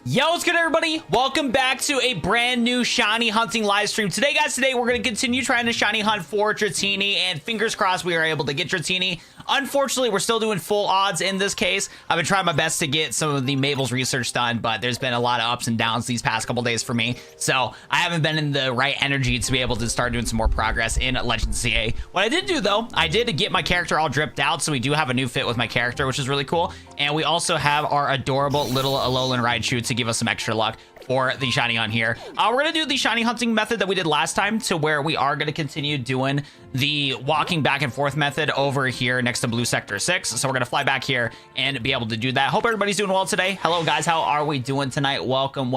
Yo, what's good, everybody? Welcome back to a brand new shiny hunting live stream. Today, guys, we're going to continue trying to shiny hunt for Dratini, and fingers crossed we are able to get Dratini. Unfortunately, we're still doing full odds in this case. I've been trying my best to get some of the Mabel's research done, but there's been a lot of ups and downs these past couple days for me, so I haven't been in the right energy to be able to start doing some more progress in Legends CA. What I did do, though, I did get my character all dripped out, so we do have a new fit with my character, which is really cool, and we also have our adorable little Alolan Raichu to give us some extra luck for the shiny hunt here. We're gonna do the shiny hunting method that we did last time, to where we are gonna continue doing the walking back and forth method over here next to blue sector 6. So we're gonna fly back here and be able to do that. Hope everybody's doing well today. Hello guys, how are we doing tonight? Welcome.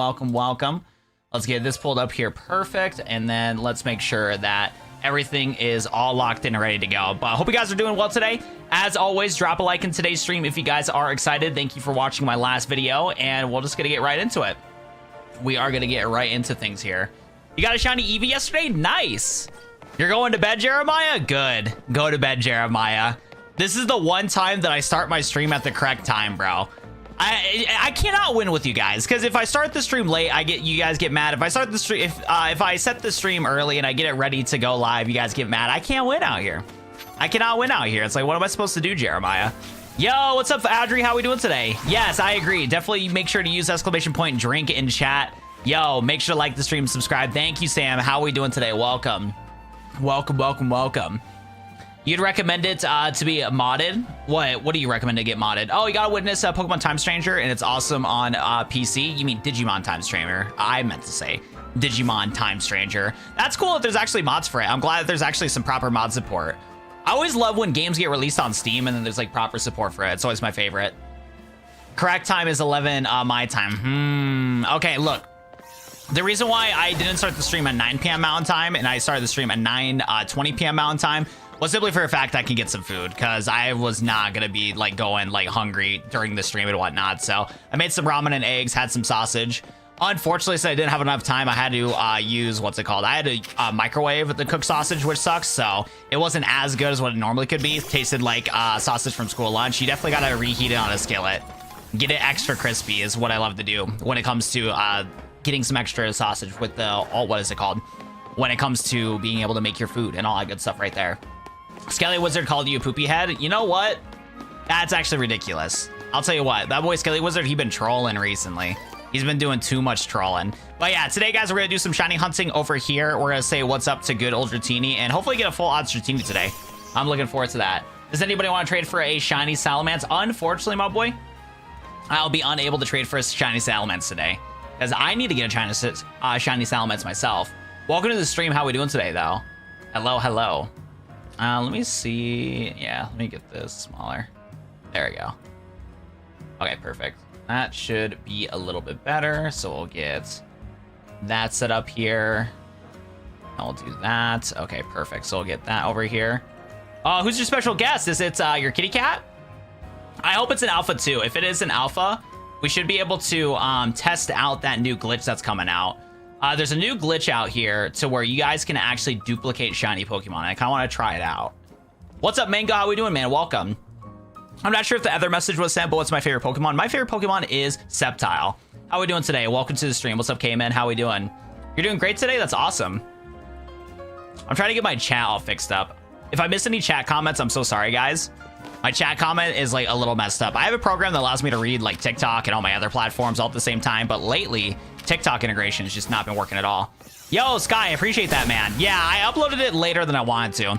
Let's get this pulled up here. Perfect. And then let's make sure that everything is all locked in and ready to go. But I hope you guys are doing well today. As always, drop a like in today's stream if you guys are excited. Thank you for watching my last video, and we're just gonna get right into it. We are gonna get right into things here. You got a shiny Eevee yesterday? Nice. You're going to bed, Jeremiah? Good. Go to bed, Jeremiah. This is the one time that I start my stream at the correct time, bro. I cannot win with you guys, because if I start the stream late, you guys get mad. If I start the stream, if I set the stream early and I get it ready to go live, you guys get mad. I can't win out here. I cannot win out here. It's like, what am I supposed to do, Jeremiah? Yo, what's up, Audrey? How we doing today? Yes, I agree. Definitely make sure to use !drink in chat. Yo, make sure to like the stream, subscribe. Thank you, Sam. How we doing today? Welcome. You'd recommend it to be modded? What do you recommend to get modded? Oh, you gotta witness Pokemon Time Stranger, and it's awesome on PC. You mean Digimon Time Stranger? I meant to say Digimon Time Stranger. That's cool that there's actually mods for it. I'm glad that there's actually some proper mod support. I always love when games get released on Steam and then there's like proper support for it. It's always my favorite. Correct time is 11 my time. Okay, look. The reason why I didn't start the stream at 9 p.m. Mountain Time and I started the stream at 9:20 p.m. Mountain Time was simply for the fact I can get some food, because I was not gonna be like going like hungry during the stream and whatnot. So I made some ramen and eggs, had some sausage. Unfortunately, since I didn't have enough time, I had to use, what's it called? I had to microwave the cooked sausage, which sucks. So it wasn't as good as what it normally could be. It tasted like sausage from school lunch. You definitely gotta reheat it on a skillet. Get it extra crispy is what I love to do when it comes to getting some extra sausage with the, what is it called? When it comes to being able to make your food and all that good stuff right there. Skelly Wizard called you a poopy head. You know what? That's actually ridiculous. I'll tell you what, that boy Skelly Wizard, he's been trolling recently. He's been doing too much trolling. But yeah, today, guys, we're going to do some shiny hunting over here. We're going to say what's up to good old Dratini and hopefully get a full odds Dratini today. I'm looking forward to that. Does anybody want to trade for a shiny Salamence? Unfortunately, my boy, I'll be unable to trade for a shiny Salamence today, because I need to get a shiny Salamence myself. Welcome to the stream. How we doing today, though? Hello. Let me see. Yeah, let me get this smaller. There we go. Okay, perfect. That should be a little bit better. So we'll get that set up here. And we'll do that. Okay, perfect. So we'll get that over here. Who's your special guest? Is it your kitty cat? I hope it's an alpha too. If it is an alpha, we should be able to test out that new glitch that's coming out. There's a new glitch out here to where you guys can actually duplicate shiny Pokemon. I kind of want to try it out. What's up, Mango? How we doing, man? Welcome. I'm not sure if the other message was sent, but what's my favorite Pokemon? My favorite Pokemon is Sceptile. How we doing today? Welcome to the stream. What's up, K-Man? How we doing? You're doing great today? That's awesome. I'm trying to get my chat all fixed up. If I miss any chat comments, I'm so sorry, guys. My chat comment is like a little messed up. I have a program that allows me to read like TikTok and all my other platforms all at the same time, but lately, TikTok integration has just not been working at all. Yo, Sky, I appreciate that, man. Yeah, I uploaded it later than I wanted to.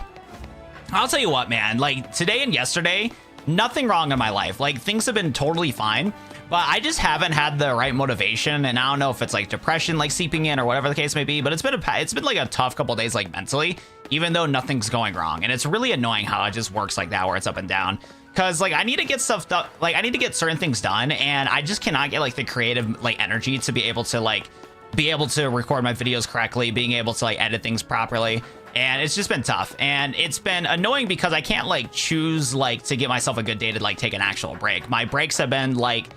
I'll tell you what, man, like today and yesterday, nothing wrong in my life. Like things have been totally fine, but I just haven't had the right motivation, and I don't know if it's like depression like seeping in or whatever the case may be, but it's been like a tough couple days like mentally, even though nothing's going wrong. And it's really annoying how it just works like that, where it's up and down. Cause like I need to get stuff done, like I need to get certain things done, and I just cannot get like the creative like energy to be able to record my videos correctly, being able to like edit things properly. And it's just been tough, and it's been annoying because I can't like choose like to get myself a good day to like take an actual break. My breaks have been like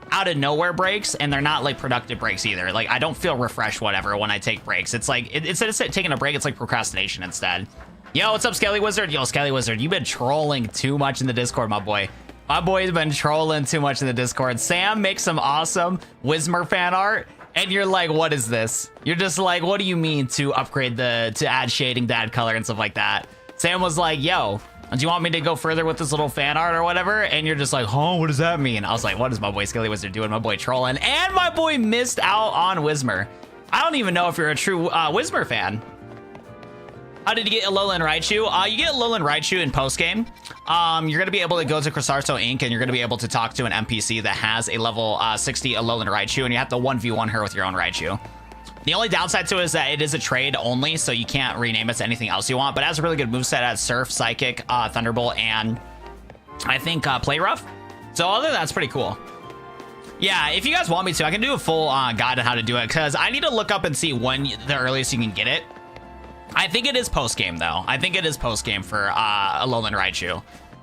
out of nowhere breaks, and they're not like productive breaks either. Like I don't feel refreshed whatever when I take breaks. It's like instead of taking a break, it's like procrastination instead. Yo, what's up, Skelly Wizard? Yo, Skelly Wizard, you've been trolling too much in the Discord, my boy. My boy's been trolling too much in the Discord. Sam makes some awesome Whismer fan art, and you're like, what is this? You're just like, what do you mean to upgrade to add shading, to add color and stuff like that? Sam was like, yo, do you want me to go further with this little fan art or whatever? And you're just like, huh, what does that mean? I was like, what is my boy Skelly Wizard doing? My boy trolling, and my boy missed out on Whismer. I don't even know if you're a true Whismer fan. How did you get Alolan Raichu? You get Alolan Raichu in post-game. You're going to be able to go to Crosarso Inc. and you're going to be able to talk to an NPC that has a level 60 Alolan Raichu, and you have to 1v1 her with your own Raichu. The only downside to it is that it is a trade only, so you can't rename it to anything else you want, but it has a really good moveset as Surf, Psychic, Thunderbolt, and I think Play Rough. So other than that, that's pretty cool. Yeah, if you guys want me to, I can do a full guide on how to do it, because I need to look up and see when the earliest you can get it. I think it is post-game, though. I think it is post-game for Alolan Raichu.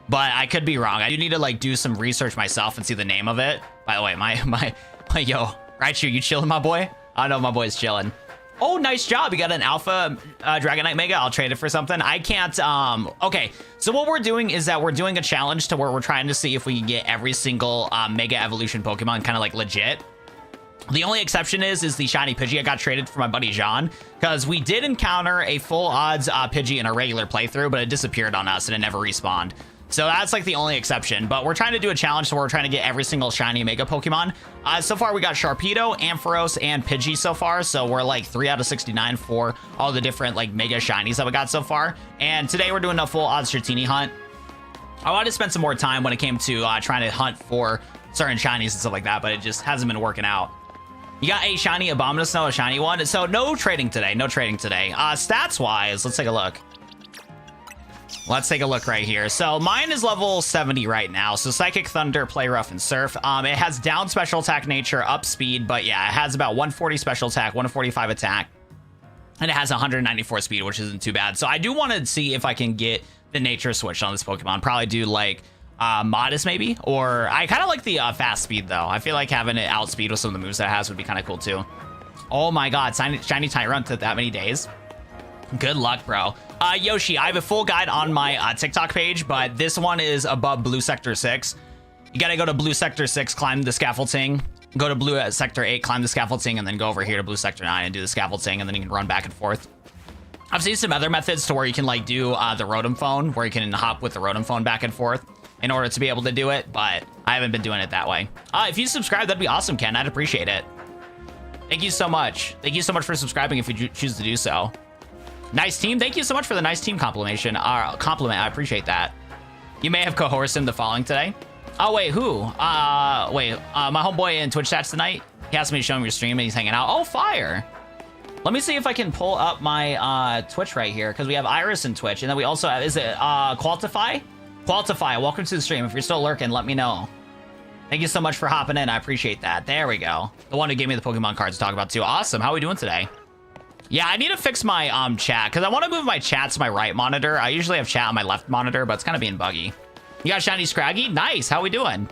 But I could be wrong. I do need to, like, do some research myself and see the name of it. By the way, yo, Raichu, you chilling, my boy? I know my boy's chilling. Oh, nice job. You got an Alpha Dragonite Mega. I'll trade it for something. I can't, okay. So what we're doing is that we're doing a challenge to where we're trying to see if we can get every single Mega Evolution Pokemon kind of, like, legit. The only exception is the shiny Pidgey I got traded for my buddy Jean, because we did encounter a full odds Pidgey in a regular playthrough, but it disappeared on us and it never respawned. So that's like the only exception, but we're trying to do a challenge so we're trying to get every single shiny Mega Pokemon. So far we got Sharpedo, Ampharos, and Pidgey so far, so we're like 3 out of 69 for all the different like Mega Shinies that we got so far. And today we're doing a full odds Dratini hunt. I wanted to spend some more time when it came to trying to hunt for certain shinies and stuff like that, but it just hasn't been working out. You got a shiny Abomasnow, a shiny one. So no trading today. No trading today. Stats wise, let's take a look. Let's take a look right here. So mine is level 70 right now. So Psychic, Thunder, Play Rough, and Surf. It has down special attack, nature, up speed, but yeah, it has about 140 special attack, 145 attack, and it has 194 speed, which isn't too bad. So I do want to see if I can get the nature switch on this Pokemon. Probably do like Modest maybe, or I kind of like the fast speed though. I feel like having it outspeed with some of the moves that it has would be kind of cool too. Oh my god, shiny Tyrant took that many days. Good luck, bro. Yoshi, I have a full guide on my TikTok page, but this one is above Blue Sector 6. You gotta go to Blue Sector 6, climb the scaffolding, go to Blue Sector 8, climb the scaffolding, and then go over here to Blue Sector 9 and do the scaffolding, and then you can run back and forth. I've seen some other methods to where you can like do the Rotom phone, where you can hop with the Rotom phone back and forth in order to be able to do it, but I haven't been doing it that way. If you subscribe, that'd be awesome, Ken. I'd appreciate it. Thank you so much. Thank you so much for subscribing if you choose to do so. Nice team. Thank you so much for the nice team compliment. I appreciate that. You may have coerced him to following today. Oh, wait, who? My homeboy in Twitch chats tonight. He asked me to show him your stream and he's hanging out. Oh, fire. Let me see if I can pull up my Twitch right here, because we have Iris in Twitch, and then we also have, is it Qualtify? Qualtify, welcome to the stream. If you're still lurking, let me know. Thank you so much for hopping in. I appreciate that. There we go. The one who gave me the Pokemon cards to talk about too. Awesome. How are we doing today? Yeah, I need to fix my chat, because I want to move my chat to my right monitor. I usually have chat on my left monitor, but it's kind of being buggy. You got shiny Scraggy? Nice. How we doing?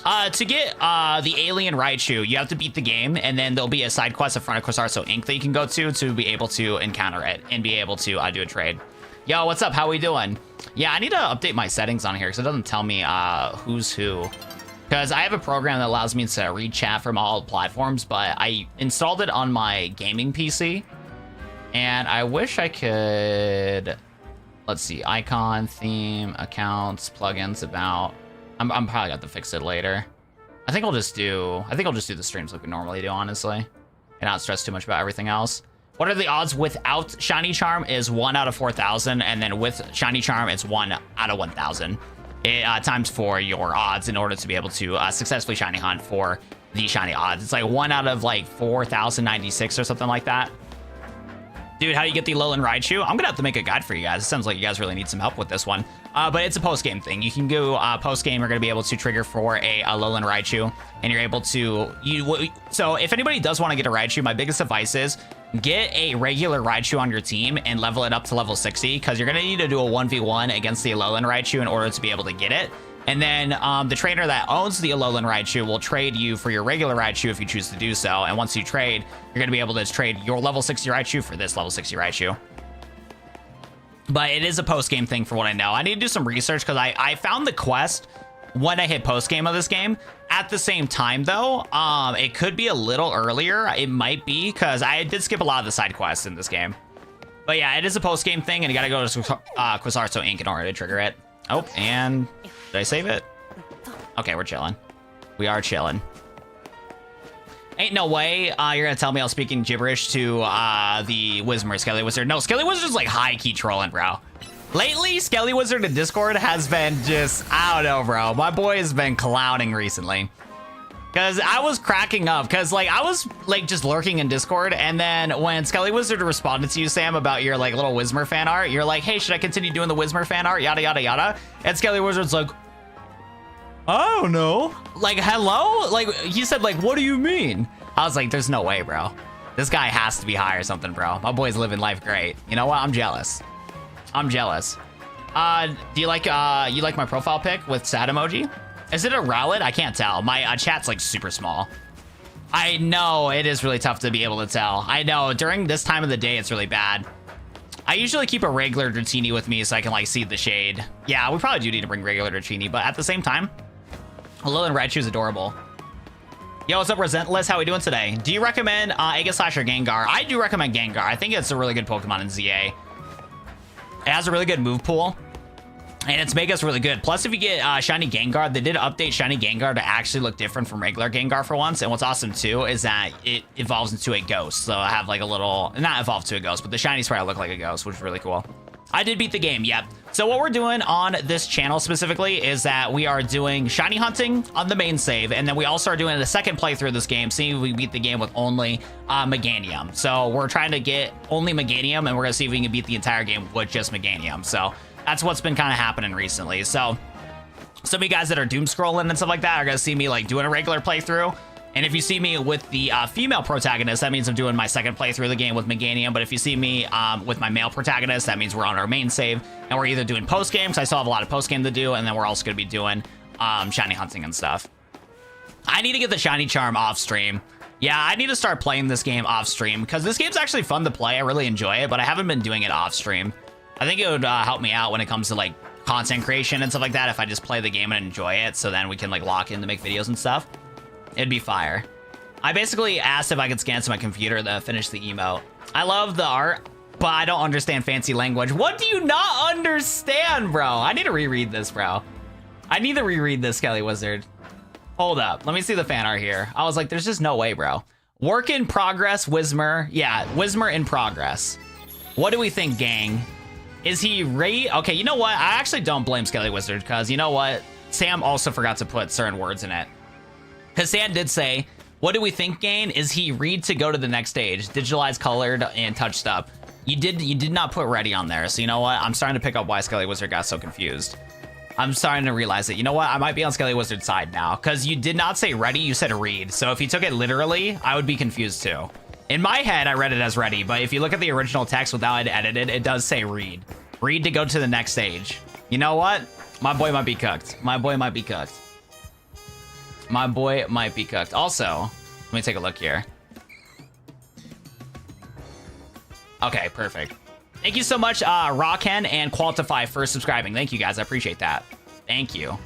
To get the alien Raichu, you have to beat the game, and then there'll be a side quest in front of Crosarso Inc. that you can go to be able to encounter it and be able to do a trade. Yo, what's up? How we doing? Yeah, I need to update my settings on here because it doesn't tell me who's who. Because I have a program that allows me to read chat from all platforms, but I installed it on my gaming PC. And I wish I could... Let's see. Icon, theme, accounts, plugins, about... I'm probably going to fix it later. I think I'll just do the streams like we normally do, honestly. And not stress too much about everything else. What are the odds without Shiny Charm is 1 out of 4,000, and then with Shiny Charm, it's 1 out of 1,000. Times 4 your odds in order to be able to successfully Shiny Hunt for the Shiny odds. It's like 1 out of like 4,096 or something like that. Dude, how do you get the Alolan Raichu? I'm gonna have to make a guide for you guys. It sounds like you guys really need some help with this one. But it's a post-game thing. You can go post-game, you're gonna be able to trigger for a Alolan Raichu, and you're able to... So if anybody does want to get a Raichu, my biggest advice is get a regular Raichu on your team and level it up to level 60, because you're gonna need to do a 1v1 against the Alolan Raichu in order to be able to get it. And then the trainer that owns the Alolan Raichu will trade you for your regular Raichu if you choose to do so. And once you trade, you're going to be able to trade your level 60 Raichu for this level 60 Raichu. But it is a post-game thing for what I know. I need to do some research because I found the quest when I hit post game of this game. At the same time, though, it could be a little earlier. It might be because I did skip a lot of the side quests in this game. But yeah, it is a post game thing, and you gotta go to Quasarto Inc. in order to trigger it. Oh, and did I save it? Okay, we're chilling. We are chilling. Ain't no way you're gonna tell me I was speaking gibberish to the Wizmer Skelly Wizard. No, Skelly Wizard's like high-key trolling, bro. Lately, Skelly Wizard in Discord has been just, I don't know, bro. My boy has been clowning recently. Because I was cracking up, because like I was like just lurking in Discord, and then when Skelly Wizard responded to you, Sam, about your like little Wizmer fan art, you're like, hey, should I continue doing the Wizmer fan art? Yada, yada, yada. And Skelly Wizard's like, I don't know. Like, hello? Like, he said, like, what do you mean? I was like, there's no way, bro. This guy has to be high or something, bro. My boy's living life great. You know what? I'm jealous. I'm jealous. Do you like my profile pic with sad emoji? Is it a Rowlet? I can't tell. My chat's like super small. I know it is really tough to be able to tell. I know during this time of the day, it's really bad. I usually keep a regular Dratini with me so I can like see the shade. Yeah, we probably do need to bring regular Dratini, but at the same time, Hello and Raichu's adorable. Yo, what's up, Resentless? How we doing today? Do you recommend Aegislash or Gengar? I do recommend Gengar. I think it's a really good Pokemon in ZA. It has a really good move pool, and its Mega's really good. Plus, if you get Shiny Gengar, they did update Shiny Gengar to actually look different from regular Gengar for once. And what's awesome, too, is that it evolves into a ghost. So I have like a little, not evolved to a ghost, but the Shiny Sprite look like a ghost, which is really cool. I did beat the game, yep. So what we're doing on this channel specifically is that we are doing shiny hunting on the main save, and then we also are doing the second playthrough of this game, seeing if we beat the game with only Meganium. So we're trying to get only Meganium, and we're gonna see if we can beat the entire game with just Meganium. So that's what's been kind of happening recently. So some of you guys that are doom scrolling and stuff like that are gonna see me like doing a regular playthrough. And if you see me with the female protagonist, that means I'm doing my second playthrough of the game with Meganium. But if you see me with my male protagonist, that means we're on our main save. And we're either doing post-game, because I still have a lot of post-game to do, and then we're also going to be doing shiny hunting and stuff. I need to get the shiny charm off stream. Yeah, I need to start playing this game off stream, because this game's actually fun to play. I really enjoy it, but I haven't been doing it off stream. I think it would help me out when it comes to like content creation and stuff like that, if I just play the game and enjoy it, so then we can like lock in to make videos and stuff. It'd be fire. I basically asked if I could scan to my computer to finish the emote. I love the art, but I don't understand fancy language. What do you not understand, bro? I need to reread this, bro. I need to reread this, Skelly Wizard. Hold up. Let me see the fan art here. I was like, there's just no way, bro. Work in progress, Wizmer. Yeah, Wizmer in progress. What do we think, gang? Is he okay, you know what? I actually don't blame Skelly Wizard, because you know what? Sam also forgot to put certain words in it. Because Sam did say, what do we think, Gain? Is he read to go to the next stage? Digitalized, colored, and touched up. You did not put ready on there. So you know what? I'm starting to pick up why Skelly Wizard got so confused. I'm starting to realize it. You know what? I might be on Skelly Wizard's side now. Because you did not say ready, you said read. So if you took it literally, I would be confused too. In my head, I read it as ready. But if you look at the original text without it edited, it does say read. Read to go to the next stage. You know what? My boy might be cooked. My boy might be cooked. My boy might be cooked. Also, let me take a look here. Okay, perfect. Thank you so much, Rawken and Quantify, for subscribing. Thank you, guys. I appreciate that. Thank you.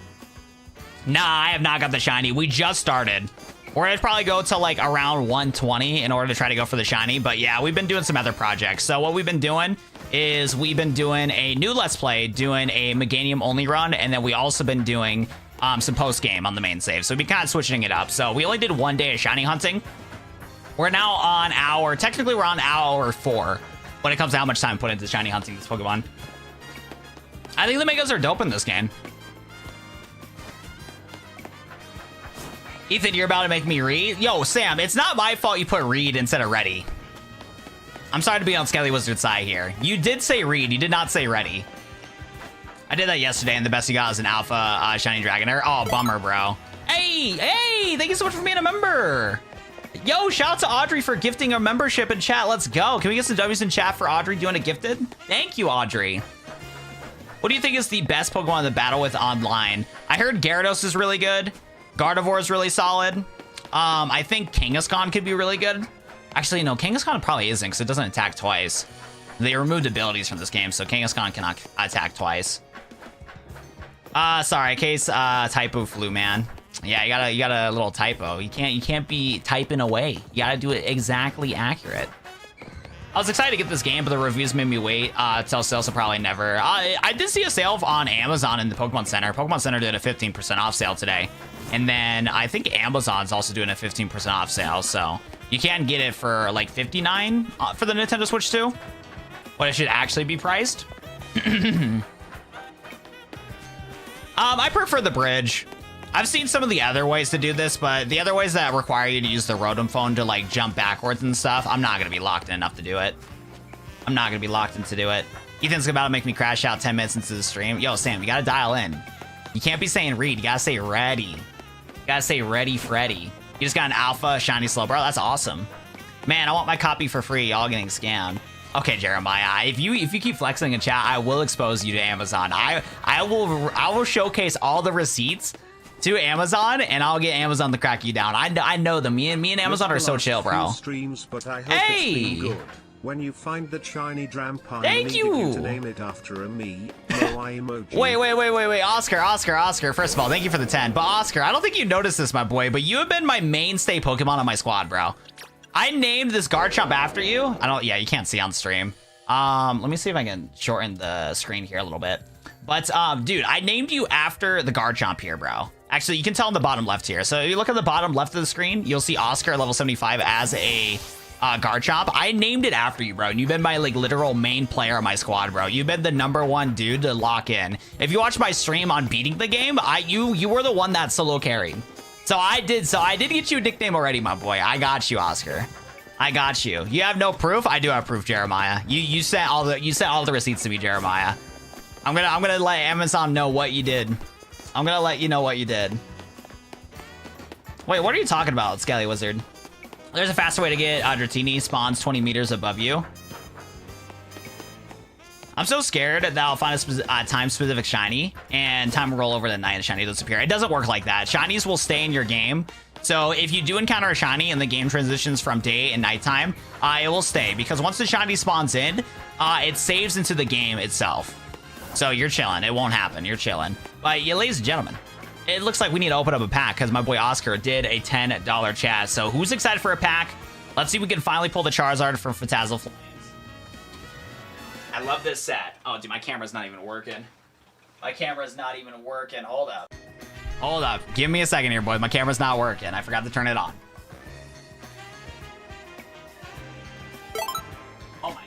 Nah, I have not got the shiny. We just started. We're gonna probably go to like around 120 in order to try to go for the shiny. But yeah, we've been doing some other projects. So what we've been doing is we've been doing a new Let's Play, doing a Meganium only run, and then we also been doing some post-game on the main save. So we've been kind of switching it up. So we only did 1 day of shiny hunting. We're now on technically we're on hour 4 when it comes to how much time put into shiny hunting this Pokemon. I think the Megas are dope in this game. Ethan, you're about to make me read? Yo, Sam, it's not my fault you put read instead of ready. I'm sorry to be on Skelly Wizard's side here. You did say read, you did not say ready. I did that yesterday, and the best you got is an alpha shiny Dragonite. Oh, bummer, bro. Hey, thank you so much for being a member. Yo, shout out to Audrey for gifting a membership in chat. Let's go. Can we get some W's in chat for Audrey doing a gifted? Thank you, Audrey. What do you think is the best Pokemon to battle with online? I heard Gyarados is really good. Gardevoir is really solid. I think Kangaskhan could be really good. Actually, no, Kangaskhan probably isn't, because it doesn't attack twice. They removed abilities from this game, so Kangaskhan cannot attack twice. Sorry, case typo flew, man. Yeah, you got a little typo. You can't be typing away. You gotta do it exactly accurate. I was excited to get this game, but the reviews made me wait till sale, so probably never. I did see a sale on Amazon in the Pokemon Center. Pokemon Center did a 15% off sale today. And then I think Amazon's also doing a 15% off sale, so you can get it for like $59 for the Nintendo Switch 2. But it should actually be priced. I prefer the bridge. I've seen some of the other ways to do this, but the other ways that require you to use the Rotom phone to like jump backwards and stuff, I'm not gonna be locked in enough to do it. I'm not gonna be locked in to do it. Ethan's about to make me crash out 10 minutes into the stream. Yo, Sam, you gotta dial in. You can't be saying read, you gotta say ready. You gotta say ready, Freddy. You just got an alpha shiny slow, bro. That's awesome. Man, I want my copy for free. Y'all getting scammed. Okay, Jeremiah, if you keep flexing in chat, I will expose you to Amazon. I will showcase all the receipts to Amazon, and I'll get Amazon to crack you down. I know them. Me and Amazon are so chill, bro. Streams, but I hope hey! It's been good. When you find the shiny Drampine, thank you. To name it after a me, emoji. Wait, Oscar. First of all, thank you for the 10. But Oscar, I don't think you noticed this, my boy, but you have been my mainstay Pokemon on my squad, bro. I named this Garchomp after you. Yeah, you can't see on stream. Let me see if I can shorten the screen here a little bit. But, dude, I named you after the Garchomp here, bro. Actually, you can tell on the bottom left here. So if you look at the bottom left of the screen, you'll see Oscar level 75 as a Garchomp. I named it after you, bro. And you've been my like literal main player on my squad, bro. You've been the #1 dude to lock in. If you watch my stream on beating the game, you were the one that solo carried. So I did get you a nickname already, my boy. I got you, Oscar. I got you. You have no proof? I do have proof, Jeremiah. You sent all the receipts to me, Jeremiah. I'm gonna let Amazon know what you did. I'm gonna let you know what you did. Wait, what are you talking about, Skelly Wizard? There's a faster way to get Dratini spawns 20 meters above you. I'm so scared that I'll find a time-specific shiny, and time will roll over the night and shiny disappear. It doesn't work like that. Shinies will stay in your game. So if you do encounter a shiny and the game transitions from day and nighttime, it will stay. Because once the shiny spawns in, it saves into the game itself. So you're chilling. It won't happen. You're chilling. But yeah, ladies and gentlemen, it looks like we need to open up a pack because my boy Oscar did a $10 chat. So who's excited for a pack? Let's see if we can finally pull the Charizard from Phantasmal Flames. I love this set. Oh, dude, my camera's not even working. My camera's not even working. Hold up. Hold up. Give me a second here, boy. My camera's not working. I forgot to turn it on. Oh my.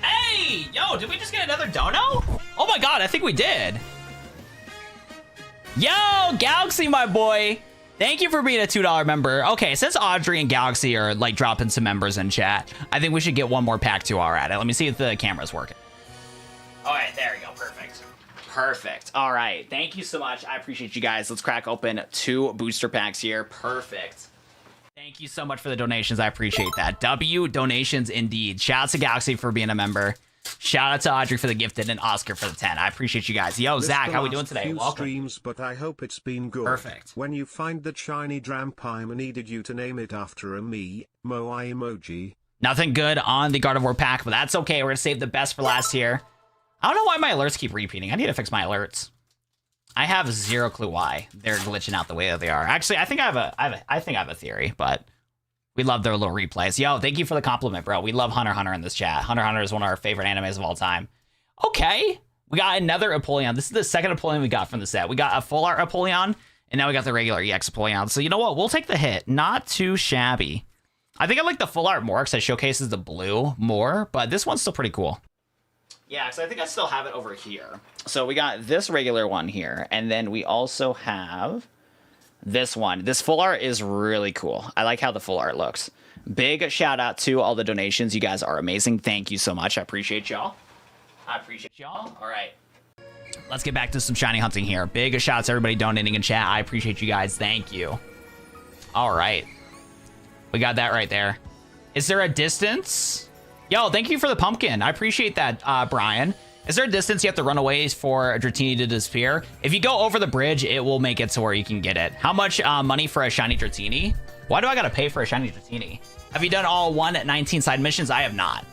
Hey! Yo, did we just get another dono? Oh my god, I think we did. Yo, Galaxy, my boy. Thank you for being a $2 member. Okay, since Audrey and Galaxy are like dropping some members in chat, I think we should get one more pack to our at it. Let me see if the camera's working. All right, there we go. Perfect. Perfect. All right. Thank you so much. I appreciate you guys. Let's crack open 2 booster packs here. Perfect. Thank you so much for the donations. I appreciate that. W donations indeed. Shout out to Galaxy for being a member. Shout out to Audrey for the gifted and Oscar for the 10. I appreciate you guys. Yo, Zach, how we doing today? Welcome. Streams, but I hope it's been good. Perfect. When you find that shiny Drampine, I needed you to name it after a me, emoji. Nothing good on the Gardevoir pack, but that's okay. We're gonna save the best for last here. I don't know why my alerts keep repeating. I need to fix my alerts. I have zero clue why they're glitching out the way that they are. Actually, I think I have a theory, but we love their little replays. Yo, thank you for the compliment, bro. We love Hunter x Hunter in this chat. Hunter x Hunter is one of our favorite animes of all time. Okay, we got another Apollyon. This is the second Apollyon we got from the set. We got a full art Apollyon, and now we got the regular EX Apollyon. So you know what? We'll take the hit. Not too shabby. I think I like the full art more because it showcases the blue more, but this one's still pretty cool. Yeah, so I think I still have it over here. So we got this regular one here, and then we also have this one. This full art is really cool. I like how the full art looks. Big shout out to all the donations. You guys are amazing. Thank you so much. I appreciate y'all. All right. Let's get back to some shiny hunting here. Big shout out to everybody donating in chat. I appreciate you guys. Thank you. All right. We got that right there. Is there a distance? Yo, thank you for the pumpkin. I appreciate that, Brian. Is there a distance you have to run away for a Dratini to disappear? If you go over the bridge, it will make it to where you can get it. How much money for a shiny Dratini? Why do I gotta pay for a shiny Dratini? Have you done all 119 side missions? I have not.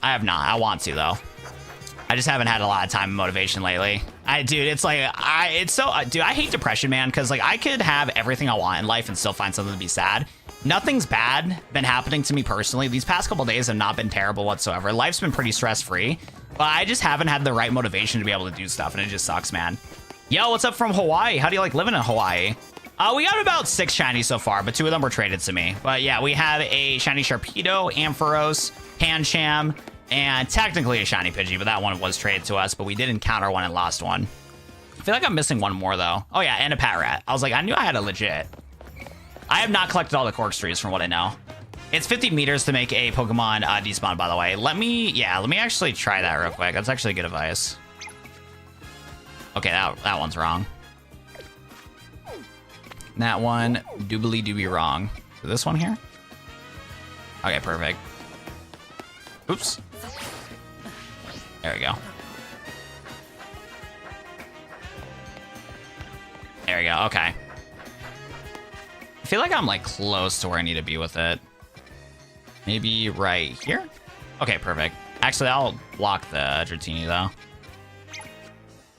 I want to, though. I just haven't had a lot of time and motivation lately. Dude, it's like, dude, I hate depression, man, because like I could have everything I want in life and still find something to be sad. Nothing's bad been happening to me personally. These past couple days have not been terrible whatsoever. Life's been pretty stress-free, but I just haven't had the right motivation to be able to do stuff, and it just sucks, man. Yo, what's up from Hawaii? How do you like living in Hawaii? We got about 6 shinies so far, but 2 of them were traded to me. But yeah, we have a shiny Sharpedo, Ampharos, Pancham, and technically a shiny Pidgey, but that one was traded to us, but we did encounter one and lost one. I feel like I'm missing one more, though. Oh, yeah, and a Patrat. I was like, I knew I had a legit. I have not collected all the corkscrews from what I know. It's 50 meters to make a Pokemon despawn, by the way. Let me actually try that real quick. That's actually good advice. Okay, that one's wrong. That one, doobly wrong. So this one here? Okay, perfect. Oops. There we go. There we go, okay. I feel like I'm like close to where I need to be with it. Maybe right here? Okay, perfect. Actually, I'll block the Dratini though.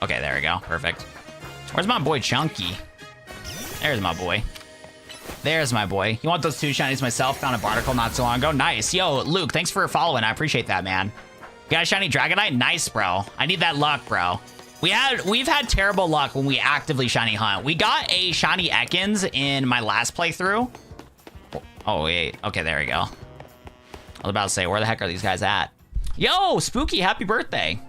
Okay, there we go, perfect. Where's my boy Chunky? There's my boy. There's my boy. You want those 2 shinies myself? Found a barnacle not so long ago. Nice. Yo, Luke, thanks for following. I appreciate that, man. Got a shiny Dragonite? Nice, bro. I need that luck, bro. We've had terrible luck when we actively shiny hunt. We got a shiny Ekans in my last playthrough. Oh, wait. Okay, there we go. I was about to say, where the heck are these guys at? Yo, Spooky, happy birthday.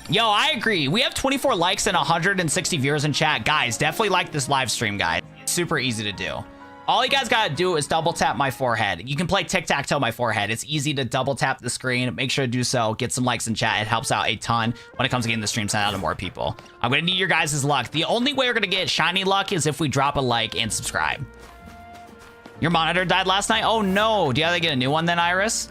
Yo, I agree. We have 24 likes and 160 viewers in chat. Guys, definitely like this live stream, guys. It's super easy to do. All you guys gotta do is double tap my forehead. You can play tic-tac-toe my forehead. It's easy to double tap the screen. Make sure to do so. Get some likes in chat. It helps out a ton when it comes to getting the stream sent out to more people. I'm gonna need your guys' luck. The only way we're gonna get shiny luck is if we drop a like and subscribe. Your monitor died last night? Oh no. Do you have to get a new one then, Iris?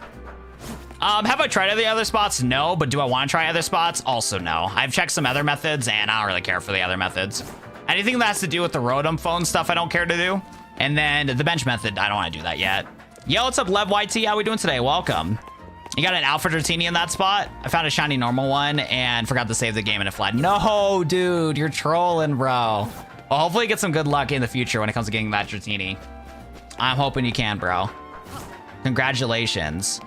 Have I tried the other spots? No, but do I want to try other spots? Also no. I've checked some other methods and I don't really care for the other methods. Anything that has to do with the Rotom phone stuff I don't care to do. And then the bench method, I don't want to do that yet. Yo, what's up, Lev YT? How we doing today? Welcome. You got an Alpha Dratini in that spot? I found a shiny normal one and forgot to save the game and it fled. No, dude, you're trolling, bro. Well, hopefully get some good luck in the future when it comes to getting that Dratini. I'm hoping you can, bro. Congratulations.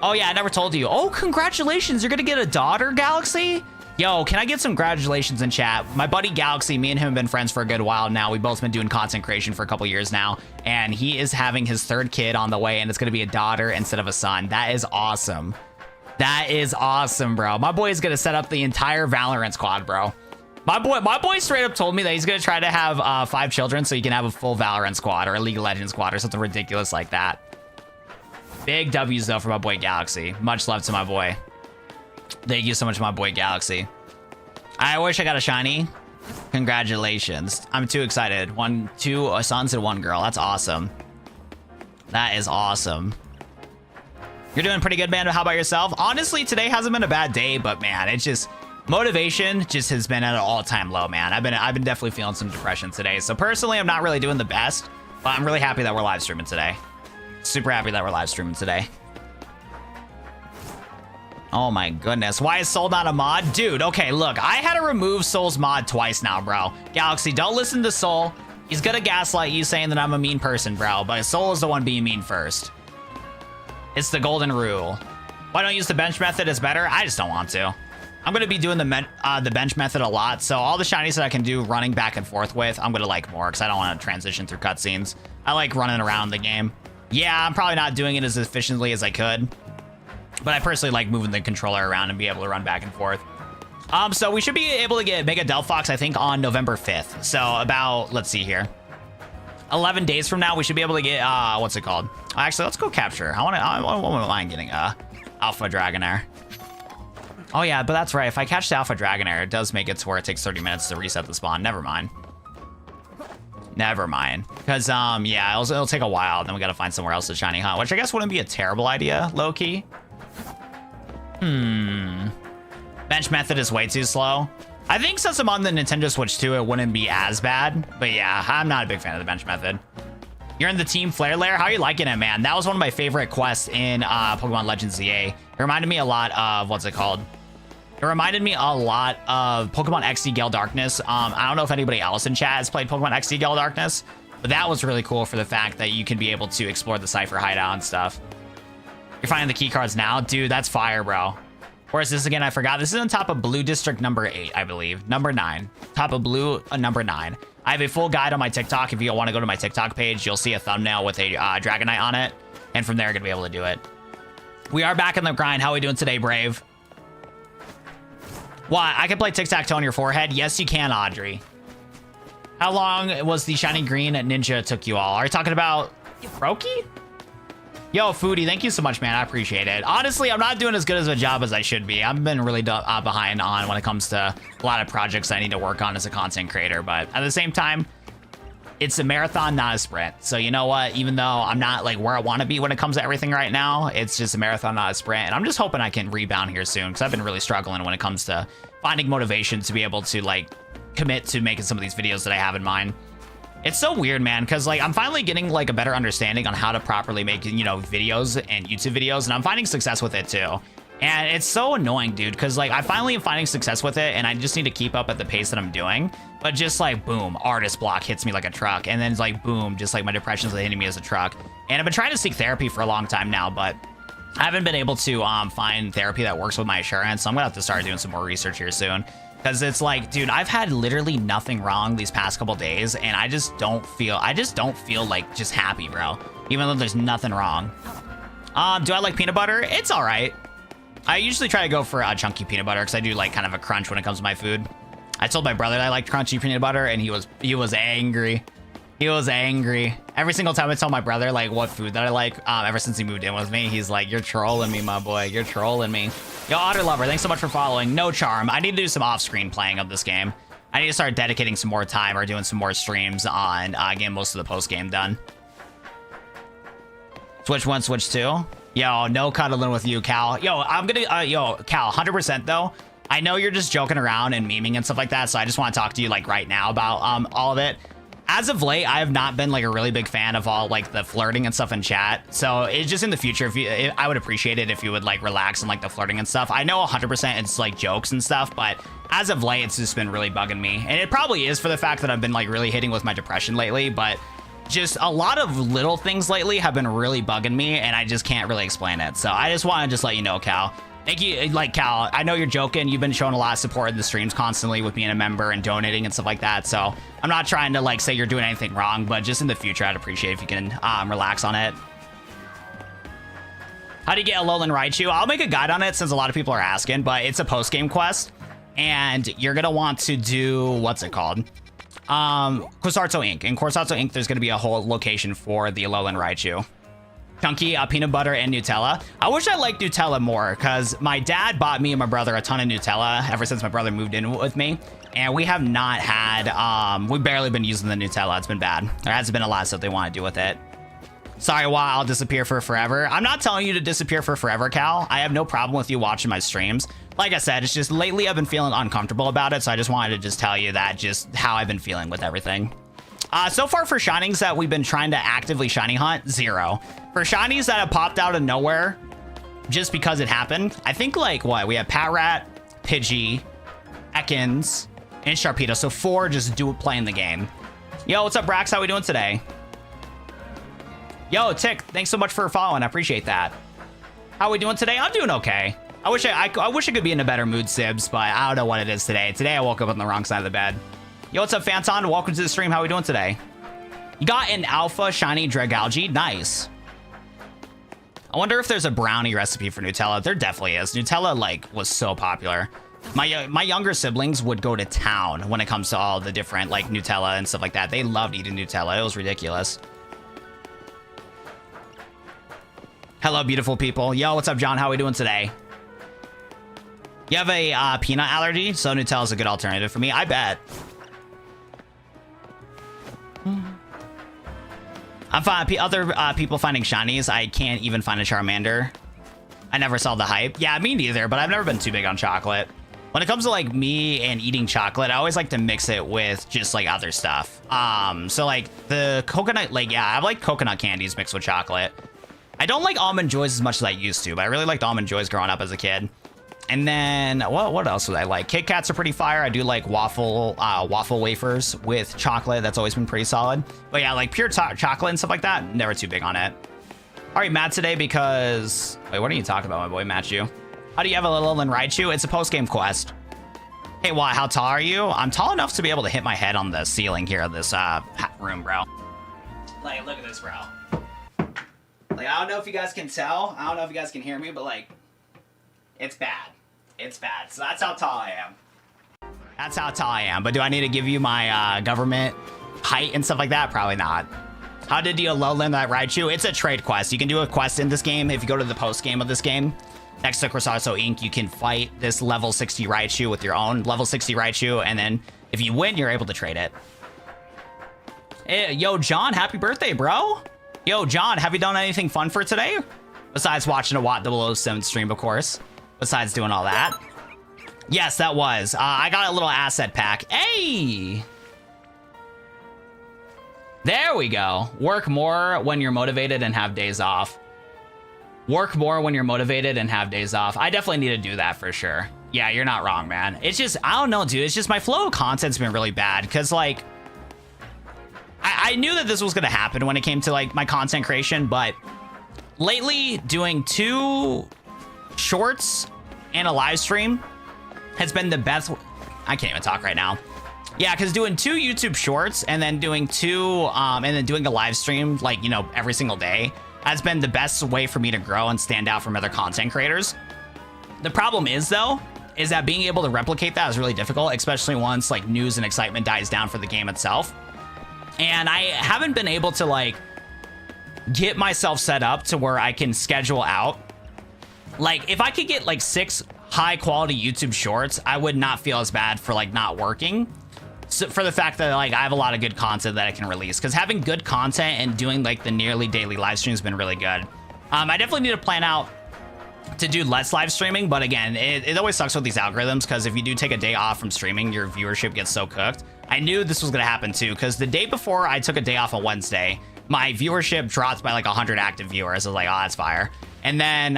Oh, yeah, I never told you. Oh, congratulations. You're going to get a daughter, Galaxy? Yo, can I get some congratulations in chat? My buddy Galaxy, me and him have been friends for a good while now. We've both been doing content creation for a couple years now. And he is having his 3rd kid on the way, and it's going to be a daughter instead of a son. That is awesome. That is awesome, bro. My boy is going to set up the entire Valorant squad, bro. My boy straight up told me that he's going to try to have 5 children so he can have a full Valorant squad or a League of Legends squad or something ridiculous like that. Big W's, though, for my boy Galaxy. Much love to my boy. Thank you so much, my boy Galaxy. I wish I got a shiny. Congratulations. I'm too excited. 2 sons and 1 girl. That's awesome. That is awesome. You're doing pretty good, man. How about yourself? Honestly, today hasn't been a bad day, but, man, it's just... motivation just has been at an all-time low, man. I've been definitely feeling some depression today. So, personally, I'm not really doing the best, but I'm really happy that we're live streaming today. Super happy that we're live streaming today. Oh my goodness. Why is Soul not a mod? Dude, okay, look. I had to remove Soul's mod twice now, bro. Galaxy, don't listen to Soul. He's gonna gaslight you saying that I'm a mean person, bro. But Soul is the one being mean first. It's the golden rule. Why don't you use the bench method? It's better? I just don't want to. I'm gonna be doing the bench method a lot. So all the shinies that I can do running back and forth with, I'm gonna like more because I don't want to transition through cutscenes. I like running around the game. Yeah, I'm probably not doing it as efficiently as I could, but I personally like moving the controller around and be able to run back and forth. So we should be able to get Mega Delphox, I think, on November 5th. So about, let's see here, 11 days from now, we should be able to get, what's it called? Actually, let's go capture. I wouldn't mind getting Alpha Dragonair. Oh yeah, but that's right. If I catch the Alpha Dragonair, it does make it to where it takes 30 minutes to reset the spawn. Never mind. Never mind. Because, yeah, it'll take a while. Then we got to find somewhere else to shiny hunt, which I guess wouldn't be a terrible idea, low-key. Bench method is way too slow. I think since I'm on the Nintendo Switch 2, it wouldn't be as bad. But yeah, I'm not a big fan of the bench method. You're in the Team Flare Lair? How are you liking it, man? That was one of my favorite quests in Pokemon Legends ZA. It reminded me a lot of, what's it called? It reminded me a lot of Pokemon XD Gale Darkness. I don't know if anybody else in chat has played Pokemon XD Gale Darkness, but that was really cool for the fact that you can be able to explore the Cypher hideout and stuff. You're finding the key cards now? Dude, that's fire, bro. Where is this again? I forgot. This is on top of Blue District number 8, I believe. Number 9. Top of Blue, number 9. I have a full guide on my TikTok. If you want to go to my TikTok page, you'll see a thumbnail with a Dragonite on it. And from there, you're going to be able to do it. We are back in the grind. How are we doing today, Brave? What? I can play tic-tac-toe on your forehead? Yes, you can, Audrey. How long was the shiny green ninja took you all? Are you talking about Froakie? Yo, Foodie, thank you so much, man. I appreciate it. Honestly, I'm not doing as good as a job as I should be. I've been really behind on when it comes to a lot of projects I need to work on as a content creator. But at the same time, it's a marathon, not a sprint. So you know what? Even though I'm not like where I want to be when it comes to everything right now, it's just a marathon, not a sprint. And I'm just hoping I can rebound here soon because I've been really struggling when it comes to finding motivation to be able to like commit to making some of these videos that I have in mind. It's so weird, man, because like I'm finally getting like a better understanding on how to properly make, you know, videos and YouTube videos, and I'm finding success with it too. And it's so annoying, dude, because like I finally am finding success with it, and I just need to keep up at the pace that I'm doing. But just like boom, artist block hits me like a truck, and then it's like boom, just like my depression's hitting me as a truck. And I've been trying to seek therapy for a long time now, but I haven't been able to find therapy that works with my insurance. So I'm gonna have to start doing some more research here soon. Because it's like, dude, I've had literally nothing wrong these past couple days, and I just don't feel like just happy, bro. Even though there's nothing wrong. Do I like peanut butter? It's all right. I usually try to go for chunky peanut butter because I do like kind of a crunch when it comes to my food. I told my brother that I liked crunchy peanut butter, and he was angry. He was angry. Every single time I tell my brother like what food that I like, ever since he moved in with me, he's like, "You're trolling me, my boy. You're trolling me." Yo, Otter Lover, thanks so much for following. No Charm. I need to do some off-screen playing of this game. I need to start dedicating some more time or doing some more streams on getting most of the post-game done. Switch 1, Switch 2. Yo, no cuddling with you, Cal. Yo, I'm gonna, yo, Cal, 100% though. I know you're just joking around and memeing and stuff like that, so I just want to talk to you like right now about all of it. As of late, I have not been like a really big fan of all like the flirting and stuff in chat. So it's just in the future, I would appreciate it if you would like relax on like the flirting and stuff. I know 100% it's like jokes and stuff, but as of late, it's just been really bugging me. And it probably is for the fact that I've been like really hitting with my depression lately, but just a lot of little things lately have been really bugging me, and I just can't really explain it. So I just want to just let you know, Cal. Thank you. Like, Cal, I know you're joking. You've been showing a lot of support in the streams constantly with being a member and donating and stuff like that. So I'm not trying to like say you're doing anything wrong, but just in the future, I'd appreciate if you can relax on it. How do you get a Alolan Raichu? I'll make a guide on it since a lot of people are asking, but it's a post-game quest, and you're going to want to do, what's it called? Corsato Inc. In Corsato Inc., there's going to be a whole location for the Alolan Raichu. Chunky, peanut butter, and Nutella. I wish I liked Nutella more because my dad bought me and my brother a ton of Nutella ever since my brother moved in with me. And we have not had, we've barely been using the Nutella. It's been bad. There hasn't been a lot of stuff they want to do with it. Sorry, why I'll disappear for forever. I'm not telling you to disappear for forever, Cal. I have no problem with you watching my streams. Like I said, it's just lately I've been feeling uncomfortable about it. So I just wanted to just tell you that just how I've been feeling with everything. So far for shinings that we've been trying to actively shiny hunt, 0. For shinies that have popped out of nowhere, just because it happened, I think like what? We have Patrat, Pidgey, Ekans, and Sharpedo. So 4 just playing the game. Yo, what's up, Brax? How we doing today? Yo, Tick, thanks so much for following. I appreciate that. How we doing today? I'm doing okay. I wish I could be in a better mood, Sibs, but I don't know what it is today. Today I woke up on the wrong side of the bed. Yo, what's up, Phanton? Welcome to the stream. How we doing today? You got an alpha shiny Dragalge. Nice. I wonder if there's a brownie recipe for Nutella. There definitely is. Nutella, like, was so popular. My younger siblings would go to town when it comes to all the different, like, Nutella and stuff like that. They loved eating Nutella. It was ridiculous. Hello, beautiful people. Yo, what's up, John? How we doing today? You have a peanut allergy, so Nutella's a good alternative for me. I bet. I'm fine. Other people finding shinies. I can't even find a Charmander. I never saw the hype. Yeah, me neither, but I've never been too big on chocolate. When it comes to like me and eating chocolate, I always like to mix it with just like other stuff. So like the coconut, like, yeah, I like coconut candies mixed with chocolate. I don't like Almond Joys as much as I used to, but I really liked Almond Joys growing up as a kid. And then what else would I like? Kit Kats are pretty fire. I do like waffle wafers with chocolate. That's always been pretty solid. But yeah, like pure chocolate and stuff like that, never too big on it. All right, mad today because... Wait, what are you talking about, my boy, Matchu? How do you have a little in Raichu? It's a post-game quest. Hey, what? How tall are you? I'm tall enough to be able to hit my head on the ceiling here of this room, bro. Like, look at this, bro. Like, I don't know if you guys can tell. I don't know if you guys can hear me, but like, it's bad. It's bad. So that's how tall I am. That's how tall I am. But do I need to give you my government height and stuff like that? Probably not. How did you lowland that Raichu? It's a trade quest. You can do a quest in this game. If you go to the post game of this game, next to Corsato Inc., you can fight this level 60 Raichu with your own level 60 Raichu. And then if you win, you're able to trade it. Hey, yo, John, happy birthday, bro. Yo, John, have you done anything fun for today? Besides watching a Watt 007 stream, of course. Besides doing all that. Yes, that was. I got a little asset pack. Hey! There we go. Work more when you're motivated and have days off. Work more when you're motivated and have days off. I definitely need to do that for sure. Yeah, you're not wrong, man. It's just, I don't know, dude. It's just my flow of content's been really bad because, like, I knew that this was going to happen when it came to, like, my content creation, but lately doing 2 shorts and a live stream has been the best. I can't even talk right now. Yeah, because doing 2 YouTube shorts and then doing doing a live stream, like, you know, every single day has been the best way for me to grow and stand out from other content creators. The problem is, though, is that being able to replicate that is really difficult, especially once, like, news and excitement dies down for the game itself. And I haven't been able to, like, get myself set up to where I can schedule out. Like, if I could get, like, 6 high-quality YouTube shorts, I would not feel as bad for, like, not working. So, for the fact that, like, I have a lot of good content that I can release. Because having good content and doing, like, the nearly daily live stream has been really good. I definitely need to plan out to do less live streaming. But, again, it always sucks with these algorithms. Because if you do take a day off from streaming, your viewership gets so cooked. I knew this was going to happen, too. Because the day before I took a day off on Wednesday, my viewership dropped by, like, 100 active viewers. I was like, oh, that's fire. And then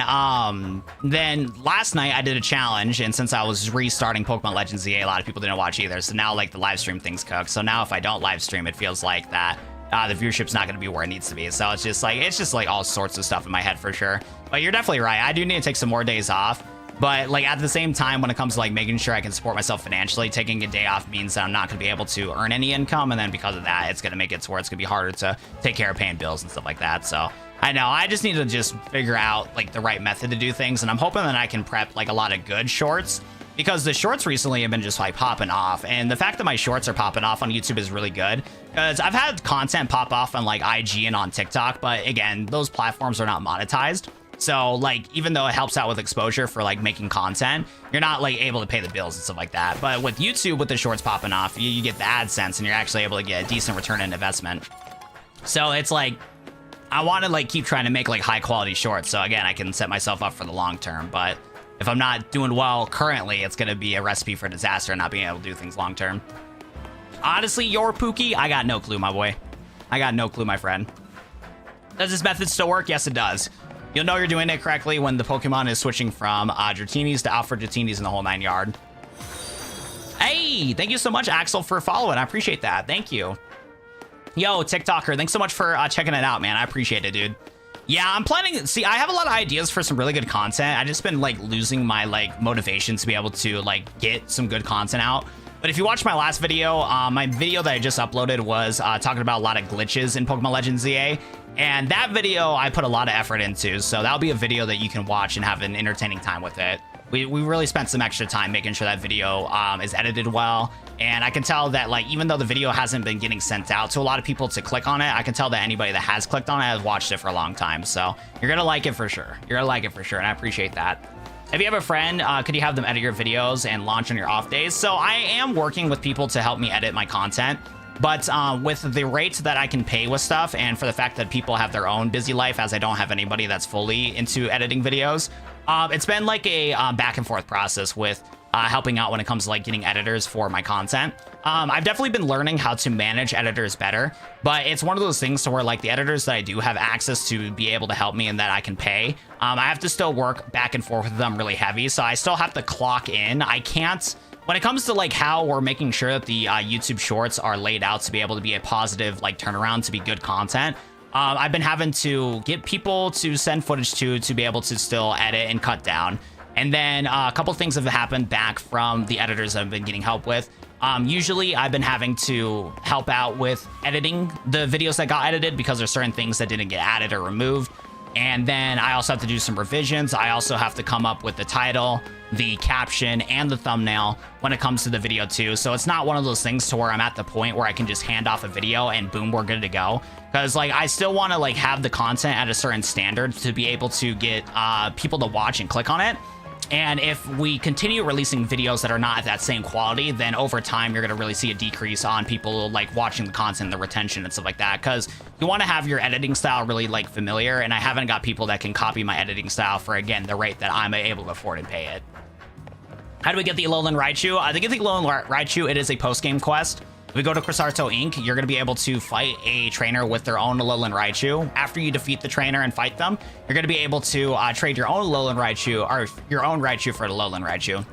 last night I did a challenge, and since I was restarting Pokemon Legends ZA, a lot of people didn't watch either. So now, like, the live stream thing's cooked. So now if I don't live stream, it feels like that the viewership's not going to be where it needs to be. So it's just like all sorts of stuff in my head for sure. But you're definitely right. I do need to take some more days off. But, like, at the same time, when it comes to, like, making sure I can support myself financially, taking a day off means that I'm not going to be able to earn any income. And then because of that, it's going to make it to where it's going to be harder to take care of paying bills and stuff like that. So I know I just need to just figure out, like, the right method to do things. And I'm hoping that I can prep, like, a lot of good shorts, because the shorts recently have been just, like, popping off. And the fact that my shorts are popping off on YouTube is really good, because I've had content pop off on, like, IG and on TikTok. But again, those platforms are not monetized. So, like, even though it helps out with exposure for, like, making content, you're not, like, able to pay the bills and stuff like that. But with YouTube, with the shorts popping off, you get the AdSense, and you're actually able to get a decent return on investment. So it's like, I want to, like, keep trying to make, like, high quality shorts. So again, I can set myself up for the long term. But if I'm not doing well currently, it's going to be a recipe for disaster and not being able to do things long term. Honestly, your Pookie, I got no clue, my boy. I got no clue, my friend. Does this method still work? Yes, it does. You'll know you're doing it correctly when the Pokemon is switching from Dratinis to Alpha Dratinis in the whole 9 yard. Hey, thank you so much, Axel, for following. I appreciate that. Thank you. Yo, TikToker, thanks so much for checking it out, man. I appreciate it, dude. Yeah, I'm planning. See, I have a lot of ideas for some really good content. I just been, like, losing my, like, motivation to be able to, like, get some good content out. But if you watched my last video, my video that I just uploaded was talking about a lot of glitches in Pokemon Legends ZA. And that video I put a lot of effort into, so that'll be a video that you can watch and have an entertaining time with it. We really spent some extra time making sure that video is edited well. And I can tell that, like, even though the video hasn't been getting sent out to a lot of people to click on it, I can tell that anybody that has clicked on it has watched it for a long time. So you're going to like it for sure. You're going to like it for sure, and I appreciate that. If you have a friend, could you have them edit your videos and launch on your off days? So I am working with people to help me edit my content. But with the rates that I can pay with stuff, and for the fact that people have their own busy life, as I don't have anybody that's fully into editing videos, it's been like a back and forth process with helping out when it comes to like getting editors for my content. I've definitely been learning how to manage editors better, but it's one of those things to where like the editors that I do have access to be able to help me and that I can pay, I have to still work back and forth with them really heavy. So I still have to clock in. I can't, when it comes to like how we're making sure that the YouTube shorts are laid out to be able to be a positive like turnaround to be good content. I've been having to get people to send footage to be able to still edit and cut down. And then a couple things have happened back from the editors I've been getting help with. Usually I've been having to help out with editing the videos that got edited because there's certain things that didn't get added or removed. And then I also have to do some revisions. I also have to come up with the title, the caption, and the thumbnail when it comes to the video too. So it's not one of those things to where I'm at the point where I can just hand off a video and boom, we're good to go. Because like I still want to like have the content at a certain standard to be able to get people to watch and click on it. And if we continue releasing videos that are not at that same quality, then over time, you're going to really see a decrease on people like watching the content, the retention and stuff like that. Because you want to have your editing style really like familiar. And I haven't got people that can copy my editing style for, again, the rate that I'm able to afford and pay it. How do we get the Alolan Raichu? To get the Alolan Raichu, it is a post-game quest. If we go to Crasarto Inc., you're going to be able to fight a trainer with their own Alolan Raichu. After you defeat the trainer and fight them, you're going to be able to trade your own Alolan Raichu, or your own Raichu for the Alolan Raichu.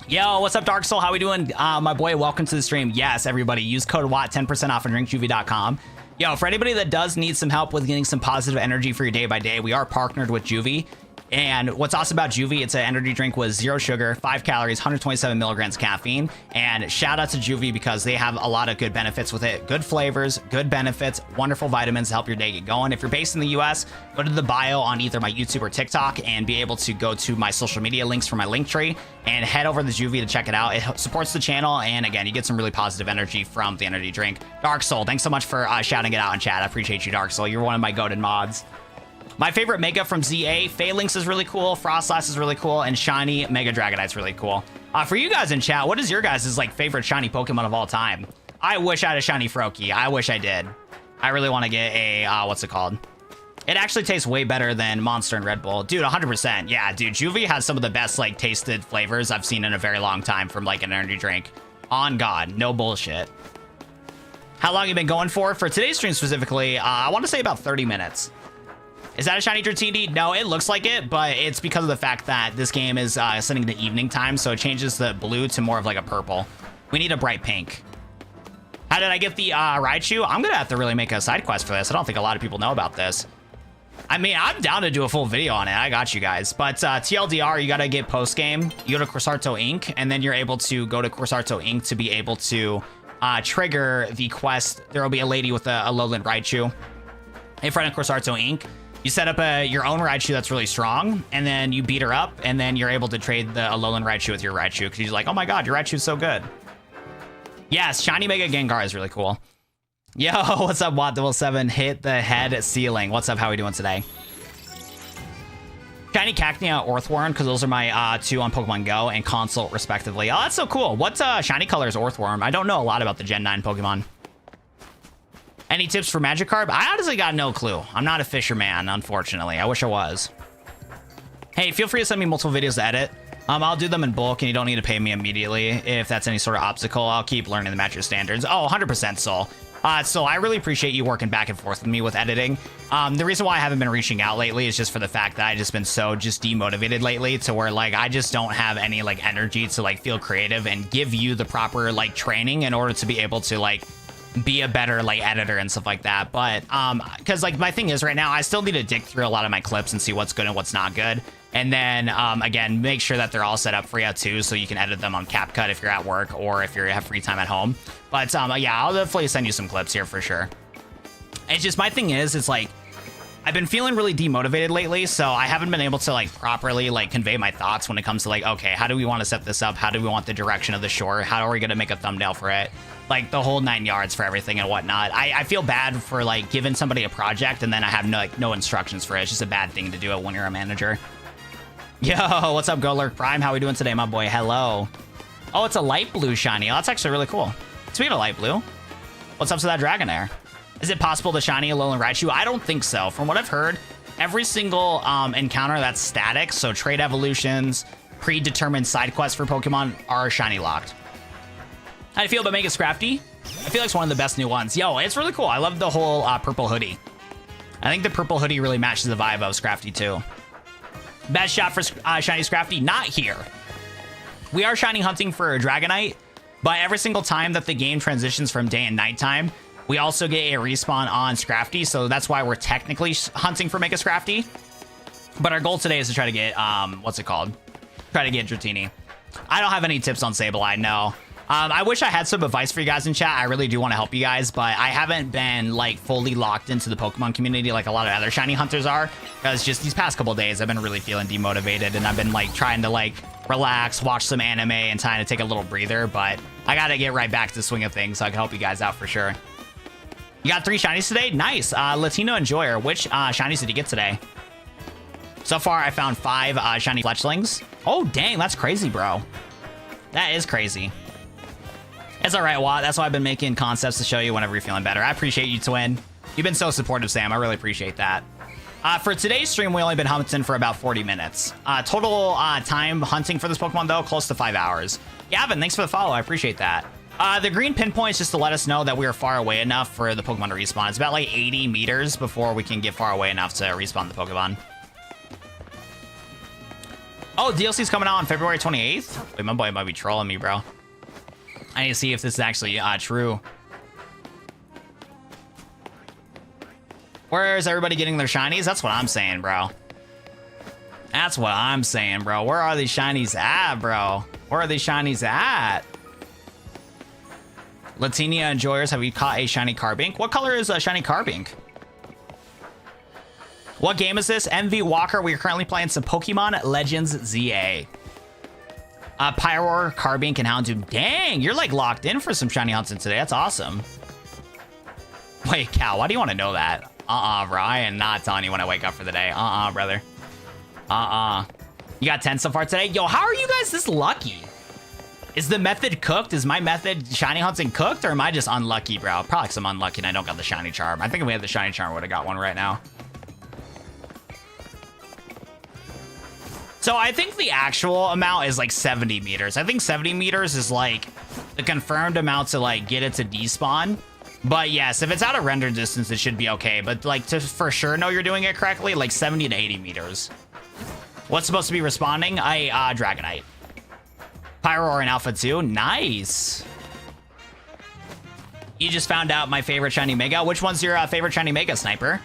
Yo, what's up, Dark Soul? How we doing? My boy, welcome to the stream. Yes, everybody, use code WATT, 10% off on drinkjuvie.com. Yo, for anybody that does need some help with getting some positive energy for your day by day, we are partnered with Juvie. And what's awesome about Juvie, it's an energy drink with 0 sugar, 5 calories, 127 milligrams caffeine. And shout out to Juvie because they have a lot of good benefits with it. Good flavors, good benefits, wonderful vitamins to help your day get going. If you're based in the US, go to the bio on either my YouTube or TikTok and be able to go to my social media links for my link tree and head over to Juvie to check it out. It supports the channel. And again, you get some really positive energy from the energy drink. Dark Soul, thanks so much for shouting it out in chat. I appreciate you, Dark Soul. You're one of my goated mods. My favorite Mega from ZA, Phalanx is really cool, Frostlass is really cool, and Shiny Mega Dragonite's really cool. For you guys in chat, what is your guys' like favorite shiny Pokemon of all time? I wish I had a shiny Froakie. I wish I did. I really want to get a, what's it called? It actually tastes way better than Monster and Red Bull. Dude, 100%. Yeah, dude, Juvie has some of the best like tasted flavors I've seen in a very long time from like an energy drink. On God, no bullshit. How long have you been going for? For today's stream specifically, I want to say about 30 minutes. Is that a shiny Dratini? No, it looks like it, but it's because of the fact that this game is setting the evening time, so it changes the blue to more of like a purple. We need a bright pink. How did I get the Raichu? I'm gonna have to really make a side quest for this. I don't think a lot of people know about this. I mean, I'm down to do a full video on it. I got you guys. But TLDR, you gotta get post game. You go to Crasarto Inc., and then you're able to go to Crasarto Inc. to be able to trigger the quest. There will be a lady with a Alolan Raichu in front of Crasarto Inc. You set up your own Raichu that's really strong, and then you beat her up, and then you're able to trade the Alolan Raichu with your Raichu, because she's like, oh my god, your Raichu's so good. Yes, Shiny Mega Gengar is really cool. Yo, what's up, Watt7? Hit the head ceiling. What's up, how we doing today? Shiny Cacnea, Orthworm, because those are my 2 on Pokemon Go and Consult, respectively. Oh, that's so cool. What shiny color is Orthworm? I don't know a lot about the Gen 9 Pokemon. Any tips for Magikarp? I honestly got no clue. I'm not a fisherman, unfortunately. I wish I was. Hey, feel free to send me multiple videos to edit. I'll do them in bulk, and you don't need to pay me immediately. If that's any sort of obstacle, I'll keep learning the match standards. Oh, 100% Soul. So I really appreciate you working back and forth with me with editing. The reason why I haven't been reaching out lately is just for the fact that I've just been so demotivated lately to where like I just don't have any like energy to like feel creative and give you the proper like training in order to be able to like be a better like editor and stuff like that. But because like my thing is right now I still need to dig through a lot of my clips and see what's good and what's not good, and then again make sure that they're all set up for you too, so you can edit them on CapCut if you're at work or if you have free time at home. But yeah, I'll definitely send you some clips here for sure. It's just my thing is it's like I've been feeling really demotivated lately, so I haven't been able to like properly like convey my thoughts when it comes to like, okay, how do we want to set this up? How do we want the direction of the short? How are we going to make a thumbnail for it? Like the whole 9 yards for everything and whatnot. I feel bad for like giving somebody a project and then I have no instructions for it. It's just a bad thing to do it when you're a manager. Yo, what's up, Golurk Prime? How we doing today, my boy? Hello. Oh, it's a light blue shiny. Oh, that's actually really cool. Speaking of light blue, what's up to that Dragonair? Is it possible to shiny Alolan Raichu? I don't think so. From what I've heard, every single encounter that's static, so trade evolutions, predetermined side quests for Pokemon are shiny locked. How do you feel about Mega Scrafty? I feel like it's one of the best new ones. Yo, it's really cool. I love the whole purple hoodie. I think the purple hoodie really matches the vibe of Scrafty too. Best shot for shiny Scrafty? Not here. We are shiny hunting for a Dragonite, but every single time that the game transitions from day and nighttime, we also get a respawn on Scrafty, so that's why we're technically hunting for Mega Scrafty. But our goal today is to try to get, what's it called? Try to get Dratini. I don't have any tips on Sableye, no. I wish I had some advice for you guys in chat. I really do want to help you guys, but I haven't been like fully locked into the Pokemon community like a lot of other shiny hunters are, because just these past couple days I've been really feeling demotivated, and I've been like trying to like relax, watch some anime, and trying to take a little breather. But I gotta get right back to the swing of things so I can help you guys out for sure. You got 3 shinies today? Nice. Latino Enjoyer, which shinies did you get today? So far I found 5 shiny fletchlings. Oh dang, that's crazy, bro. That is crazy. It's all right, Watt. That's why I've been making concepts to show you whenever you're feeling better. I appreciate you, Twin. You've been so supportive, Sam. I really appreciate that. For today's stream, we only been hunting for about 40 minutes. Total time hunting for this Pokemon, though, close to 5 hours. Gavin, thanks for the follow. I appreciate that. The green pinpoint is just to let us know that we are far away enough for the Pokemon to respawn. It's about like 80 meters before we can get far away enough to respawn the Pokemon. Oh, DLC's coming out on February 28th? Wait, my boy might be trolling me, bro. I need to see if this is actually true. Where is everybody getting their shinies? That's what I'm saying, bro. That's what I'm saying, bro. Where are these shinies at, bro? Where are these shinies at? Latinia Enjoyers, have you caught a shiny Carbink? What color is a shiny Carbink? What game is this? MV Walker. We are currently playing some Pokemon Legends ZA. Pyroar, Carbink, and Houndoom. Dang, you're like locked in for some shiny hunting today. That's awesome. Wait, Cal, why do you want to know that? Bro. I am not telling you when I wake up for the day. Brother. You got 10 so far today? Yo, how are you guys this lucky? Is the method cooked? Is my method shiny hunting cooked? Or am I just unlucky, bro? Probably some unlucky and I don't got the shiny charm. I think if we had the shiny charm, I would have got one right now. So I think the actual amount is like 70 meters. I think 70 meters is like the confirmed amount to like get it to despawn. But yes, if it's out of render distance, it should be okay. But like to for sure know you're doing it correctly, like 70 to 80 meters. What's supposed to be responding? Dragonite. Pyroar in Alpha 2. Nice. You just found out my favorite shiny Mega. Which one's your favorite shiny Mega, Sniper?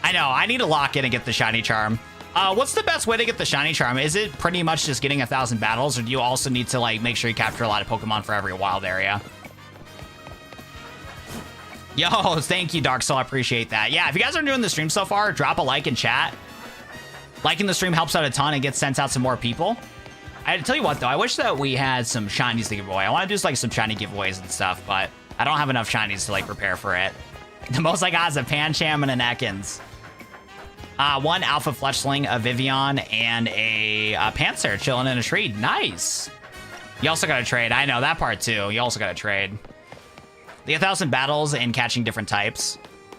I know, I need to lock in and get the shiny charm. What's the best way to get the shiny charm? Is it pretty much just getting 1,000 battles, or do you also need to like make sure you capture a lot of Pokemon for every wild area? Yo, thank you, Dark Soul. I appreciate that. Yeah, if you guys are doing the stream so far, drop a like in chat. Liking the stream helps out a ton and gets sent out to more people. I tell you what, though, I wish that we had some shinies to give away. I want to do like some shiny giveaways and stuff, but I don't have enough shinies to like prepare for it. The most I got is a Pancham and an Ekans. 1 Alpha Fletchling, a Vivian, and a Panzer chilling in a tree. Nice. You also got to trade. I know that part too. You also got to trade. The 1,000 battles and catching different types.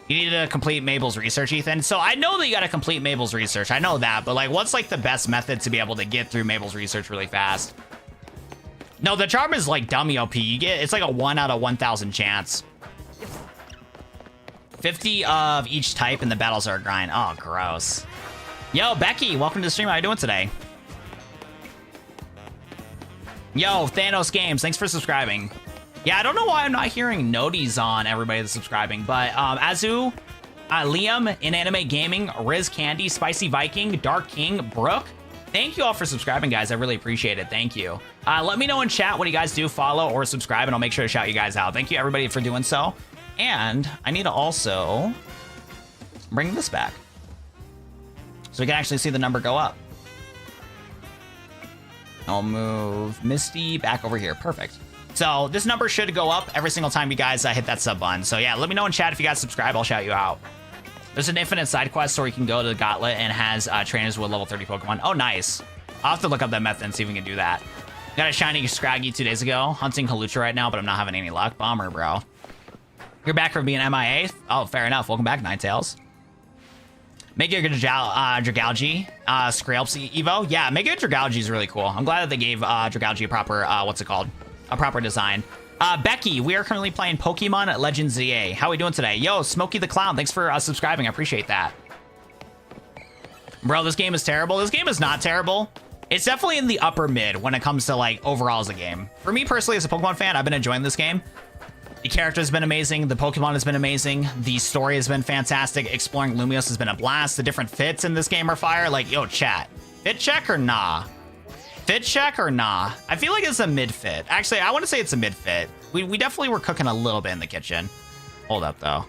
You need to complete Mabel's research, Ethan. So I know that you got to complete Mabel's research. I know that, but like, what's like the best method to be able to get through Mabel's research really fast? No, the charm is like dummy OP. You get it's like a 1 out of 1,000 chance. 50 of each type, and the battles are a grind. Oh, gross. Yo, Becky, welcome to the stream. How you doing today? Yo, Thanos Games, thanks for subscribing. Yeah, I don't know why I'm not hearing noties on everybody that's subscribing, but Azu, Liam, Inanimate Gaming, Riz Candy, Spicy Viking, Dark King, Brooke, thank you all for subscribing, guys. I really appreciate it. Thank you. Let me know in chat what you guys do, follow or subscribe, and I'll make sure to shout you guys out. Thank you, everybody, for doing so. And I need to also bring this back so we can actually see the number go up. I'll move Misty back over here. Perfect. So this number should go up every single time you guys hit that sub button. So yeah, let me know in chat if you guys subscribe. I'll shout you out. There's an infinite side quest where you can go to the Gauntlet and has trainers with level 30 Pokemon. Oh, nice. I'll have to look up that method and see if we can do that. Got a shiny Scraggy 2 days ago. Hunting Halucha right now, but I'm not having any luck. Bummer, bro. You're back from being MIA? Oh, fair enough. Welcome back, Ninetales. Make it a Dragalge, Scrapes Evo. Yeah, make it a Dragalge is really cool. I'm glad that they gave Dragalge a proper, what's it called? A proper design. Becky, we are currently playing Pokemon Legends ZA. How are we doing today? Yo, Smokey the Clown, thanks for subscribing. I appreciate that. Bro, this game is terrible. This game is not terrible. It's definitely in the upper mid when it comes to like overall as a game. For me personally, as a Pokemon fan, I've been enjoying this game. The character has been amazing. The Pokemon has been amazing. The story has been fantastic. Exploring Lumiose has been a blast. The different fits in this game are fire. Like, yo, chat. Fit check or nah? Fit check or nah? I feel like it's a mid fit. Actually, I want to say it's a mid fit. We definitely were cooking a little bit in the kitchen. Hold up, though.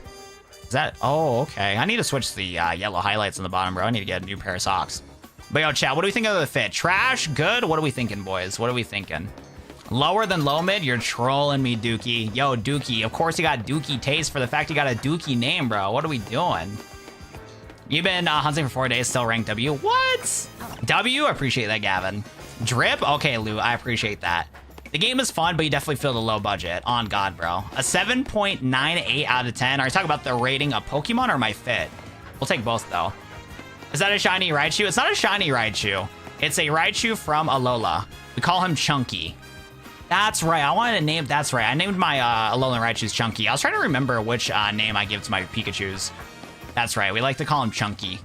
Is that... Oh, okay. I need to switch the yellow highlights on the bottom, bro. I need to get a new pair of socks. But yo, chat, what do we think of the fit? Trash? Good? What are we thinking, boys? What are we thinking? Lower than low mid? You're trolling me, Dookie. Yo, Dookie. Of course you got Dookie taste for the fact you got a Dookie name, bro. What are we doing? You've been hunting for 4 days, still ranked W. What? W? I appreciate that, Gavin. Drip? Okay, Lou, I appreciate that. The game is fun, but you definitely feel the low budget. On God, bro. A 7.98 out of 10. Are you talking about the rating of Pokemon or my fit? We'll take both, though. Is that a shiny Raichu? It's not a shiny Raichu. It's a Raichu from Alola. We call him Chunky. That's right. I wanted to name... That's right. I named my Alolan Raichu's Chunky. I was trying to remember which name I give to my Pikachus. That's right. We like to call him Chunky.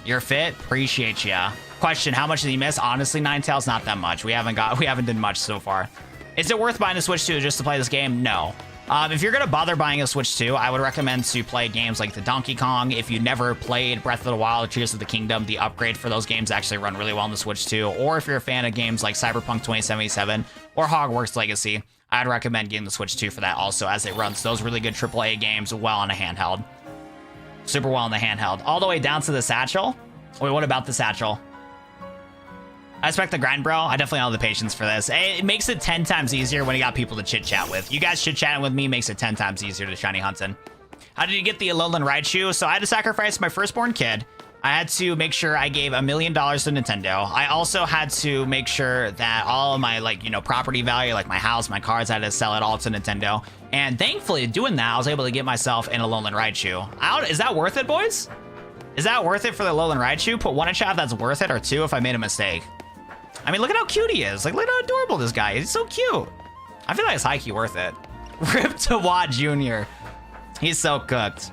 You're fit? Appreciate ya. Question, how much did he miss? Honestly, Ninetales, not that much. We haven't done much so far. Is it worth buying a Switch 2 just to play this game? No. If you're going to bother buying a Switch 2, I would recommend to play games like the Donkey Kong. If you never played Breath of the Wild or Tears of the Kingdom, the upgrade for those games actually run really well on the Switch 2. Or if you're a fan of games like Cyberpunk 2077 or Hogwarts Legacy, I'd recommend getting the Switch 2 for that also, as it runs those really good AAA games well on a handheld. Super well on the handheld. All the way down to the satchel. Wait, what about the satchel? I expect the grind, bro. I definitely don't have the patience for this. It makes it 10 times easier when you got people to chit-chat with. You guys chit-chatting with me makes it 10 times easier to shiny hunting. How did you get the Alolan Raichu? So I had to sacrifice my firstborn kid. I had to make sure I gave $1 million to Nintendo. I also had to make sure that all of my, like, you know, property value, like my house, my cars, I had to sell it all to Nintendo. And thankfully, doing that, I was able to get myself an Alolan Raichu. Is that worth it, boys? Is that worth it for the Alolan Raichu? Put one in chat if that's worth it, or two if I made a mistake. I mean, look at how cute he is. Like, look at how adorable this guy is. He's so cute. I feel like it's high-key worth it. Rip to Watt Jr. He's so cooked.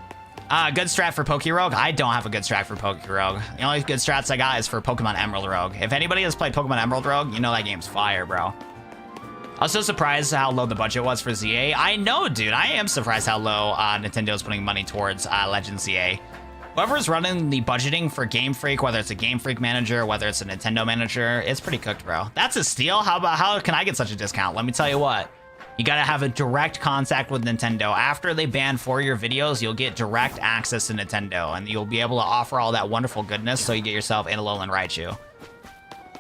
Good strat for Pokerogue? I don't have a good strat for Pokerogue. The only good strats I got is for Pokemon Emerald Rogue. If anybody has played Pokemon Emerald Rogue, you know that game's fire, bro. I was so surprised how low the budget was for ZA. I know, dude. I am surprised how low Nintendo's putting money towards Legend ZA. Whoever's running the budgeting for Game Freak, whether it's a Game Freak manager, whether it's a Nintendo manager, it's pretty cooked, bro. That's a steal. How can I get such a discount? Let me tell you what. You gotta have a direct contact with Nintendo. After they ban 4-year videos, you'll get direct access to Nintendo, and you'll be able to offer all that wonderful goodness, so you get yourself an Alolan Raichu.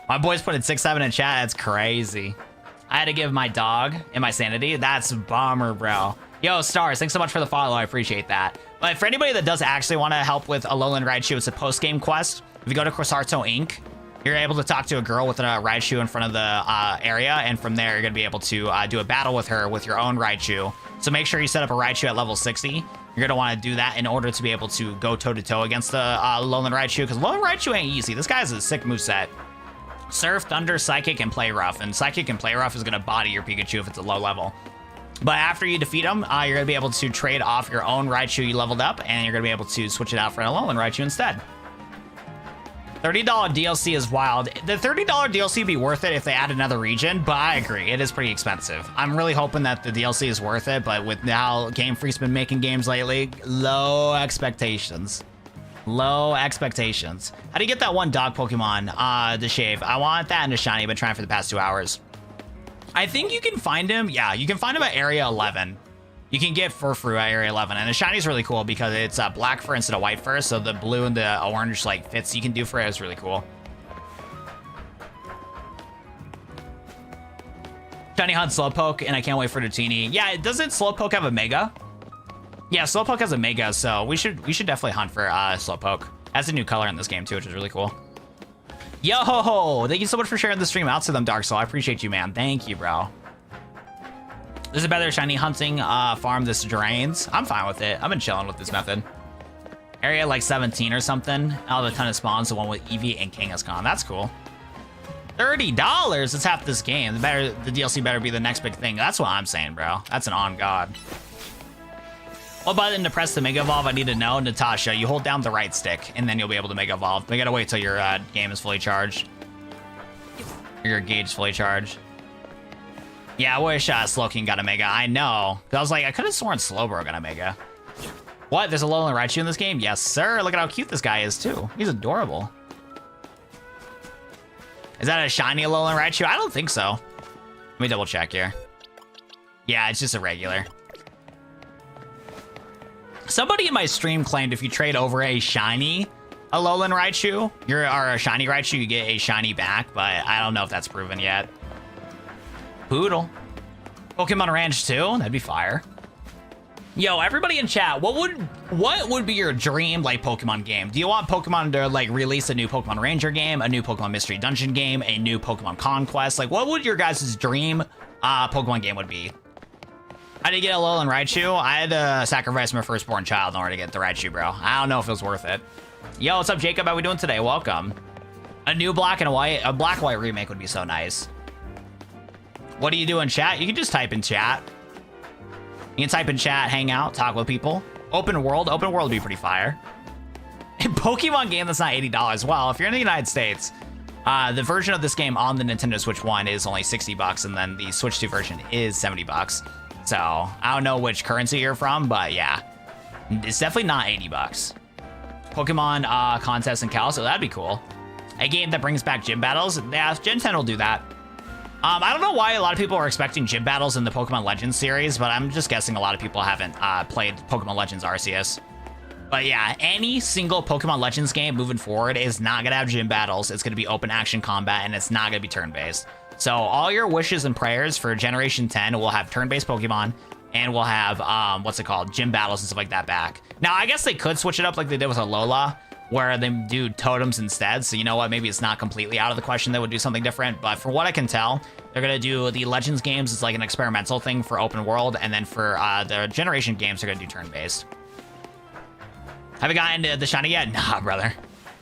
My boys put in 6-7 in chat. That's crazy. I had to give my dog and my sanity. That's bummer, bro. Yo, Stars, thanks so much for the follow. I appreciate that. But for anybody that does actually want to help with Alolan Raichu, it's a post-game quest. If you go to Crosarto Inc., you're able to talk to a girl with a Raichu in front of the area, and from there, you're going to be able to do a battle with her with your own Raichu. So make sure you set up a Raichu at level 60. You're going to want to do that in order to be able to go toe-to-toe against the Alolan Raichu, because Alolan Raichu ain't easy. This guy's a sick moveset. Surf, Thunder, Psychic, and Play Rough. And Psychic and Play Rough is going to body your Pikachu if it's a low level. But after you defeat him, you're going to be able to trade off your own Raichu you leveled up, and you're going to be able to switch it out for an Alolan Raichu instead. $30 DLC is wild. The $30 DLC would be worth it if they add another region, but I agree, it is pretty expensive. I'm really hoping that the DLC is worth it, but with how Game Freak's been making games lately, low expectations. Low expectations. How do you get that one dog Pokemon, the Shave? I want that in a shiny. I've been trying for the past 2 hours. I think you can find him. Yeah, you can find him at Area 11. You can get Furfrou at Area 11. And the shiny's really cool because it's black fur instead of white fur. So the blue and the orange like fits you can do for it is really cool. Shiny Hunt Slowpoke, and I can't wait for Dratini. Yeah, doesn't Slowpoke have a Mega? Yeah, Slowpoke has a Mega, so we should definitely hunt for Slowpoke. Has a new color in this game too, which is really cool. Yo, thank you so much for sharing the stream out to them, Dark Soul. I appreciate you, man. Thank you, bro. This is a better shiny hunting farm. This drains. I'm fine with it. I've been chilling with this method. Area like 17 or something. Out of a ton of spawns, the one with Eevee and Kangaskhan. That's cool. $30. It's half this game. The DLC better be the next big thing. That's what I'm saying, bro. That's an on God. What button to press the Mega Evolve? I need to know. Natasha, you hold down the right stick, and then you'll be able to Mega Evolve. We gotta wait till your game is fully charged. Your gauge is fully charged. Yeah, I wish Slowking got a Mega. I know. I was like, I could have sworn Slowbro got a Mega. What? There's a Alolan Raichu in this game? Yes, sir. Look at how cute this guy is, too. He's adorable. Is that a shiny Alolan Raichu? I don't think so. Let me double check here. Yeah, it's just a regular. Somebody in my stream claimed if you trade over a shiny Alolan Raichu, or a shiny Raichu, you get a shiny back, but I don't know if that's proven yet. Poodle. Pokemon Ranch 2? That'd be fire. Yo, everybody in chat, what would be your dream like Pokemon game? Do you want Pokemon to like release a new Pokemon Ranger game, a new Pokemon Mystery Dungeon game, a new Pokemon Conquest? Like, what would your guys' dream Pokemon game would be? I did get a Alolan Raichu. I had to sacrifice my firstborn child in order to get the Raichu, bro. I don't know if it was worth it. Yo, what's up, Jacob? How we doing today? Welcome. A new black and white, a black white remake would be so nice. What do you do in chat? You can just type in chat. You can type in chat, hang out, talk with people. Open world would be pretty fire. A Pokemon game that's not $80. Well, if you're in the United States, the version of this game on the Nintendo Switch 1 is only $60, and then the Switch 2 version is $70. So I don't know which currency you're from, but yeah, it's definitely not $80. Pokemon contest in Cal, so that'd be cool. A game that brings back gym battles. Yeah, Gen 10 will do that. I don't know why a lot of people are expecting gym battles in the Pokemon Legends series, but I'm just guessing a lot of people haven't played Pokemon Legends Arceus. But yeah, any single Pokemon Legends game moving forward is not going to have gym battles. It's going to be open action combat, and it's not going to be turn-based. So all your wishes and prayers for Generation 10 will have turn-based Pokemon, and we'll have, gym battles and stuff like that back. Now, I guess they could switch it up like they did with Alola, where they do totems instead. So you know what, maybe it's not completely out of the question they would do something different, but from what I can tell, they're gonna do the Legends games as like an experimental thing for open world, and then for the Generation games, they're gonna do turn-based. Have you gotten the shiny yet? Nah, brother.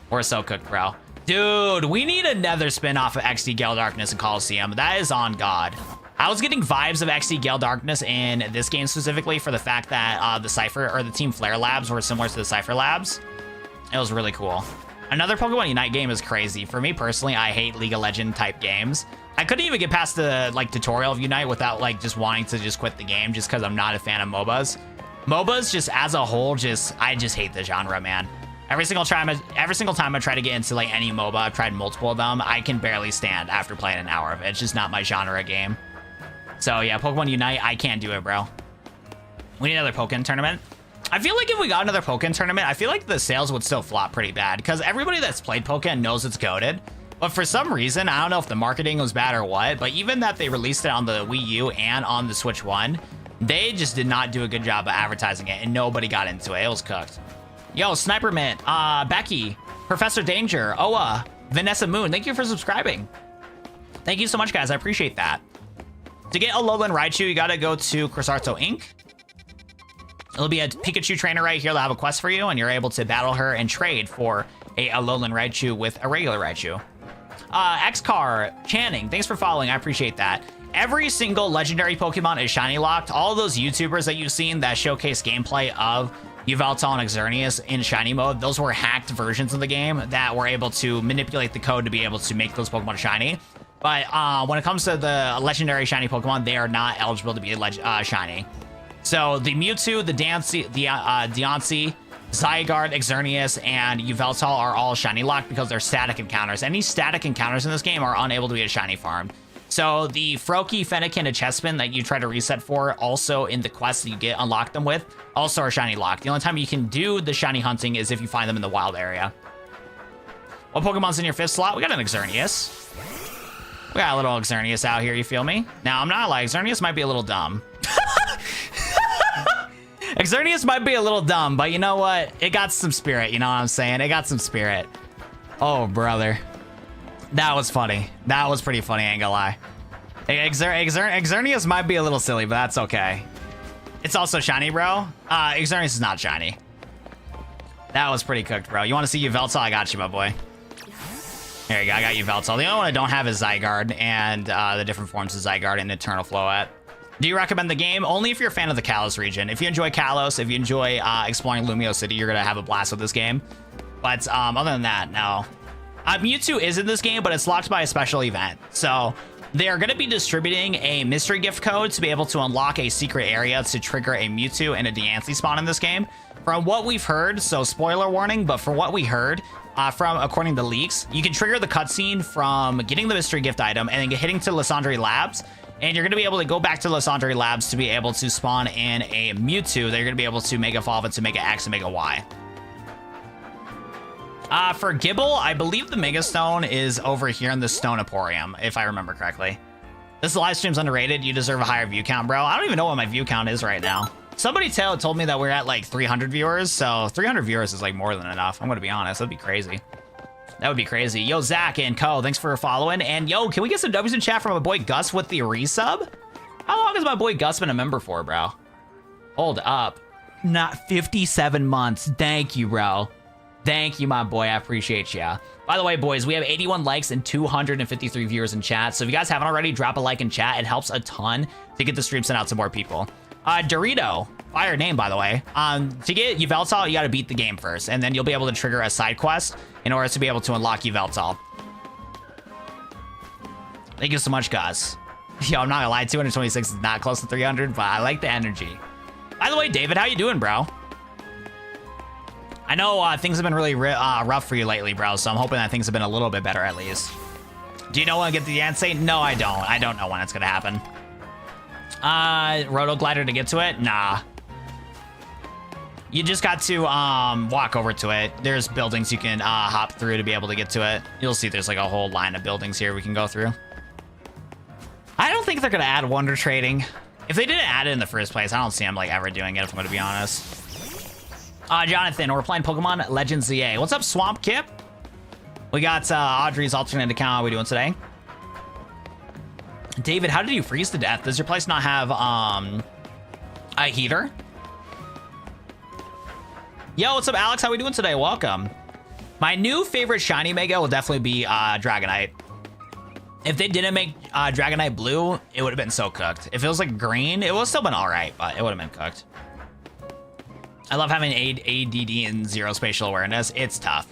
We're so cooked, bro. Dude, we need another spin-off of XD Gale Darkness and Coliseum. That is on God. I was getting vibes of XD Gale Darkness in this game specifically for the fact that the Cypher, or the Team Flare labs were similar to the Cypher labs. It was really cool. Another Pokemon Unite game is crazy. For me personally, I hate League of Legends type games. I couldn't even get past the like tutorial of Unite without like just wanting to just quit the game just because I'm not a fan of MOBAs. MOBAs just as a whole, I just hate the genre, man. Every single time I try to get into like any MOBA, I've tried multiple of them, I can barely stand after playing an hour of it. It's just not my genre game. So yeah, Pokemon Unite, I can't do it, bro. We need another Pokemon tournament. I feel like if we got another Pokemon tournament, I feel like the sales would still flop pretty bad because everybody that's played Pokemon knows it's goated. But for some reason, I don't know if the marketing was bad or what, but even that they released it on the Wii U and on the Switch 1, they just did not do a good job of advertising it and nobody got into it. It was cooked. Yo, Sniper Mint, Becky, Professor Danger, Oa, Vanessa Moon, thank you for subscribing. Thank you so much, guys. I appreciate that. To get Alolan Raichu, you gotta go to Crosarto Inc. It'll be a Pikachu trainer right here. They'll have a quest for you, and you're able to battle her and trade for a Alolan Raichu with a regular Raichu. Xcar Channing, thanks for following. I appreciate that. Every single legendary Pokemon is shiny locked. All of those YouTubers that you've seen that showcase gameplay of Yveltal and Xerneas in shiny mode, those were hacked versions of the game that were able to manipulate the code to be able to make those Pokemon shiny. But when it comes to the legendary shiny Pokemon, they are not eligible to be shiny. So the Mewtwo, the Deontay, Zygarde, Xerneas, and Yveltal are all shiny locked because they're static encounters. Any static encounters in this game are unable to be a shiny farmed. So the Froakie, Fennekin, and Chespin that you try to reset for, also in the quests that you get unlock them with, also are shiny locked. The only time you can do the shiny hunting is if you find them in the wild area. What Pokemon's in your 5th slot? We got an Xerneas. We got a little Xerneas out here, you feel me? Now, I'm not like, Xerneas might be a little dumb. Xerneas might be a little dumb, but you know what? It got some spirit, you know what I'm saying? It got some spirit. Oh, brother. That was funny. That was pretty funny, I ain't gonna lie. Xerneas might be a little silly, but that's okay. It's also shiny, bro. Xerneas is not shiny. That was pretty cooked, bro. You want to see Yveltal? I got you, my boy. There you go. I got Yveltal. The only one I don't have is Zygarde and the different forms of Zygarde and Eternal Floette. Do you recommend the game? Only if you're a fan of the Kalos region. If you enjoy Kalos, if you enjoy exploring Lumiose City, you're going to have a blast with this game. But other than that, no. Mewtwo is in this game, but it's locked by a special event. So they are going to be distributing a mystery gift code to be able to unlock a secret area to trigger a Mewtwo and a Diancie spawn in this game. From what we've heard, so spoiler warning, but from what we heard, according to leaks, you can trigger the cutscene from getting the mystery gift item and then hitting to Lysandre Labs. And you're going to be able to go back to Lysandre Labs to be able to spawn in a Mewtwo that you're going to be able to Mega Evolve into Mega X and Mega Y. For Gibble, I believe the Mega Stone is over here in the Stone Emporium, if I remember correctly. This live stream's underrated. You deserve a higher view count, bro. I don't even know what my view count is right now. Somebody told me that we're at like 300 viewers, so 300 viewers is like more than enough. I'm going to be honest. That'd be crazy. That would be crazy. Yo, Zach and Co, thanks for following. And yo, can we get some W's in chat from my boy Gus with the resub? How long has my boy Gus been a member for, bro? Hold up. Not 57 months. Thank you, bro. Thank you, my boy. I appreciate ya. By the way, boys, we have 81 likes and 253 viewers in chat. So if you guys haven't already, drop a like in chat. It helps a ton to get the stream sent out to more people. Dorito, fire name, by the way. To get Yveltal, you got to beat the game first, and then you'll be able to trigger a side quest in order to be able to unlock Yveltal. Thank you so much, Gus. Yo, I'm not gonna lie, 226 is not close to 300, but I like the energy. By the way, David, how you doing, bro? I know things have been really rough for you lately, bro, so I'm hoping that things have been a little bit better at least. Do you know when I get the Diancie? No, I don't. I don't know when it's gonna happen. Roto Glider to get to it? Nah. You just got to walk over to it. There's buildings you can hop through to be able to get to it. You'll see there's like a whole line of buildings here we can go through. I don't think they're gonna add Wonder Trading. If they didn't add it in the first place, I don't see them like ever doing it, if I'm gonna be honest. Jonathan, we're playing Pokemon Legends ZA. What's up, Swamp Kip? We got Audrey's alternate account. How are we doing today? David, how did you freeze to death? Does your place not have a heater? Yo, what's up, Alex? How we doing today? Welcome. My new favorite shiny Mega will definitely be Dragonite. If they didn't make Dragonite blue, it would have been so cooked. If it was like green, it would have still been all right, but it would have been cooked. I love having ADD and zero spatial awareness. It's tough.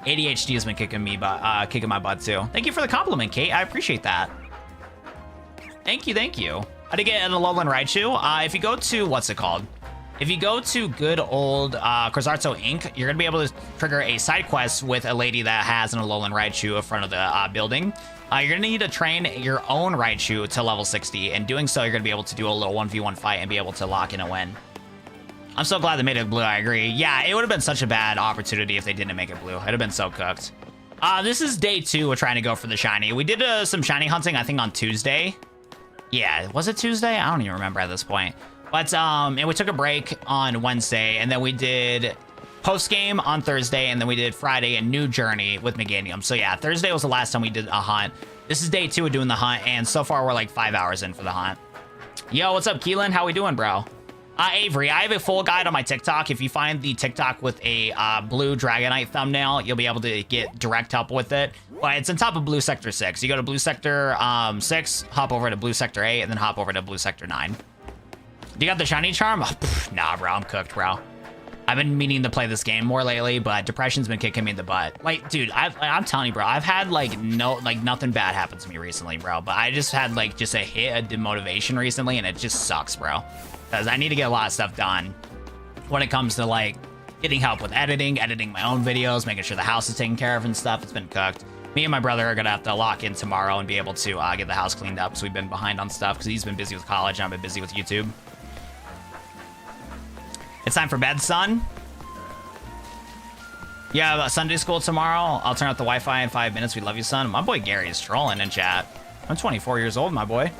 ADHD has been kicking my butt too. Thank you for the compliment, Kate. I appreciate that. Thank you, thank you. How to get an Alolan Raichu? If you go to, what's it called? If you go to good old Crozarto Inc., you're going to be able to trigger a side quest with a lady that has an Alolan Raichu in front of the building. You're going to need to train your own Raichu to level 60. And doing so, you're going to be able to do a little 1v1 fight and be able to lock in a win. I'm so glad they made it blue, I agree. Yeah, it would have been such a bad opportunity if they didn't make it blue. It'd have been so cooked. This is day 2 we're trying to go for the shiny. We did some shiny hunting, I think, on Tuesday. Yeah, was it Tuesday? I don't even remember at this point. But and we took a break on Wednesday, and then we did post-game on Thursday, and then we did Friday a new journey with Meganium. So yeah, Thursday was the last time we did a hunt. This is day 2 of doing the hunt, and so far we're like 5 hours in for the hunt. Yo, what's up, Keelan? How we doing, bro? Avery, I have a full guide on my TikTok. If you find the TikTok with a blue Dragonite thumbnail, you'll be able to get direct help with it. But it's on top of Blue Sector 6. You go to Blue Sector 6, hop over to Blue Sector 8, and then hop over to Blue Sector 9. You got the shiny charm? Oh, nah, bro, I'm cooked, bro. I've been meaning to play this game more lately, but depression's been kicking me in the butt. Like, dude, I'm telling you, bro, I've had like nothing bad happen to me recently, bro. But I just had like just a hit of demotivation recently, and it just sucks, bro. Because I need to get a lot of stuff done when it comes to like getting help with editing my own videos, making sure the house is taken care of and stuff. It's been cooked. Me and my brother are gonna have to lock in tomorrow and be able to get the house cleaned up, because we've been behind on stuff because he's been busy with college and I've been busy with YouTube. It's time for bed, son. Yeah, Sunday school tomorrow. I'll turn out the Wi-Fi in 5 minutes. We love you, son. My boy Gary is trolling in chat. I'm 24 years old, my boy.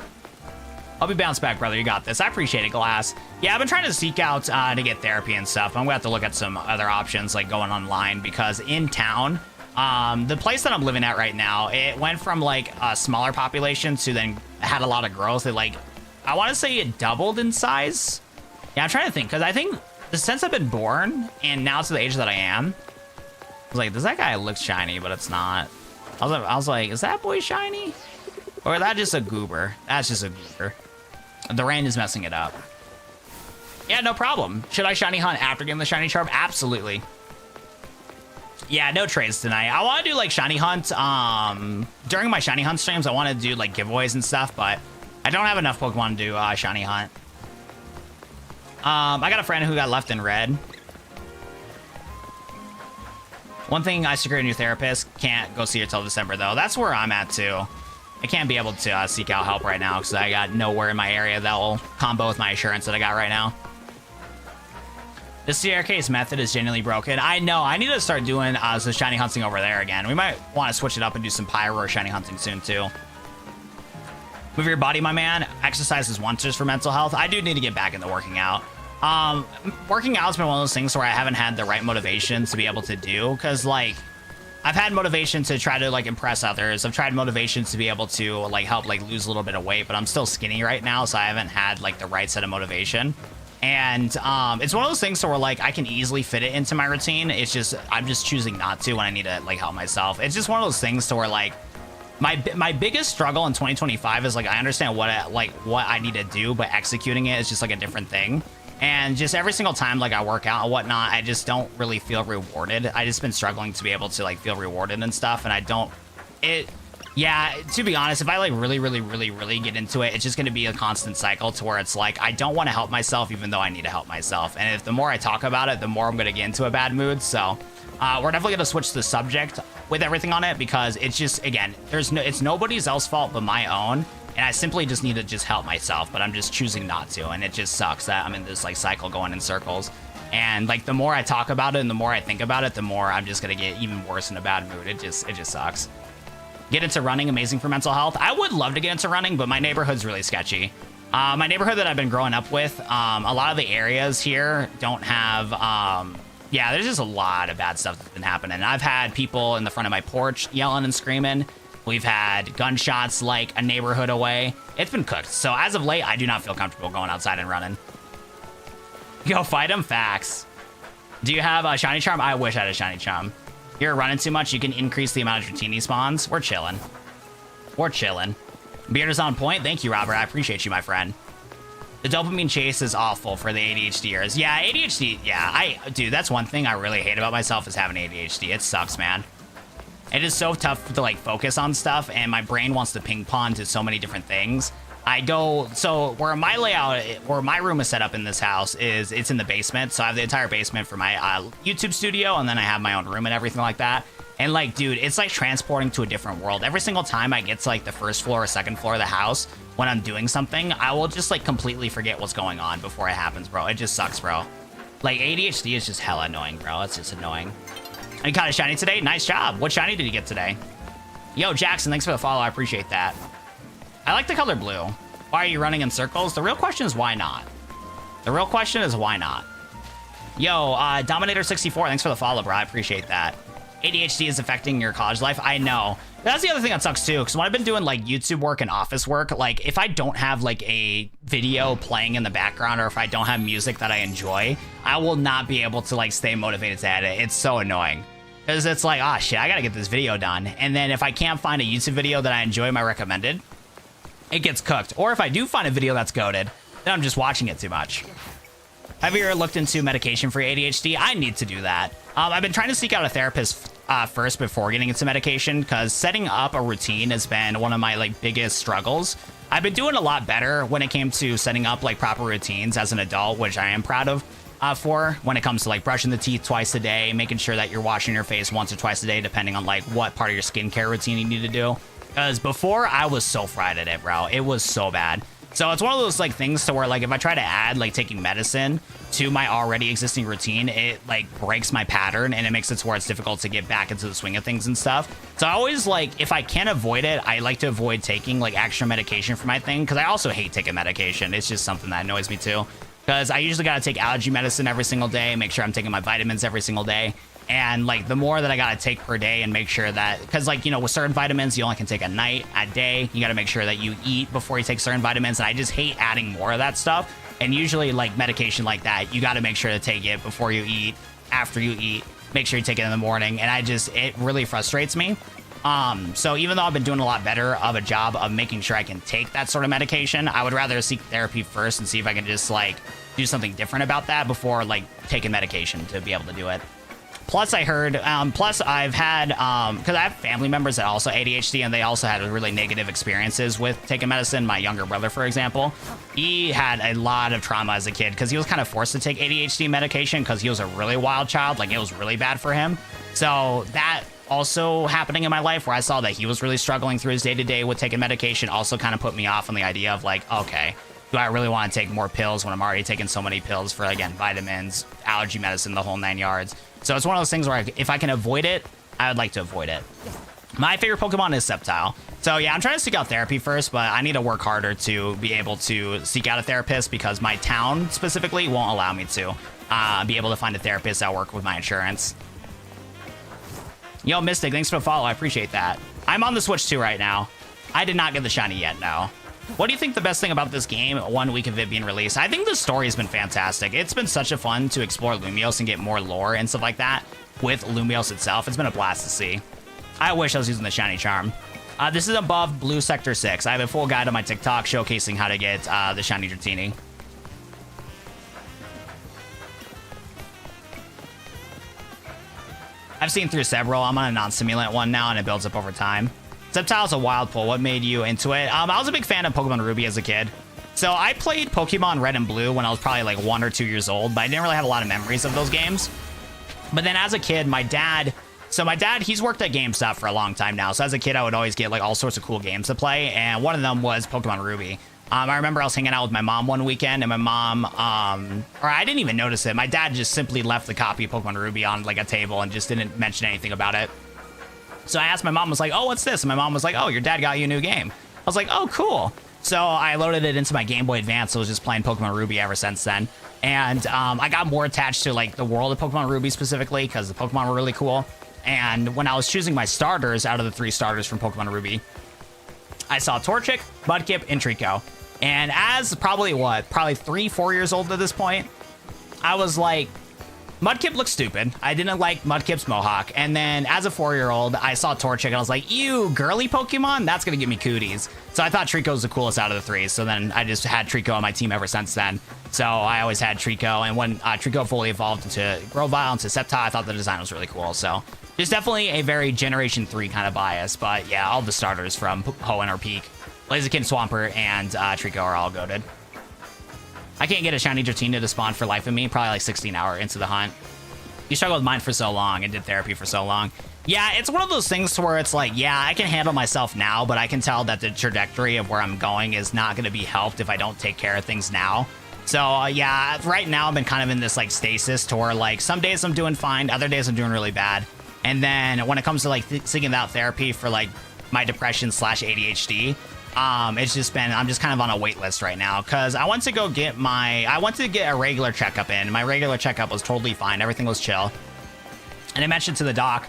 I'll be bounced back, brother. You got this. I appreciate it, Glass. Yeah, I've been trying to seek out to get therapy and stuff. I'm gonna have to look at some other options, like going online, because in town, the place that I'm living at right now, it went from like a smaller population to then had a lot of growth. It like, I want to say it doubled in size. Yeah, I'm trying to think, because I think since I've been born and now to the age that I am, I was like, does that guy look shiny? But it's not. I was like, is that boy shiny? Or is that just a goober? That's just a goober. The rain is messing it up. Yeah, no problem. Should I shiny hunt after getting the shiny charm? Absolutely. Yeah, no trades tonight. I want to do like shiny hunt. During my shiny hunt streams, I want to do like giveaways and stuff, but I don't have enough Pokemon to do shiny hunt. I got a friend who got left in red. One thing I secured a new therapist. Can't go see her till December though. That's where I'm at too. I can't be able to seek out help right now because I got nowhere in my area that will combo with my insurance that I got right now. The staircase method is genuinely broken. I know. I need to start doing some shiny hunting over there again. We might want to switch it up and do some pyro or shiny hunting soon too. Move your body, my man. Exercise is wonders for mental health. I do need to get back into working out. Working out's been one of those things where I haven't had the right motivation to be able to do, because like I've had motivation to try to like impress others. I've tried motivation to be able to like help like lose a little bit of weight, but I'm still skinny right now, so I haven't had like the right set of motivation. And it's one of those things where like I can easily fit it into my routine. It's just I'm just choosing not to when I need to like help myself. It's just one of those things to where like my biggest struggle in 2025 is like I understand what I need to do, but executing it is just like a different thing. And just every single time like I work out and whatnot, I just don't really feel rewarded. I just been struggling to be able to like feel rewarded and stuff, and I don't yeah, to be honest, if I like really get into it, it's just going to be a constant cycle to where it's like I don't want to help myself even though I need to help myself. And if the more I talk about it, the more I'm going to get into a bad mood. So we're definitely going to switch the subject with everything on it, because it's just, again, it's nobody's else fault but my own. And I simply just need to just help myself, but I'm just choosing not to. And it just sucks that I'm in this like cycle going in circles. And like the more I talk about it and the more I think about it, the more I'm just going to get even worse in a bad mood. It just sucks. Get into running, amazing for mental health. I would love to get into running, but my neighborhood's really sketchy. My neighborhood that I've been growing up with, a lot of the areas here don't have, yeah, there's just a lot of bad stuff that's been happening. I've had people in the front of my porch yelling and screaming. We've had gunshots like a neighborhood away. It's been cooked. So as of late, I do not feel comfortable going outside and running. Go fight them, facts. Do you have a shiny charm? I wish I had a shiny charm. You're running too much, you can increase the amount of Dratini spawns. We're chilling. We're chilling. Beard is on point. Thank you, Robert. I appreciate you, my friend. The dopamine chase is awful for the ADHDers. Yeah, ADHD. Yeah, dude, that's one thing I really hate about myself is having ADHD. It sucks, man. It is so tough to like focus on stuff, and my brain wants to ping pong to so many different things. So where my layout, where my room is set up in this house is, it's in the basement. So I have the entire basement for my YouTube studio, and then I have my own room and everything like that. And like, dude, it's like transporting to a different world. Every single time I get to like the first floor or second floor of the house, when I'm doing something, I will just like completely forget what's going on before it happens, bro. It just sucks, bro. Like ADHD is just hella annoying, bro. It's just annoying. And you caught a shiny today? Nice job. What shiny did you get today? Yo, Jackson, thanks for the follow. I appreciate that. I like the color blue. Why are you running in circles? The real question is why not? The real question is why not? Yo, Dominator64, thanks for the follow, bro. I appreciate that. ADHD is affecting your college life. I know. That's the other thing that sucks too, because when I've been doing like YouTube work and office work, like if I don't have like a video playing in the background, or if I don't have music that I enjoy, I will not be able to like stay motivated to edit. It's so annoying. Because it's like, ah, shit, I gotta get this video done. And then if I can't find a YouTube video that I enjoy, my recommended, it gets cooked. Or if I do find a video that's goated, then I'm just watching it too much. Have you ever looked into medication for ADHD? I need to do that. I've been trying to seek out a therapist first before getting into medication, because setting up a routine has been one of my like biggest struggles. I've been doing a lot better when it came to setting up like proper routines as an adult, which I am proud of for when it comes to like brushing the teeth twice a day, making sure that you're washing your face once or twice a day, depending on like what part of your skincare routine you need to do. Because before, I was so fried at it, bro. It was so bad. So it's one of those like things to where like if I try to add like taking medicine to my already existing routine, it like breaks my pattern, and it makes it to where it's difficult to get back into the swing of things and stuff. So I always like, if I can avoid it, I like to avoid taking like extra medication for my thing, because I also hate taking medication. It's just something that annoys me too, because I usually got to take allergy medicine every single day, make sure I'm taking my vitamins every single day. And like the more that I gotta take per day, and make sure that, because like, you know, with certain vitamins you only can take a night, a day, you gotta make sure that you eat before you take certain vitamins, and I just hate adding more of that stuff. And usually like medication like that, you got to make sure to take it before you eat, after you eat, make sure you take it in the morning. And it really frustrates me. So even though I've been doing a lot better of a job of making sure I can take that sort of medication, I would rather seek therapy first and see if I can just like do something different about that before like taking medication to be able to do it. Plus I heard, plus I've had, because I have family members that also ADHD and they also had really negative experiences with taking medicine. My younger brother, for example, he had a lot of trauma as a kid because he was kind of forced to take ADHD medication because he was a really wild child. Like it was really bad for him. So that also happening in my life where I saw that he was really struggling through his day-to-day with taking medication also kind of put me off on the idea of like, okay, do I really want to take more pills when I'm already taking so many pills for, again, vitamins, allergy medicine, the whole 9 yards. So it's one of those things where if I can avoid it, I would like to avoid it. My favorite Pokemon is Sceptile. So yeah, I'm trying to seek out therapy first, but I need to work harder to be able to seek out a therapist because my town specifically won't allow me to be able to find a therapist that work with my insurance. Yo, Mystic, thanks for the follow. I appreciate that. I'm on the Switch 2 right now. I did not get the shiny yet, no. What do you think the best thing about this game 1 week of it being released? I think the story has been fantastic. It's been such a fun to explore Lumiose and get more lore and stuff like that with Lumiose itself. It's been a blast to see. I wish I was using the shiny charm. This is above Blue Sector 6. I have a full guide on my TikTok showcasing how to get the shiny Dratini. I've seen through several. I'm on a non-simulant one now, and it builds up over time. Sceptile's a wild pull. What made you into it? I was a big fan of Pokemon Ruby as a kid. So I played Pokemon Red and Blue when I was probably like 1 or 2 years old, but I didn't really have a lot of memories of those games. But then as a kid, my dad, he's worked at GameStop for a long time now. So as a kid, I would always get like all sorts of cool games to play. And one of them was Pokemon Ruby. I remember I was hanging out with my mom one weekend, and my mom, or I didn't even notice it. My dad just simply left the copy of Pokemon Ruby on like a table and just didn't mention anything about it. So I asked my mom, was like, oh, what's this? And my mom was like, oh, your dad got you a new game. I was like, oh, cool. So I loaded it into my Game Boy Advance. So I was just playing Pokemon Ruby ever since then. And I got more attached to like the world of Pokemon Ruby specifically because the Pokemon were really cool. And when I was choosing my starters out of the 3 starters from Pokemon Ruby, I saw Torchic, Mudkip, and Trico. And as probably 3-4 years old at this point, I was like, Mudkip looks stupid. I didn't like Mudkip's mohawk. And then as a 4-year-old, I saw Torchic and I was like, ew, girly Pokemon? That's going to give me cooties. So I thought Trico was the coolest out of the 3. So then I just had Trico on my team ever since then. So I always had Trico. And when Trico fully evolved into Grovyle, into Sceptile, I thought the design was really cool. So there's definitely a very Generation 3 kind of bias. But yeah, all the starters from Hoenn or Peak, Blaziken, Swampert, and Trico are all goated. I can't get a shiny Dratini to spawn for life of me, probably like 16 hours into the hunt. You struggled with mine for so long and did therapy for so long. Yeah, it's one of those things where it's like, yeah, I can handle myself now, but I can tell that the trajectory of where I'm going is not going to be helped if I don't take care of things now. So yeah, right now I've been kind of in this like stasis to where like some days I'm doing fine, other days I'm doing really bad. And then when it comes to like seeking out therapy for like my depression / ADHD, it's just been, I'm just kind of on a wait list right now because I went to go get a regular checkup in. My regular checkup was totally fine. Everything was chill. And I mentioned to the doc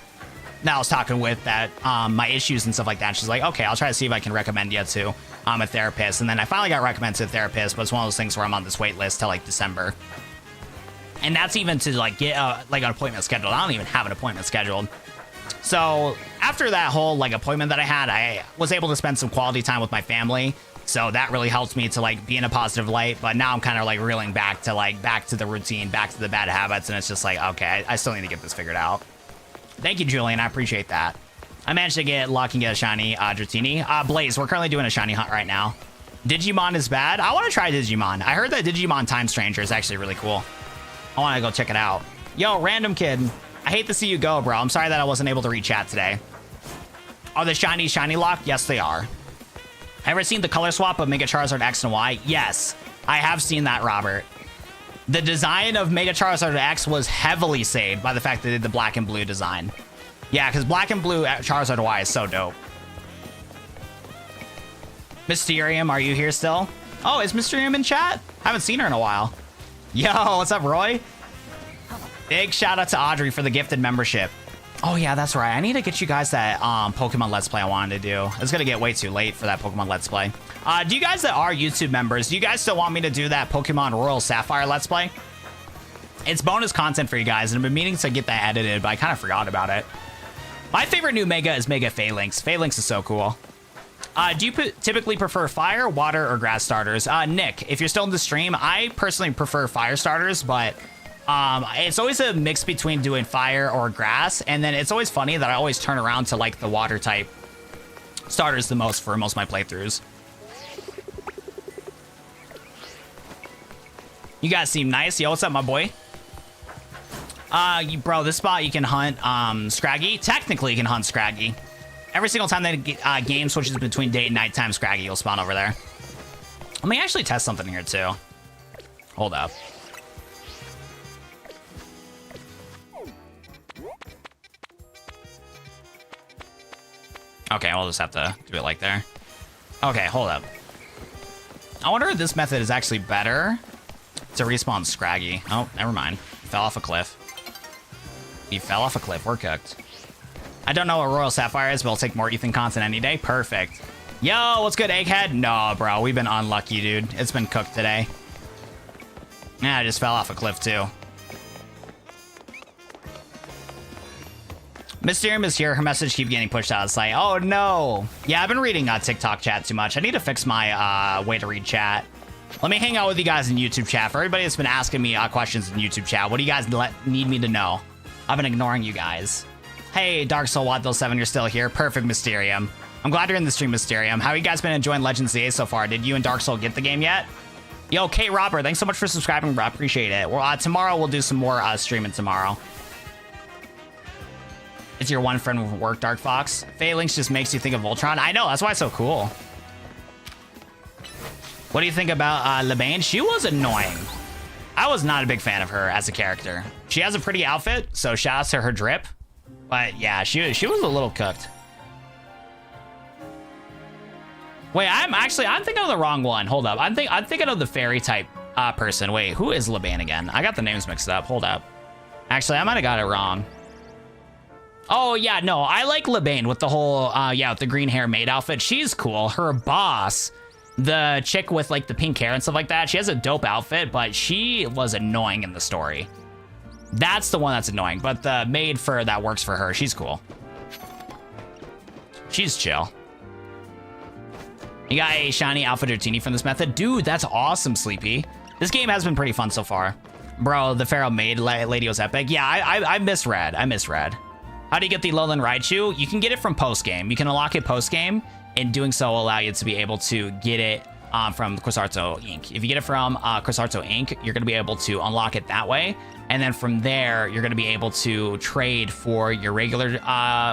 that I was talking with that my issues and stuff like that. She's like, okay, I'll try to see if I can recommend you to a therapist. And then I finally got recommended to a therapist, but it's one of those things where I'm on this wait list till like December. And that's even to like get like an appointment scheduled. I don't even have an appointment scheduled. So after that whole like appointment that I had, I was able to spend some quality time with my family. So that really helped me to like be in a positive light. But now I'm kind of like reeling back to the routine, back to the bad habits. And it's just like, okay, I still need to get this figured out. Thank you, Julian. I appreciate that. I managed to get luck and get a shiny Dratini. Blaze, we're currently doing a shiny hunt right now. Digimon is bad. I want to try Digimon. I heard that Digimon Time Stranger is actually really cool. I want to go check it out. Yo, random kid. I hate to see you go, bro. I'm sorry that I wasn't able to read chat today. Are the shinies shiny locked? Yes, they are. Ever seen the color swap of Mega Charizard X and Y? Yes, I have seen that, Robert. The design of Mega Charizard X was heavily saved by the fact that they did the black and blue design. Yeah, because black and blue Charizard Y is so dope. Mysterium, are you here still? Oh, is Mysterium in chat? I haven't seen her in a while. Yo, what's up, Roy? Big shout out to Audrey for the gifted membership. Oh yeah, that's right. I need to get you guys that Pokemon Let's Play I wanted to do. It's gonna get way too late for that Pokemon Let's Play. Do you guys that are YouTube members, do you guys still want me to do that Pokemon Royal Sapphire Let's Play? It's bonus content for you guys, and I've been meaning to get that edited, but I kind of forgot about it. My favorite new Mega is Mega Phalanx. Phalanx is so cool. Do you typically prefer fire, water, or grass starters? Nick, if you're still in the stream, I personally prefer fire starters, but it's always a mix between doing fire or grass, and then it's always funny that I always turn around to like the water type starters the most for most of my playthroughs. You guys seem nice. Yo, what's up, my boy? Bro, this spot you can hunt Scraggy. Technically, you can hunt Scraggy. Every single time that game switches between day and nighttime, Scraggy will spawn over there. Let me actually test something here, too. Hold up. Okay, we'll just have to do it like there. Okay, hold up. I wonder if this method is actually better to respawn Scraggy. Oh, never mind. He fell off a cliff. He fell off a cliff. We're cooked. I don't know what Royal Sapphire is, but I'll take more Ethan content any day. Perfect. Yo, what's good, Egghead? No, bro, we've been unlucky, dude. It's been cooked today. Yeah, I just fell off a cliff, too. Mysterium is here. Her message keeps getting pushed out of sight. Oh, no. Yeah, I've been reading TikTok chat too much. I need to fix my way to read chat. Let me hang out with you guys in YouTube chat. For everybody that's been asking me questions in YouTube chat, what do you guys need me to know? I've been ignoring you guys. Hey, Dark Soul Waddle 7, you're still here. Perfect, Mysterium. I'm glad you're in the stream, Mysterium. How you guys been enjoying Legends CA so far? Did you and Dark Soul get the game yet? Yo, Kate Robert, thanks so much for subscribing, bro. I appreciate it. Well, tomorrow we'll do some more streaming tomorrow. It's your one friend with work, Dark Fox. Phalanx just makes you think of Voltron. I know, that's why it's so cool. What do you think about Lebane? She was annoying. I was not a big fan of her as a character. She has a pretty outfit, so shout out to her drip. But yeah, she was a little cooked. Wait, I'm thinking of the wrong one. Hold up. I'm thinking of the fairy type person. Wait, who is Lebane again? I got the names mixed up. Hold up. Actually, I might have got it wrong. Oh yeah, no, I like Lebane with the whole with the green hair maid outfit. She's cool. Her boss, the chick with like the pink hair and stuff like that, she has a dope outfit, but she was annoying in the story. That's the one that's annoying, but the maid that works for her, she's cool. She's chill. You got a shiny Alpha Dratini from this method? Dude, that's awesome, Sleepy. This game has been pretty fun so far. Bro, the Pharaoh maid lady was epic. Yeah, I misread. How do you get the Lowland Raichu? You can get it from post-game. You can unlock it post-game, and doing so will allow you to be able to get it from Quasarto Inc. If you get it from Quasarto Inc., you're going to be able to unlock it that way. And then from there, you're going to be able to trade for your regular,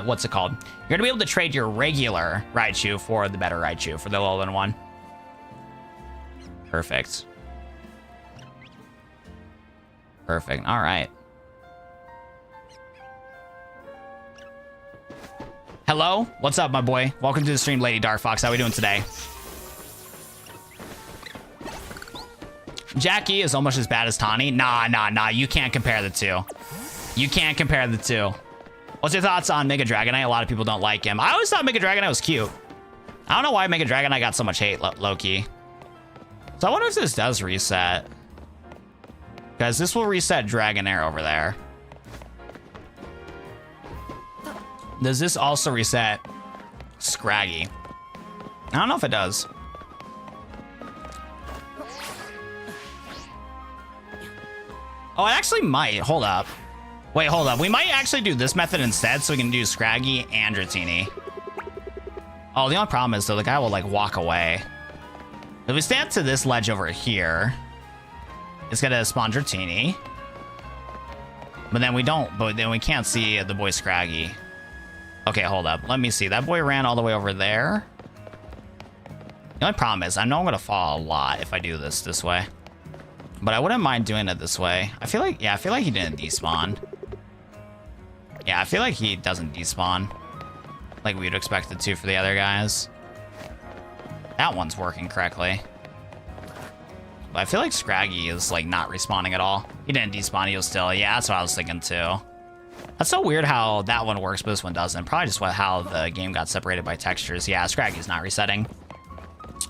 what's it called? You're going to be able to trade your regular Raichu for the better Raichu, for the Lowland one. Perfect. Perfect. All right. Hello? What's up, my boy? Welcome to the stream, Lady Dark Fox. How we doing today? Jackie is almost as bad as Tawny. Nah. You can't compare the two. What's your thoughts on Mega Dragonite? A lot of people don't like him. I always thought Mega Dragonite was cute. I don't know why Mega Dragonite got so much hate, low-key. So I wonder if this does reset. Because this will reset Dragonair over there. Does this also reset Scraggy? I don't know if it does. Oh, it actually might. Hold up. Wait, hold up. We might actually do this method instead so we can do Scraggy and Dratini. Oh, the only problem is, though, the guy will, like, walk away. If we stand to this ledge over here, it's going to spawn Dratini. But then we can't see the boy Scraggy. Okay, hold up. Let me see. That boy ran all the way over there. The only problem is, I know I'm going to fall a lot if I do this way. But I wouldn't mind doing it this way. I feel like he didn't despawn. Yeah, I feel like he doesn't despawn. Like we would expect it to for the other guys. That one's working correctly. But I feel like Scraggy is like not respawning at all. He didn't despawn, he was still, yeah, that's what I was thinking too. That's so weird how that one works, but this one doesn't. Probably just how the game got separated by textures. Yeah, Scraggy's not resetting.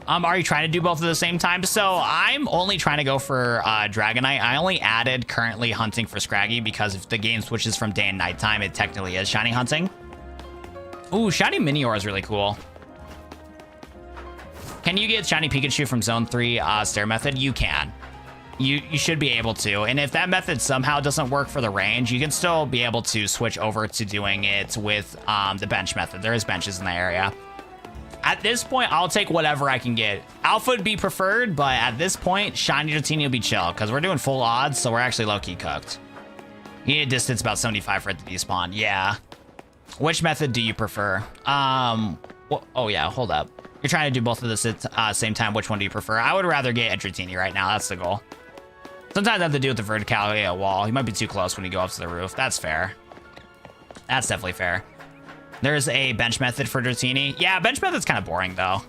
Are you trying to do both at the same time? So I'm only trying to go for Dragonite. I only added currently hunting for Scraggy because if the game switches from day and nighttime, it technically is shiny hunting. Ooh, shiny Minior is really cool. Can you get shiny Pikachu from Zone 3 stair method? You can. You should be able to. And if that method somehow doesn't work for the range, you can still be able to switch over to doing it with the bench method. There is benches in the area. At this point, I'll take whatever I can get. Alpha would be preferred, but at this point, shiny Dratini will be chill because we're doing full odds, so we're actually low-key cooked. You need a distance about 75 for it to despawn. Yeah. Which method do you prefer? Well, oh yeah, hold up. You're trying to do both of this at the same time. Which one do you prefer? I would rather get a Dratini right now. That's the goal. Sometimes I have to do with the verticality of a wall. You might be too close when you go up to the roof. That's fair. That's definitely fair. There's a bench method for Dratini. Yeah, bench method's kind of boring, though.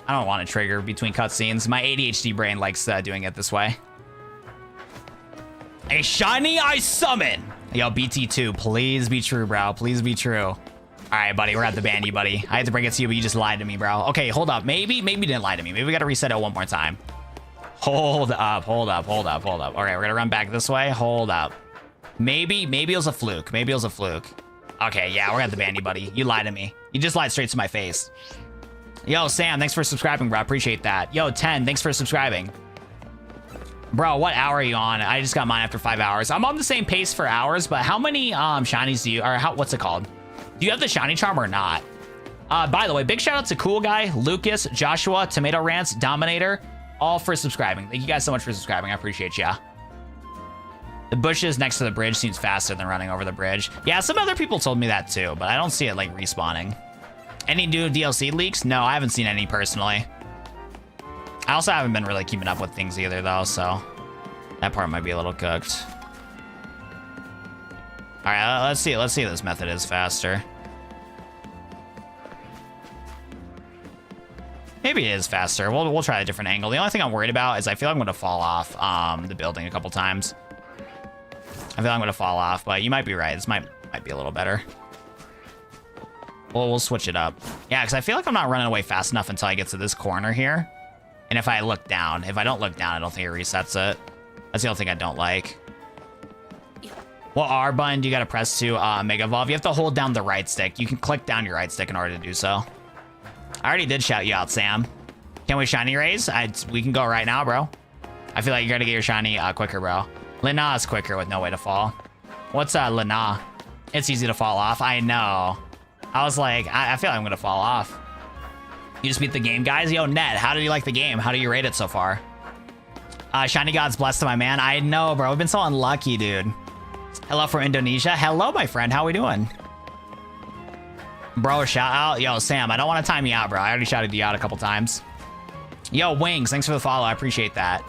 I don't want to trigger between cutscenes. My ADHD brain likes doing it this way. A shiny I summon. Yo, BT2, please be true, bro. Please be true. All right, buddy, we're at the ban you, buddy. I had to bring it to you, but you just lied to me, bro. Okay, hold up. Maybe you didn't lie to me. Maybe we got to reset it one more time. Hold up. All right, we're going to run back this way. Hold up. Maybe it was a fluke. Maybe it was a fluke. Okay, yeah, we're at the bandy, buddy. You lied to me. You just lied straight to my face. Yo, Sam, thanks for subscribing, bro. Appreciate that. Yo, 10, thanks for subscribing. Bro, what hour are you on? I just got mine after 5 hours. I'm on the same pace for hours, but how many shinies do you, or what's it called? Do you have the shiny charm or not? By the way, big shout out to Cool Guy, Lucas, Joshua, Tomato Rants, Dominator, all for subscribing. Thank you guys so much for subscribing. I appreciate ya. The bushes next to the bridge seems faster than running over the bridge. Yeah, some other people told me that too, but I don't see it like respawning. Any new DLC leaks? No, I haven't seen any personally. I also haven't been really keeping up with things either though, so that part might be a little cooked. All right, let's see if this method is faster. Maybe it is faster. We'll try a different angle. The only thing I'm worried about is I feel like I'm gonna fall off the building a couple times. I feel like I'm gonna fall off, but you might be right. This might be a little better. We'll switch it up. Yeah, because I feel like I'm not running away fast enough until I get to this corner here. And if I look down, if I don't look down, I don't think it resets it. That's the only thing I don't like. What R button do you gotta press to Mega Evolve? You have to hold down the right stick. You can click down your right stick in order to do so. I already did shout you out, Sam. Can we shiny raise? We can go right now, bro. I feel like you gotta get your shiny quicker, bro. Lina is quicker with no way to fall. What's Lina? It's easy to fall off. I know. I was like, I feel like I'm gonna fall off. You just beat the game, guys? Yo, Ned, how did you like the game? How do you rate it so far? Shiny God's blessed to my man. I know, bro. We've been so unlucky, dude. Hello from Indonesia. Hello, my friend. How we doing? Bro, shout out. Yo, Sam, I don't want to time you out, bro. I already shouted you out a couple times. Yo, Wings, thanks for the follow. I appreciate that.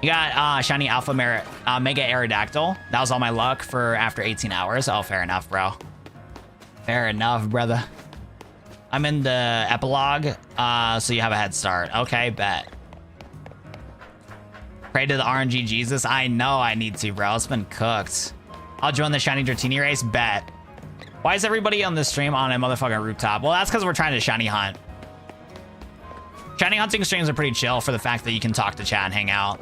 You got shiny Alpha Mega Aerodactyl. That was all my luck for after 18 hours. Oh, fair enough, bro. Fair enough, brother. I'm in the epilogue, so you have a head start. Okay, bet. Pray to the RNG Jesus. I know I need to, bro. It's been cooked. I'll join the shiny Dratini race. Bet. Why is everybody on this stream on a motherfucking rooftop? Well, that's because we're trying to shiny hunt. Shiny hunting streams are pretty chill for the fact that you can talk to chat and hang out.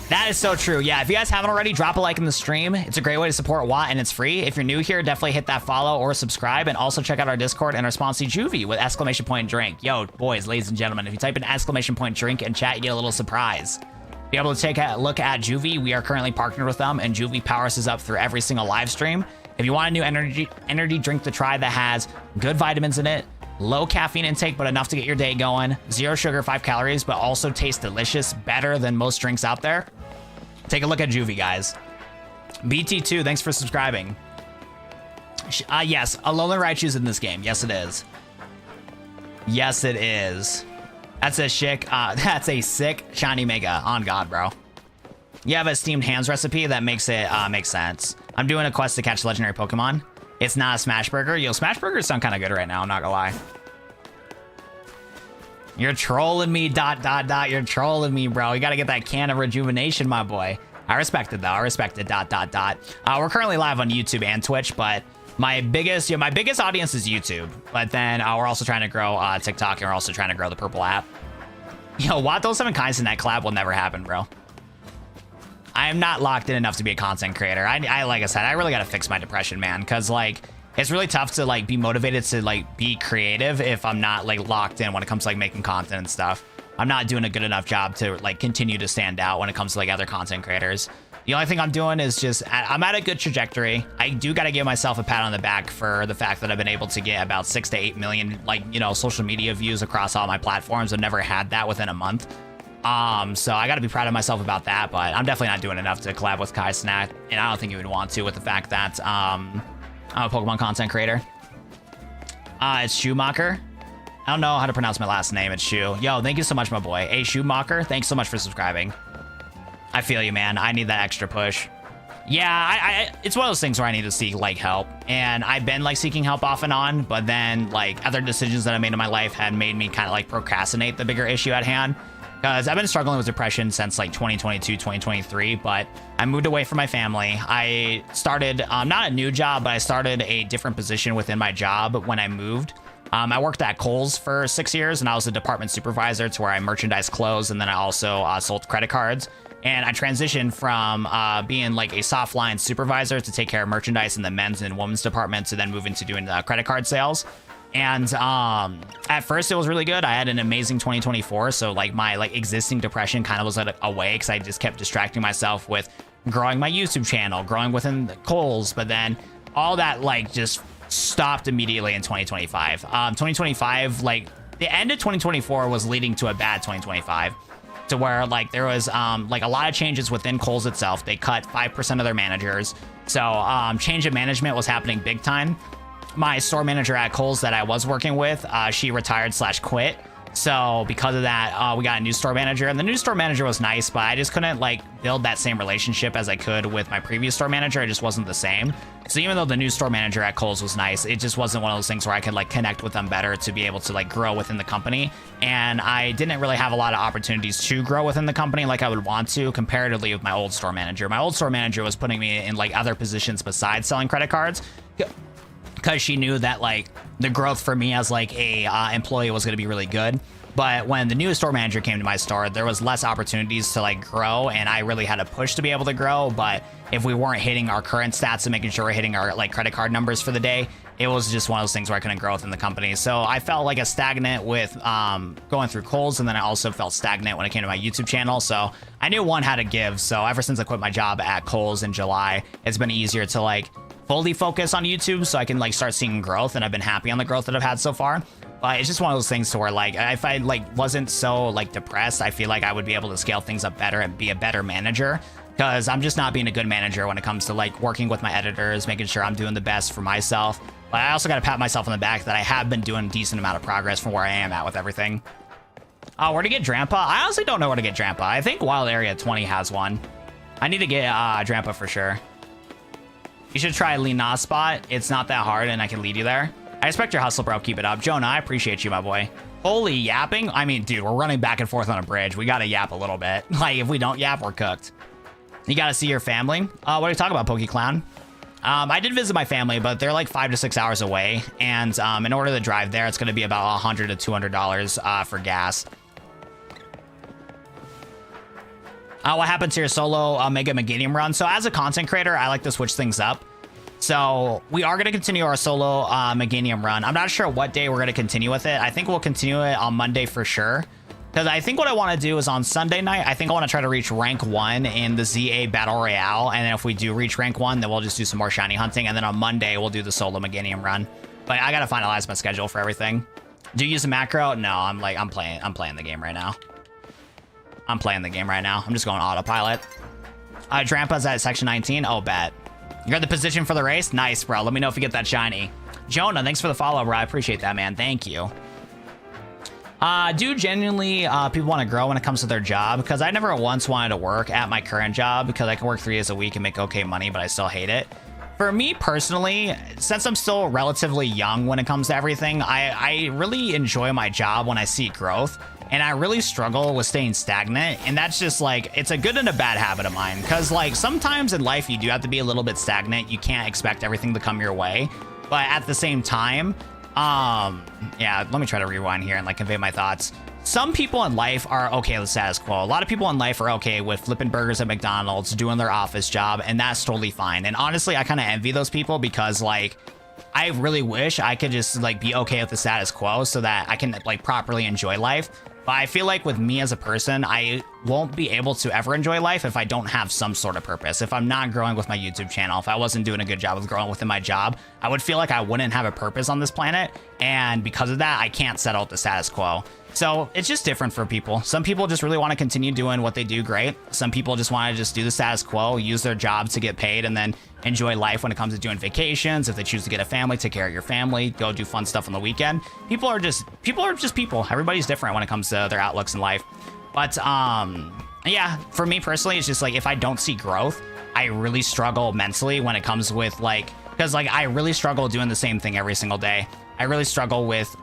That is so true. Yeah, if you guys haven't already, drop a like in the stream. It's a great way to support Watt, and it's free. If you're new here, definitely hit that follow or subscribe, and also check out our Discord and our sponsor Juvie with exclamation point drink. Yo, boys, ladies and gentlemen, if you type in exclamation point drink in chat, you get a little surprise. Be able to take a look at Juvie. We are currently partnered with them, and Juvie powers us up through every single live stream. If you want a new energy drink to try that has good vitamins in it, low caffeine intake, but enough to get your day going, 0 sugar, 5 calories, but also tastes delicious, better than most drinks out there, take a look at Juvie, guys. BT2, thanks for subscribing. Yes, Alolan Raichu's in this game. Yes, it is. Yes, it is. That's a sick shiny Mega. On God, bro. You have a steamed hands recipe that makes it make sense. I'm doing a quest to catch legendary Pokemon. It's not a smash burger. Yo, smash burgers sound kind of good right now. I'm not gonna lie. You're trolling me, ... You're trolling me, bro. You gotta get that can of rejuvenation, my boy. I respect it though. I respect it. ... We're currently live on YouTube and Twitch, but my biggest audience is YouTube. But then we're also trying to grow TikTok, and we're also trying to grow the Purple app. Yo, Watt 07 Kinds in that collab will never happen, bro. I am not locked in enough to be a content creator. I like I said, I really got to fix my depression, man, because like it's really tough to like be motivated to like be creative if I'm not like locked in when it comes to like making content and stuff. I'm not doing a good enough job to like continue to stand out when it comes to like other content creators. The only thing I'm doing is just I'm at a good trajectory. I do got to give myself a pat on the back for the fact that I've been able to get about 6 to 8 million like, you know, social media views across all my platforms. I've never had that within a month. So I got to be proud of myself about that, but I'm definitely not doing enough to collab with Kai Snack, and I don't think you would want to with the fact that I'm a Pokemon content creator. It's Schumacher. I don't know how to pronounce my last name. It's Shu. Yo, thank you so much, my boy. Hey, Schumacher, thanks so much for subscribing. I feel you, man. I need that extra push. Yeah, it's one of those things where I need to seek like help, and I've been like seeking help off and on, but then like other decisions that I made in my life had made me kind of like procrastinate the bigger issue at hand. Because I've been struggling with depression since like 2022, 2023, but I moved away from my family. I started not a new job, but I started a different position within my job when I moved. I worked at Kohl's for 6 years, and I was a department supervisor to where I merchandise clothes, and then I also sold credit cards. And I transitioned from being like a soft line supervisor to take care of merchandise in the men's and women's department to then move into doing credit card sales. And at first it was really good. I had an amazing 2024. So like my like existing depression kind of was away because I just kept distracting myself with growing my YouTube channel, growing within the Kohl's. But then all that like just stopped immediately in 2025. 2025, like the end of 2024 was leading to a bad 2025. To where like there was like a lot of changes within Kohl's itself. They cut 5% of their managers. So change of management was happening big time. My store manager at Kohl's that I was working with, she retired / quit. So because of that, we got a new store manager, and the new store manager was nice, but I just couldn't like build that same relationship as I could with my previous store manager. It just wasn't the same. So even though the new store manager at Kohl's was nice, it just wasn't one of those things where I could like connect with them better to be able to like grow within the company. And I didn't really have a lot of opportunities to grow within the company like I would want to comparatively with my old store manager. My old store manager was putting me in like other positions besides selling credit cards, because she knew that like the growth for me as like a employee was going to be really good. But when the new store manager came to my store, there was less opportunities to like grow, and I really had to push to be able to grow. But if we weren't hitting our current stats and making sure we're hitting our like credit card numbers for the day, it was just one of those things where I couldn't grow within the company. So I felt like a stagnant with going through Kohl's, and then I also felt stagnant when it came to my YouTube channel. So I knew one had to give. So ever since I quit my job at Kohl's in July, it's been easier to like fully focus on YouTube so I can like start seeing growth, and I've been happy on the growth that I've had so far. But it's just one of those things to where like if I like wasn't so like depressed, I feel like I would be able to scale things up better and be a better manager, because I'm just not being a good manager when it comes to like working with my editors, making sure I'm doing the best for myself. But I also got to pat myself on the back that I have been doing a decent amount of progress from where I am at with everything. Oh, where to get Drampa? I honestly don't know where to get Drampa. I think Wild Area 20 has one. I need to get Drampa for sure. You should try Lina Spot. It's not that hard, and I can lead you there. I respect your hustle, bro. Keep it up. Jonah, I appreciate you, my boy. Holy yapping. I mean, dude, we're running back and forth on a bridge. We got to yap a little bit. Like, if we don't yap, we're cooked. You got to see your family. What are you talking about, PokeClown? I did visit my family, but they're like 5 to 6 hours away. And in order to drive there, it's going to be about $100 to $200 for gas. What happened to your solo Mega Meganium run? So as a content creator, I like to switch things up. So we are going to continue our solo Meganium run. I'm not sure what day we're going to continue with it. I think we'll continue it on Monday for sure. Because I think what I want to do is on Sunday night, I think I want to try to reach rank 1 in the ZA Battle Royale. And then if we do reach rank 1, then we'll just do some more shiny hunting. And then on Monday, we'll do the solo Meganium run. But I got to finalize my schedule for everything. Do you use a macro? No, I'm playing the game right now. I'm playing the game right now. I'm just going autopilot. Drampa's at section 19. Oh, bet. You're in the position for the race? Nice, bro. Let me know if you get that shiny. Jonah, thanks for the follow, bro. I appreciate that, man. Thank you. Do genuinely people want to grow when it comes to their job? Because I never once wanted to work at my current job because I can work 3 days a week and make okay money, but I still hate it. For me personally, since I'm still relatively young when it comes to everything, I really enjoy my job when I see growth. and I really struggle with staying stagnant. And that's just like, it's a good and a bad habit of mine, because like sometimes in life you do have to be a little bit stagnant. You can't expect everything to come your way, but at the same time, yeah, let me try to rewind here and like convey my thoughts. Some people in life are okay with status quo. A lot of people in life are okay with flipping burgers at McDonald's, doing their office job, and that's totally fine. And honestly, I kind of envy those people, because like, I really wish I could just like be okay with the status quo so that I can like properly enjoy life. But I feel like with me as a person, I won't be able to ever enjoy life if I don't have some sort of purpose. If I'm not growing with my YouTube channel, if I wasn't doing a good job of growing within my job, I would feel like I wouldn't have a purpose on this planet. And because of that, I can't settle with the status quo. So it's just different for people. Some people just really want to continue doing what they do great. Some people just want to just do the status quo, use their job to get paid, and then enjoy life when it comes to doing vacations. If they choose to get a family, take care of your family, go do fun stuff on the weekend. People are just people. Everybody's different when it comes to their outlooks in life. But yeah, for me personally, it's just like if I don't see growth, I really struggle mentally when it comes with like, because like I really struggle doing the same thing every single day. I really struggle with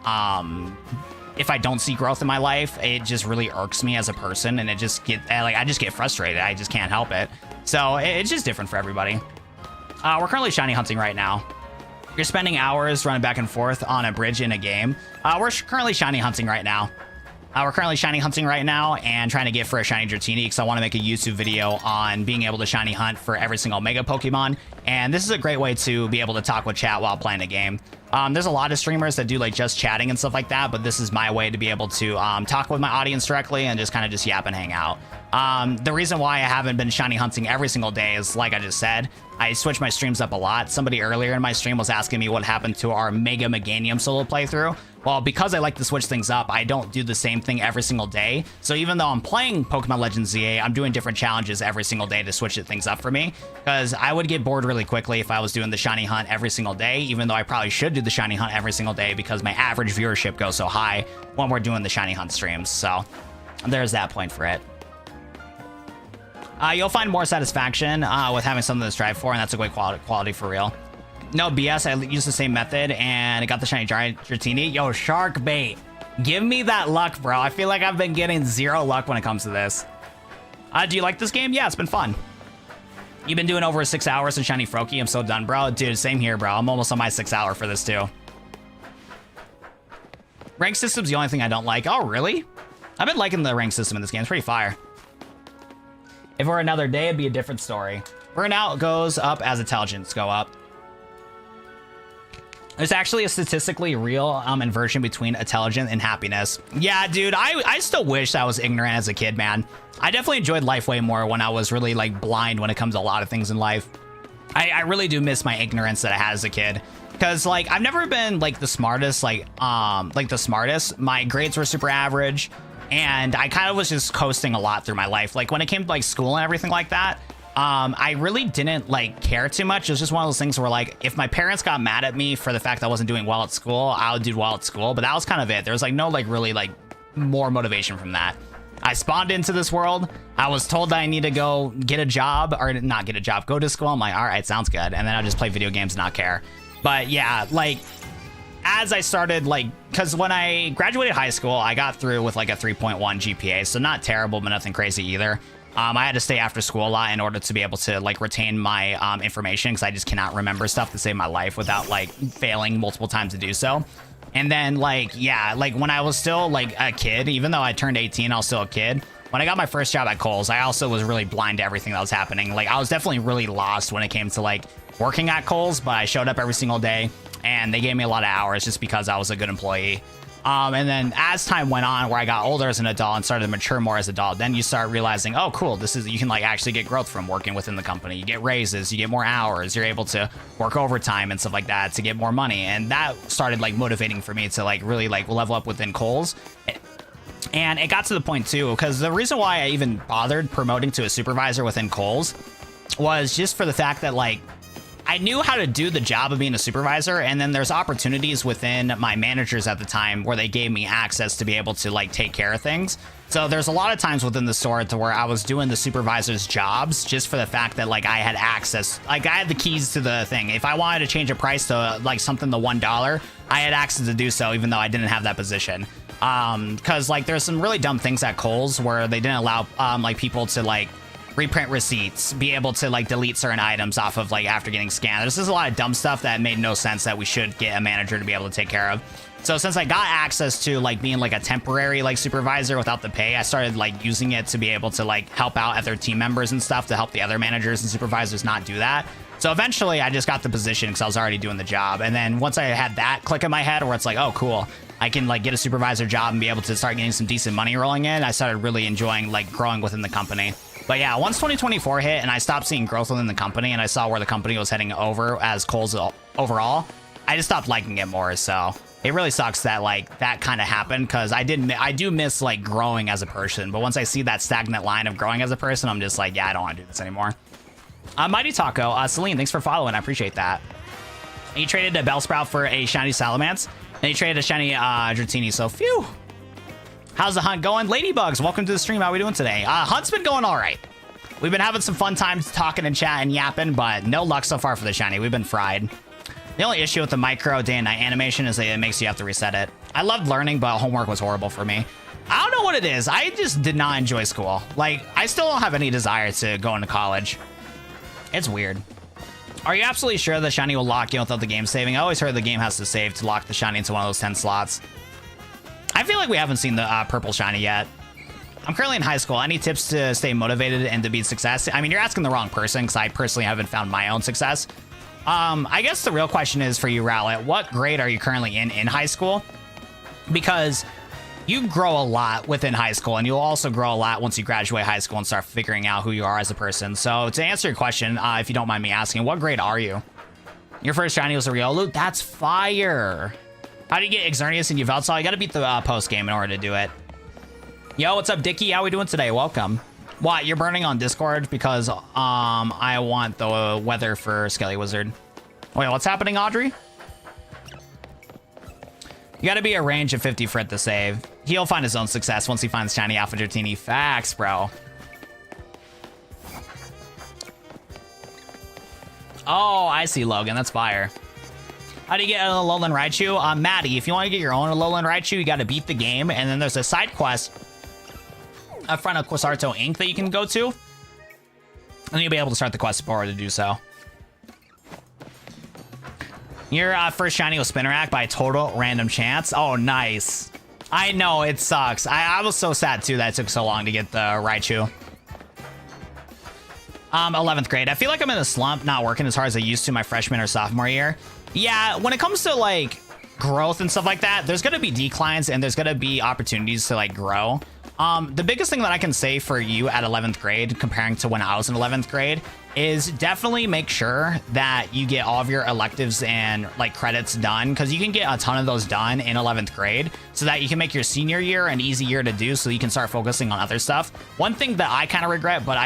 if I don't see growth in my life, it just really irks me as a person, and it just I just get frustrated. I just can't help it. So it's just different for everybody. We're currently shiny hunting right now. You're spending hours running back and forth on a bridge in a game. We're currently shiny hunting right now. We're currently shiny hunting right now and trying to get for a shiny Dratini, because I want to make a YouTube video on being able to shiny hunt for every single Mega Pokemon. And this is a great way to be able to talk with chat while playing a game. There's a lot of streamers that do like just chatting and stuff like that, but this is my way to be able to talk with my audience directly and just kind of just yap and hang out. The reason why I haven't been shiny hunting every single day is, like I just said, I switch my streams up a lot. Somebody earlier in my stream was asking me what happened to our Mega Meganium solo playthrough. Well, because I like to switch things up, I don't do the same thing every single day. So even though I'm playing Pokemon Legends ZA, I'm doing different challenges every single day to switch things up for me, because I would get bored really quickly if I was doing the shiny hunt every single day, even though I probably should do the shiny hunt every single day because my average viewership goes so high when we're doing the shiny hunt streams. So there's that point for it. You'll find more satisfaction with having something to strive for, and that's a great quality for real. No BS, I used the same method and I got the shiny giant Dratini. Yo, shark bait, give me that luck, bro. I feel like I've been getting zero luck when it comes to this. Do you like this game? Yeah, it's been fun. You've been doing over 6 hours in shiny Froakie. I'm so done, bro. Dude, same here, bro. I'm almost on my 6th hour for this too. Rank system's the only thing I don't like. Oh, really? I've been liking the rank system in this game. It's pretty fire. If it were another day, it'd be a different story. Burnout goes up as intelligence go up. There's actually a statistically real inversion between intelligence and happiness. Yeah, dude, I still wish I was ignorant as a kid, man. I definitely enjoyed life way more when I was really like blind when it comes to a lot of things in life. I really do miss my ignorance that I had as a kid. Because like I've never been like the smartest, like the smartest. My grades were super average, and I kind of was just coasting a lot through my life. Like when it came to like school and everything like that, I really didn't like care too much. It was just one of those things where like if my parents got mad at me for the fact that I wasn't doing well at school, I would do well at school. But that was kind of it. There was like no like really like more motivation from that. I spawned into this world. I was told that I need to go get a job, or not get a job, go to school. I'm like, all right, sounds good. And then I'll just play video games and not care. But yeah, like as I started like, because when I graduated high school, I got through with like a 3.1 GPA. So not terrible, but nothing crazy either. I had to stay after school a lot in order to be able to like retain my information, because I just cannot remember stuff to save my life without like failing multiple times to do so. And then like, yeah, like when I was still like a kid, even though I turned 18, I was still a kid. When I got my first job at Kohl's, I also was really blind to everything that was happening. Like I was definitely really lost when it came to like working at Kohl's, but I showed up every single day and they gave me a lot of hours just because I was a good employee. And then as time went on, where I got older as an adult and started to mature more as an adult, then you start realizing, oh, cool, this is, you can like actually get growth from working within the company. You get raises, you get more hours, you're able to work overtime and stuff like that to get more money. And that started like motivating for me to like really like level up within Kohl's. And it got to the point too, because the reason why I even bothered promoting to a supervisor within Kohl's was just for the fact that like I knew how to do the job of being a supervisor, and then there's opportunities within my managers at the time where they gave me access to be able to like take care of things. So there's a lot of times within the store to where I was doing the supervisor's jobs just for the fact that like I had access, like I had the keys to the thing. If I wanted to change a price to like something to $1, I had access to do so even though I didn't have that position. Because like there's some really dumb things at Kohl's where they didn't allow like people to like reprint receipts, be able to like delete certain items off of like after getting scanned. There's just a lot of dumb stuff that made no sense that we should get a manager to be able to take care of. So since I got access to like being like a temporary like supervisor without the pay, I started like using it to be able to like help out other team members and stuff to help the other managers and supervisors not do that. So eventually I just got the position because I was already doing the job. And then once I had that click in my head where it's like, oh, cool, I can like get a supervisor job and be able to start getting some decent money rolling in, I started really enjoying like growing within the company. But yeah, once 2024 hit and I stopped seeing growth within the company and I saw where the company was heading over as Kohl's overall, I just stopped liking it more. So it really sucks that like that kind of happened because I do miss like growing as a person. But once I see that stagnant line of growing as a person, I'm just like, yeah, I don't want to do this anymore. Mighty Taco, Celine, thanks for following. I appreciate that. He traded a Bellsprout for a shiny Salamence, and he traded a shiny Dratini. So, phew. How's the hunt going? Ladybugs, welcome to the stream. How are we doing today? Hunt's been going all right. We've been having some fun times talking and chatting, yapping, but no luck so far for the shiny. We've been fried. The only issue with the micro day and night animation is that it makes you have to reset it. I loved learning, but homework was horrible for me. I don't know what it is. I just did not enjoy school. Like, I still don't have any desire to go into college. It's weird. Are you absolutely sure the shiny will lock in without the game saving? I always heard the game has to save to lock the shiny into one of those 10 slots. I feel like we haven't seen the purple shiny yet. I'm currently in high school. Any tips to stay motivated and to beat success? I mean, you're asking the wrong person because I personally haven't found my own success. I guess the real question is for you, Rowlett, what grade are you currently in high school? Because you grow a lot within high school, and you'll also grow a lot once you graduate high school and start figuring out who you are as a person. So to answer your question, if you don't mind me asking, what grade are you? Your first shiny was a Riolu? That's fire. How do you get Xerneas and Yveltal? You got to beat the post game in order to do it. Yo, what's up, Dickie? How we doing today? Welcome. What, you're burning on Discord because I want the weather for Skelly Wizard. Wait, what's happening, Audrey? You got to be a range of 50 for it to save. He'll find his own success once he finds shiny Alpha Dratini. Facts, bro. Oh, I see, Logan. That's fire. How do you get an Alolan Raichu? Maddie, if you want to get your own Alolan Raichu, you got to beat the game. And then there's a side quest in front of Quasarto Inc. that you can go to. And you'll be able to start the quest in order to do so. Your first shiny was Spinarak by total random chance. Oh, nice. I know, it sucks. I was so sad, too, that it took so long to get the Raichu. 11th grade. I feel like I'm in a slump, not working as hard as I used to my freshman or sophomore year. Yeah, when it comes to, like, growth and stuff like that, there's going to be declines and there's going to be opportunities to, like, grow. The biggest thing that I can say for you at 11th grade comparing to when I was in 11th grade is definitely make sure that you get all of your electives and like credits done, because you can get a ton of those done in 11th grade so that you can make your senior year an easy year to do so you can start focusing on other stuff. One thing that I kind of regret, but it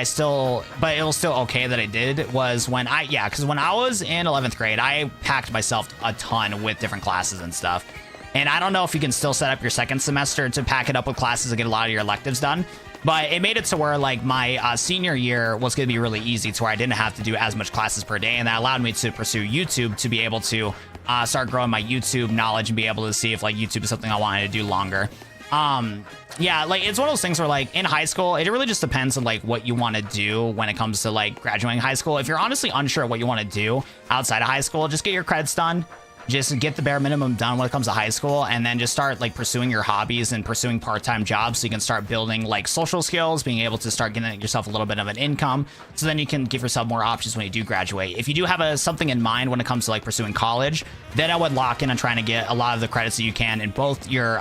was still okay that I did, was when because when I was in 11th grade, I packed myself a ton with different classes and stuff. And I don't know if you can still set up your second semester to pack it up with classes and get a lot of your electives done. But it made it to where like my senior year was going to be really easy to where I didn't have to do as much classes per day. And that allowed me to pursue YouTube to be able to start growing my YouTube knowledge and be able to see if like YouTube is something I wanted to do longer. Yeah, like it's one of those things where like in high school, it really just depends on like what you want to do when it comes to like graduating high school. If you're honestly unsure what you want to do outside of high school, just get your credits done. Just get the bare minimum done when it comes to high school, and then just start like pursuing your hobbies and pursuing part-time jobs so you can start building like social skills, being able to start getting yourself a little bit of an income, so then you can give yourself more options when you do graduate. If you do have something in mind when it comes to like pursuing college, then I would lock in on trying to get a lot of the credits that you can in both your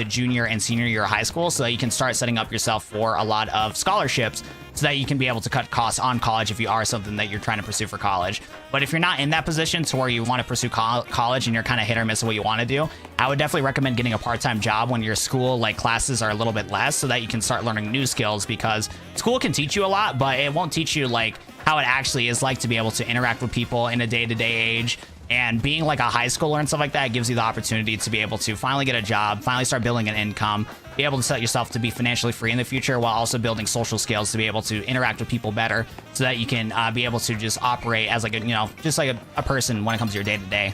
junior and senior year of high school, so that you can start setting up yourself for a lot of scholarships, so that you can be able to cut costs on college if you are something that you're trying to pursue for college. But if you're not in that position to where you want to pursue college and you're kind of hit or miss what you want to do, I would definitely recommend getting a part-time job when your school like classes are a little bit less, so that you can start learning new skills, because school can teach you a lot, but it won't teach you like how it actually is like to be able to interact with people in a day-to-day age. And being like a high schooler and stuff like that gives you the opportunity to be able to finally get a job, finally start building an income, be able to set yourself to be financially free in the future, while also building social skills to be able to interact with people better, so that you can be able to just operate as like a, just like a person when it comes to your day-to-day.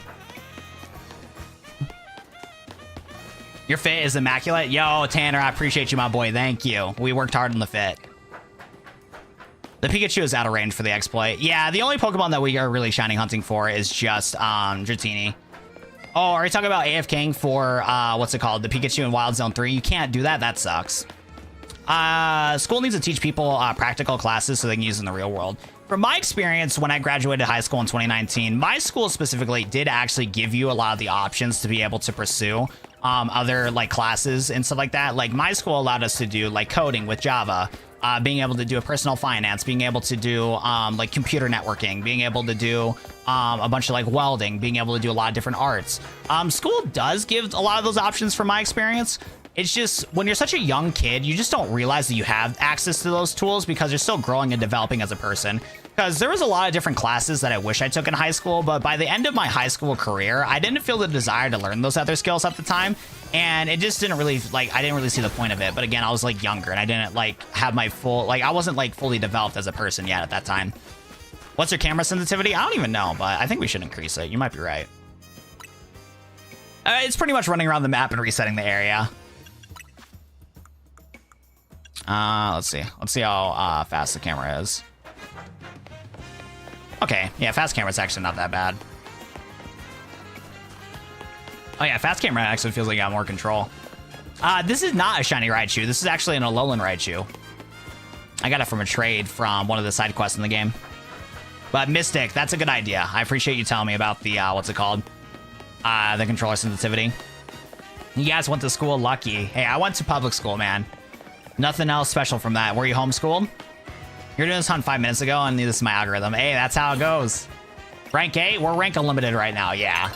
Your fit is immaculate. Yo, Tanner, I appreciate you, my boy. Thank you. We worked hard on the fit. The Pikachu is out of range for the exploit. Yeah, the only Pokemon that we are really shiny hunting for is just Dratini. Oh, are you talking about AFKing for, what's it called? The Pikachu in Wild Zone 3? You can't do that. That sucks. School needs to teach people practical classes so they can use in the real world. From my experience, when I graduated high school in 2019, my school specifically did actually give you a lot of the options to be able to pursue other like classes and stuff like that. Like my school allowed us to do like coding with Java, being able to do a personal finance, being able to do like computer networking, being able to do a bunch of like welding, being able to do a lot of different arts. School does give a lot of those options from my experience. It's just when you're such a young kid, you just don't realize that you have access to those tools because you're still growing and developing as a person. Because there was a lot of different classes that I wish I took in high school, but by the end of my high school career, I didn't feel the desire to learn those other skills at the time. And it just didn't really, like, I didn't really see the point of it. But again, I was like younger and I didn't like have my full, like, I wasn't like fully developed as a person yet at that time. What's your camera sensitivity? I don't even know, but I think we should increase it. You might be right. It's pretty much running around the map and resetting the area. Let's see. Let's see how fast the camera is. Okay, yeah, fast camera's actually not that bad. Oh yeah, fast camera actually feels like I got more control. This is not a shiny Raichu. This is actually an Alolan Raichu. I got it from a trade from one of the side quests in the game. But Mystic, that's a good idea. I appreciate you telling me about the, what's it called? The controller sensitivity. You guys went to school lucky. Hey, I went to public school, man. Nothing else special from that. Were you homeschooled? You're doing this hunt 5 minutes ago, and this is my algorithm. Hey, that's how it goes. Rank 8? We're rank unlimited right now, yeah.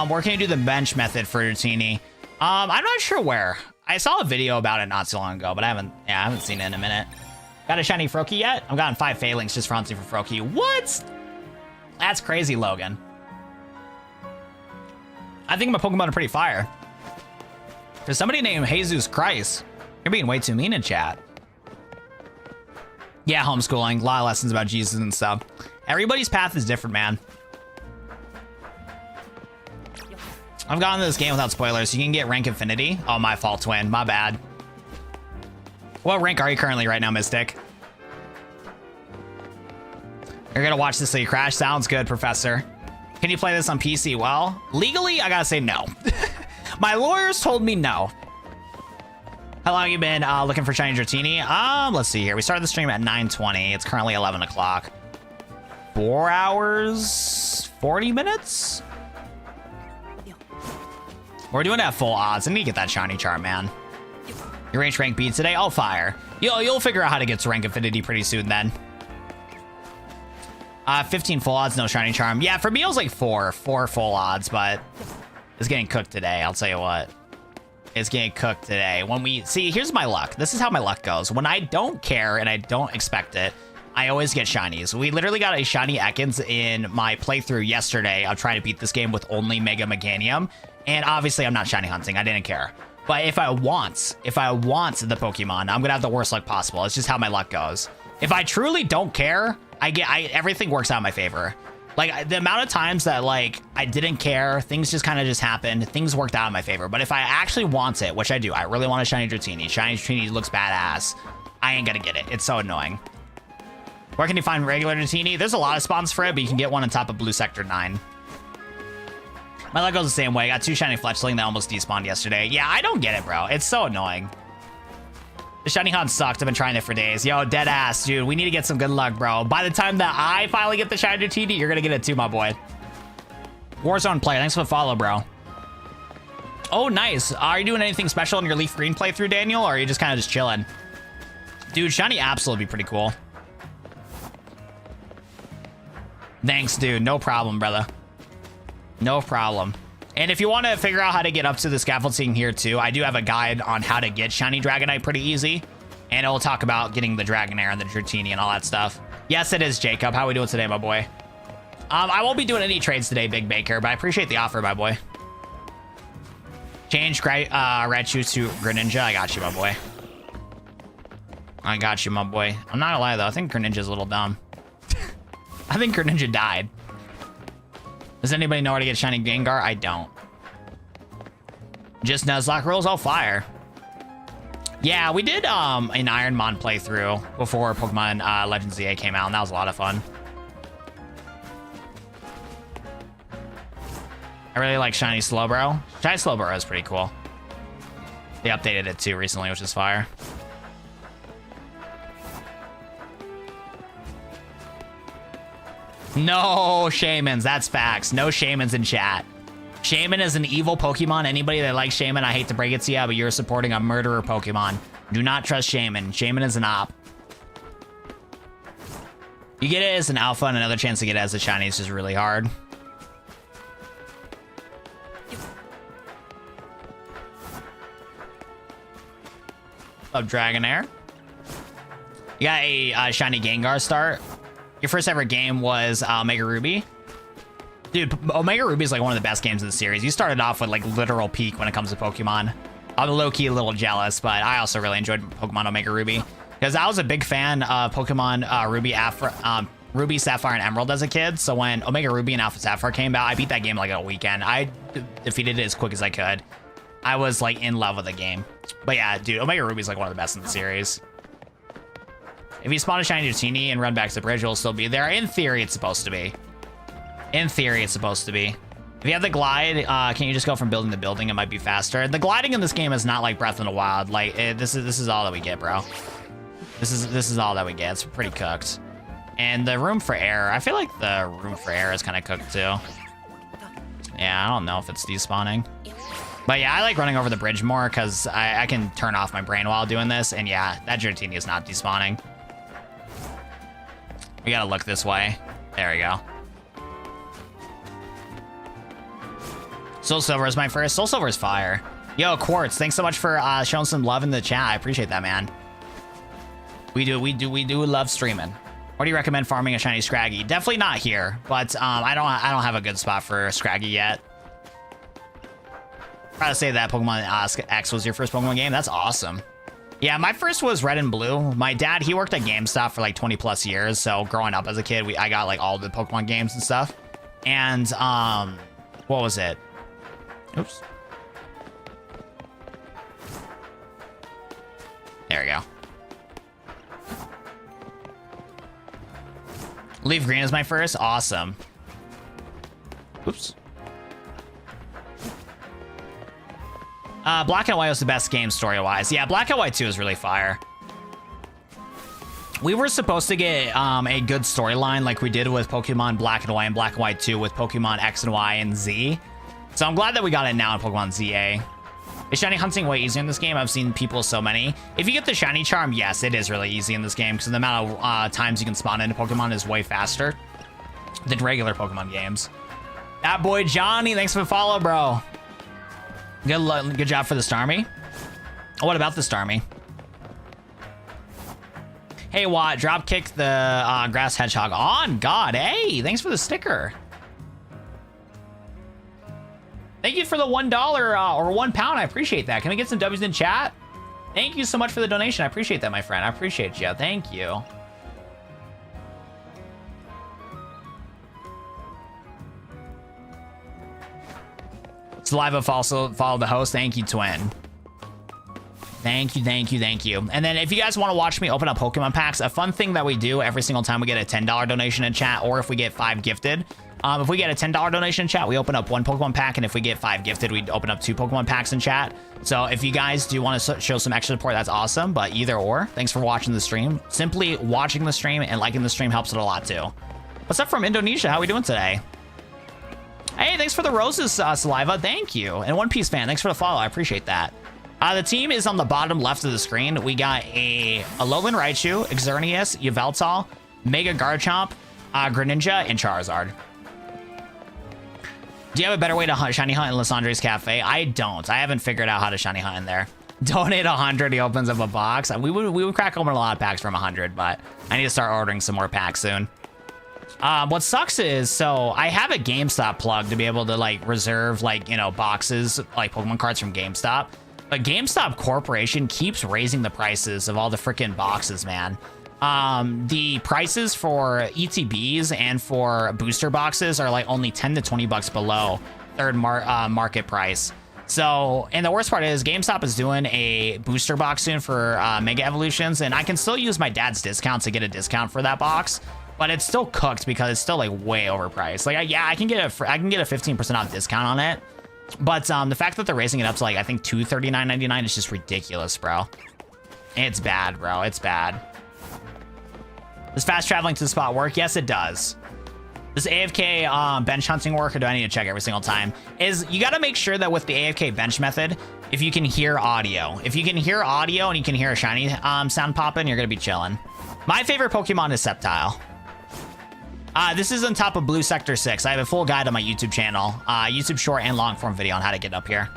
Where can you do the bench method for Dratini? I'm not sure where. I saw a video about it not so long ago, but I haven't seen it in a minute. Got a shiny Froakie yet? I've gotten 5 failings just for hunting for Froakie. What? That's crazy, Logan. I think my Pokemon are pretty fire. There's somebody named Jesus Christ. You're being way too mean in chat. Yeah, homeschooling. A lot of lessons about Jesus and stuff. Everybody's path is different, man. I've gotten into this game without spoilers. You can get rank infinity. Oh, my fault, twin. My bad. What rank are you currently right now, Mystic? You're gonna watch this till you crash? Sounds good, Professor. Can you play this on PC? Well, legally, I gotta say no. My lawyers told me no. How long have you been looking for shiny Dratini? Let's see here. We started the stream at 9:20. It's currently 11 o'clock. 4 hours, 40 minutes? We're doing it at full odds. I need to get that shiny charm, man. Your rank B today? Oh, fire. You'll figure out how to get to rank infinity pretty soon then. 15 full odds, no shiny charm. Yeah, for me it was like 4 full odds, but it's getting cooked today. I'll tell you what. It's getting cooked today. When we see, here's my luck. This is how my luck goes. When I don't care and I don't expect it, I always get shinies. We literally got a shiny Ekans in my playthrough yesterday of trying to beat this game with only Mega Meganium. And obviously I'm not shiny hunting. I didn't care. But if I want the Pokemon, I'm gonna have the worst luck possible. It's just how my luck goes. If I truly don't care, everything works out in my favor. Like the amount of times that like I didn't care, things just kind of just happened, things worked out in my favor. But if I actually want it, which I do, I really want a shiny Dratini. Shiny Dratini looks badass. I ain't gonna get it. It's so annoying. Where can you find regular Dratini? There's a lot of spawns for it, but you can get one on top of Blue Sector 9. My luck goes the same way. I got 2 shiny Fletchling that almost despawned yesterday. Yeah, I don't get it, bro. It's so annoying. The shiny hunt sucked. I've been trying it for days. Yo, dead ass, dude. We need to get some good luck, bro. By the time that I finally get the shiny Dratini, you're gonna get it too, my boy. Warzone player, thanks for the follow, bro. Oh, nice. Are you doing anything special in your Leaf Green playthrough, Daniel, or are you just kind of just chilling? Dude, shiny Absol would be pretty cool. Thanks, dude. No problem, brother. No problem. And if you want to figure out how to get up to the scaffold scene here too, I do have a guide on how to get shiny Dragonite pretty easy. And it will talk about getting the Dragonair and the Dratini and all that stuff. Yes, it is, Jacob. How we doing today, my boy? I won't be doing any trades today, Big Baker, but I appreciate the offer, my boy. Change Raichu to Greninja. I got you, my boy. I got you, my boy. I'm not gonna lie, though. I think Greninja's a little dumb. I think Greninja died. Does anybody know how to get shiny Gengar? I don't. Just Nuzlocke rules? Oh, fire. Yeah, we did an Ironmon playthrough before Pokemon Legends ZA came out, and that was a lot of fun. I really like shiny Slowbro. Shiny Slowbro is pretty cool. They updated it too recently, which is fire. No Shaymans, that's facts. No Shaymans in chat. Shaymin is an evil Pokemon. Anybody that likes Shaymin, I hate to break it to you, but you're supporting a murderer Pokemon. Do not trust Shaymin. Shaymin is an op. You get it as an alpha, and another chance to get it as a shiny is just really hard. Love Dragonair. You got a shiny Gengar start. Your first ever game was Omega Ruby. Dude, Omega Ruby is like one of the best games in the series. You started off with like literal peak when it comes to Pokemon. I'm low-key a little jealous, but I also really enjoyed Pokemon Omega Ruby because I was a big fan of Pokemon Ruby, Sapphire, and Emerald as a kid. So when Omega Ruby and Alpha Sapphire came out, I beat that game like a weekend. I defeated it as quick as I could. I was like in love with the game. But yeah, dude, Omega Ruby is like one of the best in the series. If you spawn a shiny Dratini and run back to the bridge, it'll still be there. In theory, it's supposed to be. In theory, it's supposed to be. If you have the glide, can you just go from building to building? It might be faster. The gliding in this game is not like Breath of the Wild. Like this is all that we get, bro. This is all that we get. It's pretty cooked. And the room for air, I feel like the room for air is kind of cooked too. Yeah, I don't know if it's despawning. But yeah, I like running over the bridge more because I can turn off my brain while doing this. And yeah, that Dratini is not despawning. We gotta look this way. There we go. Soul Silver is my first. Soul Silver is fire. Yo, Quartz, thanks so much for showing some love in the chat. I appreciate that, man. We do love streaming. What do you recommend farming a shiny Scraggy? Definitely not here, but I don't have a good spot for Scraggy yet. Proud to say that Pokemon X was your first Pokemon game. That's awesome. Yeah, my first was Red and Blue. My dad, he worked at GameStop for like 20 plus years. So growing up as a kid, I got like all the Pokemon games and stuff. And what was it? Oops. There we go. Leaf Green is my first. Awesome. Oops. Black and White was the best game story-wise. Yeah, Black and White 2 is really fire. We were supposed to get a good storyline like we did with Pokemon Black and White and Black and White 2 with Pokemon X and Y and Z. So I'm glad that we got it now in Pokemon ZA. Is shiny hunting way easier in this game? I've seen people so many. If you get the shiny charm, yes, it is really easy in this game because the amount of times you can spawn into Pokemon is way faster than regular Pokemon games. That boy Johnny, thanks for the follow, bro. Good job for the Starmie. What about the Starmie? Hey, Watt, drop kick the grass hedgehog on God. Hey, thanks for the sticker. Thank you for the $1 or £1. I appreciate that. Can we get some W's in chat? Thank you so much for the donation. I appreciate that, my friend. I appreciate you. Thank you. Saliva also follow the host. Thank you, twin. Thank you, thank you, thank you. And then if you guys want to watch me open up Pokemon packs, a fun thing that we do every single time we get a $10 donation in chat, or if we get 5 gifted. If we get a $10 donation in chat, we open up 1 Pokemon pack, and if we get 5 gifted, we open up 2 Pokemon packs in chat. So if you guys do want to show some extra support, that's awesome. But either or, thanks for watching the stream. Simply watching the stream and liking the stream helps it a lot too. What's up from Indonesia? How are we doing today? Hey, thanks for the roses, Saliva. Thank you. And One Piece fan, thanks for the follow. I appreciate that. The team is on the bottom left of the screen. We got a Alolan Raichu, Xerneas, Yveltal, Mega Garchomp, Greninja, and Charizard. Do you have a better way to shiny hunt in Lysandre's Cafe? I don't. I haven't figured out how to shiny hunt in there. Donate 100, he opens up a box. We would crack open a lot of packs from 100, but I need to start ordering some more packs soon. What sucks is, so I have a GameStop plug to be able to like reserve like, you know, boxes, like Pokemon cards from GameStop. But GameStop Corporation keeps raising the prices of all the freaking boxes, man. the prices for ETBs and for booster boxes are like only 10 to 20 bucks below third market price. So, and the worst part is GameStop is doing a booster box soon for Mega Evolutions, and I can still use my dad's discount to get a discount for that box, but it's still cooked because it's still like way overpriced. Like, yeah, I can get a 15% off discount on it, but the fact that they're raising it up to like I think $239.99 is just ridiculous, bro. It's bad, bro. It's bad. Does fast traveling to the spot work? Yes, it does. Does AFK bench hunting work, or do I need to check every single time? You got to make sure that with the AFK bench method, if you can hear audio. If you can hear audio and you can hear a shiny sound popping, you're going to be chilling. My favorite Pokemon is Sceptile. This is on top of Blue Sector 6. I have a full guide on my YouTube channel, YouTube short and long form video on how to get up here.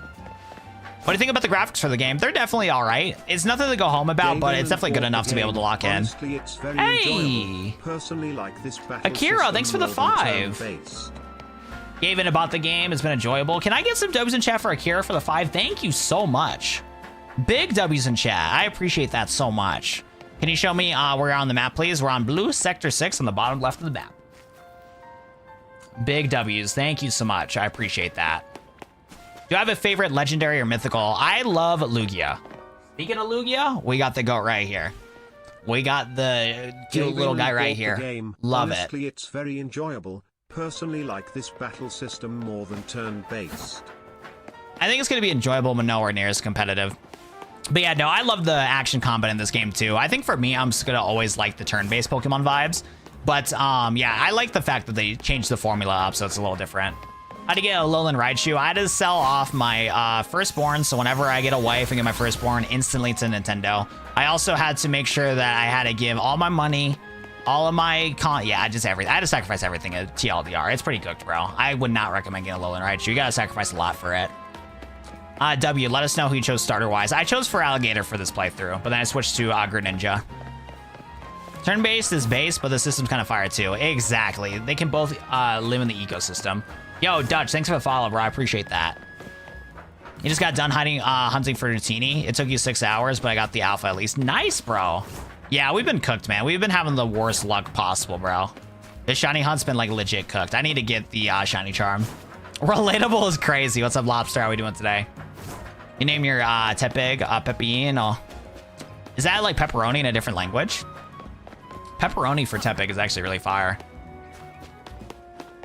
What do you think about the graphics for the game? They're definitely all right. It's nothing to go home about, but it's definitely good enough to be able to lock in. Hey! Personally, like this Akira, thanks for the 5. Gave in about the game. It's been enjoyable. Can I get some W's in chat for Akira for the 5? Thank you so much. Big W's in chat. I appreciate that so much. Can you show me where we're on the map, please? We're on Blue Sector 6 on the bottom left of the map. Big W's. Thank you so much. I appreciate that. Do I have a favorite legendary or mythical? I love Lugia. Speaking of Lugia, we got the goat right here. We got the cute little guy right here. Love it. Honestly, it's very enjoyable. Personally, like this battle system more than turn-based. I think it's going to be enjoyable, but nowhere near as competitive. But yeah, no, I love the action combat in this game too. I think for me, I'm just going to always like the turn-based Pokemon vibes. But yeah, I like the fact that they changed the formula up, so it's a little different. I had to get a Alolan Raichu. I had to sell off my firstborn, so whenever I get a wife and get my firstborn, instantly to Nintendo. I also had to make sure that I had to give all my money, all of my just everything. I had to sacrifice everything at TLDR. It's pretty cooked, bro. I would not recommend getting a Alolan Raichu. You gotta sacrifice a lot for it. W, let us know who you chose starter-wise. I chose for Alligator for this playthrough, but then I switched to Greninja. Turn-based is base, but the system's kind of fire too. Exactly. They can both live in the ecosystem. Yo, Dutch, thanks for the follow, bro. I appreciate that. You just got done hunting for Dratini. It took you 6 hours, but I got the alpha at least. Nice, bro. Yeah, we've been cooked, man. We've been having the worst luck possible, bro. This shiny hunt's been, like, legit cooked. I need to get the shiny charm. Relatable is crazy. What's up, Lobster? How are we doing today? You name your Tepig Pepino. Is that, like, pepperoni in a different language? Pepperoni for Tepig is actually really fire.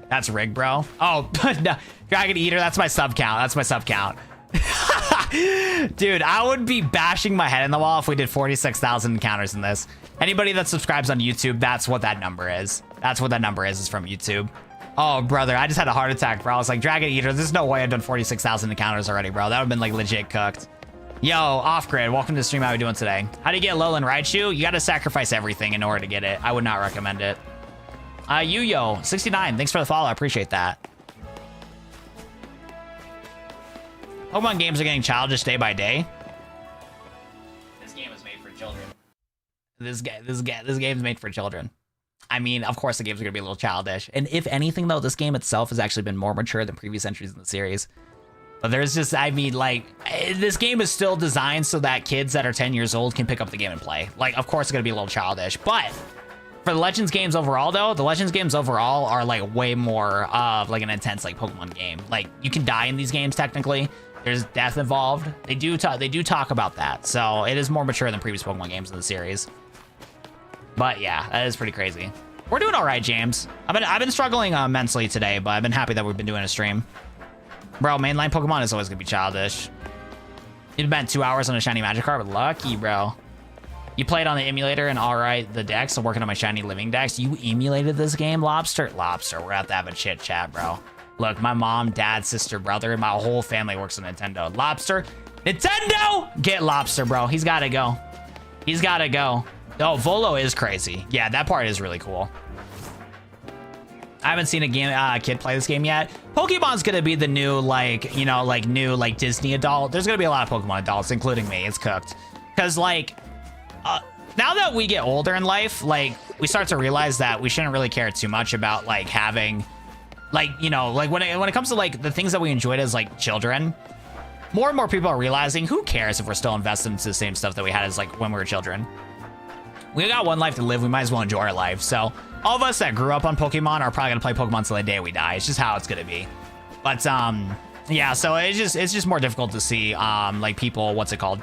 That's rigged, bro. Oh, no. Dragon Eater, that's my sub count. That's my sub count. Dude, I would be bashing my head in the wall if we did 46,000 encounters in this. Anybody that subscribes on YouTube, that's what that number is. That's what that number is from YouTube. Oh, brother, I just had a heart attack, bro. I was like, Dragon Eater, there's no way I've done 46,000 encounters already, bro. That would have been, like, legit cooked. Yo, Off-Grid, welcome to the stream. How are we doing today? How do you get Alolan Raichu? You got to sacrifice everything in order to get it. I would not recommend it. Yuyo69, thanks for the follow. I appreciate that. Pokemon games are getting childish day by day. This game is made for children. This game is made for children. I mean, of course the games are gonna be a little childish. And if anything, though, this game itself has actually been more mature than previous entries in the series. But there's just, I mean, like, this game is still designed so that kids that are 10 years old can pick up the game and play. Like, of course it's gonna be a little childish, but for the Legends games overall, though, the Legends games overall are, like, way more of, like, an intense, like, Pokemon game. Like, you can die in these games, technically. There's death involved. They do talk about that. So it is more mature than previous Pokemon games in the series. But, yeah, that is pretty crazy. We're doing all right, James. I've been struggling immensely today, but I've been happy that we've been doing a stream. Bro, mainline Pokemon is always going to be childish. You spent 2 hours on a shiny Magikarp. Lucky, bro. You played on the emulator and all right, the decks. I'm working on my shiny living decks. You emulated this game, Lobster? Lobster, we're out to have a chit chat, bro. Look, my mom, dad, sister, brother, and my whole family works on Nintendo. Lobster, Nintendo! Get Lobster, bro. He's got to go. He's got to go. Oh, Volo is crazy. Yeah, that part is really cool. I haven't seen a kid play this game yet. Pokemon's gonna be the new, like, you know, like, new, like, Disney adult. There's gonna be a lot of Pokemon adults, including me. It's cooked. Because, like, now that we get older in life, like, we start to realize that we shouldn't really care too much about, like, having, like, you know, like, when it comes to, like, the things that we enjoyed as, like, children, more and more people are realizing, who cares if we're still invested into the same stuff that we had as, like, when we were children? We got one life to live. We might as well enjoy our life. So all of us that grew up on Pokemon are probably gonna play Pokemon till the day we die. It's just how it's gonna be. But yeah, so it's just more difficult to see like people, what's it called?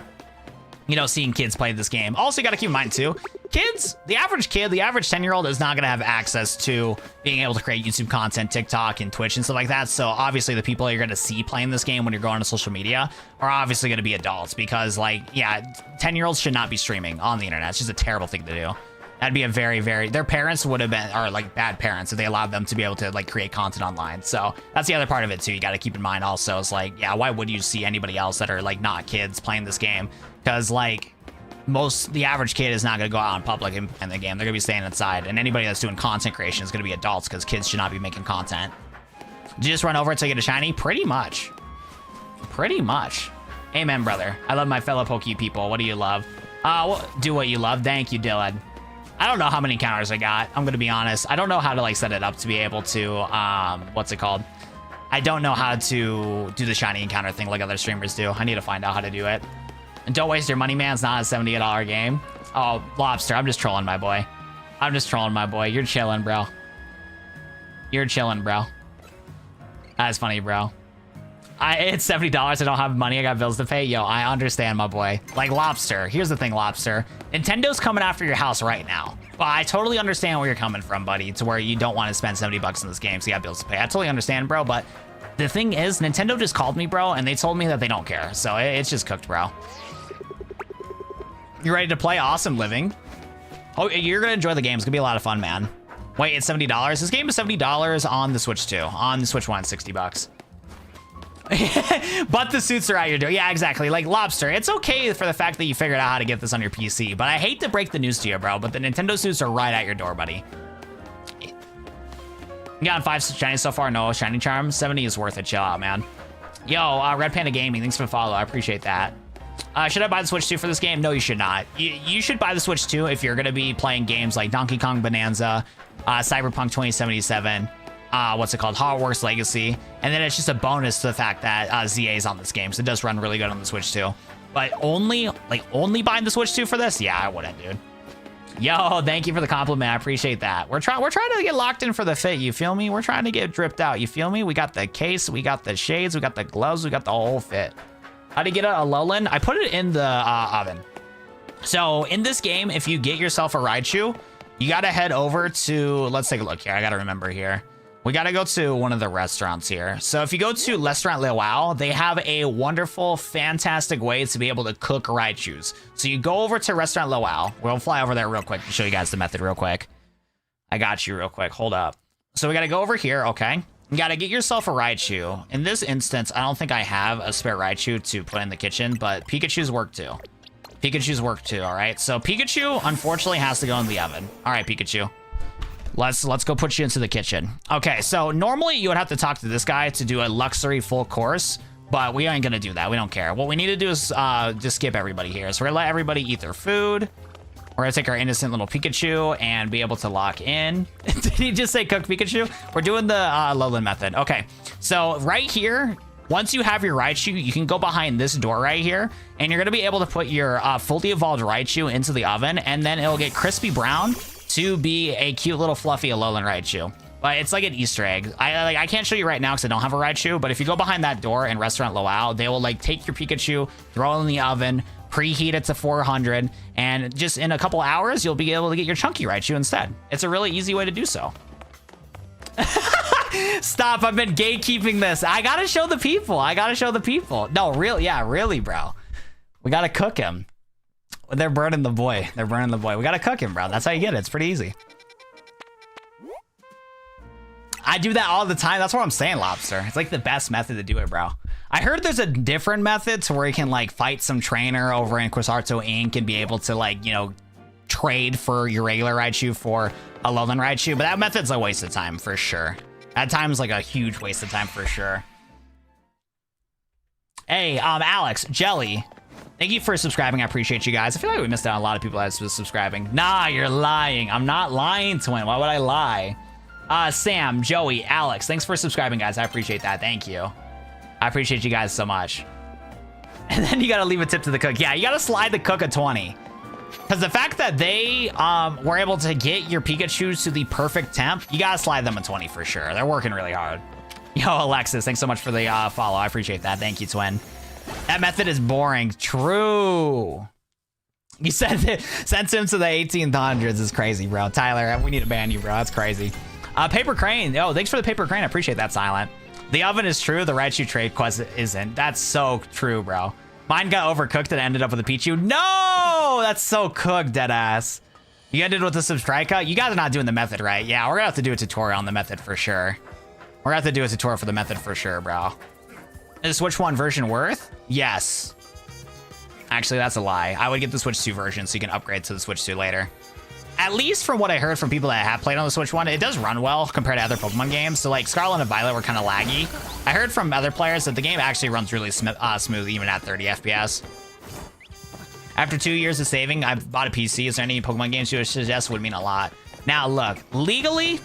You know, seeing kids play this game. Also, you got to keep in mind too, kids, the average kid, the average 10-year-old is not going to have access to being able to create YouTube content, TikTok and Twitch and stuff like that. So obviously the people you're going to see playing this game when you're going to social media are obviously going to be adults because like, yeah, 10-year-olds should not be streaming on the internet. It's just a terrible thing to do. That'd be a very, their parents would have been, are like bad parents if they allowed them to be able to like create content online. So that's the other part of it too. You got to keep in mind also is like, yeah, why would you see anybody else that are like not kids playing this game? Because like the average kid is not going to go out in public in the game. They're going to be staying inside. And anybody that's doing content creation is going to be adults because kids should not be making content. Did you just run over until you get a shiny? Pretty much. Pretty much. Amen, brother. I love my fellow Poke people. What do you love? Do what you love. Thank you, Dylan. I don't know how many encounters I got. I'm going to be honest. I don't know how to like set it up to be able to, what's it called? I don't know how to do the shiny encounter thing like other streamers do. I need to find out how to do it. And don't waste your money, man. It's not a $78 game. Oh, Lobster, I'm just trolling my boy. I'm just trolling my boy. You're chilling, bro. You're chilling, bro. That's funny, bro. It's $70. I don't have money. I got bills to pay. Yo, I understand, my boy. Like, Lobster. Here's the thing, Lobster. Nintendo's coming after your house right now. But I totally understand where you're coming from, buddy, to where you don't want to spend 70 bucks in this game, so you got bills to pay. I totally understand, bro, but the thing is, Nintendo just called me, bro, and they told me that they don't care. So it's just cooked, bro. You ready to play? Awesome, Living. Oh, you're gonna enjoy the game. It's gonna be a lot of fun, man. Wait, it's $70? This game is $70 on the Switch too. On the Switch One, 60 bucks. But the suits are at your door. Yeah, exactly. Like Lobster, it's okay for the fact that you figured out how to get this on your PC, but I hate to break the news to you, bro, but the Nintendo suits are right at your door, buddy. You gotten 5 shinies so far? No, shiny charm. 70 is worth it. Chill out, man. Yo, Red Panda Gaming, thanks for the follow. I appreciate that. Should I buy the Switch 2 for this game? No, you should not. You should buy the Switch 2 if you're going to be playing games like Donkey Kong Bonanza, Cyberpunk 2077, what's it called? Hogwarts Legacy. And then it's just a bonus to the fact that ZA is on this game. So it does run really good on the Switch 2. But only buying the Switch 2 for this? Yeah, I wouldn't, dude. Yo, thank you for the compliment. I appreciate that. We're trying to get locked in for the fit. You feel me? We're trying to get dripped out. You feel me? We got the case. We got the shades. We got the gloves. We got the whole fit. How to get a Alolan? I put it in the oven. So in this game, if you get yourself a Raichu, you got to head over to, let's take a look here. I got to remember here. We got to go to one of the restaurants here. So if you go to Restaurant Le Wow, they have a wonderful, fantastic way to be able to cook Raichus. So you go over to Restaurant Le Wow. We'll fly over there real quick to show you guys the method real quick. I got you real quick. Hold up. So we got to go over here. Okay. You got to get yourself a Raichu. In this instance, I don't think I have a spare Raichu to put in the kitchen, but Pikachu's work too. Pikachu's work too, all right? So Pikachu, unfortunately, has to go in the oven. All right, Pikachu. Let's go put you into the kitchen. Okay, so normally you would have to talk to this guy to do a luxury full course, but we ain't gonna do that. We don't care. What we need to do is just skip everybody here. So we're gonna let everybody eat their food. We're gonna take our innocent little Pikachu and be able to lock in. Did he just say cook Pikachu? We're doing the Alolan method. Okay, so right here, once you have your Raichu, you can go behind this door right here, and you're gonna be able to put your fully evolved Raichu into the oven, and then it'll get crispy brown to be a cute little fluffy Alolan Raichu. But it's like an Easter egg. I can't show you right now because I don't have a Raichu, but if you go behind that door in Restaurant Le Wow, they will like take your Pikachu, throw it in the oven, preheat it to 400, and just in a couple hours, you'll be able to get your chunky Raichu instead. It's a really easy way to do so. Stop, I've been gatekeeping this. I gotta show the people. I gotta show the people. No, really, yeah, really, bro. We gotta cook him. They're burning the boy. They're burning the boy. We gotta cook him, bro. That's how you get it. It's pretty easy. I do that all the time. That's what I'm saying, Lobster. It's like the best method to do it, bro. I heard there's a different method to where you can like fight some trainer over in Quasarto Inc. and be able to like, you know, trade for your regular Raichu for a Alolan Raichu, but that method's a waste of time for sure. At times like a huge waste of time for sure. Hey, Alex, Jelly, thank you for subscribing. I appreciate you guys. I feel like we missed out on a lot of people that was subscribing. Nah, you're lying. I'm not lying, Twin. Why would I lie? Sam, Joey, Alex, thanks for subscribing, guys. I appreciate that. Thank you. I appreciate you guys so much. And then you gotta leave a tip to the cook. Yeah, you gotta slide the cook a 20. Because the fact that they were able to get your Pikachus to the perfect temp, you gotta slide them a 20 for sure. They're working really hard. Yo, Alexis, thanks so much for the follow. I appreciate that. Thank you, twin. That method is boring. True. You sent him to the 1800s is crazy, bro. Tyler, we need to ban you, bro. That's crazy. Paper Crane. Yo, thanks for the Paper Crane. I appreciate that, Silent. The oven is true. The Raichu trade quest isn't. That's so true, bro. Mine got overcooked and ended up with a Pichu. No! That's so cooked, deadass. You ended with a Substrika? You guys are not doing the method right. Yeah, we're gonna have to do a tutorial on the method for sure. We're gonna have to do a tutorial for the method for sure, bro. Is Switch 1 version worth? Yes. Actually, that's a lie. I would get the Switch 2 version so you can upgrade to the Switch 2 later. At least from what I heard from people that have played on the Switch 1, it does run well compared to other Pokemon games. So like Scarlet and Violet were kind of laggy. I heard from other players that the game actually runs really smooth even at 30 FPS. After 2 years of saving, I bought a PC. Is there any Pokemon games you would suggest? Would mean a lot. Now look, legally,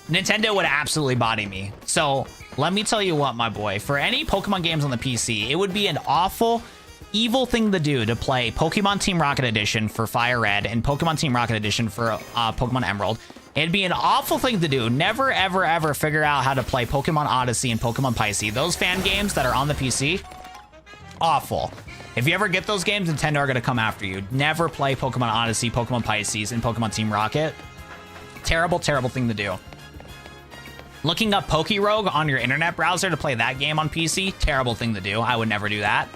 Nintendo would absolutely body me. So let me tell you what, my boy, for any Pokemon games on the PC, it would be an awful, evil thing to do to play Pokemon Team Rocket Edition for Fire Red and Pokemon Team Rocket Edition for Pokemon Emerald. It'd be an awful thing to do. Never, ever, ever figure out how to play Pokemon Odyssey and Pokemon Pisces. Those fan games that are on the PC, awful. If you ever get those games, Nintendo are going to come after you. Never play Pokemon Odyssey, Pokemon Pisces, and Pokemon Team Rocket. Terrible, terrible thing to do. Looking up PokeRogue on your internet browser to play that game on PC, terrible thing to do. I would never do that.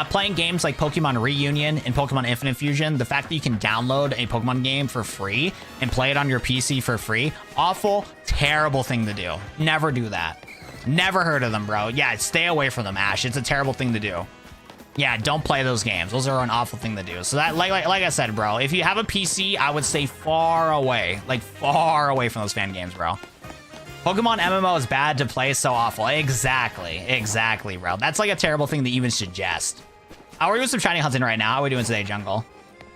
Playing games like Pokemon Reunion and Pokemon Infinite Fusion, the fact that you can download a Pokemon game for free and play it on your PC for free, awful, terrible thing to do. Never do that. Never heard of them, bro. Yeah, stay away from them, Ash. It's a terrible thing to do. Yeah, don't play those games. Those are an awful thing to do. So that, like I said, bro, if you have a PC, I would stay far away, like far away from those fan games, bro. Pokemon MMO is bad to play, so awful. Exactly, bro. That's like a terrible thing to even suggest. We're doing some shiny hunting right now. How are we doing today, Jungle?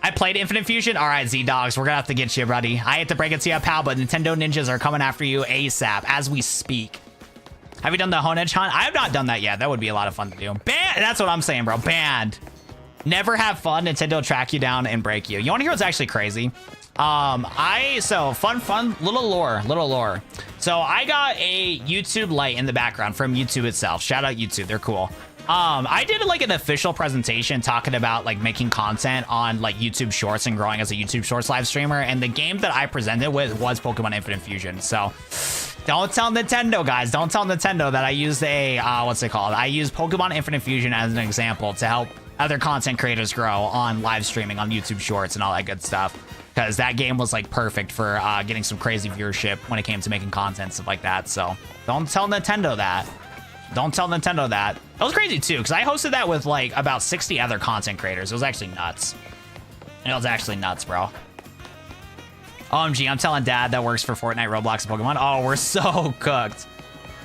I played Infinite Fusion. All right, Z-Dogs, we're gonna have to get you, buddy. I hate to break it to you, pal, but Nintendo ninjas are coming after you ASAP as we speak. Have you done the Honedge hunt? I have not done that yet. That would be a lot of fun to do. Banned. That's what I'm saying, bro. Banned. Never have fun. Nintendo track you down and break you. You want to hear what's actually crazy? So fun, little lore. So I got a YouTube light in the background from YouTube itself. Shout out YouTube. They're cool. I did like an official presentation talking about like making content on like YouTube Shorts and growing as a YouTube Shorts live streamer. And the game that I presented with was Pokemon Infinite Fusion. So don't tell Nintendo, guys. Don't tell Nintendo that I used a, what's it called? I used Pokemon Infinite Fusion as an example to help other content creators grow on live streaming on YouTube Shorts and all that good stuff. Because that game was like perfect for getting some crazy viewership when it came to making content, stuff like that. So don't tell Nintendo that. Don't tell Nintendo that. That was crazy too, because I hosted that with like about 60 other content creators. It was actually nuts. It was actually nuts, bro. OMG, I'm telling Dad that works for Fortnite, Roblox, and Pokemon. Oh, we're so cooked.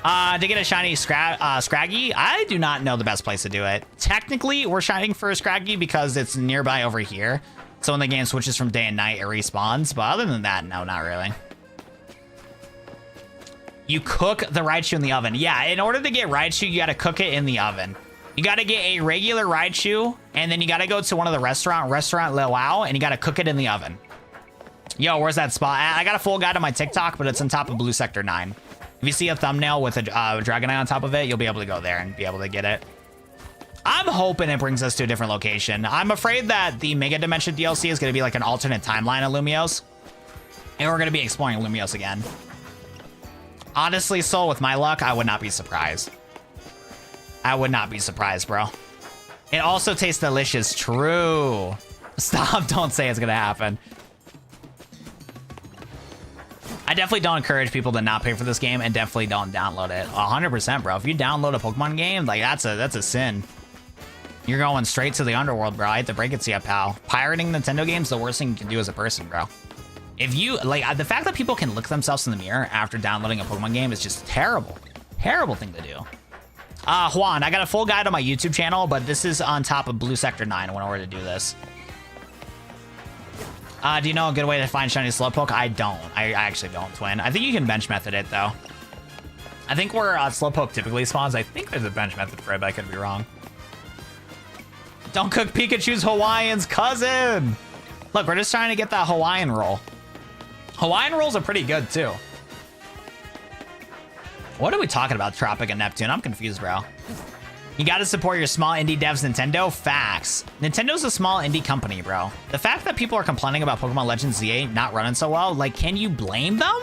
To get a shiny Scraggy, I do not know the best place to do it. Technically, we're shining for a Scraggy because it's nearby over here. So when the game switches from day and night, it respawns. But other than that, no, not really. You cook the Raichu in the oven. Yeah, in order to get Raichu, you got to cook it in the oven. You got to get a regular Raichu, and then you got to go to one of the Restaurant Luau, and you got to cook it in the oven. Yo, where's that spot? I got a full guide on my TikTok, but it's on top of Blue Sector 9. If you see a thumbnail with a Dragonite on top of it, you'll be able to go there and be able to get it. I'm hoping it brings us to a different location. I'm afraid that the Mega Dimension DLC is going to be like an alternate timeline of Lumiose. And we're going to be exploring Lumiose again. Honestly, Soul, with my luck, I would not be surprised. I would not be surprised, bro. It also tastes delicious. True. Stop. Don't say it's going to happen. I definitely don't encourage people to not pay for this game and definitely don't download it. 100%, bro. If you download a Pokemon game, like that's a sin. You're going straight to the underworld, bro. I hate to break it to you, pal. Pirating Nintendo games is the worst thing you can do as a person, bro. If you, like, the fact that people can look themselves in the mirror after downloading a Pokemon game is just terrible. Terrible thing to do. Juan, I got a full guide on my YouTube channel, but this is on top of Blue Sector 9 when I were to do this. Do you know a good way to find shiny Slowpoke? I don't. I actually don't, Twin. I think you can bench method it, though. I think where Slowpoke typically spawns, I think there's a bench method for it, but I could be wrong. Don't cook Pikachu's Hawaiian's cousin! Look, we're just trying to get that Hawaiian roll. Hawaiian rolls are pretty good, too. What are we talking about, Tropic and Neptune? I'm confused, bro. You gotta support your small indie devs, Nintendo. Facts. Nintendo's a small indie company, bro. The fact that people are complaining about Pokemon Legends Z8 not running so well, like, can you blame them?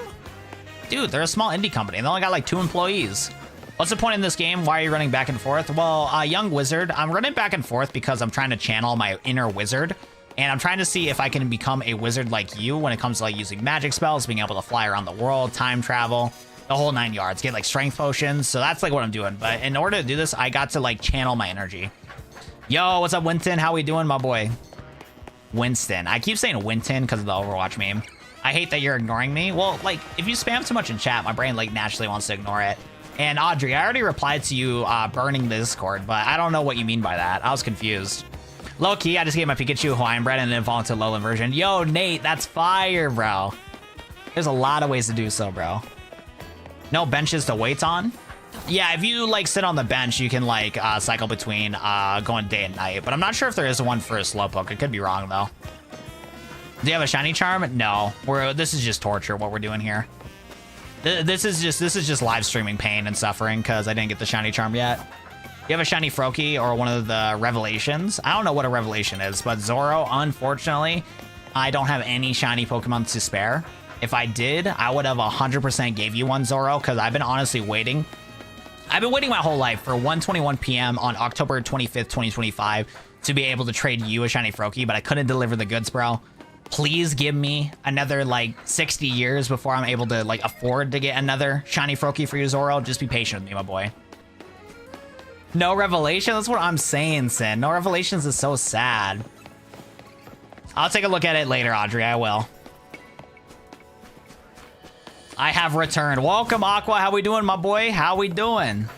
Dude, they're a small indie company. They only got like 2 employees. What's the point in this game? Why are you running back and forth? Well, young wizard, I'm running back and forth because I'm trying to channel my inner wizard. And I'm trying to see if I can become a wizard like you when it comes to like using magic spells, being able to fly around the world, time travel, the whole 9 yards, get like strength potions. So that's like what I'm doing. But in order to do this, I got to like channel my energy. Yo, what's up, Winston? How we doing, my boy? Winston. I keep saying Winton because of the Overwatch meme. I hate that you're ignoring me. Well, like, if you spam too much in chat, my brain, like, naturally wants to ignore it. And Audrey, I already replied to you burning the Discord, but I don't know what you mean by that. I was confused. Low key, I just gave my Pikachu Hawaiian bread and then evolved into Lowland version. Yo, Nate, that's fire, bro. There's a lot of ways to do so, bro. No benches to wait on? Yeah, if you, like, sit on the bench, you can, like, cycle between going day and night. But I'm not sure if there is one for a Slowpoke. I could be wrong, though. Do you have a shiny charm? No. This is just torture, what we're doing here. This is just live streaming pain and suffering because I didn't get the shiny charm yet. You have a shiny Froakie or one of the revelations? I don't know what a revelation is, but Zoro, unfortunately, I don't have any shiny Pokemon to spare. If I did, I would have 100% gave you one, Zoro, because I've been honestly waiting. I've been waiting my whole life for 1:21 p.m. on October 25th, 2025 to be able to trade you a shiny Froakie, but I couldn't deliver the goods, bro. Please give me another, like, 60 years before I'm able to, like, afford to get another shiny Froakie for you, Zoro. Just be patient with me, my boy. No revelation? That's what I'm saying, Sin. No revelations is so sad. I'll take a look at it later, Audrey. I will. I have returned. Welcome, Aqua. How we doing, my boy? How we doing?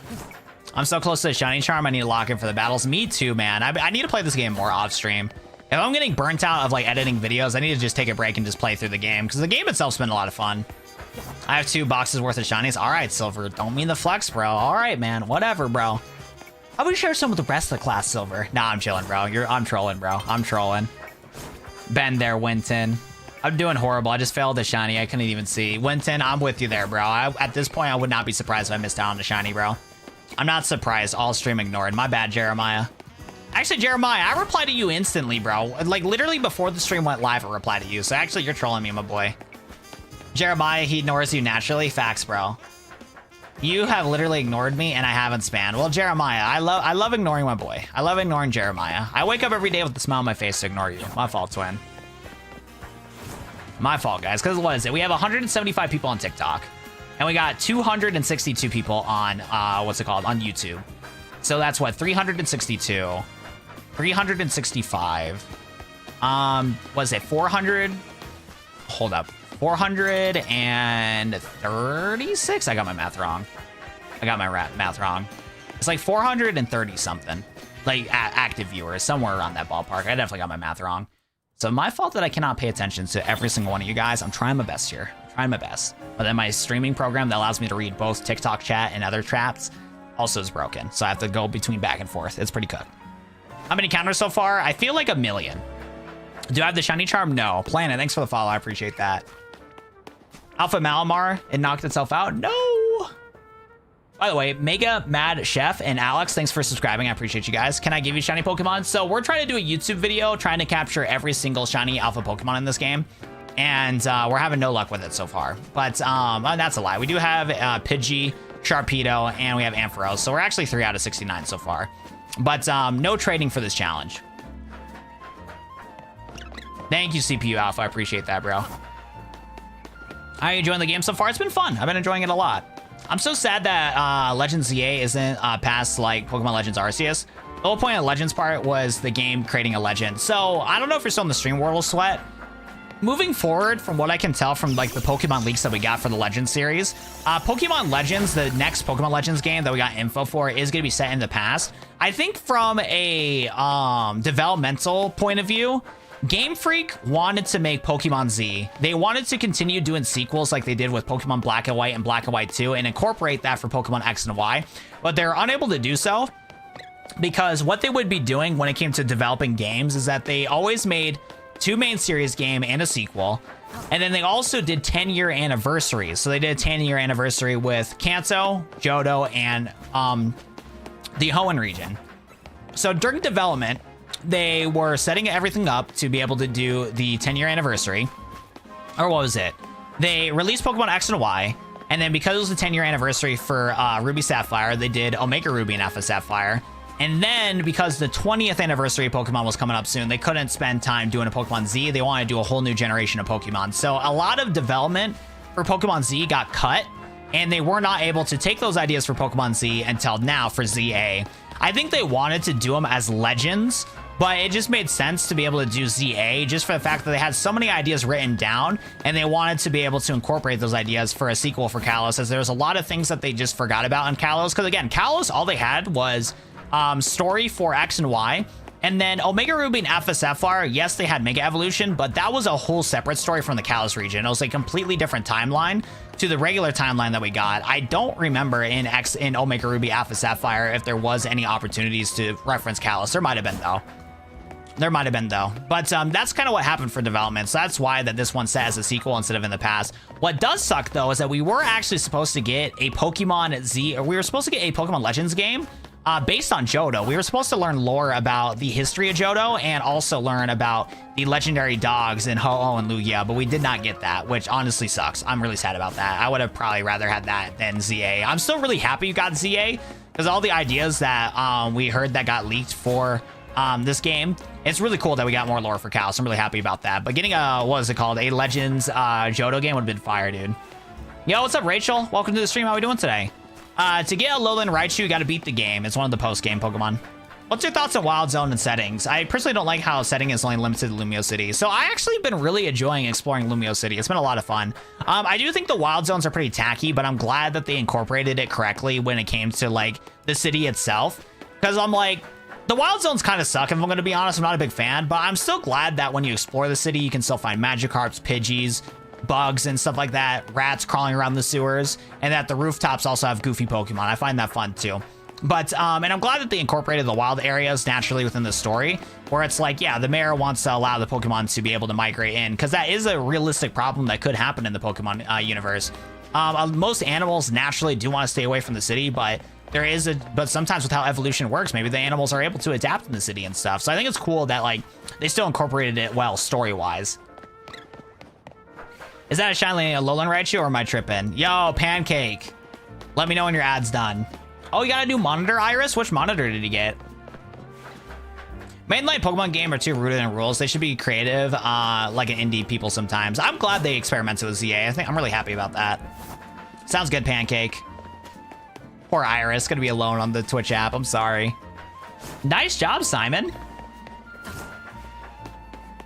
I'm so close to the shiny charm. I need to lock in for the battles. Me too, man. I need to play this game more off stream. If I'm getting burnt out of like editing videos, I need to just take a break and just play through the game because the game itself's been a lot of fun. I have 2 boxes worth of shinies. All right, Silver. Don't mean the flex, bro. All right, man. Whatever, bro. I would share some with the rest of the class, Silver. Nah, I'm chilling, bro. I'm trolling, bro. I'm trolling. Been there, Winton. I'm doing horrible. I just failed the shiny. I couldn't even see. Winton, I'm with you there, bro. At this point, I would not be surprised if I missed out on the shiny, bro. I'm not surprised. All stream ignored. My bad, Jeremiah. Actually, Jeremiah, I replied to you instantly, bro. Like, literally before the stream went live, I replied to you. So, actually, you're trolling me, my boy. Jeremiah, he ignores you naturally. Facts, bro. You have literally ignored me, and I haven't spammed. Well, Jeremiah, I love ignoring my boy. I love ignoring Jeremiah. I wake up every day with a smile on my face to ignore you. My fault, twin. My fault, guys. Because what is it? We have 175 people on TikTok. And we got 262 people on, what's it called? On YouTube. So that's what? 362. 365. Was it 400? Hold up. 436? I got my math wrong. Math wrong. It's like 430 something. Like active viewers, somewhere around that ballpark. I definitely got my math wrong. So my fault that I cannot pay attention to every single one of you guys. I'm trying my best here. I'm trying my best. But then my streaming program that allows me to read both TikTok chat and other chats also is broken. So I have to go between back and forth. It's pretty cooked. How many counters so far? I feel like 1 million. Do I have the shiny charm? No. Planet, thanks for the follow. I appreciate that. Alpha Malamar, it knocked itself out? No. By the way, Mega Mad Chef and Alex, thanks for subscribing. I appreciate you guys. Can I give you shiny Pokemon? So we're trying to do a YouTube video trying to capture every single shiny alpha Pokemon in this game. And we're having no luck with it so far. But that's a lie. We do have Pidgey, Sharpedo, and we have Ampharos. So we're actually 3 out of 69 so far. But no trading for this challenge. Thank you, CPU Alpha. I appreciate that, bro. How are you enjoying the game so far? It's been fun. I've been enjoying it a lot. I'm so sad that Legends ZA isn't past like Pokemon Legends Arceus. The whole point of Legends part was the game creating a legend. So I don't know if you're still in the stream Wordle sweat. Moving forward, from what I can tell from like the Pokemon leaks that we got for the Legends series, Pokemon Legends, the next Pokemon Legends game that we got info for, is going to be set in the past. I think from a developmental point of view, Game Freak wanted to make Pokemon Z. They wanted to continue doing sequels like they did with Pokemon Black and White and Black and White 2 and incorporate that for Pokemon X and Y, but they're unable to do so because what they would be doing when it came to developing games is that they always made 2 main series game and a sequel. And then they also did 10-year anniversaries. So they did a 10-year anniversary with Kanto, Johto, and the Hoenn region. So during development, they were setting everything up to be able to do the 10-year anniversary. Or what was it? They released Pokemon X and Y. And then because it was the 10-year anniversary for Ruby Sapphire, they did Omega Ruby and Alpha Sapphire. And then because the 20th anniversary of Pokemon was coming up soon, they couldn't spend time doing a Pokemon Z. They wanted to do a whole new generation of Pokemon. So a lot of development for Pokemon Z got cut, and they were not able to take those ideas for Pokemon Z until now for ZA. I think they wanted to do them as legends, but it just made sense to be able to do ZA just for the fact that they had so many ideas written down, and they wanted to be able to incorporate those ideas for a sequel for Kalos, as there's a lot of things that they just forgot about in Kalos. Because again, Kalos, all they had was story for X and Y, and then Omega Ruby and Alpha Sapphire, yes, they had Mega Evolution, but that was a whole separate story from the Kalos region. It was a completely different timeline to the regular timeline that we got. I don't remember in Omega Ruby Alpha Sapphire if there was any opportunities to reference Kalos. There might have been though. But that's kind of what happened for development. So that's why that this one's set as a sequel instead of in the past. What does suck though is that we were actually supposed to get a Pokemon Z, or we were supposed to get a Pokemon Legends game based on Johto. We were supposed to learn lore about the history of Johto and also learn about the legendary dogs in Ho-Oh and Lugia, but we did not get that, which honestly sucks. I'm really sad about that. I would have probably rather had that than ZA. I'm still really happy you got ZA, because all the ideas that we heard that got leaked for this game, it's really cool that we got more lore for Kalos. I'm really happy about that. But getting a, what is it called, a Legends Johto game would have been fire, dude. Yo, what's up, Rachel? Welcome to the stream. How we doing today? To get a Alolan Raichu, you got to beat the game. It's one of the post-game Pokemon. What's your thoughts on Wild Zone and settings? I personally don't like how setting is only limited to Lumiose City. So I actually been really enjoying exploring Lumiose City. It's been a lot of fun. I do think the Wild Zones are pretty tacky, but I'm glad that they incorporated it correctly when it came to like the city itself. Because I'm like, the Wild Zones kind of suck, if I'm going to be honest. I'm not a big fan, but I'm still glad that when you explore the city, you can still find Magikarps, Pidgeys, bugs and stuff like that, rats crawling around the sewers, and that the rooftops also have goofy Pokemon. I find that fun too. But and I'm glad that they incorporated the wild areas naturally within the story, where it's like, yeah, the mayor wants to allow the Pokemon to be able to migrate in, because that is a realistic problem that could happen in the Pokemon universe. Most animals naturally do want to stay away from the city, but but sometimes with how evolution works, maybe the animals are able to adapt in the city and stuff. So I think it's cool that like they still incorporated it well story-wise. Is that a Shiny Alolan Raichu or am I tripping? Yo, Pancake. Let me know when your ad's done. Oh, you got a new monitor, Iris? Which monitor did you get? Mainline Pokemon game are too rooted in rules. They should be creative, like an indie people sometimes. I'm glad they experimented with ZA. I'm really happy about that. Sounds good, Pancake. Poor Iris, gonna be alone on the Twitch app. I'm sorry. Nice job, Simon.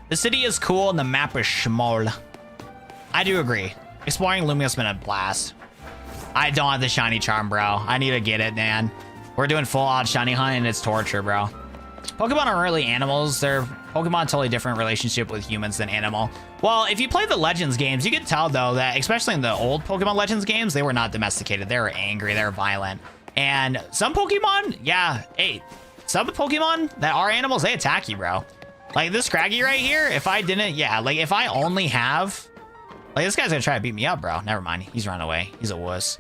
The city is cool and the map is schmoll. I do agree. Exploring Lumio's been a blast. I don't have the shiny charm, bro. I need to get it, man. We're doing full odd shiny hunt and it's torture, bro. Pokemon aren't really animals. They're Pokemon, totally different relationship with humans than animal. Well, if you play the Legends games, you can tell though that, especially in the old Pokemon Legends games, they were not domesticated. They were angry, they were violent. And some Pokemon, yeah, hey, some Pokemon that are animals, they attack you, bro. Like this Scraggy right here, if I didn't, yeah, like if I only have, like this guy's gonna try to beat me up, bro. Never mind, he's run away. He's a wuss.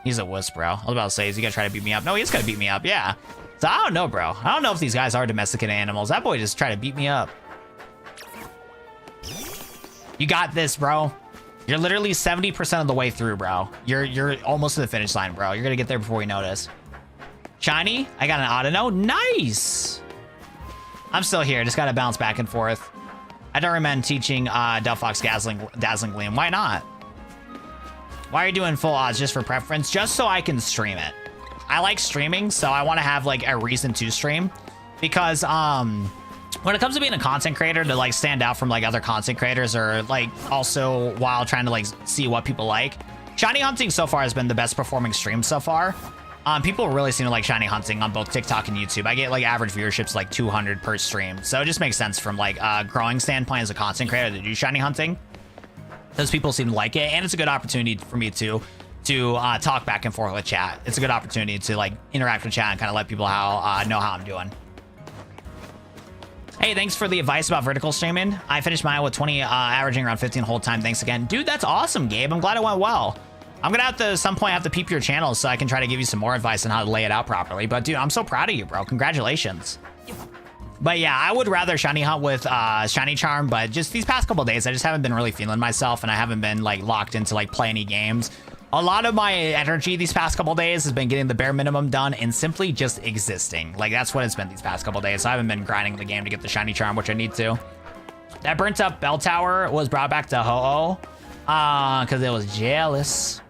He's a wuss, bro. I was about to say, is he gonna try to beat me up? No, he's gonna beat me up, yeah. So I don't know, bro. I don't know if these guys are domesticated animals. That boy just tried to beat me up. You got this, bro. You're literally 70% of the way through, bro. You're almost to the finish line, bro. You're gonna get there before we notice. Shiny, I got an Audino. Nice. I'm still here. Just gotta bounce back and forth. I don't recommend teaching Delphox Dazzling Gleam. Why not? Why are you doing full odds just for preference? Just so I can stream it. I like streaming, so I want to have like a reason to stream, because when it comes to being a content creator, to like stand out from like other content creators, or like also while trying to like see what people like, shiny hunting so far has been the best performing stream so far. People really seem to like shiny hunting on both TikTok and YouTube. I get like average viewerships like 200 per stream, so it just makes sense from like a growing standpoint as a content creator to do shiny hunting, because people seem to like it, and it's a good opportunity for me to talk back and forth with chat. It's a good opportunity to like interact with chat and kind of let people know how I'm doing. Hey, thanks for the advice about vertical streaming. I finished mine with 20, averaging around 15 the whole time. Thanks again. Dude, that's awesome, Gabe. I'm glad it went well. I'm gonna have to, at some point, have to peep your channel so I can try to give you some more advice on how to lay it out properly. But dude, I'm so proud of you, bro. Congratulations. But yeah, I would rather shiny hunt with shiny charm, but just these past couple days, I just haven't been really feeling myself, and I haven't been like locked into like play any games. A lot of my energy these past couple days has been getting the bare minimum done and simply just existing. Like that's what it's been these past couple days. So I haven't been grinding the game to get the shiny charm, which I need to. That burnt up bell tower was brought back to Ho-Oh because it was jealous.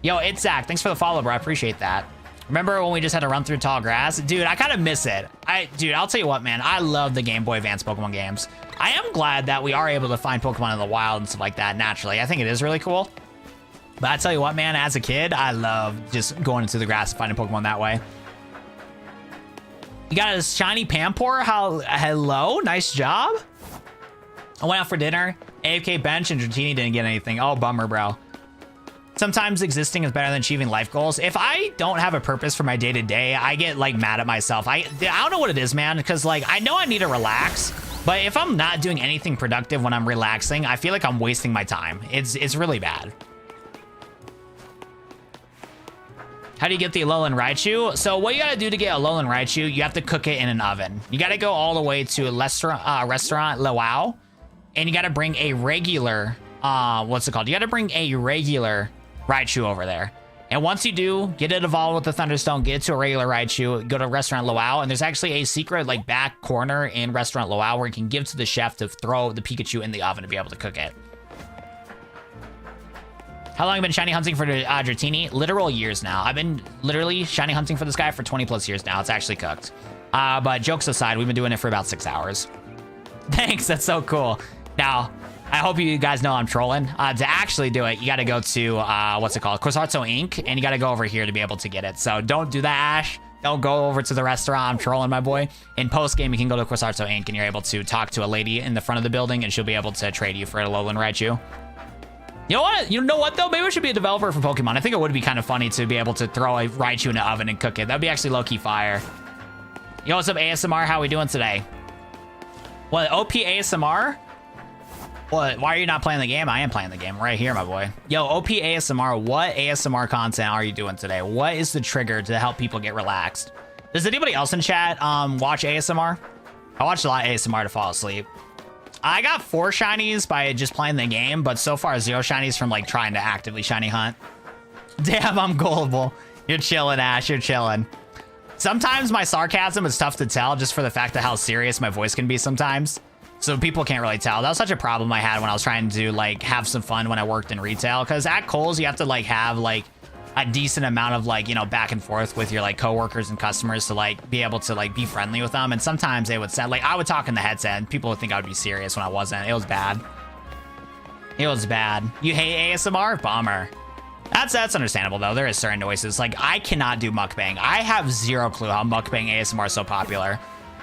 Yo, it's Zach. Thanks for the follow, bro. I appreciate that. Remember when we just had to run through tall grass? Dude, I kind of miss it. Dude, I'll tell you what, man. I love the Game Boy Advance Pokemon games. I am glad that we are able to find Pokemon in the wild and stuff like that naturally. I think it is really cool. But I tell you what, man, as a kid, I love just going into the grass and finding Pokemon that way. You got a shiny Pampor? Hello, nice job. I went out for dinner. AFK bench and Dratini didn't get anything. Oh, bummer, bro. Sometimes existing is better than achieving life goals. If I don't have a purpose for my day-to-day, I get like mad at myself. I don't know what it is, man, because like I know I need to relax, but if I'm not doing anything productive when I'm relaxing, I feel like I'm wasting my time. It's really bad. How do you get the Alolan Raichu? So what you gotta do to get Alolan Raichu, you have to cook it in an oven. You gotta go all the way to restaurant Luau, and you gotta bring a regular, what's it called? You gotta bring a regular Raichu over there. And once you do, get it evolved with the Thunderstone, get it to a regular Raichu, go to Restaurant Luau, and there's actually a secret like back corner in Restaurant Luau where you can give to the chef to throw the Pikachu in the oven to be able to cook it. How long have you been shiny hunting for Dratini? Literal years now. I've been literally shiny hunting for this guy for 20 plus years now. It's actually cooked. But jokes aside, we've been doing it for about 6 hours. Thanks, that's so cool. Now, I hope you guys know I'm trolling. To actually do it, you gotta go to, what's it called? Corsato Inc., and you gotta go over here to be able to get it. So don't do that, Ash. Don't go over to the restaurant. I'm trolling, my boy. In post-game, you can go to Corsato Inc., and you're able to talk to a lady in the front of the building, and she'll be able to trade you for a Alolan Raichu. You know what? You know what, though? Maybe I should be a developer for Pokemon. I think it would be kind of funny to be able to throw a Raichu in the oven and cook it. That'd be actually low-key fire. Yo, what's up, ASMR? How we doing today? What, OP ASMR? What? Why are you not playing the game? I am playing the game right here, my boy. Yo, OP ASMR, what ASMR content are you doing today? What is the trigger to help people get relaxed? Does anybody else in chat watch ASMR? I watch a lot of ASMR to fall asleep. I got 4 shinies by just playing the game, but so far 0 shinies from like trying to actively shiny hunt. Damn, I'm gullible. You're chilling, Ash. You're chilling. Sometimes my sarcasm is tough to tell just for the fact of how serious my voice can be sometimes. So people can't really tell. That was such a problem I had when I was trying to like have some fun when I worked in retail. Because at Kohl's, you have to like have like a decent amount of like, you know, back and forth with your like coworkers and customers to like be able to like be friendly with them. And sometimes they would sound like I would talk in the headset and people would think I would be serious when I wasn't. It was bad. It was bad. You hate ASMR? Bummer. That's understandable though. There is certain noises. Like I cannot do mukbang. I have 0 clue how mukbang ASMR is so popular.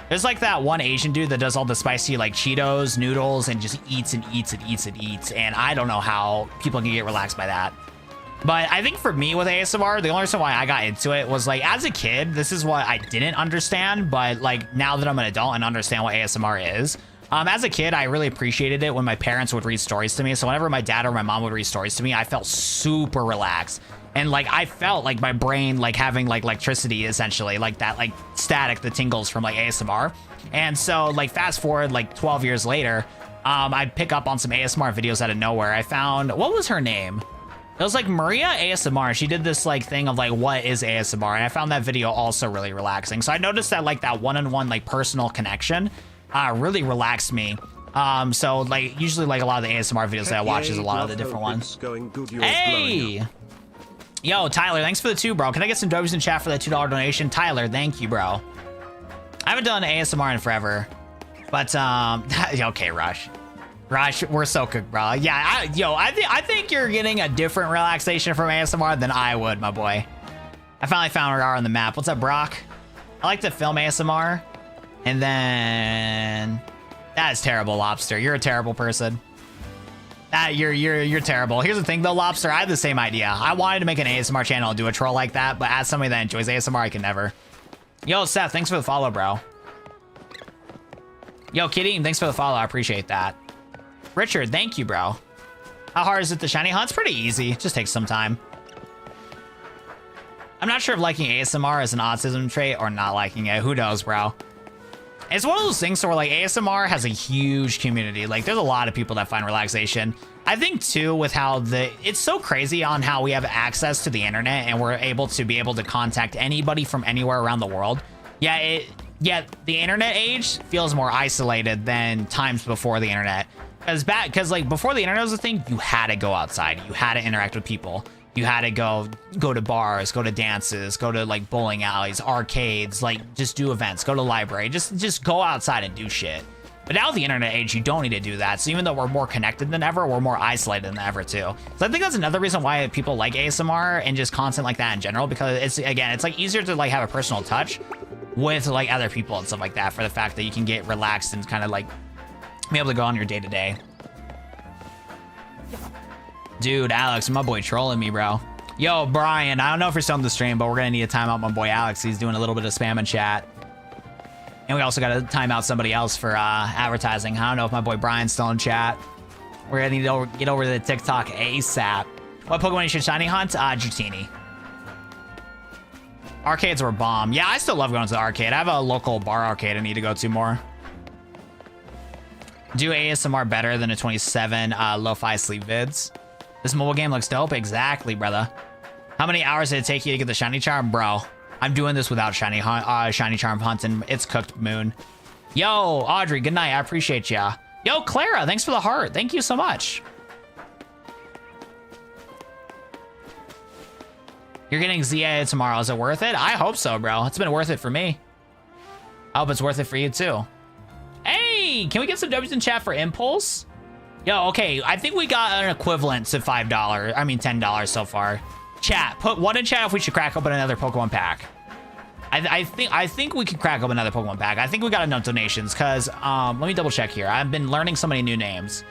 There's like that one Asian dude that does all the spicy like Cheetos, noodles, and just eats and eats and eats and eats. And I don't know how people can get relaxed by that. But I think for me with ASMR, the only reason why I got into it was like as a kid, this is what I didn't understand. But like now that I'm an adult and understand what ASMR is, as a kid, I really appreciated it when my parents would read stories to me. So whenever my dad or my mom would read stories to me, I felt super relaxed. And like I felt like my brain like having like electricity essentially, like that like static, the tingles from like ASMR. And so like fast forward like 12 years later, I'd pick up on some ASMR videos out of nowhere. I found, what was her name? It was like Maria ASMR. She did this like thing of like, what is ASMR? And I found that video also really relaxing. So I noticed that like that one-on-one like personal connection really relaxed me. So like usually like a lot of the ASMR videos that I watch is a lot of the different ones. Hey! Yo, Tyler, thanks for the 2, bro. Can I get some W's in chat for that $2 donation? Tyler, thank you, bro. I haven't done ASMR in forever. But, okay, Rush. Rush, we're so cooked, bro. Yeah, I think you're getting a different relaxation from ASMR than I would, my boy. I finally found where we are on the map. What's up, Brock? I like to film ASMR. And then... That is terrible, Lobster. You're a terrible person. You're terrible. Here's the thing though, Lobster, I had the same idea. I wanted to make an ASMR channel and do a troll like that, but as somebody that enjoys ASMR, I can never. Yo, Seth, thanks for the follow, bro. Yo, Kitty, thanks for the follow. I appreciate that. Richard, thank you, bro. How hard is it to shiny hunt? It's pretty easy. It just takes some time. I'm not sure if liking ASMR is an autism trait or not liking it. Who knows, bro? It's one of those things where like ASMR has a huge community. Like there's a lot of people that find relaxation. I think too with how it's so crazy on how we have access to the internet and we're able to contact anybody from anywhere around the world. Yeah, the internet age feels more isolated than times before the internet. Because like before the internet was a thing, you had to go outside. You had to interact with people. You had to go to bars, go to dances, go to like bowling alleys, arcades, like just do events, go to the library, just go outside and do shit. But now the internet age, you don't need to do that. So even though we're more connected than ever, we're more isolated than ever too. So I think that's another reason why people like ASMR and just content like that in general, because it's like easier to like have a personal touch with like other people and stuff like that, for the fact that you can get relaxed and kind of like be able to go on your day to day. Dude, Alex, my boy trolling me, bro. Yo, Brian, I don't know if you're still on the stream, but we're gonna need to time out my boy Alex. He's doing a little bit of spam in chat. And we also gotta time out somebody else for advertising. I don't know if my boy Brian's still in chat. We're gonna need to get over to the TikTok ASAP. What Pokemon you should shiny hunt? Dratini. Arcades were bomb. Yeah, I still love going to the arcade. I have a local bar arcade I need to go to more. Do ASMR better than a 27 lo-fi sleep vids? This mobile game looks dope. Exactly, brother. How many hours did it take you to get the shiny charm? Bro, I'm doing this without shiny charm hunting. It's cooked, Moon. Yo, Audrey, good night. I appreciate ya. Yo, Clara, thanks for the heart. Thank you so much. You're getting ZA tomorrow. Is it worth it? I hope so, bro. It's been worth it for me. I hope it's worth it for you, too. Hey, can we get some W's in chat for Impulse? Yo, okay, I think we got an equivalent to $10 so far. Chat, put one in chat if we should crack open another Pokemon pack. I think we can crack open another Pokemon pack. I think we got enough donations, because let me double check here. I've been learning so many new names.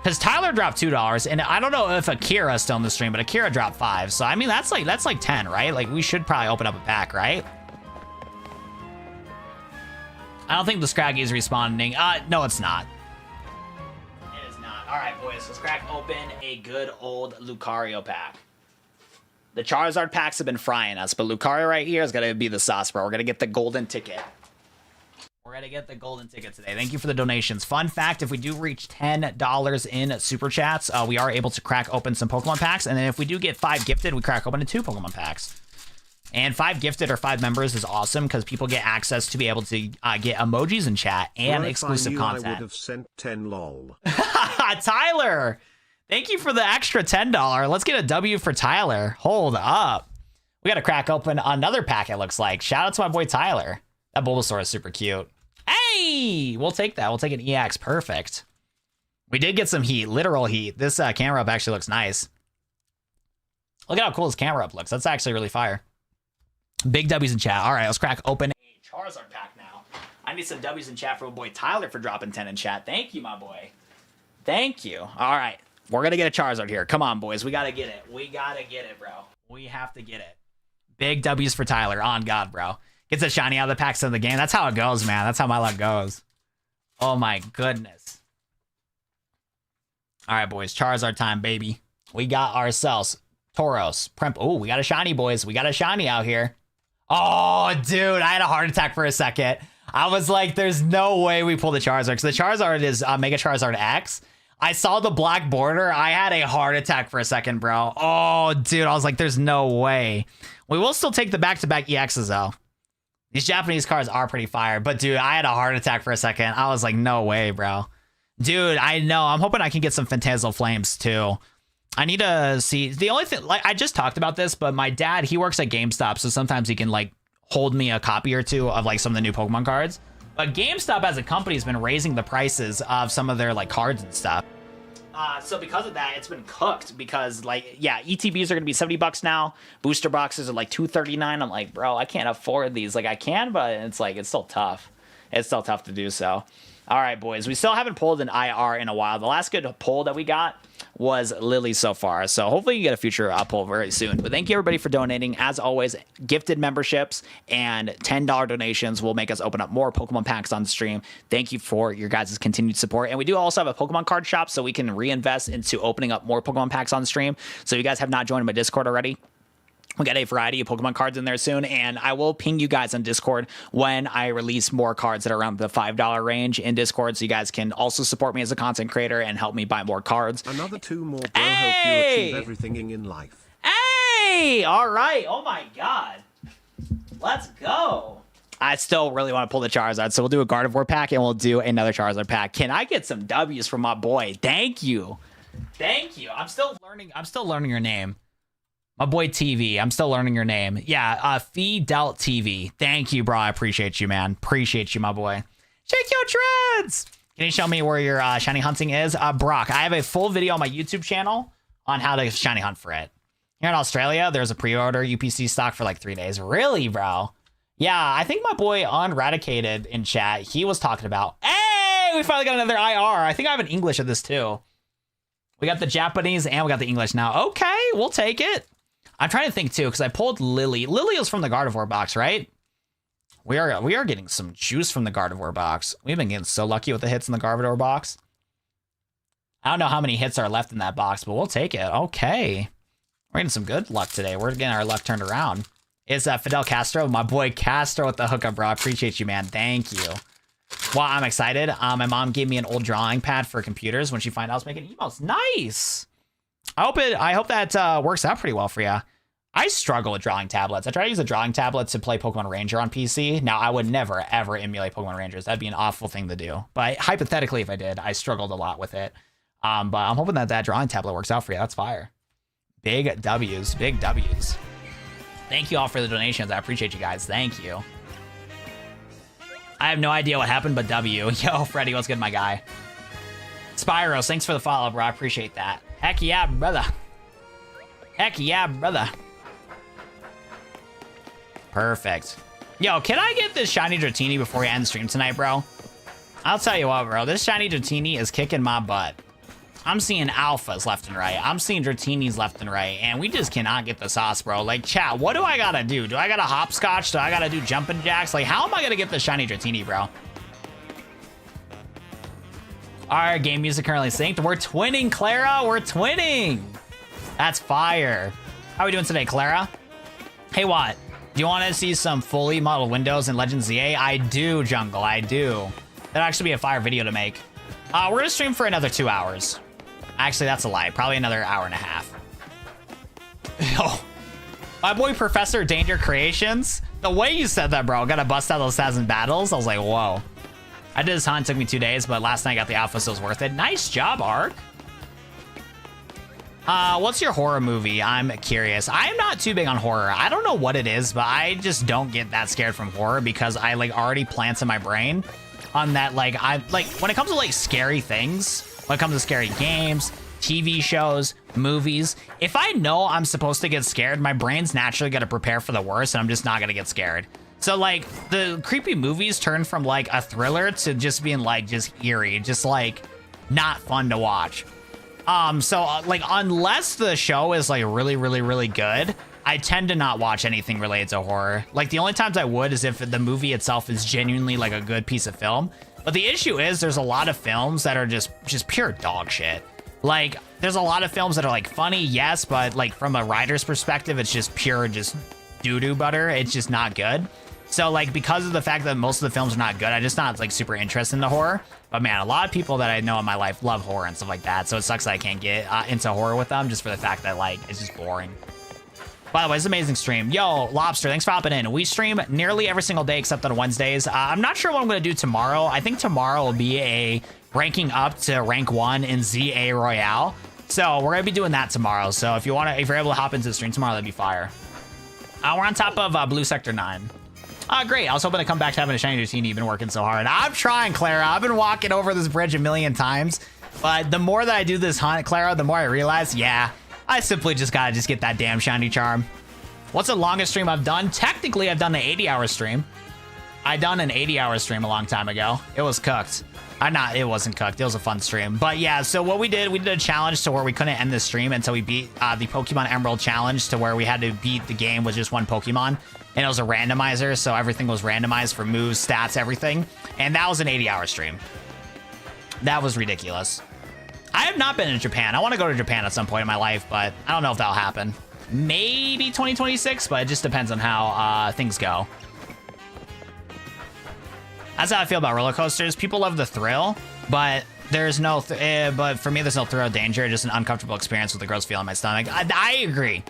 Because Tyler dropped $2, and I don't know if Akira's still in the stream, but Akira dropped 5. So I mean that's like 10, right? Like we should probably open up a pack, right? I don't think the Scraggy is responding. No, it's not. It is not. All right, boys, let's crack open a good old Lucario pack. The Charizard packs have been frying us, but Lucario right here is gonna be the sauce, bro. We're gonna get the golden ticket. We're gonna get the golden ticket today. Thank you for the donations. Fun fact, if we do reach $10 in super chats, we are able to crack open some Pokemon packs. And then if we do get 5 gifted, we crack open 2 Pokemon packs. And 5 gifted or 5 members is awesome because people get access to be able to get emojis in chat and exclusive content. I would have sent 10 lol. Tyler, thank you for the extra $10. Let's get a W for Tyler. Hold up. We got to crack open another pack, it looks like. Shout out to my boy Tyler. That Bulbasaur is super cute. Hey, we'll take that. We'll take an EX. Perfect. We did get some heat, literal heat. This camera up actually looks nice. Look at how cool this camera up looks. That's actually really fire. Big W's in chat. All right, let's crack open a Charizard pack now. I need some W's in chat for my boy Tyler for dropping 10 in chat. Thank you, my boy. Thank you. All right, we're going to get a Charizard here. Come on, boys. We got to get it. We got to get it, bro. We have to get it. Big W's for Tyler. On God, bro. Gets a shiny out of the packs of the game. That's how it goes, man. That's how my luck goes. Oh, my goodness. All right, boys. Charizard time, baby. We got ourselves Tauros. Oh, we got a shiny, boys. We got a shiny out here. Oh, dude. I had a heart attack for a second. I was like, there's no way we pulled the Charizard. Because the Charizard is Mega Charizard X. I saw the black border. I had a heart attack for a second, bro. Oh, dude. I was like, there's no way. We will still take the back-to-back EXs, though. These Japanese cards are pretty fire. But, dude, I had a heart attack for a second. I was like, no way, bro. Dude, I know. I'm hoping I can get some Phantasmal Flames, too. I need to see. The only thing, like, I just talked about this, but my dad, he works at GameStop. So sometimes he can, like, hold me a copy or two of, like, some of the new Pokemon cards. But GameStop as a company has been raising the prices of some of their, like, cards and stuff. So because of that, it's been cooked because, like, yeah, ETBs are going to be $70 now. Booster boxes are like $239. I'm like, bro, I can't afford these. Like, I can, but it's like, it's still tough. It's still tough to do so. All right, boys, we still haven't pulled an IR in a while. The last good pull that we got was Lily so far. So hopefully you get a future pull very soon. But thank you everybody for donating. As always, gifted memberships and $10 donations will make us open up more Pokemon packs on the stream. Thank you for your guys' continued support. And we do also have a Pokemon card shop, so we can reinvest into opening up more Pokemon packs on the stream. So if you guys have not joined my Discord already, we got a variety of Pokemon cards in there soon, and I will ping you guys on Discord when I release more cards that are around the $5 range in Discord, so you guys can also support me as a content creator and help me buy more cards. Another 2 more, bro. Hope you achieve everything in life. Hey! All right. Oh my god. Let's go. I still really want to pull the Charizard, so we'll do a Gardevoir pack and we'll do another Charizard pack. Can I get some W's from my boy? Thank you. Thank you. I'm still learning your name. My boy TV, I'm still learning your name. Yeah, Fidelt TV. Thank you, bro. I appreciate you, man. Appreciate you, my boy. Shake your treads. Can you show me where your shiny hunting is? Brock, I have a full video on my YouTube channel on how to shiny hunt for it. Here in Australia, there's a pre-order UPC stock for like 3 days. Really, bro? Yeah, I think my boy Unradicated in chat, he was talking about, hey, we finally got another IR. I think I have an English of this too. We got the Japanese and we got the English now. Okay, we'll take it. I'm trying to think too, because I pulled Lily. Lily was from the Gardevoir box, right? We are getting some juice from the Gardevoir box. We've been getting so lucky with the hits in the Gardevoir box. I don't know how many hits are left in that box, but we'll take it. Okay. We're getting some good luck today. We're getting our luck turned around. Is Fidel Castro? My boy Castro with the hookup, bro. I appreciate you, man. Thank you. Well, I'm excited. My mom gave me an old drawing pad for computers when she found out I was making emotes. Nice. I hope that works out pretty well for you. I struggle with drawing tablets. I try to use a drawing tablet to play Pokemon Ranger on PC. Now, I would never, ever emulate Pokemon Rangers. That'd be an awful thing to do. But hypothetically, if I did, I struggled a lot with it. But I'm hoping that drawing tablet works out for you. That's fire. Big W's. Big W's. Thank you all for the donations. I appreciate you guys. Thank you. I have no idea what happened, but W. Yo, Freddy, what's good, my guy? Spyros, thanks for the follow, bro. I appreciate that. Heck yeah, brother. Heck yeah, brother. Perfect. Yo, can I get this shiny Dratini before we end the stream tonight, bro? I'll tell you what, bro. This shiny Dratini is kicking my butt. I'm seeing alphas left and right. I'm seeing Dratinis left and right. And we just cannot get the sauce, bro. Like, chat, what do I gotta do? Do I gotta hopscotch? Do I gotta do jumping jacks? Like, how am I gonna get the shiny Dratini, bro? Our game music currently synced. We're twinning, Clara. We're twinning. That's fire. How are we doing today, Clara? Hey, what? Do you want to see some fully modeled windows in Legends ZA? I do, Jungle. I do. That'd actually be a fire video to make. We're going to stream for another 2 hours. Actually, that's a lie. Probably another hour and a half. Oh, my boy Professor Danger Creations. The way you said that, bro. Gotta bust out those stats in battles. I was like, whoa. I did this hunt, took me 2 days, but last night I got the alpha, so it was worth it. Nice job, Ark. What's your horror movie? I'm curious. I'm not too big on horror. I don't know what it is, but I just don't get that scared from horror because I like already plants in my brain on that. Like, I like when it comes to like scary things, when it comes to scary games, TV shows, movies, if I know I'm supposed to get scared, my brain's naturally going to prepare for the worst and I'm just not going to get scared. So like the creepy movies turn from like a thriller to just being like just eerie, just like not fun to watch. Like unless the show is like really, really, really good, I tend to not watch anything related to horror. Like the only times I would is if the movie itself is genuinely like a good piece of film. But the issue is there's a lot of films that are just pure dog shit. Like there's a lot of films that are like funny, yes, but like from a writer's perspective, it's just pure just doo-doo butter. It's just not good. So like because of the fact that most of the films are not good, I'm just not like super interested in the horror. But man, a lot of people that I know in my life love horror and stuff like that. So it sucks that I can't get into horror with them just for the fact that like it's just boring. By the way, it's an amazing stream. Yo, Lobster, thanks for hopping in. We stream nearly every single day except on Wednesdays. I'm not sure what I'm going to do tomorrow. I think tomorrow will be a ranking up to rank 1 in ZA Royale. So we're going to be doing that tomorrow. So if you're able to hop into the stream tomorrow, that'd be fire. We're on top of Blue Sector 9. Great. I was hoping to come back to having a shiny Dratini. You've been working so hard. I'm trying, Clara. I've been walking over this bridge a million times. But the more that I do this hunt, Clara, the more I realize, yeah, I simply just gotta get that damn shiny charm. What's the longest stream I've done? Technically, I've done the 80-hour stream. I done an 80-hour stream a long time ago. It was cooked. It wasn't cooked. It was a fun stream. But yeah, so what we did a challenge to where we couldn't end the stream until we beat the Pokemon Emerald challenge, to where we had to beat the game with just one Pokemon. And it was a randomizer, so everything was randomized for moves, stats, everything. And that was an 80-hour stream. That was ridiculous. I have not been in Japan. I want to go to Japan at some point in my life, but I don't know if that'll happen. Maybe 2026, but it just depends on how things go. That's how I feel about roller coasters. People love the thrill, but there's no. But for me, there's no thrill or danger. Just an uncomfortable experience with a gross feeling in my stomach. I agree.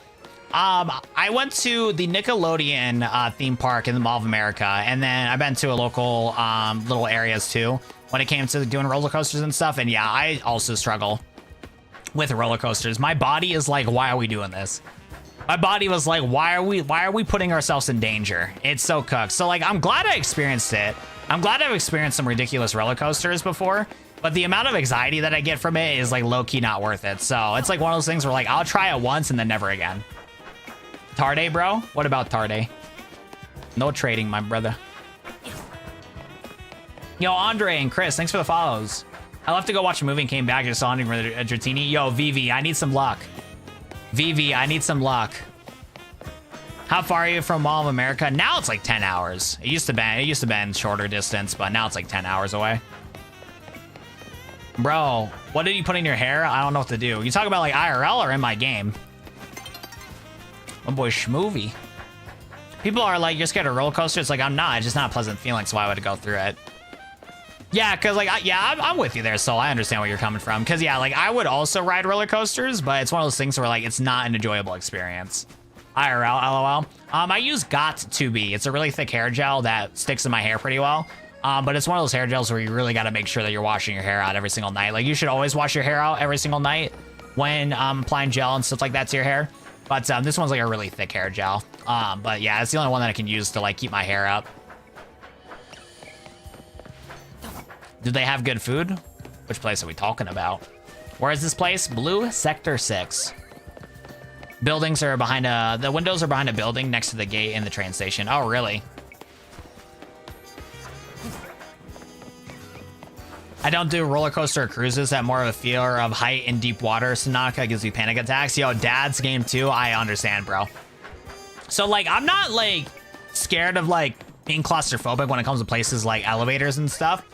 I went to the Nickelodeon theme park in the Mall of America, and then I've been to a local little areas too when it came to doing roller coasters and stuff. And yeah, I also struggle with roller coasters. My body is like, why are we doing this? My body was like, why are we putting ourselves in danger? It's so cooked. So like, I'm glad I experienced it. I'm glad I've experienced some ridiculous roller coasters before, but the amount of anxiety that I get from it is like low-key not worth it. So it's like one of those things where like, I'll try it once and then never again. Tarde, bro? What about Tarde? No trading, my brother. Yo, Andre and Chris, thanks for the follows. I left to go watch a movie and came back and just saw Dratini. Yo, Vivi, I need some luck. Vivi, I need some luck. How far are you from Mall of America? Now it's like 10 hours. It used to be shorter distance, but now it's like 10 hours away. Bro, what did you put in your hair? I don't know what to do. You talk about like IRL or in my game? Oh boy, schmovie. People are like, you're scared of roller coasters. It's like, I'm not. It's just not a pleasant feeling, so why would I go through it? Yeah, because like, I'm with you there, so I understand where you're coming from. Because yeah, like I would also ride roller coasters, but it's one of those things where like it's not an enjoyable experience. IRL, LOL. I use Got2b. It's a really thick hair gel that sticks in my hair pretty well. But it's one of those hair gels where you really got to make sure that you're washing your hair out every single night. Like you should always wash your hair out every single night when applying gel and stuff like that to your hair. But this one's like a really thick hair gel. But yeah, it's the only one that I can use to like keep my hair up. Do they have good food? Which place are we talking about? Where is this place? Blue Sector 6. Buildings are behind the windows are behind a building next to the gate in the train station. Oh, really? I don't do roller coaster or cruises. That more of a fear of height and deep water. Sonaka gives me panic attacks. Yo, Dad's game too. I understand, bro. So like, I'm not like scared of like being claustrophobic when it comes to places like elevators and stuff.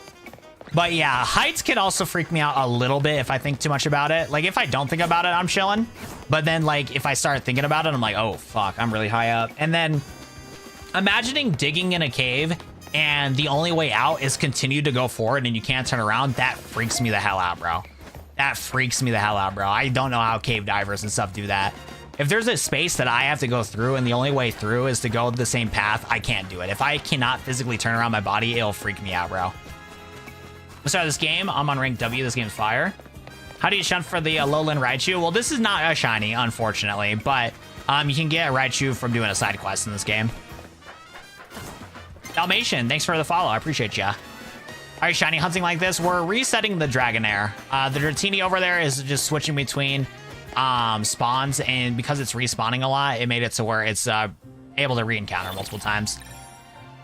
But yeah, heights can also freak me out a little bit if I think too much about it. Like if I don't think about it, I'm chilling. But then like if I start thinking about it, I'm like, oh fuck, I'm really high up. And then imagining digging in a cave and the only way out is continue to go forward and you can't turn around. That freaks me the hell out, bro. That freaks me the hell out, bro. I don't know how cave divers and stuff do that. If there's a space that I have to go through and the only way through is to go the same path, I can't do it. If I cannot physically turn around my body, it'll freak me out, bro. Let's start this game. I'm on rank W. This game's fire. How do you shunt for the Alolan Raichu? Well, this is not a shiny, unfortunately, but you can get a Raichu from doing a side quest in this game. Dalmatian, thanks for the follow. I appreciate ya. All right, shiny hunting like this. We're resetting the Dragonair. The Dratini over there is just switching between spawns, and because it's respawning a lot, it made it to where it's able to re-encounter multiple times.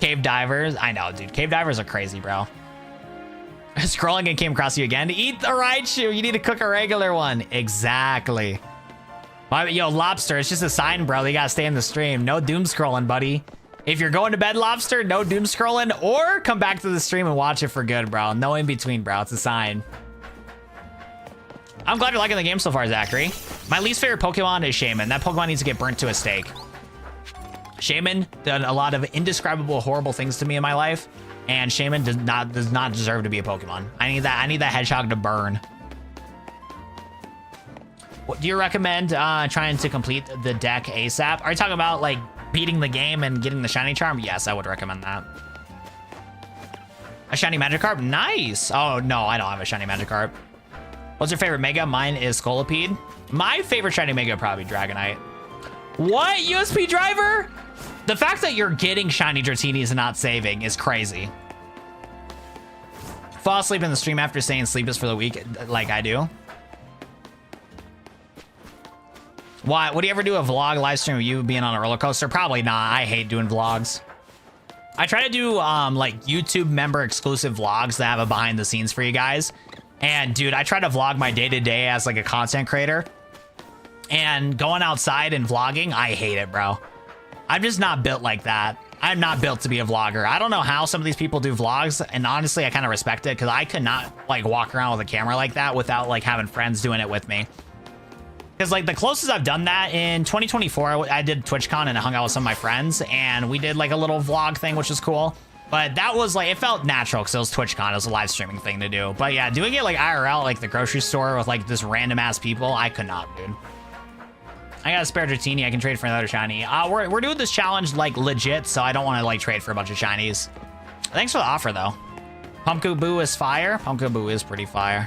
Cave divers. I know, dude. Cave divers are crazy, bro. Scrolling and came across you again. Eat the Raichu. You need to cook a regular one. Exactly. Yo, Lobster, it's just a sign, bro. You gotta stay in the stream. No doom scrolling, buddy. If you're going to bed, Lobster, no doom scrolling, or come back to the stream and watch it for good, bro. No in between, bro. It's a sign. I'm glad you're liking the game so far, Zachary. My least favorite Pokemon is Shaman. That Pokemon needs to get burnt to a stake. Shaman done a lot of indescribable, horrible things to me in my life. And Shaman does not deserve to be a Pokemon. I need that hedgehog to burn. What, do you recommend trying to complete the deck ASAP? Are you talking about like beating the game and getting the shiny charm? Yes, I would recommend that. A shiny Magikarp? Nice. Oh no, I don't have a shiny Magikarp. What's your favorite Mega? Mine is Scolipede. My favorite shiny Mega would probably be Dragonite. What? USP driver? The fact that you're getting shiny Dratinis and not saving is crazy. Fall asleep in the stream after saying sleep is for the week, like I do. Why? Would you ever do a vlog live stream of you being on a roller coaster? Probably not. I hate doing vlogs. I try to do like YouTube member exclusive vlogs that have a behind the scenes for you guys. And dude, I try to vlog my day to day as like a content creator. And going outside and vlogging, I hate it, bro. I'm just not built like that. I'm not built to be a vlogger. I don't know how some of these people do vlogs, and honestly, I kind of respect it because I could not like walk around with a camera like that without like having friends doing it with me. Because like the closest I've done that in 2024, I did TwitchCon and I hung out with some of my friends, and we did like a little vlog thing, which was cool. But that was like, it felt natural because it was TwitchCon. It was a live streaming thing to do. But yeah, doing it like IRL, like the grocery store with like this random ass people, I could not, dude. I got a spare Dratini. I can trade for another shiny. We're doing this challenge like legit, so I don't want to like trade for a bunch of shinies. Thanks for the offer though. Pumpkaboo is fire. Pumpkaboo is pretty fire.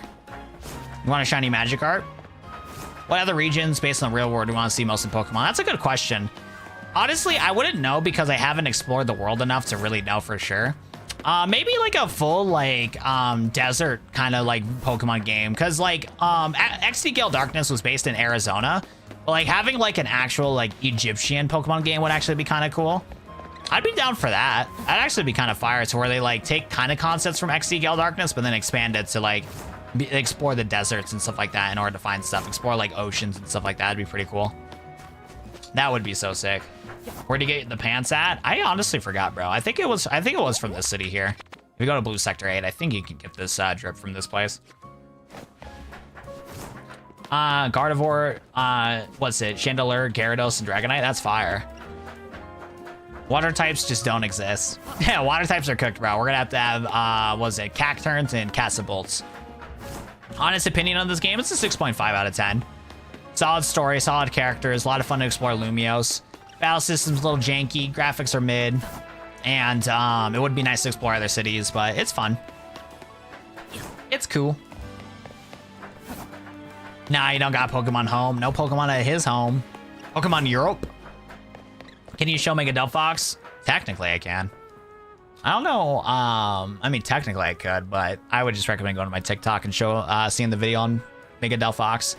You want a shiny Magikarp? What other regions based on the real world do you want to see most in Pokemon? That's a good question. Honestly, I wouldn't know because I haven't explored the world enough to really know for sure. Maybe like a full like desert kind of like Pokemon game, because like XD Gale Darkness was based in Arizona. But like having like an actual like Egyptian Pokemon game would actually be kind of cool. I'd be down for that. That'd actually be kind of fire, to where they like take kind of concepts from XD Gale Darkness, but then expand it to like explore the deserts and stuff like that in order to find stuff. Explore like oceans and stuff like that. That'd be pretty cool. That would be so sick. Where'd you get the pants at? I honestly forgot, bro. I think it was from this city here. If you go to Blue Sector 8, I think you can get this drip from this place. Gardevoir, what's it? Chandelure, Gyarados, and Dragonite. That's fire. Water types just don't exist. Yeah, water types are cooked, bro. We're gonna have to have, what's it? Cacturns and Castlebolts. Honest opinion on this game, it's a 6.5 out of 10. Solid story, solid characters, a lot of fun to explore Lumiose. Battle system's a little janky, graphics are mid, and it would be nice to explore other cities, but it's fun. It's cool. Nah, you don't got Pokemon Home. No Pokemon at his home. Pokemon Europe. Can you show Mega Delphox? Technically, I can. I don't know. I mean, technically I could, but I would just recommend going to my TikTok and seeing the video on Mega Delphox.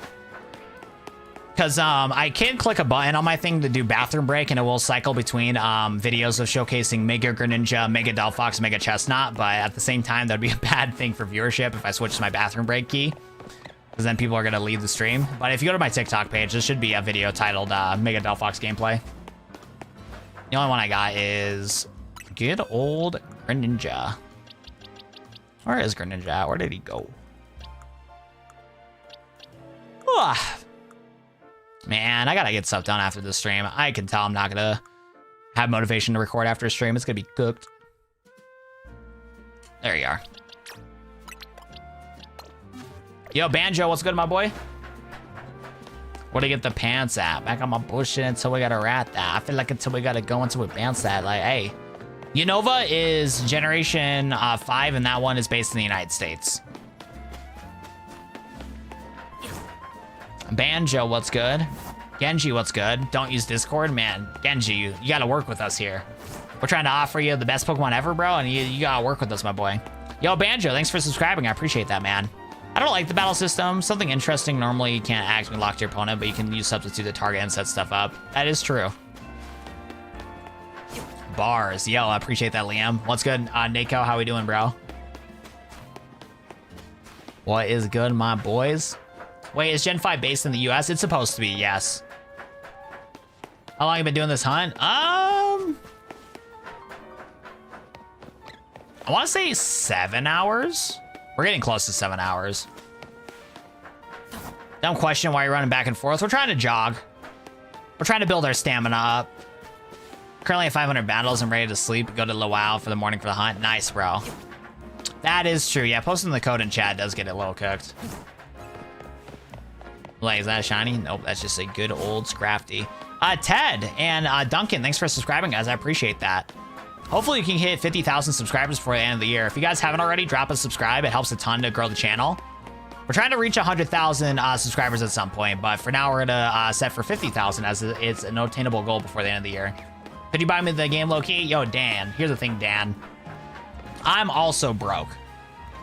Because I can click a button on my thing to do bathroom break, and it will cycle between videos of showcasing Mega Greninja, Mega Delphox, Mega Chestnut. But at the same time, that'd be a bad thing for viewership if I switch to my bathroom break key, because then people are going to leave the stream. But if you go to my TikTok page, there should be a video titled Mega Delphox gameplay. The only one I got is good old Greninja. Where is Greninja at? Where did he go? Ugh. Man, I gotta get stuff done after this stream. I can tell I'm not gonna have motivation to record after a stream. It's gonna be cooked. There you are. Yo, Banjo, what's good, my boy? Where to get the pants at? Back on my bullshit until we got a rat that. I feel like until we gotta go into a pants at. Like, hey. Unova is Generation 5, and that one is based in the United States. Banjo, what's good? Genji, what's good? Don't use Discord? Man, Genji, you gotta work with us here. We're trying to offer you the best Pokemon ever, bro, and you gotta work with us, my boy. Yo, Banjo, thanks for subscribing. I appreciate that, man. I don't like the battle system. Something interesting. Normally, you can't actually lock to your opponent, but you can use substitute the target and set stuff up. That is true. Bars. Yo, I appreciate that, Liam. What's good? Nako, how we doing, bro? What is good, my boys? Wait, is Gen 5 based in the US? It's supposed to be, yes. How long have you been doing this hunt? I want to say 7 hours. We're getting close to 7 hours. Don't question why you're running back and forth. We're trying to jog. We're trying to build our stamina up. Currently at 500 battles. I'm ready to sleep. Go to Luau for the morning for the hunt. Nice, bro. That is true. Yeah, posting the code in chat does get it a little cooked. Like, is that a shiny? Nope, that's just a good old Scrafty. Ted and Duncan, thanks for subscribing, guys. I appreciate that. Hopefully you can hit 50,000 subscribers before the end of the year. If you guys haven't already, drop a subscribe. It helps a ton to grow the channel. We're trying to reach 100,000 subscribers at some point, but for now we're gonna set for 50,000 as it's an attainable goal before the end of the year. Could you buy me the game low-key? Yo, Dan, here's the thing, Dan. I'm also broke.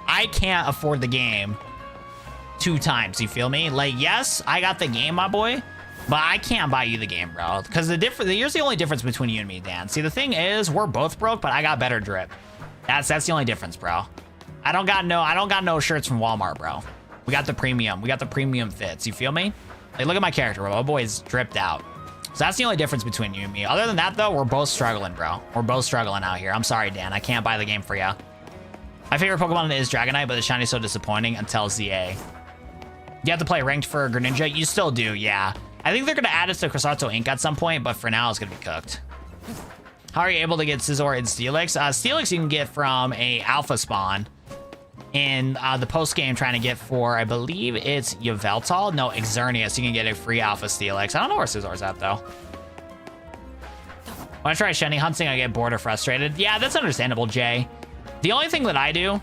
I can't afford the game 2 times, you feel me? Like, yes, I got the game, my boy, But I can't buy you the game, bro. Because here's the only difference between you and me, Dan. See, the thing is, we're both broke, but I got better drip. That's the only difference, bro. I don't got no shirts from Walmart, bro. We got the premium. We got the premium fits. You feel me? Like, look at my character, bro. My boy's dripped out. So that's the only difference between you and me. Other than that, though, we're both struggling, bro. We're both struggling out here. I'm sorry, Dan. I can't buy the game for you. My favorite Pokemon is Dragonite, but the shiny is so disappointing until ZA. You have to play ranked for Greninja? You still do, yeah. I think they're going to add it to Crisarto Inc. at some point, but for now, it's going to be cooked. How are you able to get Scizor and Steelix? Steelix you can get from a Alpha spawn in the post-game trying to get for, I believe it's Yveltal? No, Xerneas. You can get a free Alpha Steelix. I don't know where Scizor's at, though. When I try shiny hunting, I get bored or frustrated. Yeah, that's understandable, Jay. The only thing that I do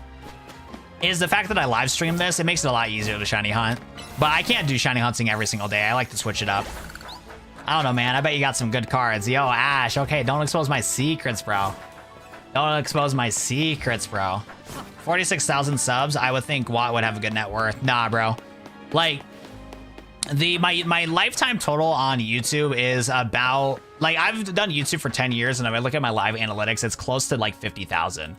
is the fact that I live stream this, it makes it a lot easier to shiny hunt. But I can't do shiny hunting every single day. I like to switch it up. I don't know, man. I bet you got some good cards. Yo, Ash. Okay, don't expose my secrets, bro. Don't expose my secrets, bro. 46,000 subs. I would think Watt would have a good net worth. Nah, bro. Like, my lifetime total on YouTube is about, like, I've done YouTube for 10 years, and if I look at my live analytics, it's close to like 50,000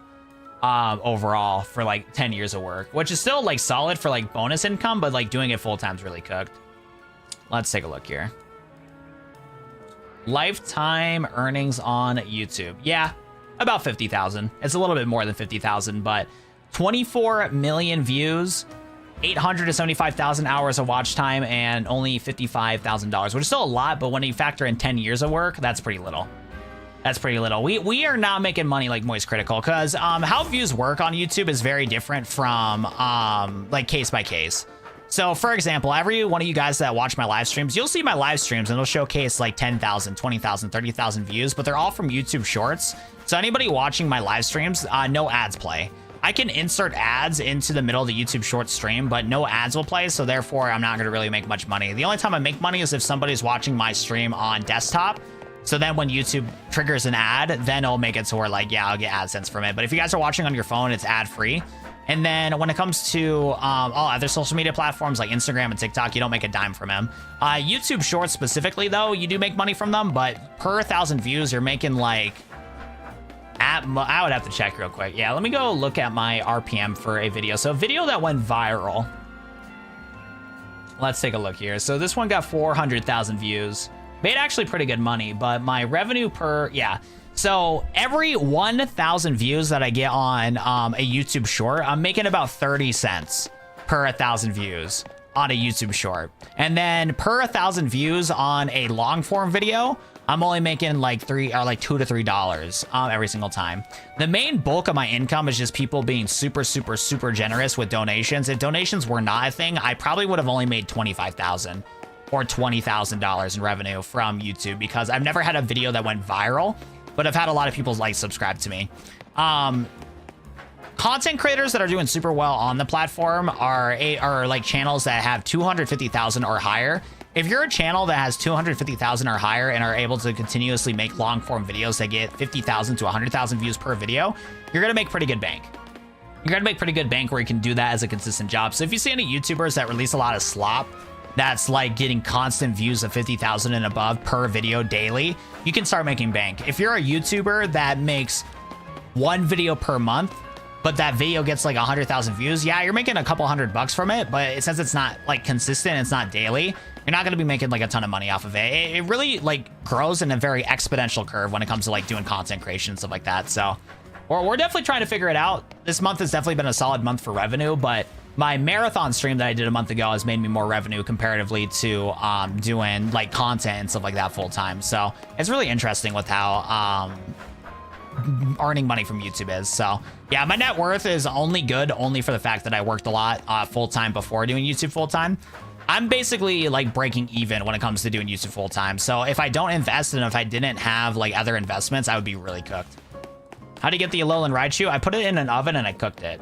overall for like 10 years of work, which is still like solid for like bonus income, but like doing it full time is really cooked. Let's take a look here. Lifetime earnings on YouTube. Yeah, about 50,000. It's a little bit more than 50,000, but 24 million views, 875,000 hours of watch time, and only $55,000, which is still a lot, but when you factor in 10 years of work, that's pretty little. That's pretty little. We are not making money like Moist Critical, because how views work on YouTube is very different from like case by case. So for example, every one of you guys that watch my live streams, you'll see my live streams and it'll showcase like 10,000, 20,000, 30,000 views, but they're all from YouTube Shorts. So anybody watching my live streams, no ads play. I can insert ads into the middle of the YouTube Shorts stream, but no ads will play, so therefore I'm not going to really make much money. The only time I make money is if somebody's watching my stream on desktop. So then when YouTube triggers an ad, then it'll make it so we're like, yeah, I'll get AdSense from it. But if you guys are watching on your phone, it's ad free. And then when it comes to all other social media platforms like Instagram and TikTok, you don't make a dime from them. YouTube Shorts specifically, though, you do make money from them, but per 1,000 views, you're making like, I would have to check real quick. Yeah, let me go look at my RPM for a video. So a video that went viral. Let's take a look here. So this one got 400,000 views. Made actually pretty good money, but my revenue per, yeah. So every 1,000 views that I get on a YouTube short, I'm making about 30 cents per 1,000 views on a YouTube short. And then per 1,000 views on a long form video, I'm only making like $2 to $3 every single time. The main bulk of my income is just people being super, super, super generous with donations. If donations were not a thing, I probably would have only made 25,000 or $20,000 in revenue from YouTube, because I've never had a video that went viral, but I've had a lot of people like subscribe to me. Content creators that are doing super well on the platform are like channels that have 250,000 or higher. If you're a channel that has 250,000 or higher and are able to continuously make long form videos that get 50,000 to 100,000 views per video, you're gonna make pretty good bank. You're gonna make pretty good bank where you can do that as a consistent job. So if you see any YouTubers that release a lot of slop that's like getting constant views of 50,000 and above per video daily, you can start making bank. If you're a YouTuber that makes one video per month, but that video gets like 100,000 views, yeah, you're making a couple $100 from it, but since it's not like consistent, it's not daily, you're not going to be making like a ton of money off of it. It really like grows in a very exponential curve when it comes to like doing content creation and stuff like that. So we're definitely trying to figure it out. This month has definitely been a solid month for revenue, but my marathon stream that I did a month ago has made me more revenue comparatively to doing like content and stuff like that full time. So it's really interesting with how earning money from YouTube is. So yeah, my net worth is only good only for the fact that I worked a lot full time before doing YouTube full time. I'm basically like breaking even when it comes to doing YouTube full time. So if I don't invest and if I didn't have like other investments, I would be really cooked. How to get the Alolan Raichu? I put it in an oven and I cooked it.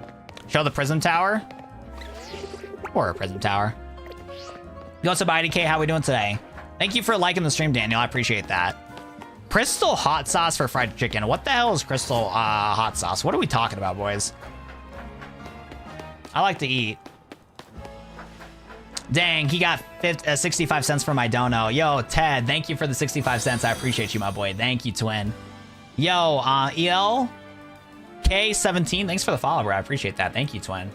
Show the Prism Tower. Or a Prism Tower. Yo, what's up, IDK? How we doing today? Thank you for liking the stream, Daniel. I appreciate that. Crystal hot sauce for fried chicken. What the hell is crystal hot sauce? What are we talking about, boys? I like to eat. Dang, he got 65 cents for my dono. Yo, Ted, thank you for the 65 cents. I appreciate you, my boy. Thank you, twin. Yo, EL K17, thanks for the follow, bro. I appreciate that. Thank you, twin.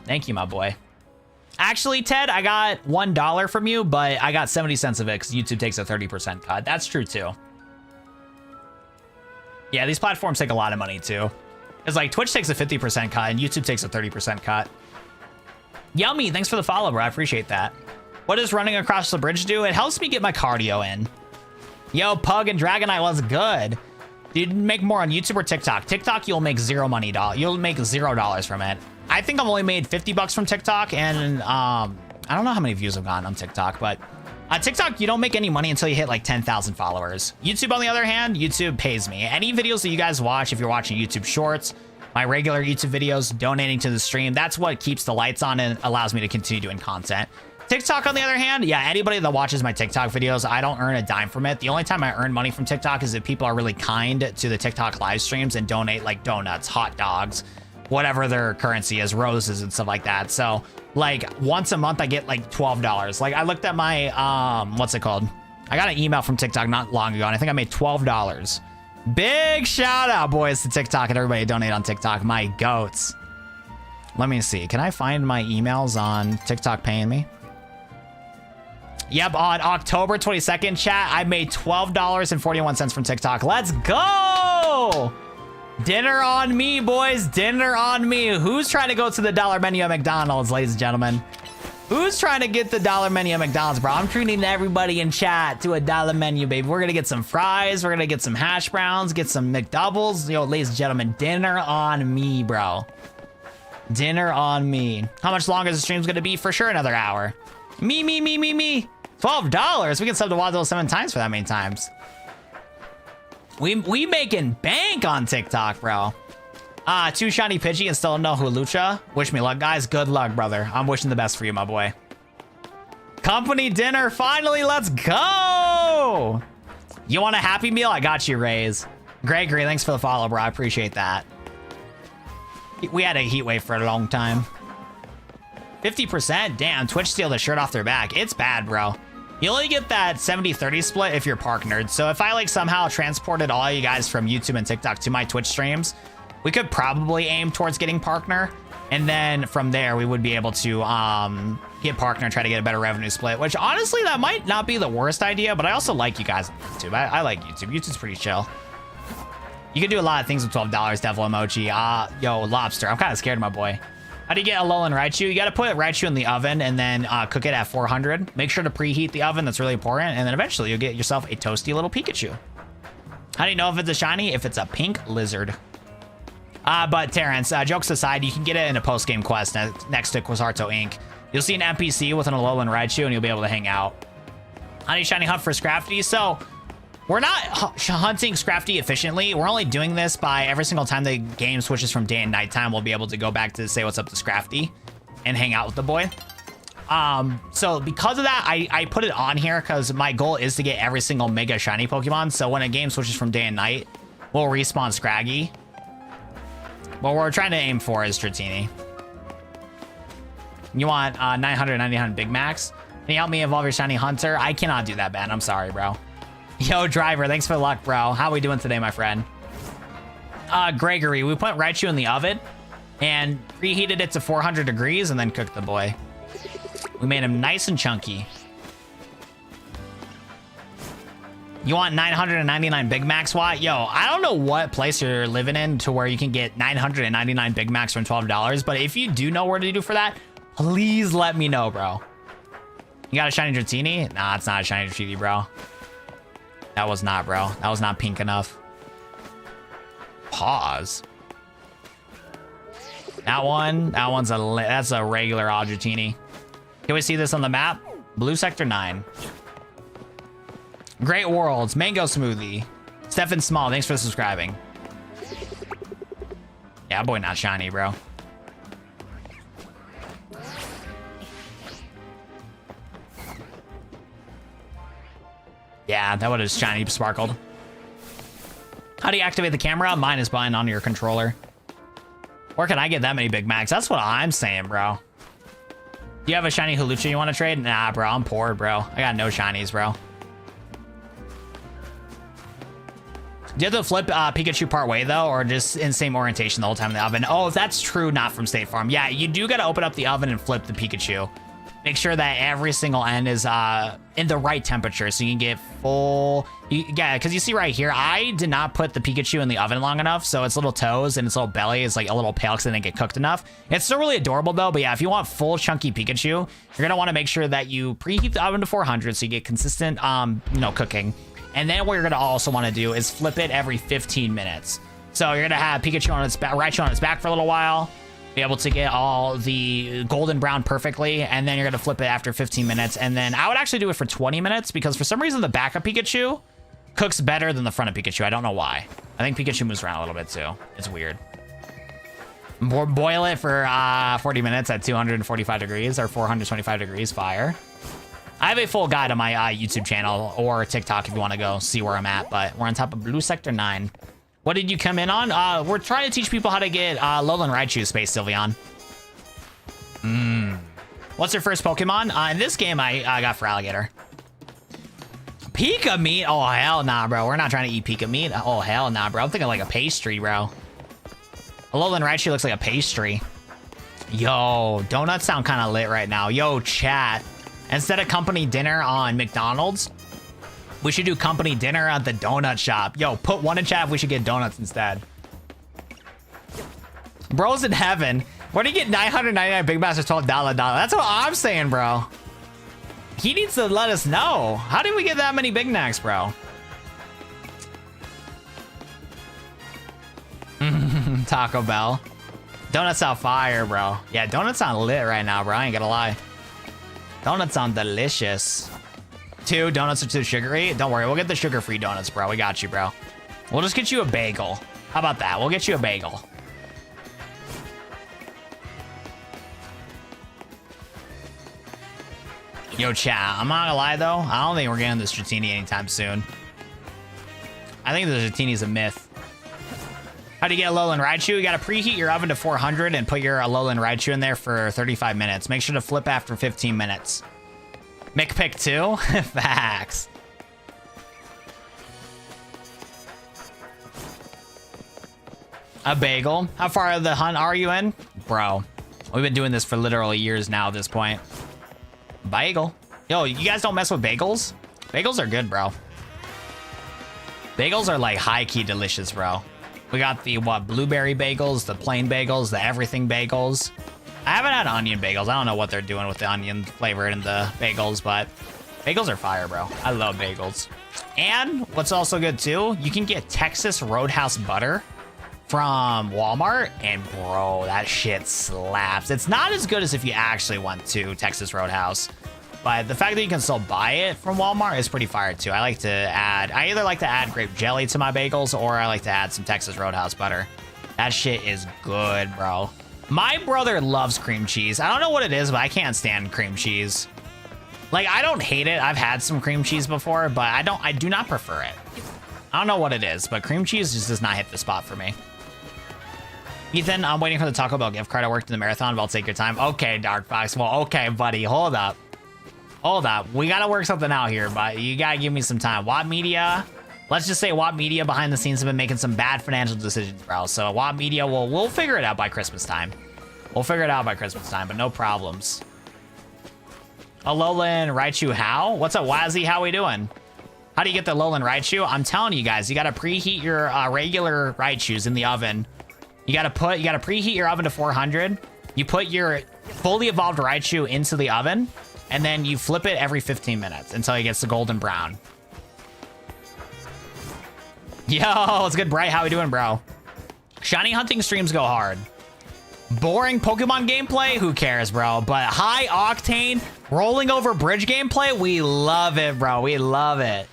Thank you, my boy. Actually, Ted, I got $1 from you, but I got 70 cents of it because YouTube takes a 30% cut. That's true, too. Yeah, these platforms take a lot of money, too. It's like Twitch takes a 50% cut and YouTube takes a 30% cut. Yummy, thanks for the follow, bro. I appreciate that. What does running across the bridge do? It helps me get my cardio in. Yo, Pug and Dragonite was good. Do you make more on YouTube or TikTok? TikTok, you'll make zero money. You'll make $0 from it. I think I've only made 50 bucks from TikTok, and I don't know how many views I've gotten on TikTok, but TikTok, you don't make any money until you hit like 10,000 followers. YouTube, on the other hand, YouTube pays me. Any videos that you guys watch, if you're watching YouTube Shorts, my regular YouTube videos, donating to the stream, that's what keeps the lights on and allows me to continue doing content. TikTok, on the other hand, yeah, anybody that watches my TikTok videos, I don't earn a dime from it. The only time I earn money from TikTok is if people are really kind to the TikTok live streams and donate like donuts, hot dogs, whatever their currency is, roses and stuff like that. So like once a month I get like $12. Like I looked at my, what's it called? I got an email from TikTok not long ago and I think I made $12. Big shout out, boys, to TikTok and everybody donate on TikTok. My goats. Let me see. Can I find my emails on TikTok paying me? Yep, on October 22nd, chat, I made $12.41 from TikTok. Let's go! Dinner on me, boys. Dinner on me. Who's trying to go to the dollar menu at McDonald's, ladies and gentlemen? Who's trying to get the dollar menu at McDonald's, bro? I'm treating everybody in chat to a dollar menu, baby. We're gonna get some fries. We're gonna get some hash browns, get some McDoubles. Yo, ladies and gentlemen, dinner on me, bro. Dinner on me. How much longer is the stream's gonna be? For sure, another hour. Me. $12. We can sub to Waddle 7 times for that many times. We making bank on TikTok, bro. 2 shiny Pidgey and still no Hulucha. Wish me luck, guys. Good luck, brother. I'm wishing the best for you, my boy. Company dinner, finally, let's go! You want a Happy Meal? I got you, Rays. Gregory, thanks for the follow, bro. I appreciate that. We had a heat wave for a long time. 50%? Damn, Twitch steal the shirt off their back. It's bad, bro. You only get that 70-30 split if you're partnered. So if I like somehow transported all you guys from YouTube and TikTok to my Twitch streams, we could probably aim towards getting partner. And then from there, we would be able to get partner and try to get a better revenue split, which honestly, that might not be the worst idea, but I also like you guys on YouTube. I like YouTube. YouTube's pretty chill. You can do a lot of things with $12, Devil Emoji. Yo, Lobster, I'm kind of scared of my boy. How do you get a Alolan Raichu? You got to put Raichu in the oven and then cook it at 400. Make sure to preheat the oven. That's really important. And then eventually you'll get yourself a toasty little Pikachu. How do you know if it's a shiny? If it's a pink lizard. But Terrence, jokes aside, you can get it in a post-game quest next to Quasarto Inc. You'll see an NPC with an Alolan Raichu and you'll be able to hang out. How do you shiny hunt for Scrafty? So we're not hunting Scrafty efficiently. We're only doing this by every single time the game switches from day and nighttime, we'll be able to go back to say what's up to Scrafty and hang out with the boy. So because of that, I put it on here because my goal is to get every single mega shiny Pokemon. So when a game switches from day and night, we'll respawn Scraggy. What we're trying to aim for is Dratini. You want 999 Big Max? Can you help me evolve your shiny hunter? I cannot do that, man. I'm sorry, bro. Yo, Driver, thanks for the luck, bro. How we doing today, my friend? Gregory, we put Raichu in the oven and preheated it to 400 degrees and then cooked the boy. We made him nice and chunky. You want 999 Big Max, Watt? Yo, I don't know what place you're living in to where you can get 999 Big Max from $12, but if you do know where to do for that, please let me know, bro. You got a shiny Dratini? Nah, it's not a shiny Dratini, bro. That was not, bro. That was not pink enough. Pause. That's a regular Dratini. Can we see this on the map? Blue Sector 9. Great Worlds, Mango Smoothie. Stefan Small, thanks for subscribing. Yeah, boy, not shiny, bro. Yeah, that would have shiny sparkled. How do you activate the camera? Mine is buying onto your controller. Where can I get that many Big Macs? That's what I'm saying, bro. Do you have a shiny Hulucha you want to trade? Nah, bro. I'm poor, bro. I got no shinies, bro. Do you have to flip Pikachu part way, though, or just in same orientation the whole time in the oven? Oh, if that's true, not from State Farm. Yeah, you do got to open up the oven and flip the Pikachu. Make sure that every single end is in the right temperature so you can get full... Yeah, because you see right here, I did not put the Pikachu in the oven long enough, so its little toes and its little belly is like a little pale because it didn't get cooked enough. It's still really adorable, though, but yeah, if you want full chunky Pikachu, you're going to want to make sure that you preheat the oven to 400 so you get consistent, cooking. And then what you're going to also want to do is flip it every 15 minutes. So you're going to have Pikachu on its back, Raichu on its back for a little while, be able to get all the golden brown perfectly, and then you're going to flip it after 15 minutes. And then I would actually do it for 20 minutes because for some reason the back of Pikachu cooks better than the front of Pikachu. I don't know why. I think Pikachu moves around a little bit too. It's weird. Boil it for 40 minutes at 245 degrees or 425 degrees fire. I have a full guide on my YouTube channel or TikTok if you want to go see where I'm at, but we're on top of Blue Sector 9. What did you come in on? We're trying to teach people how to get Lowland Raichu Space Sylveon. What's your first Pokemon? In this game, I got for Alligator. Pika meat? Oh, hell nah, bro. We're not trying to eat Pika meat. Oh, hell nah, bro. I'm thinking like a pastry, bro. A Lowland Raichu looks like a pastry. Yo, donuts sound kind of lit right now. Yo, chat. Instead of company dinner on McDonald's, we should do company dinner at the donut shop. Yo, put one in chat if we should get donuts instead. Bro's in heaven. Where do you get 999 Big Macs for $12? That's what I'm saying, bro. He needs to let us know. How did we get that many Big Macs, bro? Taco Bell. Donuts sound fire, bro. Yeah, donuts sound lit right now, bro. I ain't gonna lie. Donuts sound delicious. 2 donuts are too sugary. Don't worry, we'll get the sugar-free donuts, bro. We got you, bro. We'll just get you a bagel. How about that? We'll get you a bagel. Yo, chat. I'm not gonna lie, though. I don't think we're getting this Dratini anytime soon. I think the Dratini's a myth. How do you get a Lowland Raichu? You gotta preheat your oven to 400 and put your Lowland Raichu in there for 35 minutes. Make sure to flip after 15 minutes. Mick pick 2? Facts. A bagel. How far of the hunt are you in? Bro, we've been doing this for literally years now at this point. Bagel. Yo, you guys don't mess with bagels? Bagels are good, bro. Bagels are like high-key delicious, bro. We got the, blueberry bagels, the plain bagels, the everything bagels. I haven't had onion bagels. I don't know what they're doing with the onion flavor in the bagels, but bagels are fire, bro. I love bagels. And what's also good, too, you can get Texas Roadhouse butter from Walmart, and bro, that shit slaps. It's not as good as if you actually went to Texas Roadhouse, but the fact that you can still buy it from Walmart is pretty fire too. I either like to add grape jelly to my bagels, or I like to add some Texas Roadhouse butter. That shit is good, bro. My brother loves cream cheese. I don't know what it is, but I can't stand cream cheese. Like, I don't hate it. I've had some cream cheese before, but I do not prefer it. I don't know what it is, but cream cheese just does not hit the spot for me. Ethan, I'm waiting for the Taco Bell gift card. I worked in the marathon, but I'll take your time. Okay, Dark Fox. Well, okay, buddy. Hold up. Hold up. We got to work something out here, but you got to give me some time. Watt Media. Let's just say Watt Media behind the scenes have been making some bad financial decisions, bro. So Watt Media, we'll figure it out by Christmas time. We'll figure it out by Christmas time, but no problems. Alolan Raichu How? What's up, Wazzy? How we doing? How do you get the Alolan Raichu? I'm telling you guys, you got to preheat your regular Raichus in the oven. You got to preheat your oven to 400. You put your fully evolved Raichu into the oven, and then you flip it every 15 minutes until it gets the golden brown. Yo, it's good, Bright. How we doing, bro? Shiny hunting streams go hard. Boring Pokemon gameplay? Who cares, bro? But high octane, rolling over bridge gameplay? We love it, bro. We love it.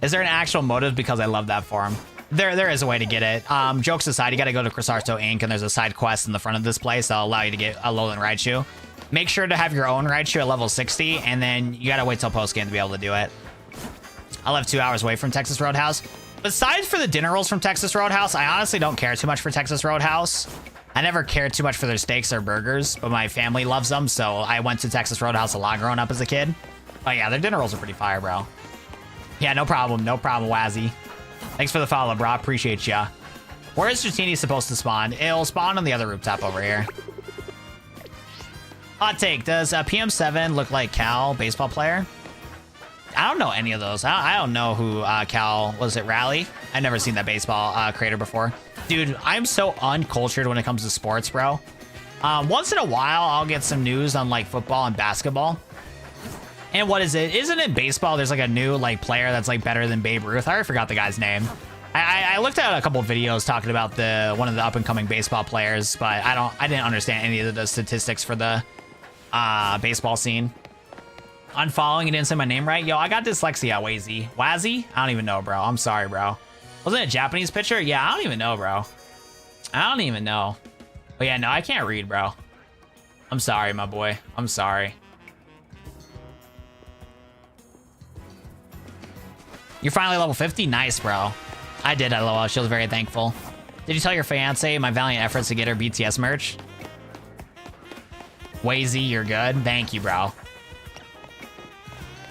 Is there an actual motive? Because I love that for him. There is a way to get it. Jokes aside, you got to go to Crisarto Inc. and there's a side quest in the front of this place that'll allow you to get a Alolan Raichu. Make sure to have your own Raichu at level 60, and then you got to wait till post-game to be able to do it. I live 2 hours away from Texas Roadhouse. Besides for the dinner rolls from Texas Roadhouse, I honestly don't care too much for Texas Roadhouse. I never cared too much for their steaks or burgers, but my family loves them, so I went to Texas Roadhouse a lot growing up as a kid. Oh yeah, their dinner rolls are pretty fire, bro. Yeah, no problem, Wazzy. Thanks for the follow, bro. Appreciate ya. Where is Dratini supposed to spawn? It'll spawn on the other rooftop over here. Hot take, does PM7 look like Cal, baseball player? I don't know any of those. I don't know who Cal, was it Rally? I've never seen that baseball creator before. Dude, I'm so uncultured when it comes to sports, bro. Once in a while, I'll get some news on like football and basketball. And what is it? Isn't it baseball? There's like a new like player that's like better than Babe Ruth. I already forgot the guy's name. I looked at a couple of videos talking about one of the up and coming baseball players, but I didn't understand any of the statistics for the baseball scene. Unfollowing, you didn't say my name right. Yo, I got dyslexia, Wazzy? I don't even know, bro. I'm sorry, bro. Wasn't it a Japanese pitcher? Yeah, I don't even know, bro. I don't even know. Oh yeah, no, I can't read, bro. I'm sorry, my boy. I'm sorry. You're finally level 50? Nice, bro. I did, LOL. She was very thankful. Did you tell your fiance my valiant efforts to get her BTS merch? Wazy, you're good. Thank you, bro.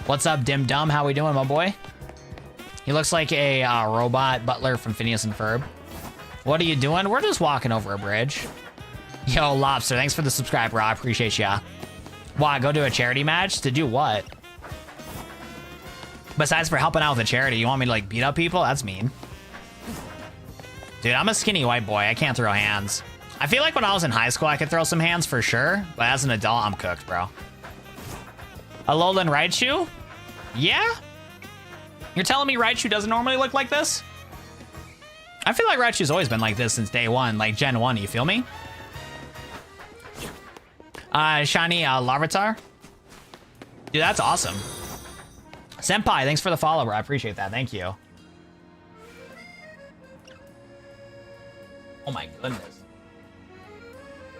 What's up, Dim Dum? How we doing, my boy? He looks like a robot butler from Phineas and Ferb. What are you doing? We're just walking over a bridge. Yo, Lobster, thanks for the subscribe, bro. I appreciate ya. Why, go to a charity match? To do what? Besides for helping out with a charity, you want me to like beat up people? That's mean. Dude, I'm a skinny white boy. I can't throw hands. I feel like when I was in high school, I could throw some hands for sure. But as an adult, I'm cooked, bro. Alolan Raichu? Yeah? You're telling me Raichu doesn't normally look like this? I feel like Raichu's always been like this since day one, like Gen 1, you feel me? Shiny Larvitar? Dude, that's awesome. Senpai, thanks for the follow, bro. I appreciate that. Thank you. Oh my goodness.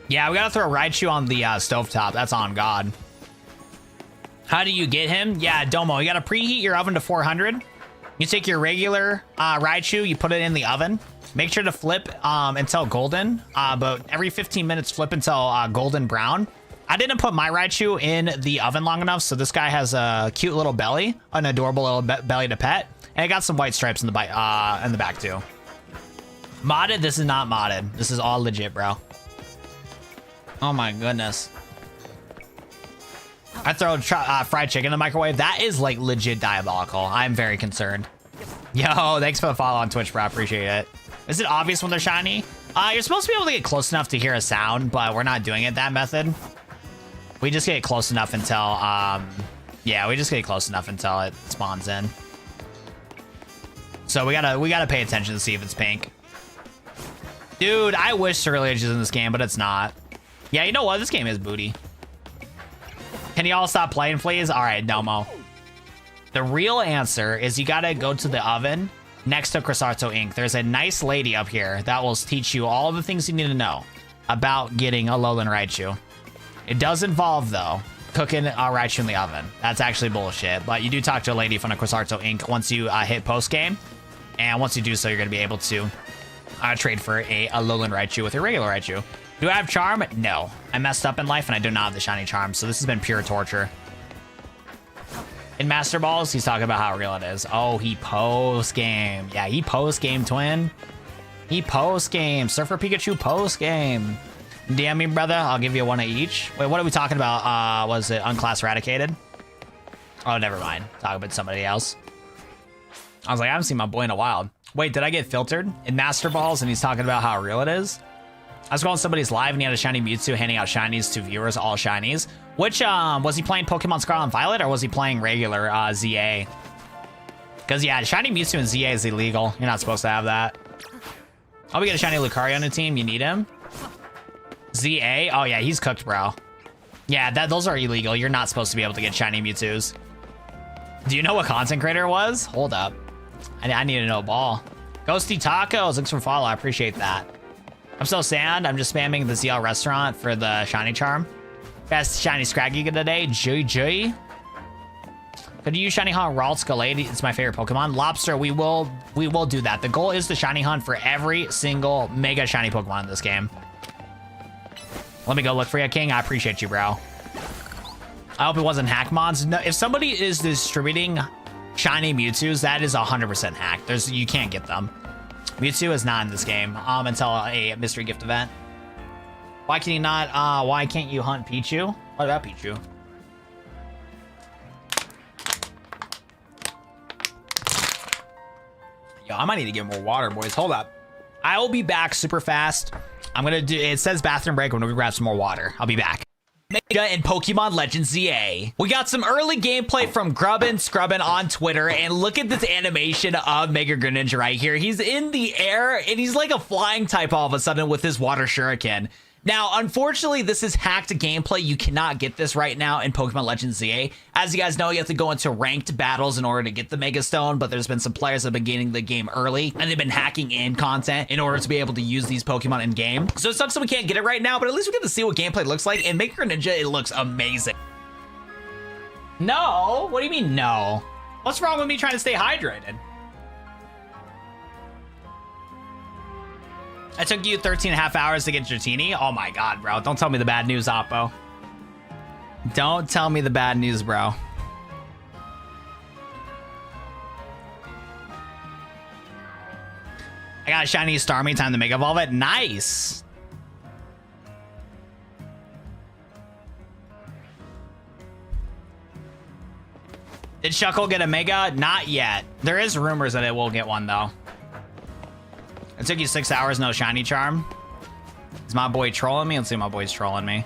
Yeah, we gotta throw Raichu on the stovetop. That's on God. How do you get him? Yeah, Domo, you gotta preheat your oven to 400. You take your regular Raichu, you put it in the oven. Make sure to flip until golden, but every 15 minutes flip until golden brown. I didn't put my Raichu in the oven long enough, so this guy has a cute little belly, an adorable little belly to pet, and it got some white stripes in the back too. Modded? This is not modded. This is all legit, bro. Oh my goodness. I throw fried chicken in the microwave. That is like legit diabolical. I'm very concerned. Yo, thanks for the follow on Twitch, bro. I appreciate it. Is it obvious when they're shiny? You're supposed to be able to get close enough to hear a sound, but we're not doing it that method. We just get close enough until, yeah, we just get close enough until it spawns in. So we gotta pay attention to see if it's pink. Dude, I wish Cerulean is in this game, but it's not. Yeah, you know what? This game is booty. Can you all stop playing, please? All right, Domo. The real answer is you gotta go to the oven next to Crisarto Inc. There's a nice lady up here that will teach you all the things you need to know about getting a Alolan Raichu. It does involve, though, cooking a Raichu in the oven. That's actually bullshit, but you do talk to a lady from the Crisarto Inc. once you hit post-game, and once you do so, you're gonna be able to trade for a Alolan Raichu with a regular Raichu. Do I have Charm? No. I messed up in life, and I do not have the shiny Charm, so this has been pure torture. In Master Balls, he's talking about how real it is. Oh, he post-game. Yeah, he post-game, twin. He post-game. Surfer Pikachu post-game. DM me, brother. I'll give you one of each. Wait, what are we talking about? Was it Unclass Eradicated? Oh, never mind. Talking about somebody else. I was like, I haven't seen my boy in a while. Wait, did I get filtered in Master Balls? And he's talking about how real it is? I was going somebody's live and he had a shiny Mewtwo handing out shinies to viewers, all shinies. Which, was he playing Pokemon Scarlet and Violet or was he playing regular ZA? Because, yeah, shiny Mewtwo and ZA is illegal. You're not supposed to have that. Oh, we got a shiny Lucario on the team. You need him? ZA? Oh, yeah, he's cooked, bro. Yeah, those are illegal. You're not supposed to be able to get shiny Mewtwo's. Do you know what content creator it was? Hold up. I need to know ball. Ghosty Tacos, thanks for follow. I appreciate that. I'm so sad. I'm just spamming the ZL restaurant for the shiny charm. Best shiny Scraggy today. GG. Could you use shiny hunt Ralt Scalade? It's my favorite Pokemon. Lobster, we will do that. The goal is to shiny hunt for every single mega shiny Pokemon in this game. Let me go look for you, King. I appreciate you, bro. I hope it wasn't hack mods. No, if somebody is distributing shiny Mewtwo's, that is 100% hacked. You can't get them. Mewtwo is not in this game until a mystery gift event. Why can you not? Why can't you hunt Pichu? What about Pichu? Yo, I might need to get more water, boys. Hold up. I will be back super fast. I'm gonna do. It says bathroom break. I'm gonna grab some more water. I'll be back. Mega and Pokemon Legends ZA. We got some early gameplay from Grubbin Scrubbin on Twitter, and look at this animation of Mega Greninja right here. He's in the air, and he's like a flying type all of a sudden with his water shuriken. Now, unfortunately, this is hacked gameplay. You cannot get this right now in Pokemon Legends ZA. As you guys know, you have to go into ranked battles in order to get the Mega Stone, but there's been some players that have been getting the game early, and they've been hacking in content in order to be able to use these Pokemon in game. So it sucks that we can't get it right now, but at least we get to see what gameplay looks like, and Mega Greninja, it looks amazing. No? What do you mean, no? What's wrong with me trying to stay hydrated? It took you 13 and a half hours to get Dratini? Oh my god, bro. Don't tell me the bad news, Oppo. Don't tell me the bad news, bro. I got a shiny Starmie, time to Mega Evolve it. Nice. Did Shuckle get a Mega? Not yet. There is rumors that it will get one, though. It took you 6 hours, no shiny charm. Is my boy trolling me? Let's see if my boy's trolling me.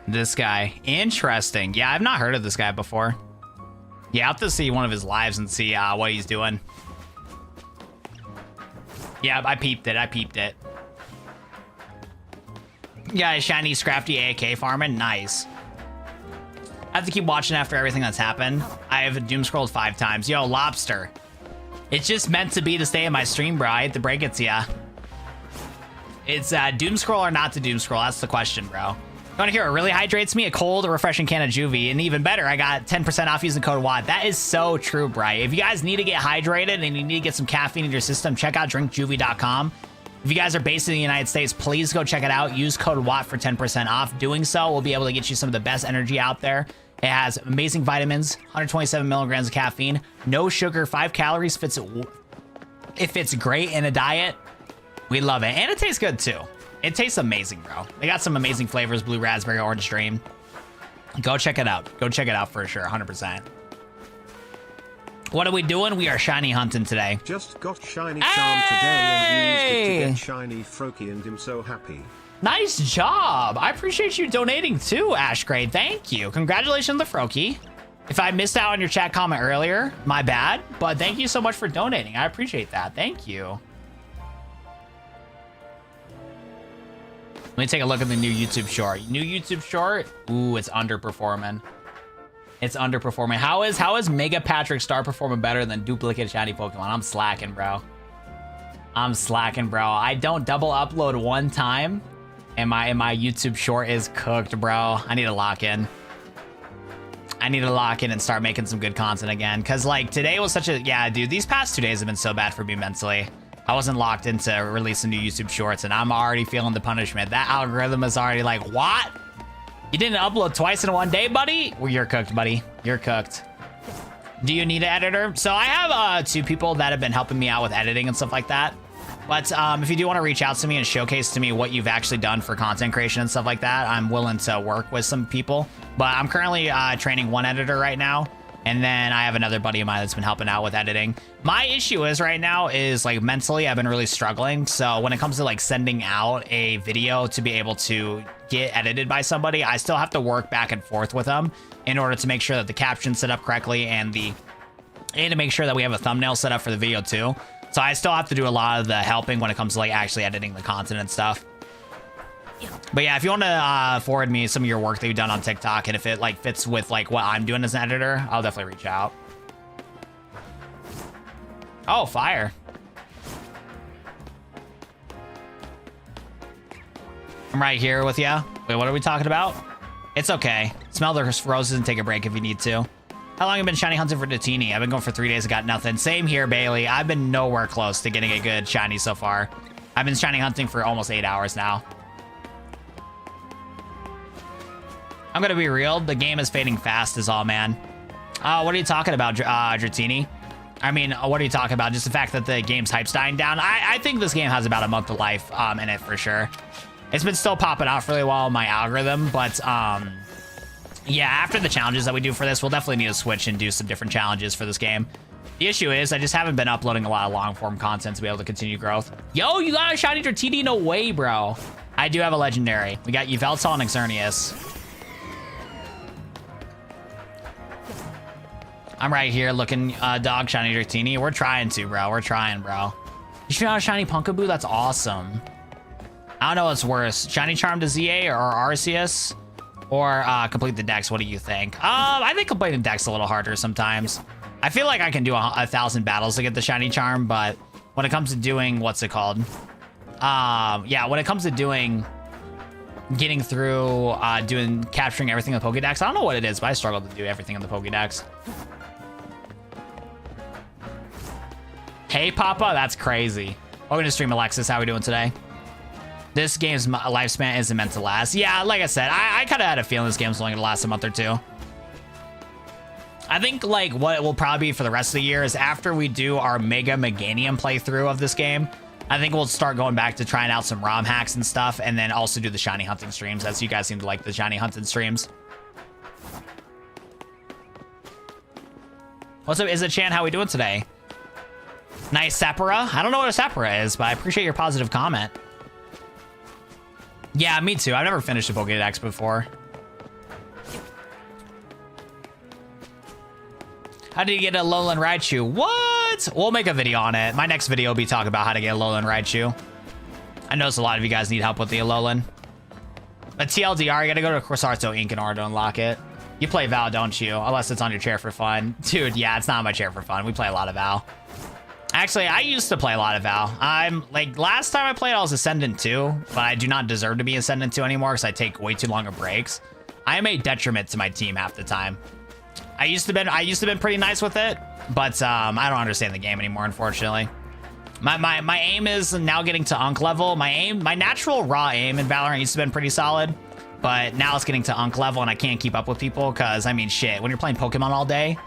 This guy. Interesting. Yeah, I've not heard of this guy before. Yeah, I'll have to see one of his lives and see what he's doing. Yeah, I peeped it. I peeped it. Yeah, shiny Scrafty AAK farming. Nice. I have to keep watching after everything that's happened. I have doom scrolled 5 times. Yo, Lobster. It's just meant to be to stay in my stream, bro. I hate to break it to ya. It's doom scroll or not to doom scroll. That's the question, bro. You want to hear what really hydrates me? A cold, refreshing can of Juvie. And even better, I got 10% off using code WAD. That is so true, bro. If you guys need to get hydrated and you need to get some caffeine in your system, check out drinkjuvie.com. If you guys are based in the United States, please go check it out. Use code WATT for 10% off. Doing so will be able to get you some of the best energy out there. It has amazing vitamins, 127 milligrams of caffeine, no sugar, 5 calories. It fits great in a diet. We love it. And it tastes good, too. It tastes amazing, bro. They got some amazing flavors, blue raspberry, orange dream. Go check it out. Go check it out for sure, 100%. What are we doing? We are shiny hunting today. Just got shiny charm today and used it to get shiny Froakie and I'm so happy. Nice job. I appreciate you donating too, Ashgrade. Thank you. Congratulations to Froakie. If I missed out on your chat comment earlier, my bad. But thank you so much for donating. I appreciate that. Thank you. Let me take a look at the new YouTube short. New YouTube short? Ooh, it's underperforming. It's underperforming. How is Mega Patrick Star performing better than duplicate shiny Pokemon? I'm slacking, bro. I'm slacking, bro. I don't double upload one time, and my YouTube short is cooked, bro. I need to lock in. I need to lock in and start making some good content again. Cause like today was such a dude. These past 2 days have been so bad for me mentally. I wasn't locked into releasing new YouTube shorts, and I'm already feeling the punishment. That algorithm is already like, what? You didn't upload twice in one day, buddy? Well, you're cooked, buddy. You're cooked. Do you need an editor? So I have 2 people that have been helping me out with editing and stuff like that. But if you do want to reach out to me and showcase to me what you've actually done for content creation and stuff like that, I'm willing to work with some people. But I'm currently training 1 editor right now. And then I have another buddy of mine that's been helping out with editing. My issue is right now is like mentally, I've been really struggling. So when it comes to like sending out a video to be able to get edited by somebody, I still have to work back and forth with them in order to make sure that the caption's set up correctly and to make sure that we have a thumbnail set up for the video too. So I still have to do a lot of the helping when it comes to like actually editing the content and stuff. But yeah, if you want to forward me some of your work that you've done on TikTok, and if it like fits with like what I'm doing as an editor, I'll definitely reach out. Oh, fire. I'm right here with you. Wait, what are we talking about? It's okay. Smell the roses and take a break if you need to. How long have you been shiny hunting for Dratini? I've been going for 3 days. I got nothing. Same here, Bailey. I've been nowhere close to getting a good shiny so far. I've been shiny hunting for almost 8 hours now. I'm gonna be real. The game is fading fast is all, man. What are you talking about, Dratini? I mean, what are you talking about? Just the fact that the game's hype's dying down? I think this game has about a month of life in it for sure. It's been still popping out really well in my algorithm, but yeah, after the challenges that we do for this, we'll definitely need to switch and do some different challenges for this game. The issue is I just haven't been uploading a lot of long form content to be able to continue growth. Yo, you got a shiny Dratini? No way, bro. I do have a legendary. We got Yveltal and Xerneas. I'm right here looking dog shiny Dratini. We're trying to, bro. We're trying, bro. You found a shiny Punkaboo? That's awesome. I don't know what's worse, shiny charm to ZA or Arceus, or complete the dex. What do you think? I think completing the dex a little harder sometimes. I feel like I can do 1,000 battles to get the shiny charm, but when it comes to doing, what's it called? Yeah, when it comes to getting through, capturing everything in the Pokédex, I don't know what it is, but I struggle to do everything in the Pokédex. Hey, Papa, that's crazy. Welcome to stream, Alexis. How are we doing today? This game's lifespan isn't meant to last. Yeah, like I said, I kind of had a feeling this game's only gonna last a month or two. I think like what it will probably be for the rest of the year is after we do our Mega Meganium playthrough of this game, I think we'll start going back to trying out some ROM hacks and stuff, and then also do the shiny hunting streams, as you guys seem to like the shiny hunting streams. What's up, Iza-chan? How we doing today? Nice Sapura. I don't know what a Sapura is, but I appreciate your positive comment. Yeah, me too. I've never finished a Pokédex before. How did you get a Alolan Raichu? What? We'll make a video on it. My next video will be talking about how to get a Alolan Raichu. I notice a lot of you guys need help with the Alolan. But TLDR, you gotta go to Corsarto Inc. in order to unlock it. You play Val, don't you? Unless it's on your chair for fun. Dude, yeah, it's not on my chair for fun. We play a lot of Val. Actually, I used to play a lot of Val. I'm like, last time I played, I was Ascendant 2, but I do not deserve to be Ascendant 2 anymore because I take way too long of breaks. I am a detriment to my team half the time. I used to been pretty nice with it, but I don't understand the game anymore, unfortunately. My aim is now getting to Unk level. My natural raw aim in Valorant used to been pretty solid, but now it's getting to Unk level and I can't keep up with people because, I mean, shit, when you're playing Pokemon all day,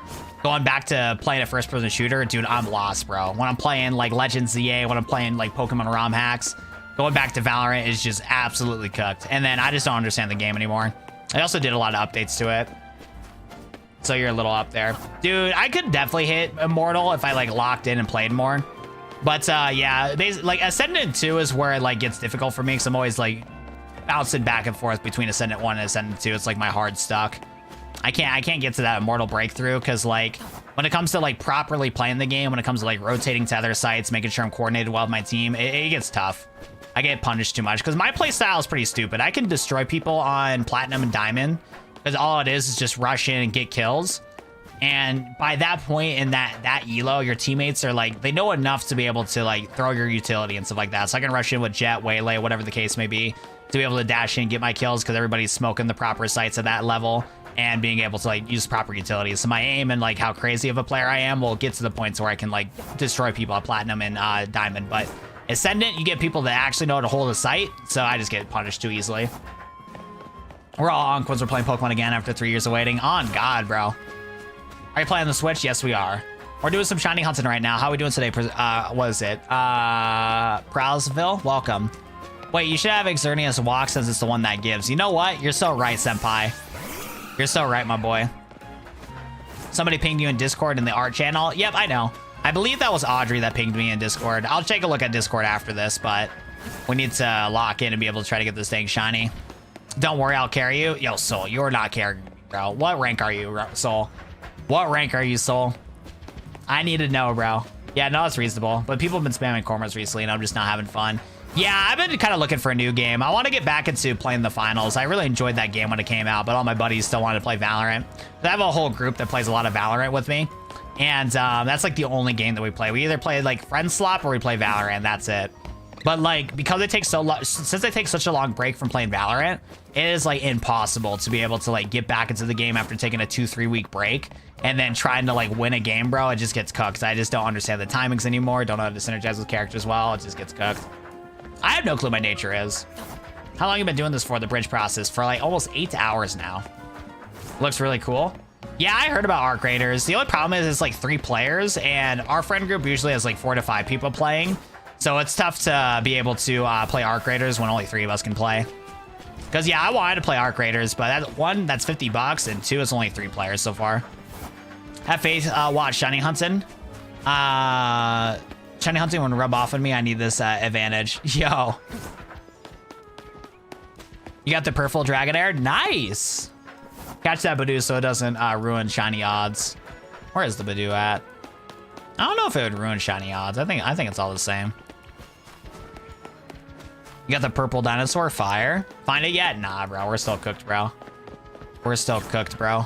going back to playing a first-person shooter, dude, I'm lost, bro. When I'm playing, like, Legends ZA, when I'm playing, like, Pokemon ROM hacks, going back to Valorant is just absolutely cooked. And then I just don't understand the game anymore. I also did a lot of updates to it. So you're a little up there. Dude, I could definitely hit Immortal if I, like, locked in and played more. But, yeah, basically, like, Ascendant 2 is where it, like, gets difficult for me because I'm always, like, bouncing back and forth between Ascendant 1 and Ascendant 2. It's, like, my hard stuck. I can't get to that Immortal breakthrough because, like, when it comes to, like, properly playing the game, when it comes to, like, rotating to other sites, making sure I'm coordinated well with my team, it gets tough. I get punished too much because my play style is pretty stupid. I can destroy people on Platinum and Diamond because all it is just rush in and get kills. And by that point in that elo, your teammates are, like, they know enough to be able to, like, throw your utility and stuff like that. So I can rush in with Jet, Waylay, whatever the case may be, to be able to dash in and get my kills because everybody's smoking the proper sites at that level. And being able to, like, use proper utilities. So my aim and, like, how crazy of a player I am will get to the points where I can, like, destroy people at Platinum and Diamond. But Ascendant, you get people that actually know how to hold a site, so I just get punished too easily. We're all on once we're playing Pokemon again after 3 years of waiting. On God, bro. Are you playing the Switch? Yes, we are. We're doing some shiny hunting right now. How are we doing today? What is it? Prowsville? Welcome. Wait, you should have Xerneas walk since it's the one that gives. You know what? You're so right, Senpai. You're so right, my boy. Somebody pinged you in Discord in the art channel. Yep, I know. I believe that was Audrey that pinged me in Discord. I'll take a look at Discord after this, but we need to lock in and be able to try to get this thing shiny. Don't worry, I'll carry you. Yo, Soul, you're not carrying me, bro. What rank are you, Soul? What rank are you, Soul? I need to know, bro. Yeah, no, it's reasonable. But people have been spamming Cormors recently, and I'm just not having fun. Yeah, I've been kind of looking for a new game. I want to get back into playing the finals. I really enjoyed that game when it came out, but all my buddies still wanted to play Valorant. I have a whole group that plays a lot of Valorant with me, and that's like the only game that we play. We either play like Friend Slop or we play Valorant. That's it. But like, because it takes so long, since I take such a long break from playing Valorant, it is like impossible to be able to like get back into the game after taking a 2-3 week break and then trying to like win a game, bro. It just gets cooked. I just don't understand the timings anymore. Don't know how to synergize with characters well. It just gets cooked. I have no clue what my nature is. How long have you been doing this for, the bridge process? For like almost 8 hours now. Looks really cool. Yeah, I heard about Arc Raiders. The only problem is it's like 3 players, and our friend group usually has like 4 to 5 people playing. So it's tough to be able to play Arc Raiders when only 3 of us can play. Because yeah, I wanted to play Arc Raiders, but that's $50, and 2 is only 3 players so far. Have faith, watch Shiny Hunting. Shiny Hunting wouldn't rub off on me. I need this advantage. Yo. You got the purple Dragonair? Nice. Catch that Badoo so it doesn't ruin shiny odds. Where is the Badoo at? I don't know if it would ruin shiny odds. I think it's all the same. You got the purple dinosaur fire. Find it yet? Nah, bro. We're still cooked, bro. We're still cooked, bro.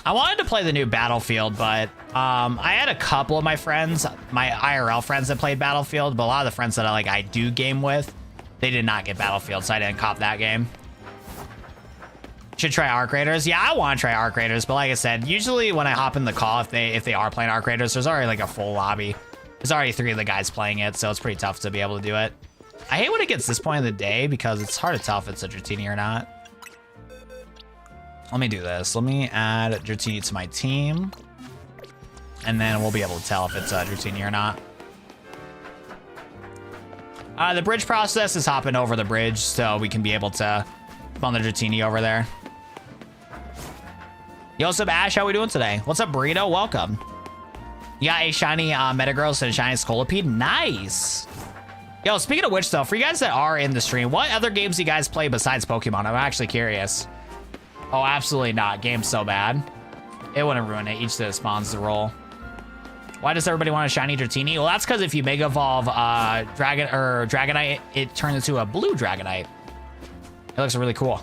I wanted to play the new Battlefield, but I had a couple of my friends, my IRL friends that played Battlefield, but a lot of the friends that I do game with, they did not get Battlefield, so I didn't cop that game. Should try Arc Raiders. Yeah, I want to try Arc Raiders, but like I said, usually when I hop in the call, if they are playing Arc Raiders, there's already like a full lobby. There's already 3 of the guys playing it, so it's pretty tough to be able to do it. I hate when it gets this point of the day because it's hard to tell if it's a Dratini or not. Let me do this. Let me add Dratini to my team, and then we'll be able to tell if it's a Dratini or not. The bridge process is hopping over the bridge, so we can be able to spawn the Dratini over there. Yo, what's up, Ash? How we doing today? What's up, Burrito? Welcome. You got a shiny Metagross and a shiny Scolipede? Nice. Yo, speaking of which, though, for you guys that are in the stream, what other games do you guys play besides Pokemon? I'm actually curious. Oh, absolutely not. Game's so bad. It wouldn't ruin it. Each that spawns the roll. Why does everybody want a shiny Dratini? Well, that's because if you Mega Evolve Dragonite, it turns into a blue Dragonite. It looks really cool.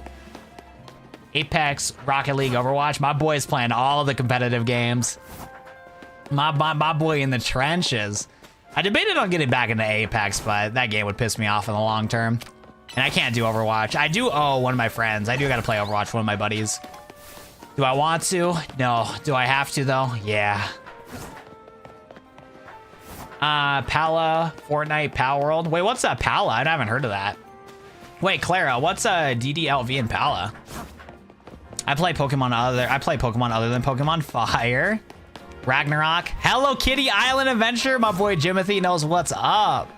Apex, Rocket League, Overwatch. My boy's playing all the competitive games. My boy in the trenches. I debated on getting back into Apex, but that game would piss me off in the long term. And I can't do Overwatch. I do owe one of my friends. I do got to play Overwatch, one of my buddies. Do I want to? No. Do I have to, though? Yeah. Pala, Fortnite, Pal World. Wait, what's that Pala? I haven't heard of that. Wait, Clara, what's DDLV and Pala? I play Pokemon other than Pokemon Fire. Ragnarok. Hello Kitty Island Adventure. My boy Jimothy knows what's up.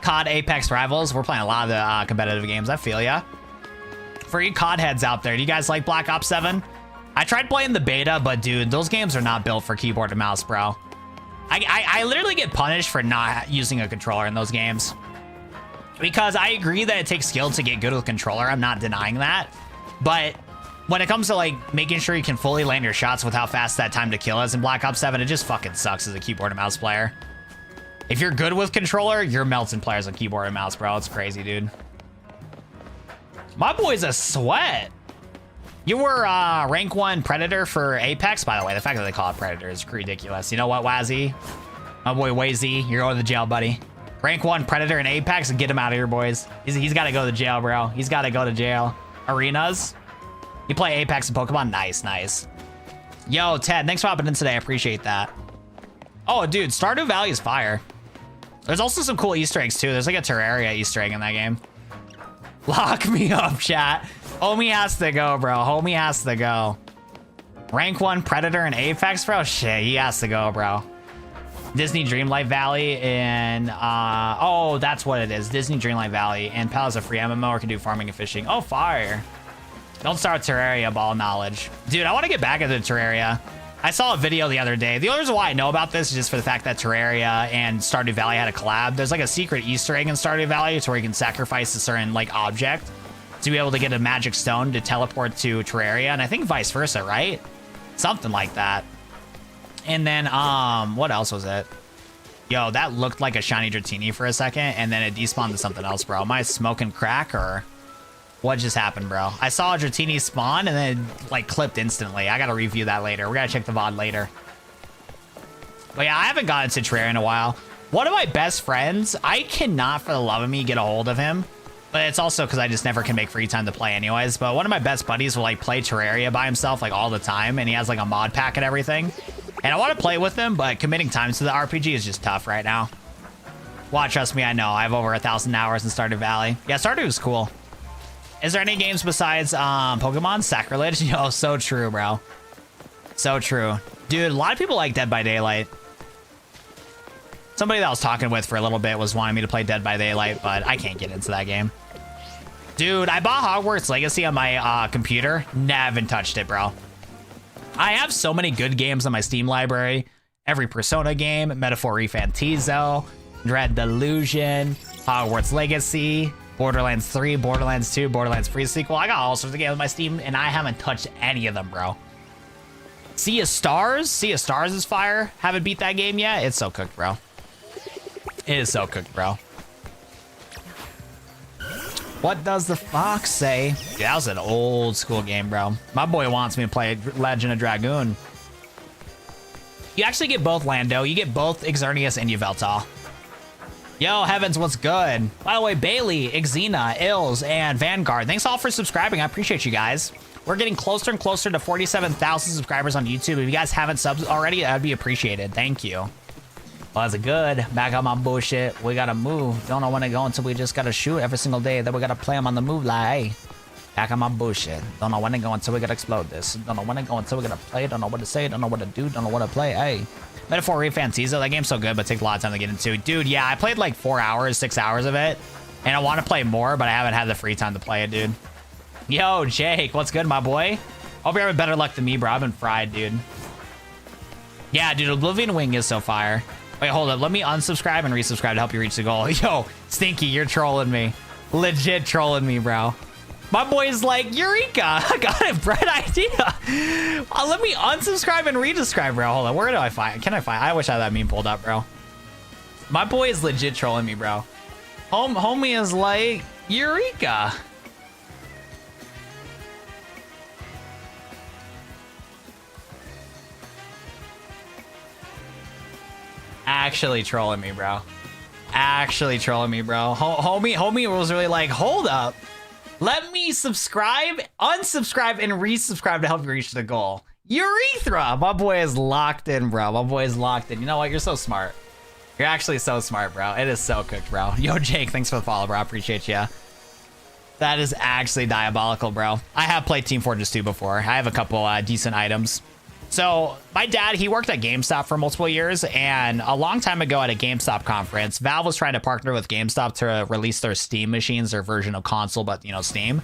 COD Apex Rivals. We're playing a lot of the competitive games. I feel ya. For you COD heads out there, do you guys like Black Ops 7? I tried playing the beta, but dude, those games are not built for keyboard and mouse, bro. I literally get punished for not using a controller in those games. Because I agree that it takes skill to get good with a controller. I'm not denying that. But when it comes to like making sure you can fully land your shots with how fast that time to kill is in Black Ops 7, it just fucking sucks as a keyboard and mouse player. If you're good with controller, you're melting players on keyboard and mouse, bro. It's crazy, dude. My boy's a sweat. You were rank 1 Predator for Apex? By the way, the fact that they call it Predator is ridiculous. You know what, Wazzy? My boy Wazy, you're going to jail, buddy. Rank 1 Predator in Apex and get him out of here, boys. He's got to go to jail, bro. He's got to go to jail. Arenas? You play Apex and Pokemon? Nice, nice. Yo, Ted, thanks for hopping in today. I appreciate that. Oh, dude, Stardew Valley is fire. There's also some cool Easter eggs, too. There's like a Terraria Easter egg in that game. Lock me up, chat. Homie has to go, bro. Homie has to go. Rank 1 Predator and Apex, bro? Shit, he has to go, bro. Disney Dreamlight Valley and, oh, that's what it is. Disney Dreamlight Valley. And Pal is a free MMO or can do farming and fishing. Oh, fire. Don't start with Terraria, ball knowledge. Dude, I want to get back into Terraria. I saw a video the other day. The only reason why I know about this is just for the fact that Terraria and Stardew Valley had a collab. There's like a secret Easter egg in Stardew Valley to where you can sacrifice a certain like object to be able to get a magic stone to teleport to Terraria. And I think vice versa, right? Something like that. And then, what else was it? Yo, that looked like a shiny Dratini for a second, and then it despawned to something else, bro. Am I smoking crack, or what just happened, bro? I saw a Dratini spawn, and then like, clipped instantly. I gotta review that later. We gotta check the VOD later. But yeah, I haven't gotten to Terraria in a while. One of my best friends, I cannot for the love of me get a hold of him. But it's also because I just never can make free time to play anyways. But one of my best buddies will like play Terraria by himself like all the time. And he has like a mod pack and everything. And I want to play with him, but committing time to the RPG is just tough right now. Well, trust me, I know. I have over 1,000 hours in Stardew Valley. Yeah, Stardew is cool. Is there any games besides Pokemon? Sacrilege? Yo, so true, bro. So true. Dude, a lot of people like Dead by Daylight. Somebody that I was talking with for a little bit was wanting me to play Dead by Daylight, but I can't get into that game. Dude, I bought Hogwarts Legacy on my computer. Never touched it, bro. I have so many good games on my Steam library. Every Persona game, Metaphor Refantizo, Dread Delusion, Hogwarts Legacy, Borderlands 3, Borderlands 2, Borderlands Free sequel. I got all sorts of games on my Steam, and I haven't touched any of them, bro. Sea of Stars? Sea of Stars is fire. Haven't beat that game yet. It's so cooked, bro. It is so cooked, bro. What does the fox say? Yeah, that was an old school game, bro. My boy wants me to play Legend of Dragoon. You actually get both Lando. You get both Xerneas and Yveltal. Yo, Heavens, what's good? By the way, Bailey, Xena, Ills, and Vanguard, thanks all for subscribing. I appreciate you guys. We're getting closer and closer to 47,000 subscribers on YouTube. If you guys haven't subbed already, that'd be appreciated. Thank you. Well, that's good. Back on my bullshit. We gotta move. Don't know when to go until we just gotta shoot every single day. Then we gotta play them on the move like, hey. Back on my bullshit. Don't know when to go until we gotta explode this. Don't know when to go until we gotta play. Don't know what to say. Don't know what to do. Don't know what to play. Hey. Metaphor Refantizo. That game's so good, but it takes a lot of time to get into. Dude, yeah, I played like 4 hours, 6 hours of it. And I want to play more, but I haven't had the free time to play it, dude. Yo, Jake, what's good, my boy? Hope you're having better luck than me, bro. I've been fried, dude. Yeah, dude, Oblivion Wing is so fire. Wait, hold up. Let me unsubscribe and resubscribe to help you reach the goal. Yo, Stinky, you're trolling me. Legit trolling me, bro. My boy's like, Eureka! I got a bright idea. Let me unsubscribe and redescribe, bro. Hold on. Where do I find? Can I find? I wish I had that meme pulled up, bro. My boy is legit trolling me, bro. Homie is like, Eureka! Actually trolling me, bro. Actually trolling me, bro. Homie was really like, hold up. Let me subscribe, unsubscribe, and resubscribe to help you reach the goal. Urethra! My boy is locked in, bro. My boy is locked in. You know what? You're so smart. You're actually so smart, bro. It is so cooked, bro. Yo, Jake, thanks for the follow, bro. I appreciate you. That is actually diabolical, bro. I have played Team Fortress 2 before. I have a couple decent items. So my dad, he worked at GameStop for multiple years, and a long time ago at a GameStop conference, Valve was trying to partner with GameStop to release their Steam machines, their version of console, but you know, Steam.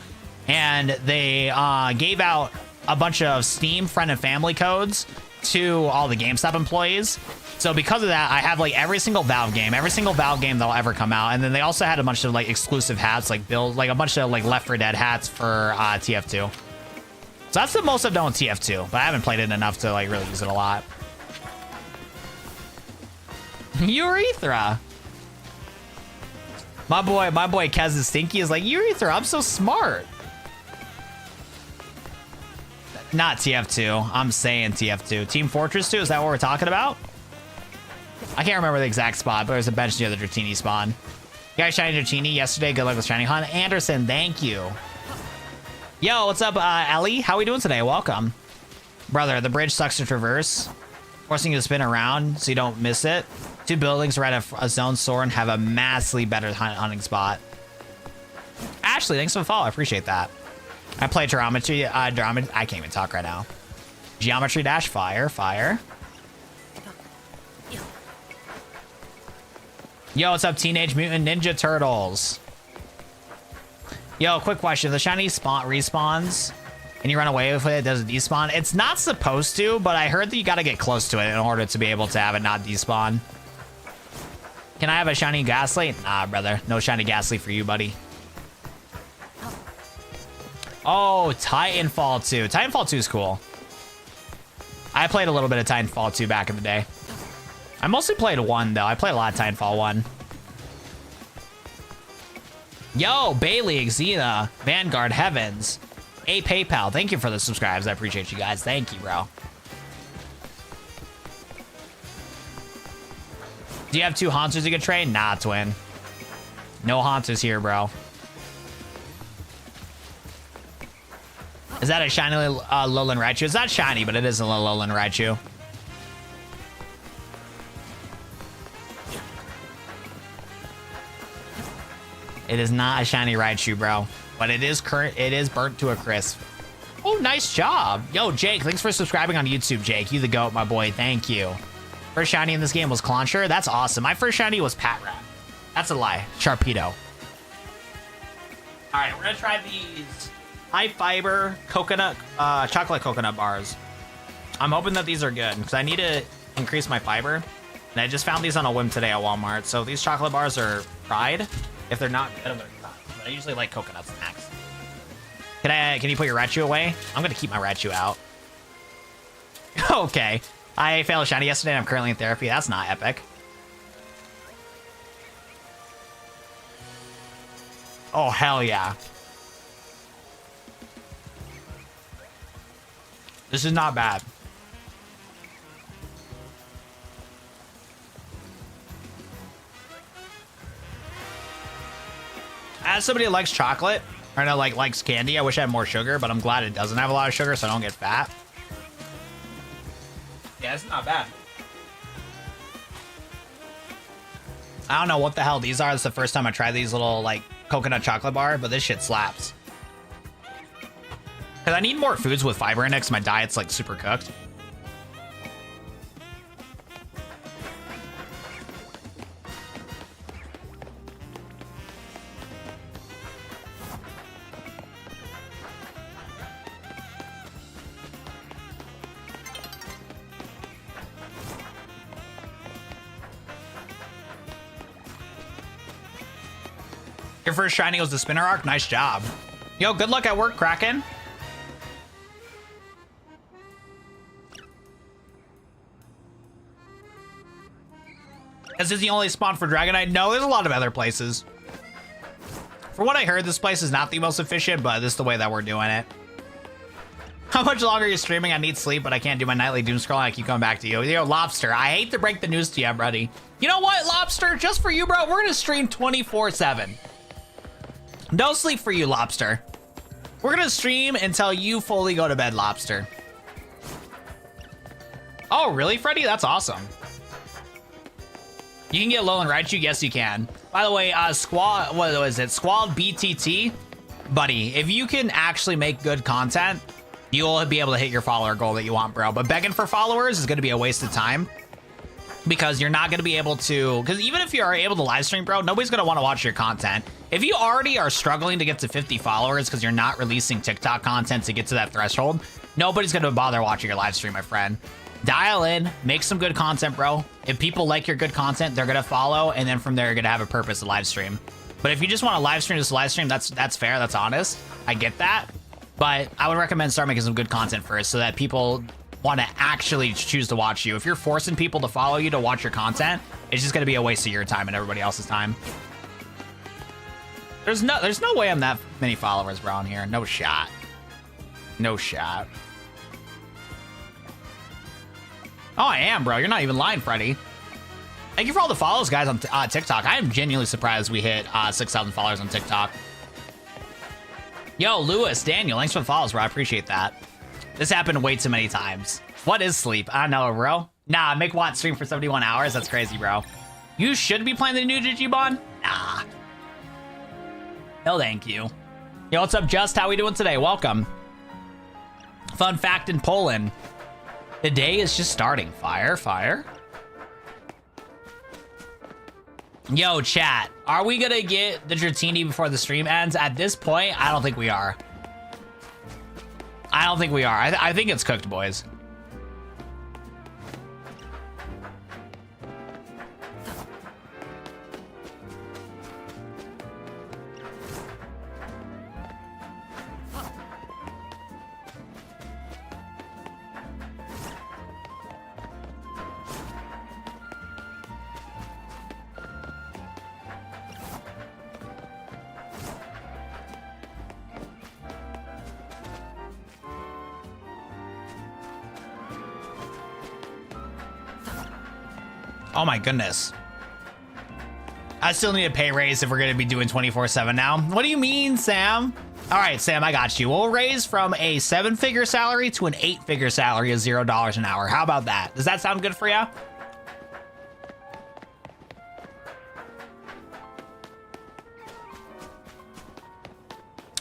And they gave out a bunch of Steam friend and family codes to all the GameStop employees. So because of that, I have like every single Valve game that'll ever come out. And then they also had a bunch of like exclusive hats, like a bunch of like Left 4 Dead hats for TF2. So that's the most I've done with TF2, but I haven't played it enough to like really use it a lot. Urethra. My boy Kez the Stinky is like, Urethra, I'm so smart. Not TF2. I'm saying TF2. Team Fortress 2, is that what we're talking about? I can't remember the exact spot, but there's a bench near the Dratini spawn. You guys shiny Dratini yesterday. Good luck with shiny hunt. Anderson, thank you. Yo, what's up, Ellie? How we doing today? Welcome. Brother, the bridge sucks to traverse, forcing you to spin around so you don't miss it. 2 buildings right at a zone soar and have a massively better hunting spot. Ashley, thanks for the follow. I appreciate that. I play Geometry. I can't even talk right now. Geometry Dash Fire. Yo, what's up, Teenage Mutant Ninja Turtles? Yo, quick question. The shiny spawn respawns and you run away with it, does it despawn? It's not supposed to, but I heard that you got to get close to it in order to be able to have it not despawn. Can I have a shiny Ghastly? Nah, brother. No shiny Ghastly for you, buddy. Oh, Titanfall 2. Titanfall 2 is cool. I played a little bit of Titanfall 2 back in the day. I mostly played 1, though. I played a lot of Titanfall 1. Yo, Bailey, Xena, Vanguard, Heavens, a PayPal. Thank you for the subscribes. I appreciate you guys. Thank you, bro. Do you have 2 Haunters you can train? Nah, twin. No Haunters here, bro. Is that a shiny Lowland Raichu? It's not shiny, but it is a Lowland Raichu. It is not a shiny Raichu, bro. But it is burnt to a crisp. Oh, nice job. Yo, Jake, thanks for subscribing on YouTube, Jake. You the GOAT, my boy. Thank you. First shiny in this game was Clauncher. That's awesome. My first shiny was Patrat. That's a lie. Sharpedo. All right, we're going to try these high fiber coconut, chocolate coconut bars. I'm hoping that these are good because I need to increase my fiber. And I just found these on a whim today at Walmart. So these chocolate bars are fried. If they're not good, I'm going to try. But I usually like coconut snacks. Can you put your Raichu away? I'm going to keep my Raichu out. Okay. I failed a shiny yesterday and I'm currently in therapy. That's not epic. Oh, hell yeah. This is not bad. As somebody that likes chocolate, or no, likes candy, I wish I had more sugar, but I'm glad it doesn't have a lot of sugar so I don't get fat. Yeah, it's not bad. I don't know what the hell these are. This is the first time I tried these little, like, coconut chocolate bar, but this shit slaps. Because I need more foods with fiber in it because my diet's, like, super cooked. Your first shiny was the Spinner Arc. Nice job. Yo, good luck at work, Kraken. Is this the only spawn for Dragonite? No, there's a lot of other places. For what I heard, this place is not the most efficient, but this is the way that we're doing it. How much longer are you streaming? I need sleep, but I can't do my nightly doom scrolling. I keep coming back to you. Yo, Lobster, I hate to break the news to you, buddy. You know what, Lobster? Just for you, bro, we're going to stream 24/7. No sleep for you, Lobster. We're gonna stream until you fully go to bed, Lobster. Oh, really, Freddy? That's awesome. You can get Lowland Raichu? Yes, you can. By the way, Squall, what was it? Squall BTT? Buddy, if you can actually make good content, you'll be able to hit your follower goal that you want, bro. But begging for followers is gonna be a waste of time. Because you're not going to be able to, because even if you are able to live stream, bro, nobody's going to want to watch your content. If you already are struggling to get to 50 followers because you're not releasing TikTok content to get to that threshold, nobody's going to bother watching your live stream, my friend. Dial in, make some good content, bro. If people like your good content, they're going to follow, and then from there, you're going to have a purpose to live stream. But if you just want to live stream, that's fair, that's honest. I get that. But I would recommend start making some good content first so that people want to actually choose to watch you. If you're forcing people to follow you to watch your content, it's just going to be a waste of your time and everybody else's time. There's no way I'm that many followers, bro, on here. No shot. No shot. Oh, I am, bro. You're not even lying, Freddy. Thank you for all the follows, guys, on TikTok. I am genuinely surprised we hit 6,000 followers on TikTok. Yo, Lewis, Daniel, thanks for the follows, bro. I appreciate that. This happened way too many times. What is sleep? I don't know, bro. Nah, make Watt stream for 71 hours. That's crazy, bro. You should be playing the new Digimon? Nah. No, thank you. Yo, what's up, Just? How we doing today? Welcome. Fun fact in Poland. The day is just starting. Fire, fire. Yo, chat. Are we gonna get the Dratini before the stream ends? At this point, I don't think we are. I don't think we are. I think it's cooked, boys. Oh my goodness. I still need a pay raise if we're gonna be doing 24/7 now. What do you mean, Sam? All right, Sam, I got you. We'll raise from a 7-figure salary to an 8-figure salary of $0 an hour. How about that? Does that sound good for you?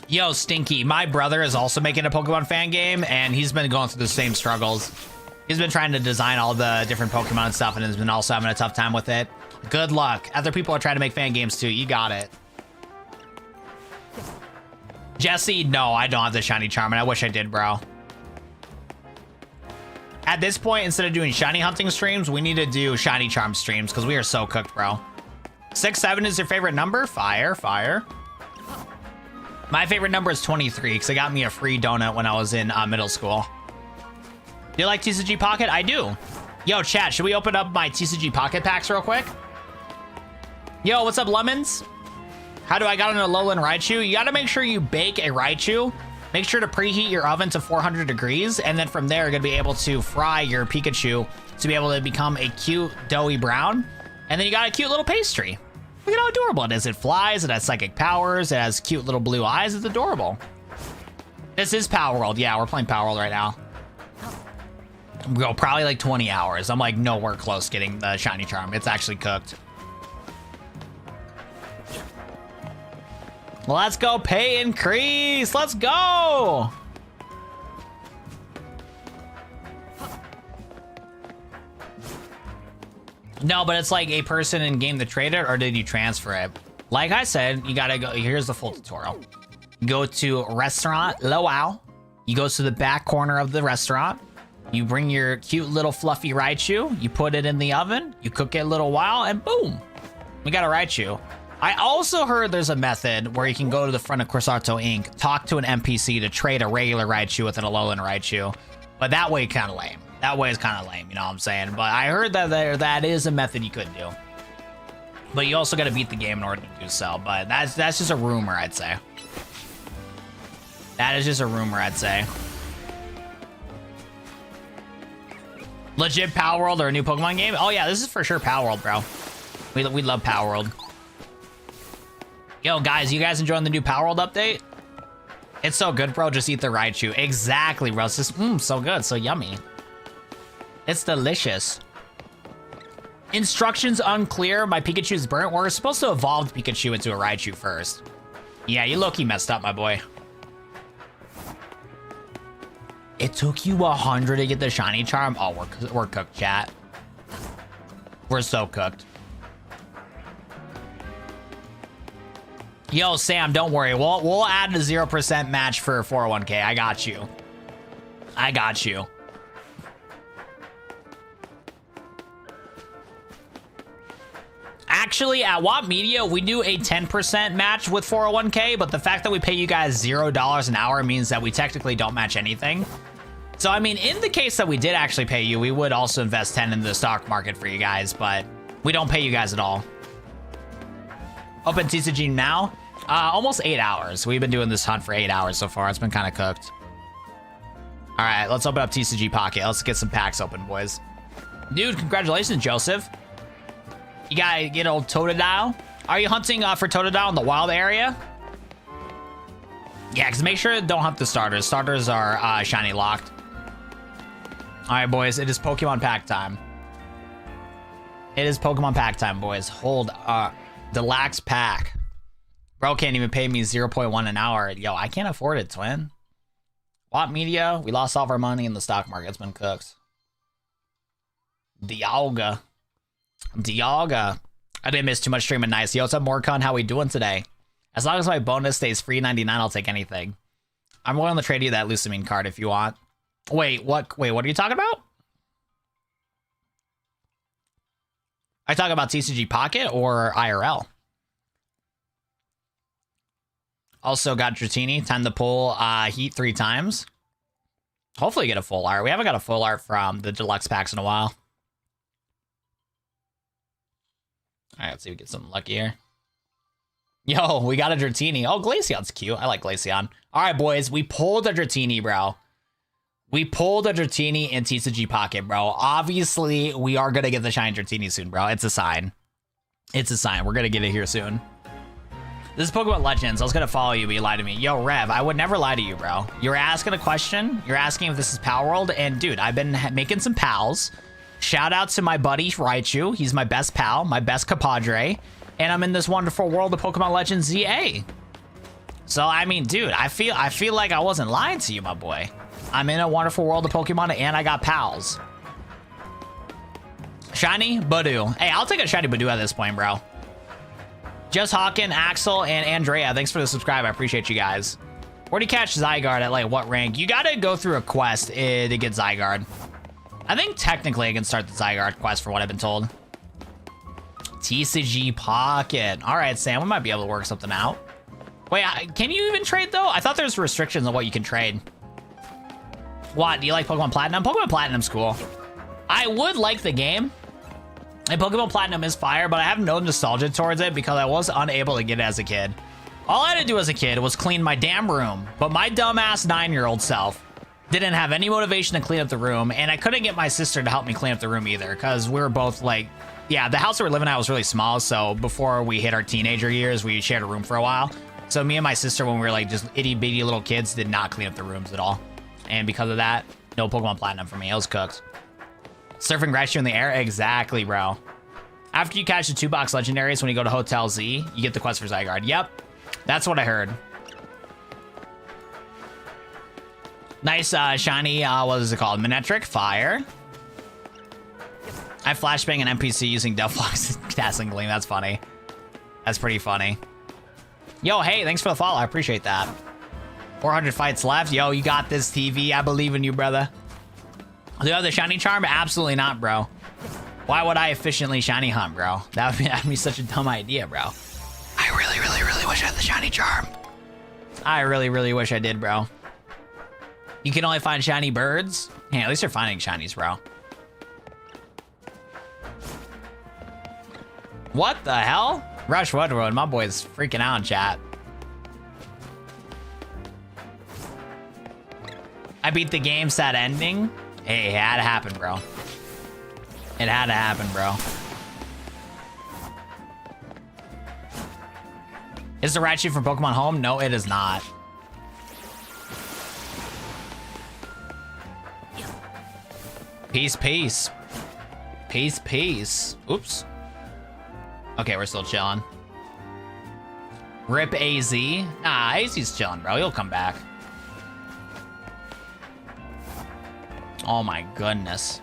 Yo, Stinky, my brother is also making a Pokemon fan game, and he's been going through the same struggles. He's been trying to design all the different Pokemon and stuff, and has been also having a tough time with it. Good luck. Other people are trying to make fan games too. You got it. Jesse, no, I don't have the Shiny Charm, and I wish I did, bro. At this point, instead of doing Shiny hunting streams, we need to do Shiny Charm streams, because we are so cooked, bro. 6-7 is your favorite number? Fire, fire. My favorite number is 23, because it got me a free donut when I was in middle school. Do you like TCG Pocket? I do. Yo, chat, should we open up my TCG Pocket packs real quick? Yo, what's up, Lemons? How do I got an Alolan Raichu? You gotta make sure you bake a Raichu. Make sure to preheat your oven to 400 degrees, and then from there, you're gonna be able to fry your Pikachu to be able to become a cute, doughy brown. And then you got a cute little pastry. Look at how adorable it is. It flies, it has psychic powers, it has cute little blue eyes. It's adorable. This is Power World. Yeah, we're playing Power World right now. We go probably like 20 hours. I'm like nowhere close getting the Shiny Charm. It's actually cooked. Let's go pay increase. Let's go. No, but it's like a person in game that traded, or did you transfer it? Like I said, you gotta go. Here's the full tutorial. Go to restaurant, Luau. You go to the back corner of the restaurant. You bring your cute little fluffy Raichu. You put it in the oven. You cook it a little while, and boom, we got a Raichu. I also heard there's a method where you can go to the front of Corsato Inc., talk to an NPC to trade a regular Raichu with an Alolan Raichu, but that way kind of lame. That way is kind of lame, you know what I'm saying? But I heard that that is a method you could do. But you also got to beat the game in order to do so. But that's just a rumor, I'd say. That is just a rumor, I'd say. Legit Power World or a new Pokemon game? Oh yeah, this is for sure Power World, bro. We love Power World. Yo, guys, you guys enjoying the new Power World update? It's so good, bro. Just eat the Raichu. Exactly, bro. It's just, so good, so yummy. It's delicious. Instructions unclear. My Pikachu's burnt. We're supposed to evolve Pikachu into a Raichu first. Yeah, you low-key messed up, my boy. It took you 100 to get the Shiny Charm? Oh, we're cooked, chat. We're so cooked. Yo, Sam, don't worry. We'll add a 0% match for 401k. I got you. I got you. Actually, at Watt Media, we do a 10% match with 401k, but the fact that we pay you guys $0 an hour means that we technically don't match anything. So, I mean, in the case that we did actually pay you, we would also invest 10 in the stock market for you guys, but we don't pay you guys at all. Open TCG now. Almost 8 hours. We've been doing this hunt for 8 hours so far. It's been kind of cooked. All right, let's open up TCG Pocket. Let's get some packs open, boys. Dude, congratulations, Joseph. You gotta get old Totodile. Are you hunting for Totodile in the wild area? Yeah, because make sure don't hunt the starters. Starters are shiny locked. All right, boys, it is Pokemon pack time. It is Pokemon pack time, boys. Hold Deluxe pack. Bro can't even pay me 0.1 an hour. Yo, I can't afford it, twin. Watt Media, we lost all of our money in the stock market. It's been cooked. Dialga. I didn't miss too much streaming. Nice. Yo, what's up, Morcon? How we doing today? As long as my bonus stays free 99, I'll take anything. I'm willing to trade you that Lucamine card if you want. Wait, what are you talking about? Are you talking about TCG Pocket or IRL? Also got Dratini. Time to pull Heat 3 times. Hopefully get a full art. We haven't got a full art from the deluxe packs in a while. All right, let's see if we get something lucky here. Yo, we got a Dratini. Oh, Glaceon's cute. I like Glaceon. All right, boys, we pulled a Dratini, bro. We pulled a Dratini in TCG Pocket, bro. Obviously, we are going to get the shiny Dratini soon, bro. It's a sign. It's a sign. We're gonna get it here soon. This is Pokemon Legends. I was gonna follow you, but you lied to me. Yo, Rev, I would never lie to you, bro. You're asking a question. You're asking if this is Pal World, and dude, I've been making some pals. Shout out to my buddy Raichu. He's my best pal, my best compadre, and I'm in this wonderful world of Pokemon Legends ZA. So I mean, dude, I feel like I wasn't lying to you, my boy. I'm in a wonderful world of Pokemon, and I got pals. Shiny Badoo. Hey, I'll take a shiny Badoo at this point, bro. Just Hawken, Axel, and Andrea. Thanks for the subscribe. I appreciate you guys. Where do you catch Zygarde at like what rank? You gotta go through a quest to get Zygarde. I think technically I can start the Zygarde quest for what I've been told. TCG Pocket. All right, Sam, we might be able to work something out. Wait, can you even trade though? I thought there's restrictions on what you can trade. What, do you like Pokemon Platinum? Pokemon Platinum's cool. I would like the game. And Pokemon Platinum is fire, but I have no nostalgia towards it because I was unable to get it as a kid. All I had to do as a kid was clean my damn room, but my dumbass 9-year-old self didn't have any motivation to clean up the room, and I couldn't get my sister to help me clean up the room either because we were both like, yeah, the house we were living at was really small, so before we hit our teenager years, we shared a room for a while. So me and my sister, when we were like just itty-bitty little kids, did not clean up the rooms at all. And because of that, no Pokemon Platinum for me. It was cooked. Surfing Raichu in the air? Exactly, bro. After you catch the 2-box legendaries, when you go to Hotel Z, you get the quest for Zygarde. Yep, that's what I heard. Nice shiny, what is it called? Manectric, fire. I flashbang an NPC using Delphox Dazzling Gleam. That's funny. That's pretty funny. Yo, hey, thanks for the follow. I appreciate that. 400 fights left. Yo, you got this, TV. I believe in you, brother. Do you have the shiny charm? Absolutely not, bro. Why would I efficiently shiny hunt, bro? That'd be such a dumb idea, bro. I really, really, really wish I had the shiny charm. I really, really wish I did, bro. You can only find shiny birds? Yeah, at least you're finding shinies, bro. What the hell? Rush Woodroad, my boy's freaking out in chat. I beat the game, sad ending. Hey, it had to happen, bro. It had to happen, bro. Is the Raichu from Pokemon Home? No, it is not. Peace, peace. Peace, peace. Oops. Okay, we're still chilling. Rip AZ. Nah, AZ's chilling, bro. He'll come back. Oh my goodness.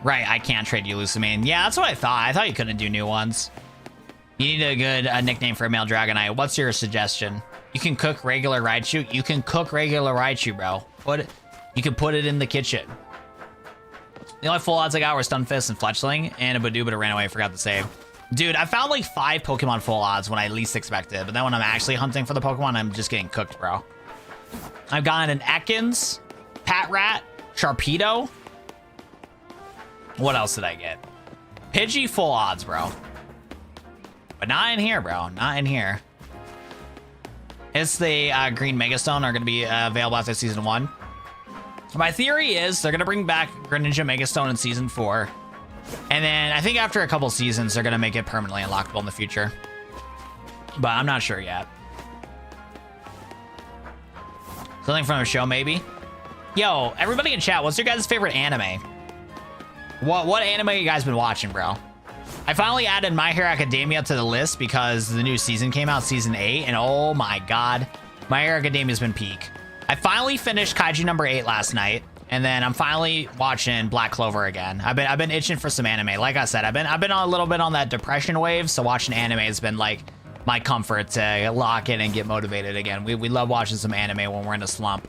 Right, I can't trade you, Lucamine. Yeah, that's what I thought. I thought you couldn't do new ones. You need a good nickname for a male Dragonite. What's your suggestion? You can cook regular Raichu. You can cook regular Raichu, bro. You can put it in the kitchen. The only full odds I got were Stunfisk and Fletchling, and a Badoo, but it ran away. Forgot to save. Dude, I found like 5 Pokemon full odds when I least expected, but then when I'm actually hunting for the Pokemon, I'm just getting cooked, bro. I've gotten an Ekans, Patrat, Sharpedo. What else did I get? Pidgey full odds, bro. But not in here, bro. Not in here. It's the Green Megastone are going to be available after Season 1. My theory is they're going to bring back Greninja Megastone in Season 4. And then I think after a couple seasons, they're going to make it permanently unlockable in the future. But I'm not sure yet. Something from a show, maybe? Yo, everybody in chat, what's your guys' favorite anime? What anime you guys been watching, bro? I finally added My Hero Academia to the list because the new season came out, Season 8, and oh my god, My Hero Academia's been peak. I finally finished Kaiju number 8 last night, and then I'm finally watching Black Clover again. I've been itching for some anime. Like I said, I've been a little bit on that depression wave, so watching anime has been like my comfort to lock in and get motivated again. We love watching some anime when we're in a slump.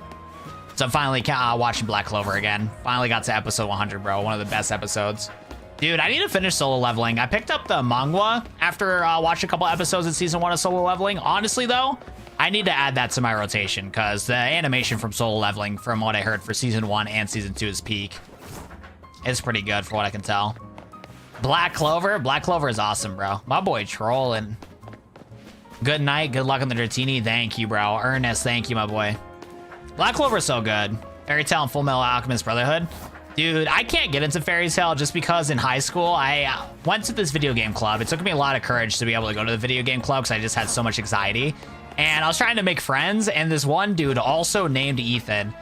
So I'm finally watching Black Clover again. Finally got to episode 100, bro. One of the best episodes. Dude, I need to finish Solo Leveling. I picked up the manga after watching a couple episodes in Season 1 of Solo Leveling. Honestly, though, I need to add that to my rotation because the animation from Solo Leveling, from what I heard for Season 1 and Season 2, is peak. It's pretty good for what I can tell. Black Clover? Black Clover is awesome, bro. My boy trolling. Good night. Good luck on the Dratini. Thank you, bro. Ernest, thank you, my boy. Black Clover is so good. Fairy Tail and Full Metal Alchemist Brotherhood. Dude, I can't get into Fairy Tail just because in high school, I went to this video game club. It took me a lot of courage to be able to go to the video game club because I just had so much anxiety. And I was trying to make friends, and this one dude, also named Ethan,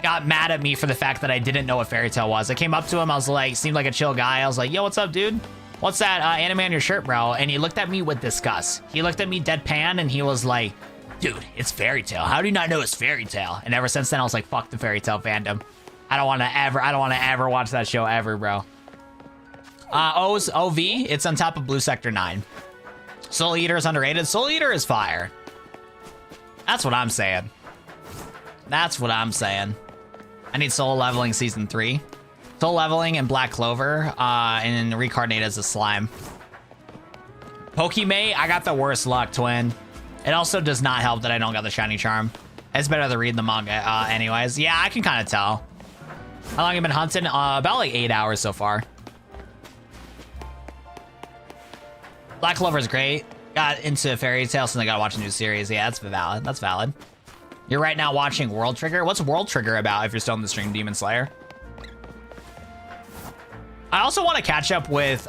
got mad at me for the fact that I didn't know what Fairy Tail was. I came up to him, I was like, seemed like a chill guy. I was like, yo, what's up, dude? What's that anime on your shirt, bro? And he looked at me with disgust. He looked at me deadpan, and he was like, dude, it's Fairy Tail. How do you not know it's Fairy Tail? And ever since then, I was like, fuck the Fairy Tail fandom. I don't want to ever watch that show ever, bro. OV, it's on top of Blue Sector 9. Soul Eater is underrated. Soul Eater is fire. That's what I'm saying. That's what I'm saying. I need Soul Leveling Season 3. Soul Leveling and Black Clover, and Reincarnate as a slime. Pokemate, I got the worst luck, twin. It also does not help that I don't got the Shiny Charm. It's better to read the manga anyways. Yeah, I can kind of tell. How long have you been hunting? About like 8 hours so far. Black Clover is great. Got into Fairy Tail, so I gotta watch a new series. Yeah, that's valid. That's valid. You're right now watching World Trigger. What's World Trigger about if you're still in the stream, Demon Slayer? I also want to catch up with,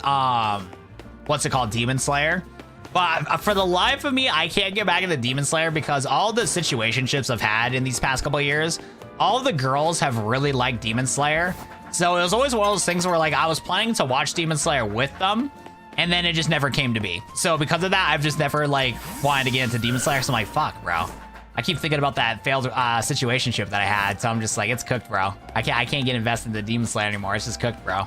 what's it called? Demon Slayer. But for the life of me, I can't get back into Demon Slayer because all the situationships I've had in these past couple of years, all of the girls have really liked Demon Slayer. So it was always one of those things where like I was planning to watch Demon Slayer with them, and then it just never came to be. So because of that, I've just never like wanted to get into Demon Slayer. So I'm like, fuck, bro. I keep thinking about that failed situationship that I had. So I'm just like, it's cooked, bro. I can't get invested into Demon Slayer anymore. It's just cooked, bro.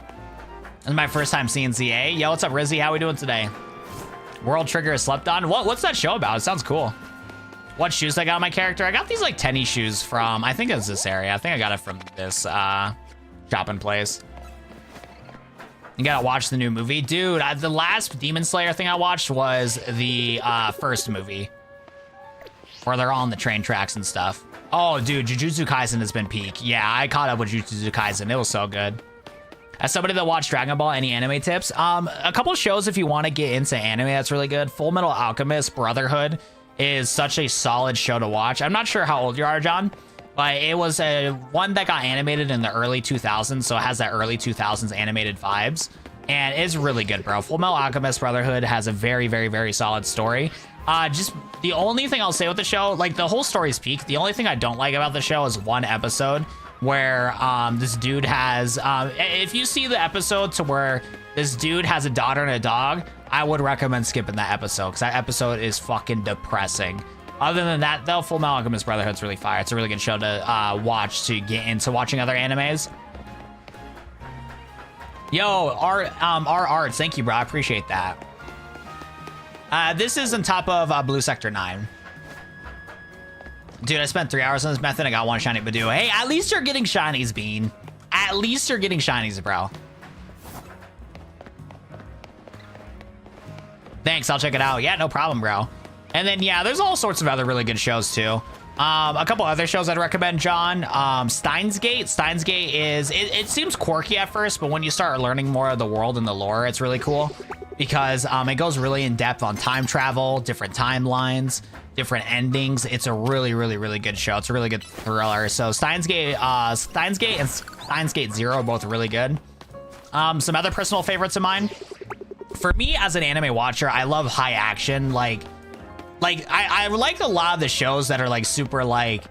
This is my first time seeing ZA. Yo, what's up, Rizzy? How we doing today? World Trigger is slept on. What's that show about? It sounds cool. What shoes I got on my character? I got these like tenny shoes from, I think it's this area. I think I got it from this shopping place. You gotta watch the new movie. Dude, the last Demon Slayer thing I watched was the first movie. Where they're all on the train tracks and stuff. Oh, dude, Jujutsu Kaisen has been peak. Yeah, I caught up with Jujutsu Kaisen. It was so good. As somebody that watched Dragon Ball, any anime tips? A couple shows if you want to get into anime that's really good. Full Metal Alchemist Brotherhood is such a solid show to watch. I'm not sure how old you are, John, but it was one that got animated in the early 2000s, so it has that early 2000s animated vibes, and it's really good, bro. Full Metal Alchemist Brotherhood has a very, very, very solid story. Just the only thing I'll say with the show, like the whole story's peak. The only thing I don't like about the show is one episode where this dude has, if you see the episode to where this dude has a daughter and a dog, I would recommend skipping that episode because that episode is fucking depressing. Other than that, though, Full Metal Alchemist Brotherhood's really fire. It's a really good show to watch to get into watching other animes. Yo, our arts, thank you, bro. I appreciate that. This is on top of Blue Sector 9. Dude, I spent 3 hours on this method. I got one shiny Badoo. Hey, at least you're getting shinies, Bean. At least you're getting shinies, bro. Thanks, I'll check it out. Yeah, no problem, bro. And then, yeah, there's all sorts of other really good shows, too. A couple other shows I'd recommend, John. Steins Gate. Steins Gate is... It seems quirky at first, but when you start learning more of the world and the lore, it's really cool. Because it goes really in depth on time travel, different timelines, different endings. It's a really, really, really good show. It's a really good thriller. So Steins Gate and Steins Gate Zero are both really good. Some other personal favorites of mine. For me, as an anime watcher, I love high action. Like I like a lot of the shows that are like super like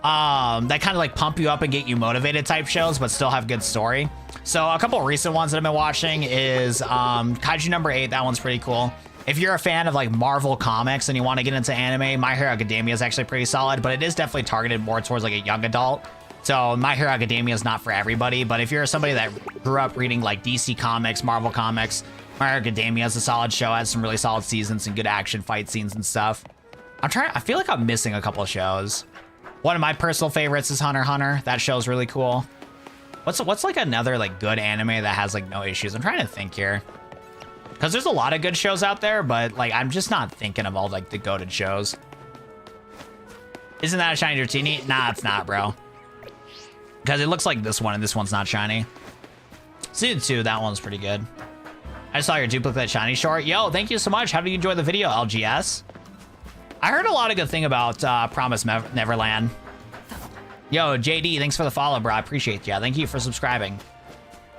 that kind of like pump you up and get you motivated type shows, but still have good story. So a couple of recent ones that I've been watching is Kaiju number 8. That one's pretty cool. If you're a fan of like Marvel comics and you want to get into anime, My Hero Academia is actually pretty solid, but it is definitely targeted more towards like a young adult. So My Hero Academia is not for everybody, but if you're somebody that grew up reading like DC comics, Marvel comics, My Hero Academia is a solid show. It has some really solid seasons and good action fight scenes and stuff. I feel like I'm missing a couple of shows. One of my personal favorites is Hunter x Hunter. That show's really cool. What's like another like good anime that has like no issues? I'm trying to think here. Because there's a lot of good shows out there, but like I'm just not thinking of all like the goated shows. Isn't that a shiny Dratini? Nah, it's not, bro. Because it looks like this one, and this one's not shiny. Season 2, that one's pretty good. I saw your duplicate shiny short. Yo, thank you so much. How did you enjoy the video, LGS? I heard a lot of good thing about Promise Neverland. Yo, JD, thanks for the follow, bro. I appreciate you. Thank you for subscribing.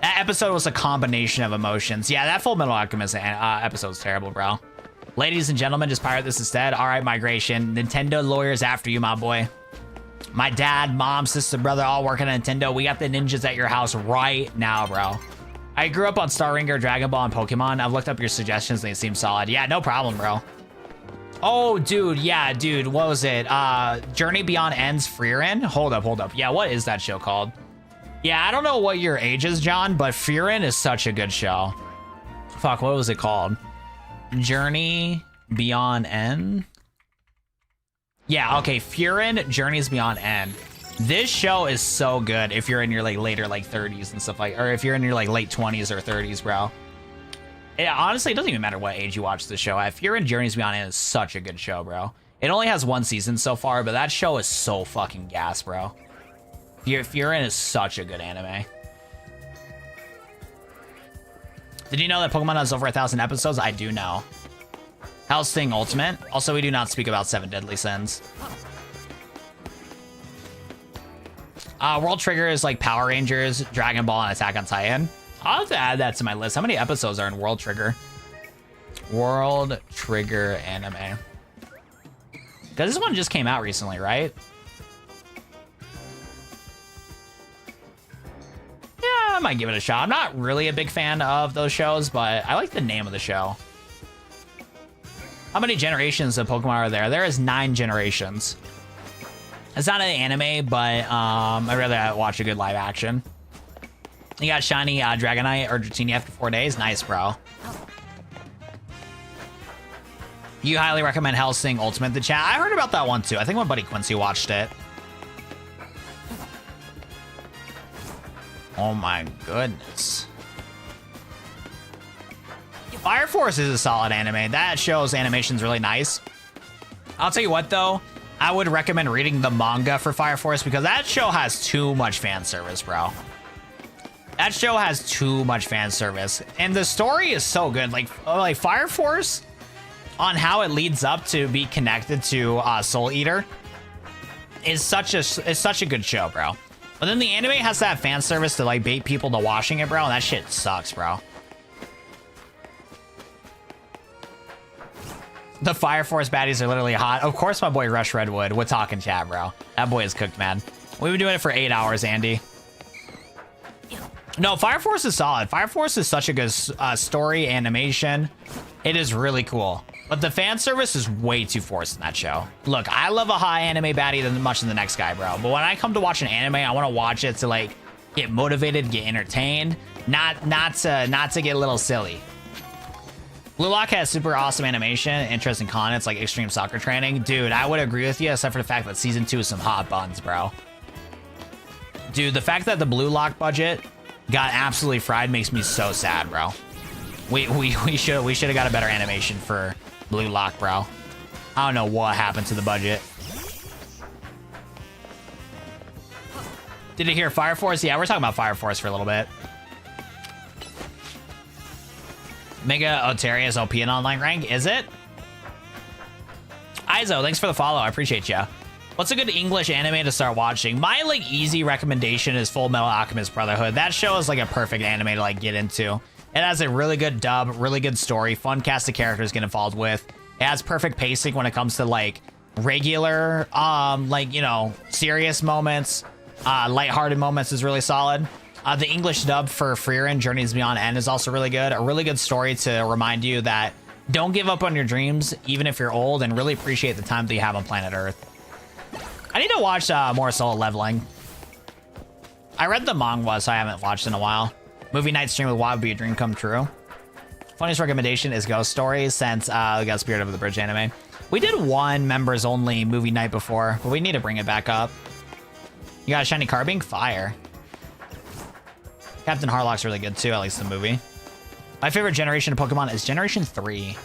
That episode was a combination of emotions. Yeah, that Full Metal Alchemist episode's terrible, bro. Ladies and gentlemen, just pirate this instead. All right, Migration. Nintendo lawyers after you, my boy. My dad, mom, sister, brother, all working at Nintendo. We got the ninjas at your house right now, bro. I grew up on Star Ranger, Dragon Ball, and Pokemon. I've looked up your suggestions and they seem solid. Yeah, no problem, bro. Oh, dude. Yeah, dude. What was it? Journey Beyond Ends Frieren? Hold up. Yeah, what is that show called? Yeah, I don't know what your age is, John, but Frieren is such a good show. Fuck, what was it called? Journey Beyond End? Yeah, okay, Frieren, Journeys Beyond End. This show is so good if you're in your like later like 30s and stuff like, or if you're in your like late 20s or 30s, bro. Yeah, honestly, it doesn't even matter what age you watch the show. Frieren, Journeys Beyond End is such a good show, bro. It only has 1 season so far, but that show is so fucking gas, bro. Frieren is such a good anime. Did you know that Pokemon has over 1,000 episodes? I do know. Hellsting Ultimate. Also, we do not speak about 7 Deadly Sins. World Trigger is like Power Rangers, Dragon Ball, and Attack on Titan. I'll have to add that to my list. How many episodes are in World Trigger? World Trigger anime. Because this one just came out recently, right? Yeah, I might give it a shot. I'm not really a big fan of those shows, but I like the name of the show. How many generations of Pokemon are there? There is 9 generations. It's not an anime, but I'd rather watch a good live action. You got shiny Dragonite or Dratini after 4 days. Nice, bro. You highly recommend Hellsing Ultimate, the chat. I heard about that one too. I think my buddy Quincy watched it. Oh my goodness. Fire Force is a solid anime. That show's animation's really nice. I'll tell you what though, I would recommend reading the manga for Fire Force because that show has too much fan service, bro. That show has too much fan service, and the story is so good. Like Fire Force, on how it leads up to be connected to Soul Eater, is such a good show, bro. But then the anime has that fan service to like bait people to watching it, bro, and that shit sucks, bro. The Fire Force baddies are literally hot. Of course, my boy Rush Redwood. We're talking chat, bro. That boy is cooked, man. We've been doing it for 8 hours, Andy. No, Fire Force is solid. Fire Force is such a good story, animation. It is really cool. But the fan service is way too forced in that show. Look, I love a high anime baddie than much than the next guy, bro. But when I come to watch an anime, I want to watch it to like get motivated, get entertained, not to get a little silly. Blue Lock has super awesome animation, interesting content. It's like extreme soccer training. Dude, I would agree with you, except for the fact that season 2 is some hot buns, bro. Dude, the fact that the Blue Lock budget got absolutely fried makes me so sad, bro. We should have got a better animation for Blue Lock, bro. I don't know what happened to the budget. Did you hear Fire Force? Yeah, we're talking about Fire Force for a little bit. Mega Oteria is OP in online rank, is it? Izo, thanks for the follow. I appreciate you. What's a good English anime to start watching? My like easy recommendation is Full Metal Alchemist Brotherhood. That show is like a perfect anime to like get into. It has a really good dub, really good story, fun cast of characters get involved with. It has perfect pacing when it comes to like regular, like, you know, serious moments. Lighthearted moments is really solid. The English dub for Frieren, Journeys Beyond End is also really good. A really good story to remind you that don't give up on your dreams, even if you're old, and really appreciate the time that you have on planet Earth. I need to watch more Solo Leveling. I read the manga, so I haven't watched in a while. Movie night stream with WoW would be a dream come true. Funniest recommendation is Ghost Stories since we got Spirit Over the Bridge anime. We did one members only movie night before, but we need to bring it back up. You got a shiny Carbink? Fire. Captain Harlock's really good too, at least the movie. My favorite generation of Pokemon is Generation 3.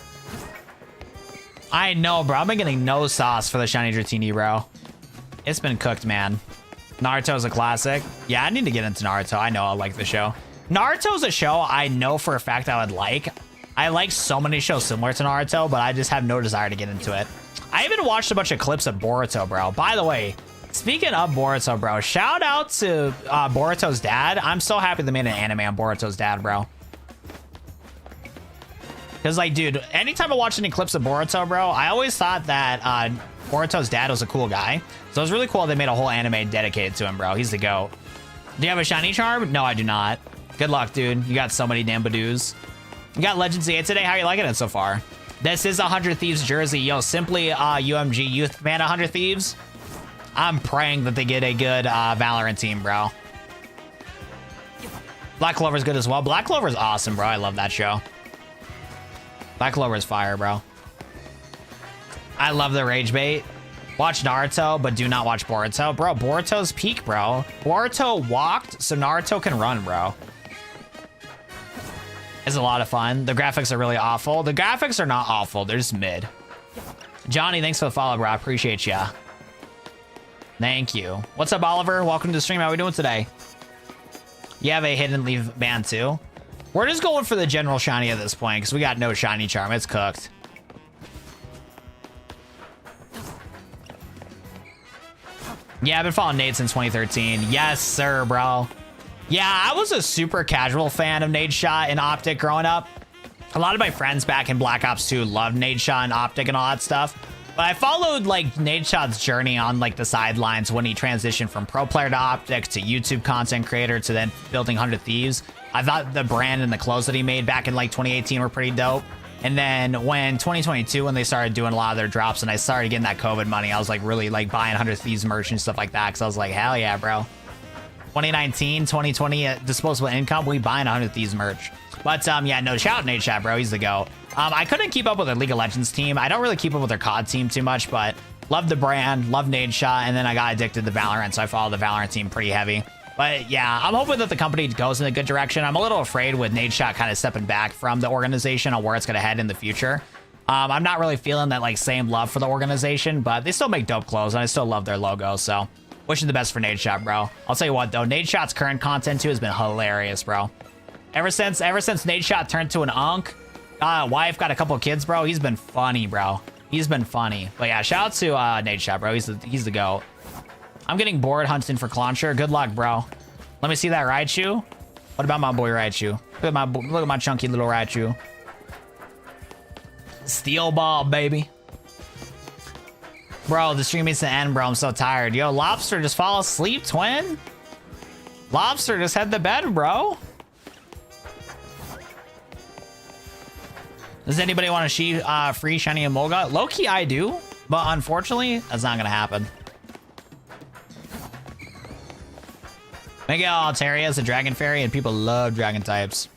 I know, bro. I've been getting no sauce for the shiny Dratini, bro. It's been cooked, man. Naruto's a classic. Yeah, I need to get into Naruto. I know I like the show. Naruto's a show I know for a fact I would like. I like so many shows similar to Naruto, but I just have no desire to get into it. I even watched a bunch of clips of Boruto, bro. By the way, Speaking of Boruto, bro, shout out to Boruto's dad. I'm so happy they made an anime on Boruto's dad, bro. Because, like, dude, anytime I watch any clips of Boruto, bro, I always thought that Boruto's dad was a cool guy. So it was really cool they made a whole anime dedicated to him, bro. He's the GOAT. Do you have a shiny charm? No, I do not. Good luck, dude. You got so many damn Badoos. You got Legends 8 today. How are you liking it so far? This is a 100 Thieves jersey. Yo, simply UMG Youth fan 100 Thieves. I'm praying that they get a good Valorant team, bro. Black Clover's good as well. Black Clover's awesome, bro. I love that show. Black Clover's fire, bro. I love the rage bait. Watch Naruto, but do not watch Boruto. Bro, Boruto's peak, bro. Boruto walked, so Naruto can run, bro. It's a lot of fun. The graphics are really awful. The graphics are not awful. They're just mid. Johnny, thanks for the follow, bro. I appreciate ya. Thank you. What's up, Oliver? Welcome to the stream. How are we doing today? You have a hidden leave band, too. We're just going for the general shiny at this point, because we got no shiny charm. It's cooked. Yeah, I've been following Nate since 2013. Yes, sir, bro. Yeah, I was a super casual fan of Nade Shot and Optic growing up. A lot of my friends back in Black Ops 2 loved Nade Shot and Optic and all that stuff. But I followed, like, Nade Shot's journey on, like, the sidelines when he transitioned from pro player to Optic to YouTube content creator to then building 100 Thieves. I thought the brand and the clothes that he made back in, like, 2018 were pretty dope. And then when 2022, when they started doing a lot of their drops and I started getting that COVID money, I was like really like buying 100 Thieves merch and stuff like that. Cause I was like, hell yeah, bro. 2019, 2020 disposable income, we buying 100 Thieves merch. But yeah, no, shout out Nate Chat, bro. He's the GOAT. I couldn't keep up with their League of Legends team. I don't really keep up with their COD team too much, but love the brand, love Nade Shot, and then I got addicted to Valorant, so I follow the Valorant team pretty heavy. But yeah, I'm hoping that the company goes in a good direction. I'm a little afraid with Nade Shot kind of stepping back from the organization on where it's going to head in the future. I'm not really feeling that like same love for the organization, but they still make dope clothes and I still love their logo. So wishing the best for Nade Shot, bro. I'll tell you what though, Nade Shot's current content too has been hilarious, bro. Ever since Nade Shot turned to an unk, wife got a couple kids, bro. He's been funny, bro. He's been funny. But yeah, shout out to Nade Shot, bro. He's the GOAT. I'm getting bored hunting for Clauncher. Good luck, bro. Let me see that Raichu. What about my boy Raichu? Look at my chunky little Raichu. Steel ball, baby. Bro, the stream needs to end, bro. I'm so tired. Yo, Lobster, just fall asleep, twin. Lobster, just head to bed, bro. Does anybody want a free shiny Emolga? Low-key, I do. But unfortunately, that's not going to happen. Miguel Altaria is a dragon fairy, and people love dragon types.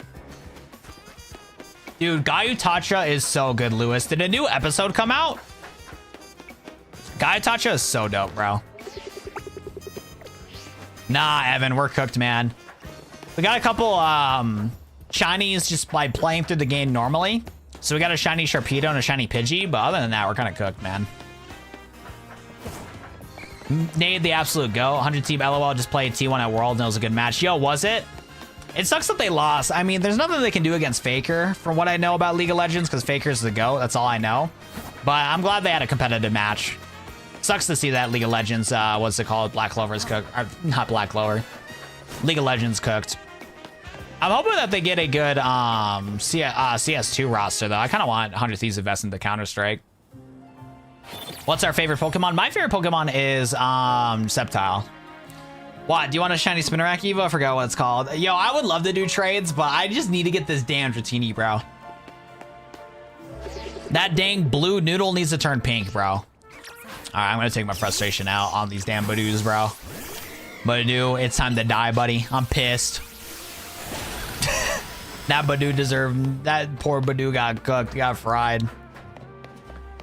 Dude, Gayutacha is so good, Lewis. Did a new episode come out? Gayutacha is so dope, bro. Nah, Evan, we're cooked, man. We got a couple shinies just by playing through the game normally. So we got a shiny Sharpedo and a shiny Pidgey, but other than that, we're kind of cooked, man. Nade the absolute go. 100 team LOL just played T1 at World and it was a good match. Yo, was it? It sucks that they lost. I mean, there's nothing they can do against Faker from what I know about League of Legends because Faker's the GOAT. That's all I know. But I'm glad they had a competitive match. Sucks to see that League of Legends, what's it called? Black Clover's cooked. Or, not Black Clover. League of Legends cooked. I'm hoping that they get a good CS2 roster, though. I kind of want 100 Thieves invest into Counter-Strike. What's our favorite Pokemon? My favorite Pokemon is Sceptile. What? Do you want a shiny Spinarak Evo? I forgot what it's called. Yo, I would love to do trades, but I just need to get this damn Dratini, bro. That dang blue noodle needs to turn pink, bro. All right, I'm going to take my frustration out on these damn Badoos, bro. Badoo, it's time to die, buddy. I'm pissed. That Badoo deserved... That poor Badoo got cooked, got fried.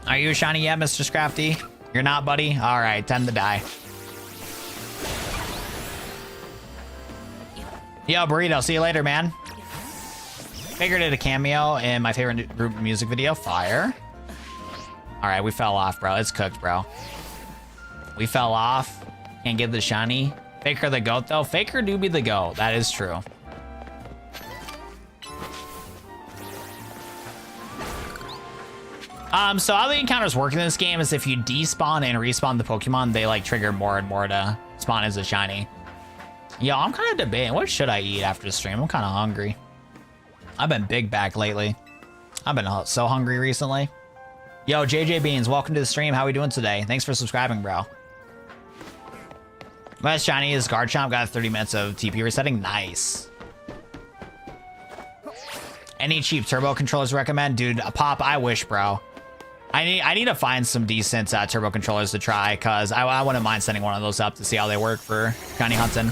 Are you a shiny yet, Mr. Scrafty? You're not, buddy? All right, time to die. Yo, Burrito, see you later, man. Faker did a cameo in my favorite group music video, Fire. All right, we fell off, bro. It's cooked, bro. We fell off. Can't get the shiny. Faker the GOAT, though. Faker do be the GOAT. That is true. So how the encounters work in this game is if you despawn and respawn the Pokemon, they like trigger more and more to spawn as a shiny. Yo, I'm kind of debating, what should I eat after the stream? I'm kind of hungry. I've been big back lately. I've been so hungry recently. Yo, JJ Beans, welcome to the stream. How we doing today? Thanks for subscribing, bro. My shiny is Garchomp. Got 30 minutes of TP resetting. Nice. Any cheap turbo controllers recommend? Dude, Pop, I wish, bro. I need to find some decent turbo controllers to try, because I wouldn't mind sending one of those up to see how they work for shiny hunting.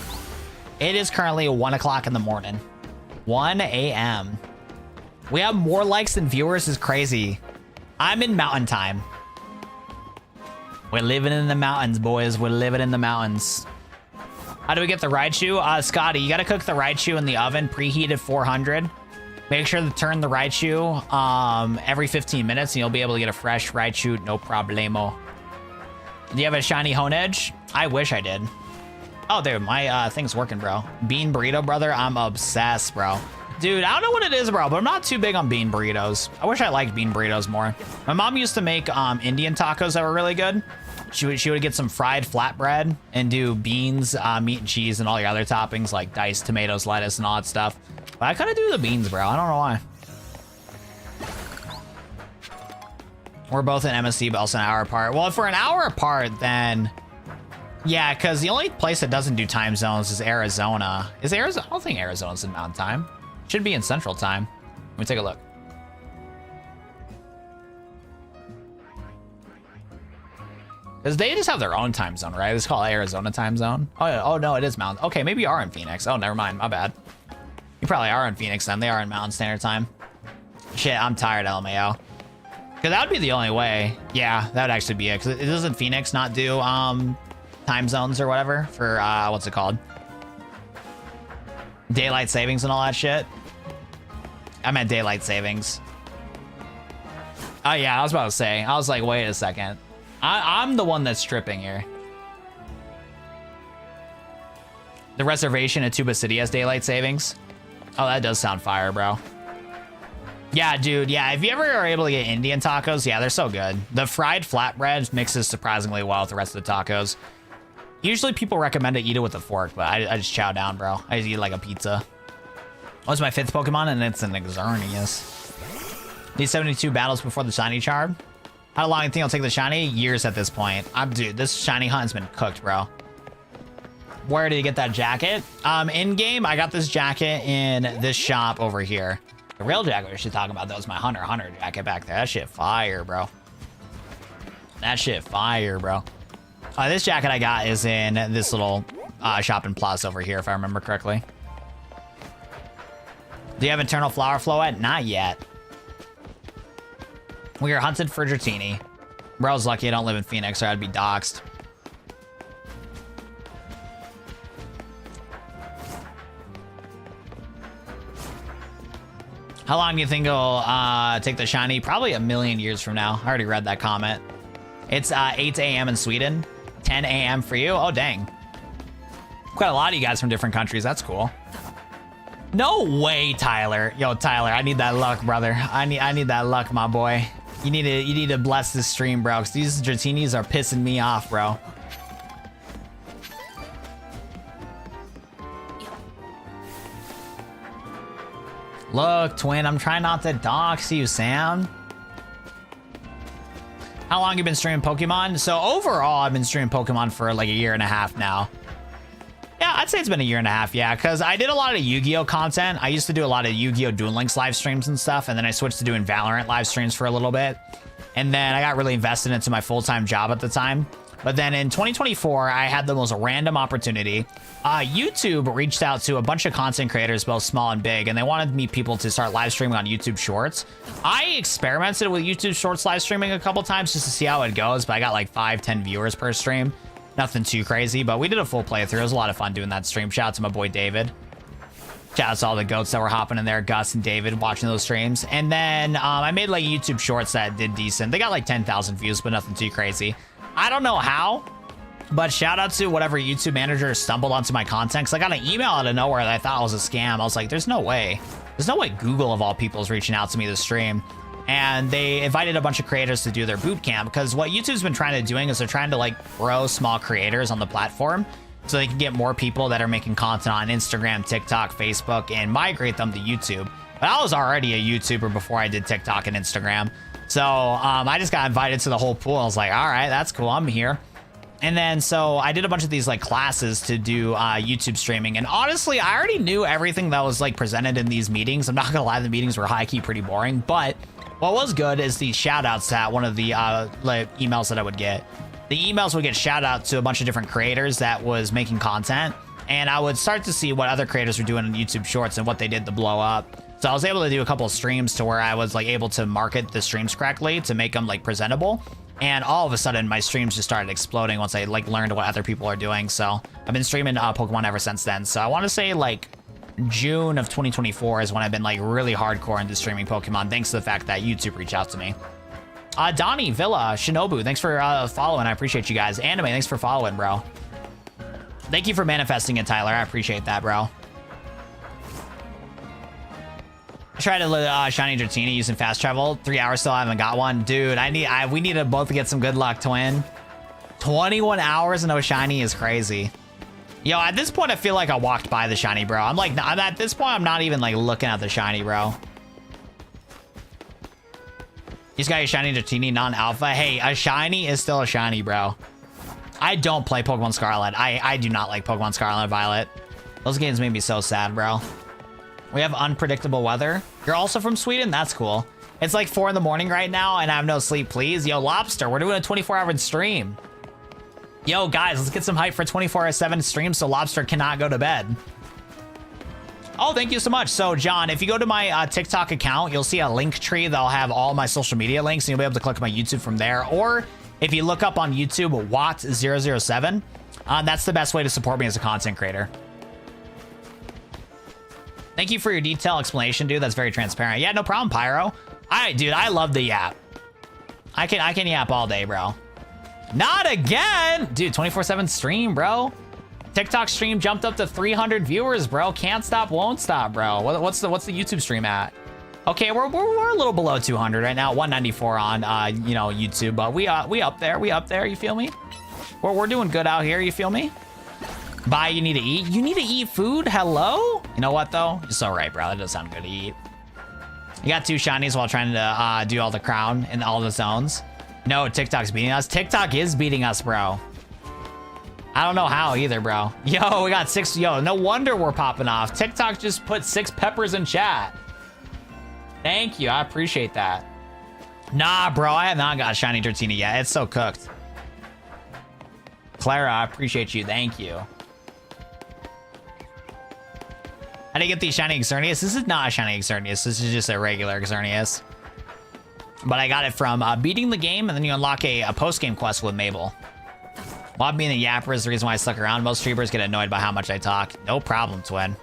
It is currently 1 o'clock in the morning. 1 a.m. We have more likes than viewers. Is crazy. I'm in mountain time. We're living in the mountains, boys. We're living in the mountains. How do we get the Raichu? Scotty, you got to cook the Raichu in the oven, preheated 400. Make sure to turn the Raichu every 15 minutes, and you'll be able to get a fresh Raichu, no problemo. Do you have a shiny Honedge? I wish I did. Oh, dude, my thing's working, bro. Bean burrito, brother. I'm obsessed, bro. Dude, I don't know what it is, bro, but I'm not too big on bean burritos. I wish I liked bean burritos more. My mom used to make Indian tacos that were really good. She would get some fried flatbread and do beans, meat and cheese, and all the other toppings like diced tomatoes, lettuce, and all that stuff. But I kind of do the beans, bro. I don't know why. We're both in MSC, but also an hour apart. Well, if we're an hour apart, then... Yeah, because the only place that doesn't do time zones is Arizona. Is Arizona? I don't think Arizona's in Mountain Time. Should be in Central Time. Let me take a look. Because they just have their own time zone, right? It's called Arizona time zone. Oh, yeah. Oh no, it is Mountain. Okay, maybe you are in Phoenix. Oh, never mind. My bad. You probably are in Phoenix then. They are in Mountain Standard Time. Shit, I'm tired, LMAO. Because that would be the only way. Yeah, that would actually be it. Because it doesn't Phoenix not do time zones or whatever for, what's it called? Daylight savings and all that shit. I meant daylight savings. Oh yeah, I was about to say. I was like, wait a second. I'm the one that's tripping here. The reservation at Tuba City has daylight savings. Oh, that does sound fire, bro. Yeah, dude. Yeah, if you ever are able to get Indian tacos, yeah, they're so good. The fried flatbread mixes surprisingly well with the rest of the tacos. Usually people recommend to eat it with a fork, but I just chow down, bro. I just eat it like a pizza. What's my 5th Pokemon? And it's an Xerneas. Need 72 battles before the shiny charm. How long do you think I'll take the shiny? Years at this point. Dude, this shiny hunt's been cooked, bro. Where did you get that jacket? In-game, I got this jacket in this shop over here. The real jacket we should talk about, though, is my Hunter jacket back there. That shit fire, bro. That shit fire, bro. This jacket I got is in this little shopping plaza over here, if I remember correctly. Do you have Eternal Flower Floette? Not yet. We are hunted for Dratini. Bro's lucky I don't live in Phoenix, or I'd be doxxed. How long do you think it'll take the shiny? Probably a million years from now. I already read that comment. It's 8 a.m. in Sweden. 10 a.m. for you? Oh, dang. Quite a lot of you guys from different countries. That's cool. No way, Tyler. Yo, Tyler, I need that luck, brother. I need that luck, my boy. You need to bless this stream, bro, because these Dratinis are pissing me off, bro. Look, twin, I'm trying not to dox you, Sam. How long have you been streaming Pokemon? So overall, I've been streaming Pokemon for like a year and a half now. Yeah, I'd say it's been a year and a half, yeah, because I did a lot of Yu-Gi-Oh content. I used to do a lot of Yu-Gi-Oh Duel Links live streams and stuff, and then I switched to doing Valorant live streams for a little bit. And then I got really invested into my full-time job at the time. But then in 2024, I had the most random opportunity. YouTube reached out to a bunch of content creators, both small and big, and they wanted me people to start live streaming on YouTube Shorts. I experimented with YouTube Shorts live streaming a couple times just to see how it goes, but I got like 5-10 viewers per stream. Nothing too crazy, but we did a full playthrough. It was a lot of fun doing that stream. Shout out to my boy David. Shout out to all the goats that were hopping in there, Gus and David, watching those streams. And then I made like YouTube Shorts that did decent. They got like 10,000 views, but nothing too crazy. I don't know how, but shout out to whatever YouTube manager stumbled onto my content, because I got an email out of nowhere that I thought was a scam. I was like, there's no way. There's no way Google, of all people, is reaching out to me to stream. and they invited a bunch of creators to do their boot camp, because what YouTube's been trying to doing is they're trying to like grow small creators on the platform so they can get more people that are making content on Instagram, TikTok, Facebook, and migrate them to YouTube. But I was already a YouTuber before I did TikTok and Instagram. So I just got invited to the whole pool. I was like, all right, that's cool. I'm here. And then so I did a bunch of these like classes to do YouTube streaming. And honestly, I already knew everything that was like presented in these meetings. I'm not gonna lie, the meetings were high key pretty boring. But what was good is the shout outs at one of the like emails that I would get. The emails would get shout out to a bunch of different creators that was making content. And I would start to see what other creators were doing on YouTube Shorts and what they did to blow up. So I was able to do a couple of streams to where I was like able to market the streams correctly to make them like presentable. And all of a sudden my streams just started exploding once I like learned what other people are doing. So I've been streaming Pokemon ever since then. So I want to say like June of 2024 is when I've been like really hardcore into streaming Pokemon, thanks to the fact that YouTube reached out to me. Donnie, Villa, Shinobu, thanks for following. I appreciate you guys. Anime, thanks for following, bro. Thank you for manifesting it, Tyler. I appreciate that, bro. I tried to shiny Dratini using fast travel. 3 hours still, I haven't got one. Dude, we need to both get some good luck, twin. 21 hours and no shiny is crazy. Yo, at this point, I feel like I walked by the shiny, bro. I'm at this point, I'm not even like looking at the shiny, bro. You just got your shiny Dratini non-alpha. Hey, a shiny is still a shiny, bro. I don't play Pokemon Scarlet. I do not like Pokemon Scarlet and Violet. Those games made me so sad, bro. We have unpredictable weather. You're also from Sweden? That's cool. It's like 4 in the morning right now and I have no sleep, please. Yo, Lobster, we're doing a 24-hour stream. Yo, guys, let's get some hype for 24/7 streams so Lobster cannot go to bed. Oh, thank you so much. So, John, if you go to my TikTok account, you'll see a link tree that'll have all my social media links, and you'll be able to click my YouTube from there. Or if you look up on YouTube, Watt007, that's the best way to support me as a content creator. Thank you for your detailed explanation, dude. That's very transparent. Yeah, no problem, Pyro. All right, dude, I love the yap. I can yap all day, bro. Not again! Dude, 24/7 stream, bro. TikTok stream jumped up to 300 viewers, bro. Can't stop, won't stop, bro. What's the YouTube stream at? Okay, we're a little below 200 right now. 194 on you know, YouTube, but we up there. We up there. You feel me? We're doing good out here. You feel me? Bye. You need to eat. You need to eat food. Hello. You know what though? You're so right, bro. That does sound good to eat. You got 2 shinies while trying to do all the crown in all the zones. No, TikTok's beating us. TikTok is beating us, bro. I don't know how either, bro. Yo, we got 6. Yo, no wonder we're popping off. TikTok just put 6 peppers in chat. Thank you. I appreciate that. Nah, bro. I have not got shiny Dratini yet. It's so cooked. Clara, I appreciate you. Thank you. How do you get the shiny Xerneas? This is not a shiny Xerneas. This is just a regular Xerneas. But I got it from beating the game, and then you unlock a post-game quest with Mabel. While being a yapper is the reason why I stuck around. Most streamers get annoyed by how much I talk. No problem, twin.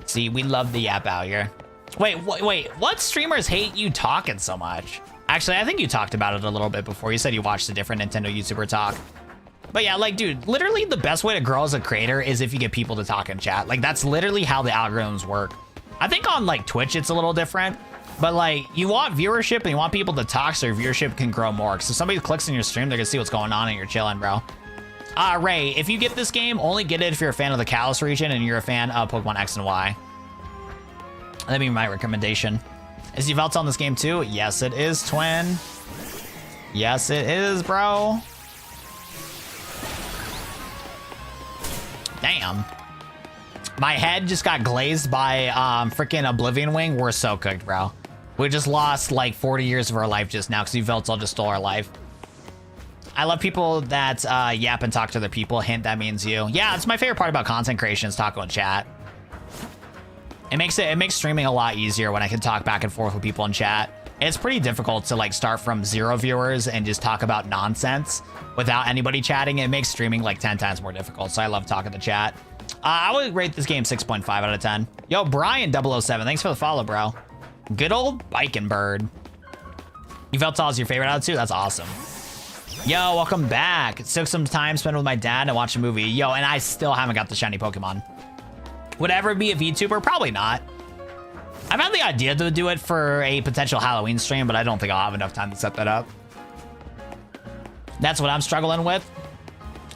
See, we love the yap out here. Wait, what streamers hate you talking so much? Actually, I think you talked about it a little bit before. You said you watched a different Nintendo YouTuber talk. But yeah, like, dude, literally the best way to grow as a creator is if you get people to talk in chat. Like, that's literally how the algorithms work. I think on, like, Twitch, it's a little different. But, like, you want viewership and you want people to talk so your viewership can grow more. So if somebody clicks on your stream, they're gonna see what's going on and you're chilling, bro. Ray, if you get this game, only get it if you're a fan of the Kalos region and you're a fan of Pokemon X and Y. That'd be my recommendation. Is Yveltal on this game too? Yes, it is, twin. Yes, it is, bro. Damn. My head just got glazed by freaking Oblivion Wing. We're so cooked, bro. We just lost like 40 years of our life just now because Yveltal just stole our life. I love people that yap and talk to other people. Hint, that means you. Yeah, it's my favorite part about content creation is talking in chat. It makes streaming a lot easier when I can talk back and forth with people in chat. It's pretty difficult to like start from 0 viewers and just talk about nonsense without anybody chatting. It makes streaming like 10 times more difficult. So I love talking to chat. I would rate this game 6.5 out of 10. Yo, Brian007, thanks for the follow, bro. Good old biking bird. Yveltal is your favorite out of 2? That's awesome. Yo, welcome back. It took some time spent with my dad and watch a movie. Yo, and I still haven't got the shiny Pokemon. Would I ever be a VTuber? Probably not. I've had the idea to do it for a potential Halloween stream, but I don't think I'll have enough time to set that up. That's what I'm struggling with.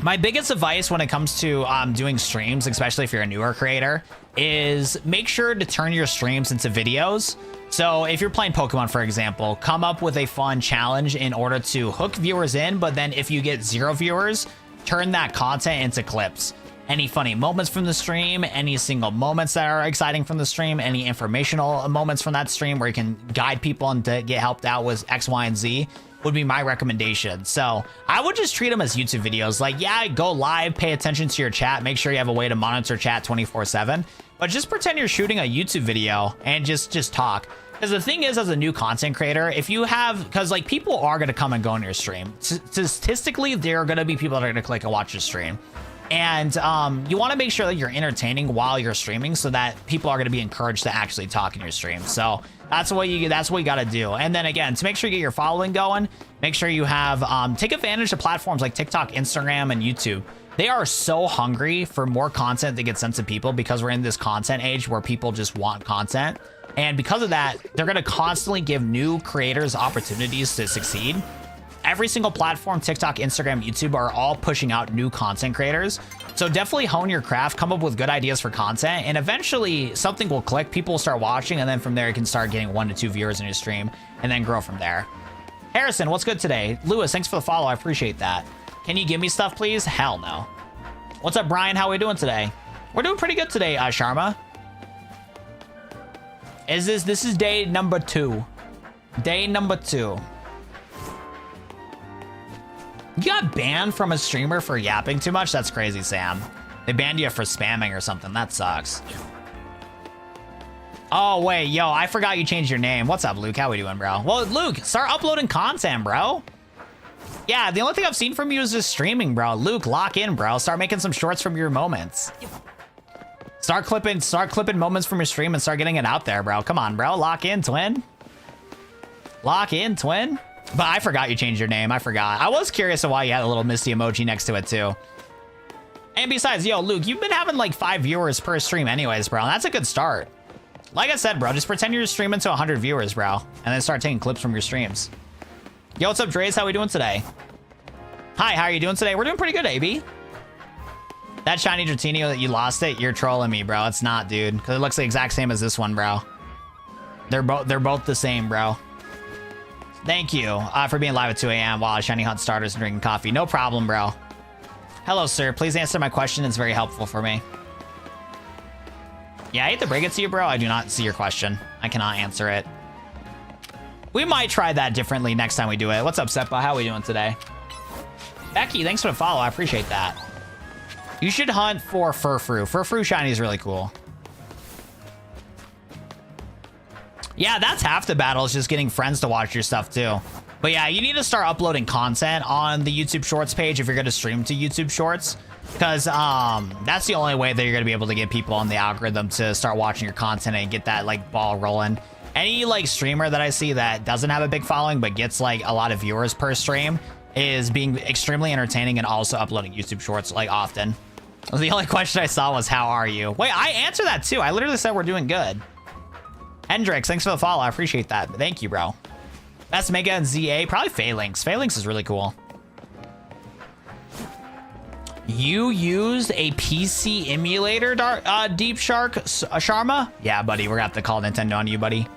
My biggest advice when it comes to doing streams, especially if you're a newer creator, is make sure to turn your streams into videos. So if you're playing Pokemon, for example, come up with a fun challenge in order to hook viewers in, but then if you get 0 viewers, turn that content into clips. Any funny moments from the stream, any single moments that are exciting from the stream, any informational moments from that stream where you can guide people and to get helped out with X, Y, and Z would be my recommendation. So I would just treat them as YouTube videos. Like, yeah, go live, pay attention to your chat, make sure you have a way to monitor chat 24/7, but just pretend you're shooting a YouTube video and just talk. Because the thing is, as a new content creator, if you have, because like people are going to come and go in your stream. Statistically, there are going to be people that are going to click and watch your stream. And you want to make sure that you're entertaining while you're streaming so that people are going to be encouraged to actually talk in your stream. So that's what you got to do. And then again, to make sure you get your following going, make sure you have take advantage of platforms like TikTok, Instagram, and YouTube. They are so hungry for more content that gets sent to people because we're in this content age where people just want content. And because of that, they're going to constantly give new creators opportunities to succeed. Every single platform, TikTok, Instagram, YouTube, are all pushing out new content creators. So definitely hone your craft, come up with good ideas for content, and eventually something will click, people will start watching, and then from there you can start getting 1 to 2 viewers in your stream, and then grow from there. Harrison, what's good today? Lewis, thanks for the follow, I appreciate that. Can you give me stuff, please? Hell no. What's up, Brian? How are we doing today? We're doing pretty good today, Sharma. This is day number 2. Day number 2. You got banned from a streamer for yapping too much? That's crazy, Sam. They banned you for spamming or something. That sucks. Oh, wait. Yo, I forgot you changed your name. What's up, Luke? How we doing, bro? Well, Luke, start uploading content, bro. Yeah, the only thing I've seen from you is just streaming, bro. Luke, lock in, bro. Start making some shorts from your moments. Start clipping moments from your stream and start getting it out there, bro. Come on, bro. Lock in, twin. Lock in, twin. But I forgot you changed your name. I forgot. I was curious of why you had a little Misty emoji next to it, too. And besides, yo, Luke, you've been having like 5 viewers per stream anyways, bro. That's a good start. Like I said, bro, just pretend you're streaming to 100 viewers, bro. And then start taking clips from your streams. Yo, what's up, Dre's? How we doing today? Hi, how are you doing today? We're doing pretty good, AB. That shiny Dratini that you lost it, you're trolling me, bro. It's not, dude. Because it looks the exact same as this one, bro. They're both the same, bro. Thank you for being live at 2 a.m. while I shiny hunt starters and drinking coffee. No problem, bro. Hello, sir. Please answer my question. It's very helpful for me. Yeah, I hate to break it to you, bro. I do not see your question. I cannot answer it. We might try that differently next time we do it. What's up, Seppa? How are we doing today? Becky, thanks for the follow. I appreciate that. You should hunt for Furfrou. Furfrou shiny is really cool. Yeah, that's half the battle, is just getting friends to watch your stuff too. But yeah, you need to start uploading content on the YouTube Shorts page if you're going to stream to YouTube Shorts. Because that's the only way that you're going to be able to get people on the algorithm to start watching your content and get that like ball rolling. Any like streamer that I see that doesn't have a big following but gets like a lot of viewers per stream is being extremely entertaining and also uploading YouTube Shorts like often. The only question I saw was, how are you? Wait, I answered that too. I literally said we're doing good. Hendrix, thanks for the follow. I appreciate that. Thank you, bro. That's Mega and ZA. Probably Phalanx. Phalanx is really cool. You used a PC emulator, Deep Shark Sharma? Yeah, buddy. We're going to have to call Nintendo on you, buddy.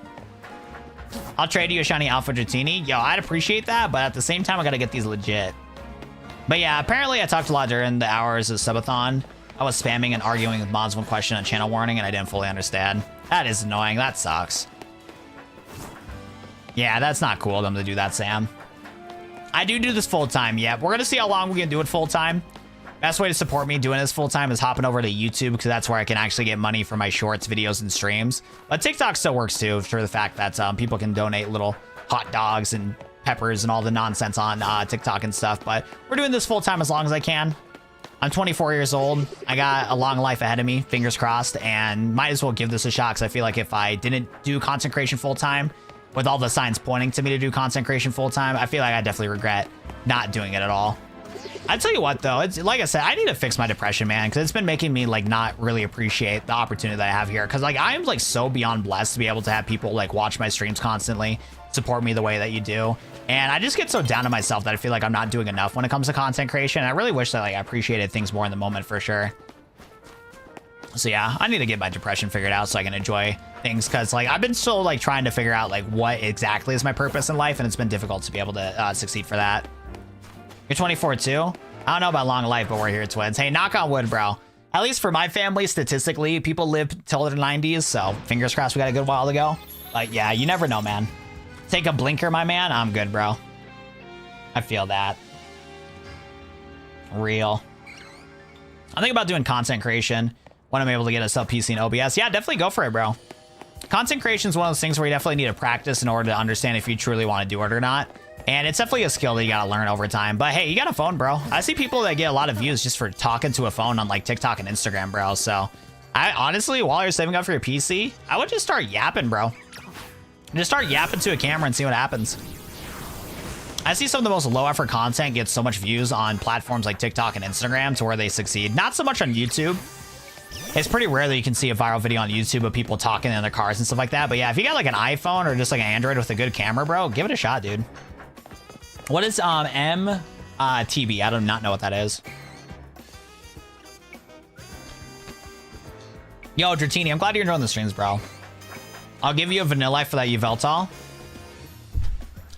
I'll trade you a shiny Alpha Dratini. Yo, I'd appreciate that, but at the same time, I got to get these legit. But yeah, apparently I talked a lot during the hours of Subathon. I was spamming and arguing with mods one question on channel warning, and I didn't fully understand. That is annoying. That sucks. Yeah, that's not cool of them to do that, Sam. I do this full-time, yeah. We're going to see how long we can do it full-time. Best way to support me doing this full-time is hopping over to YouTube, because that's where I can actually get money for my shorts, videos, and streams. But TikTok still works, too, for the fact that people can donate little hot dogs and peppers and all the nonsense on TikTok and stuff. But we're doing this full-time as long as I can. I'm 24 years old. I got a long life ahead of me, fingers crossed, and might as well give this a shot, because I feel like if I didn't do content creation full-time, with all the signs pointing to me to do content creation full-time, I feel like I definitely regret not doing it at all. I tell you what though, it's like I said, I need to fix my depression, man, because it's been making me like not really appreciate the opportunity that I have here. Because like I am like so beyond blessed to be able to have people like watch my streams constantly, support me the way that you do, and I just get so down to myself that I feel like I'm not doing enough when it comes to content creation. I really wish that like I appreciated things more in the moment for sure. So yeah, I need to get my depression figured out so I can enjoy things, because like I've been so like trying to figure out like what exactly is my purpose in life, and it's been difficult to be able to succeed for that. You're 24 too? I don't know about long life, but we're here, twins. Hey, knock on wood, bro. At least for my family, statistically, people live till their 90s, so fingers crossed we got a good while to go. But yeah, you never know, man. Take a blinker, my man. I'm good, bro. I feel that. Real. I think about doing content creation when I'm able to get a sub PC and OBS. Yeah, definitely go for it, bro. Content creation is one of those things where you definitely need to practice in order to understand if you truly want to do it or not. And it's definitely a skill that you gotta learn over time. But hey, you got a phone, bro. I see people that get a lot of views just for talking to a phone on like TikTok and Instagram, bro. So I honestly, while you're saving up for your PC, I would just start yapping, bro. Just start yapping to a camera and see what happens. I see some of the most low effort content get so much views on platforms like TikTok and Instagram to where they succeed. Not so much on YouTube. It's pretty rare that you can see a viral video on YouTube of people talking in their cars and stuff like that. But yeah, if you got like an iPhone or just like an Android with a good camera, bro, give it a shot, dude. What is MTB? I do not know what that is. Yo, Dratini, I'm glad you're enjoying the streams, bro. I'll give you a Vanilla for that Yveltal.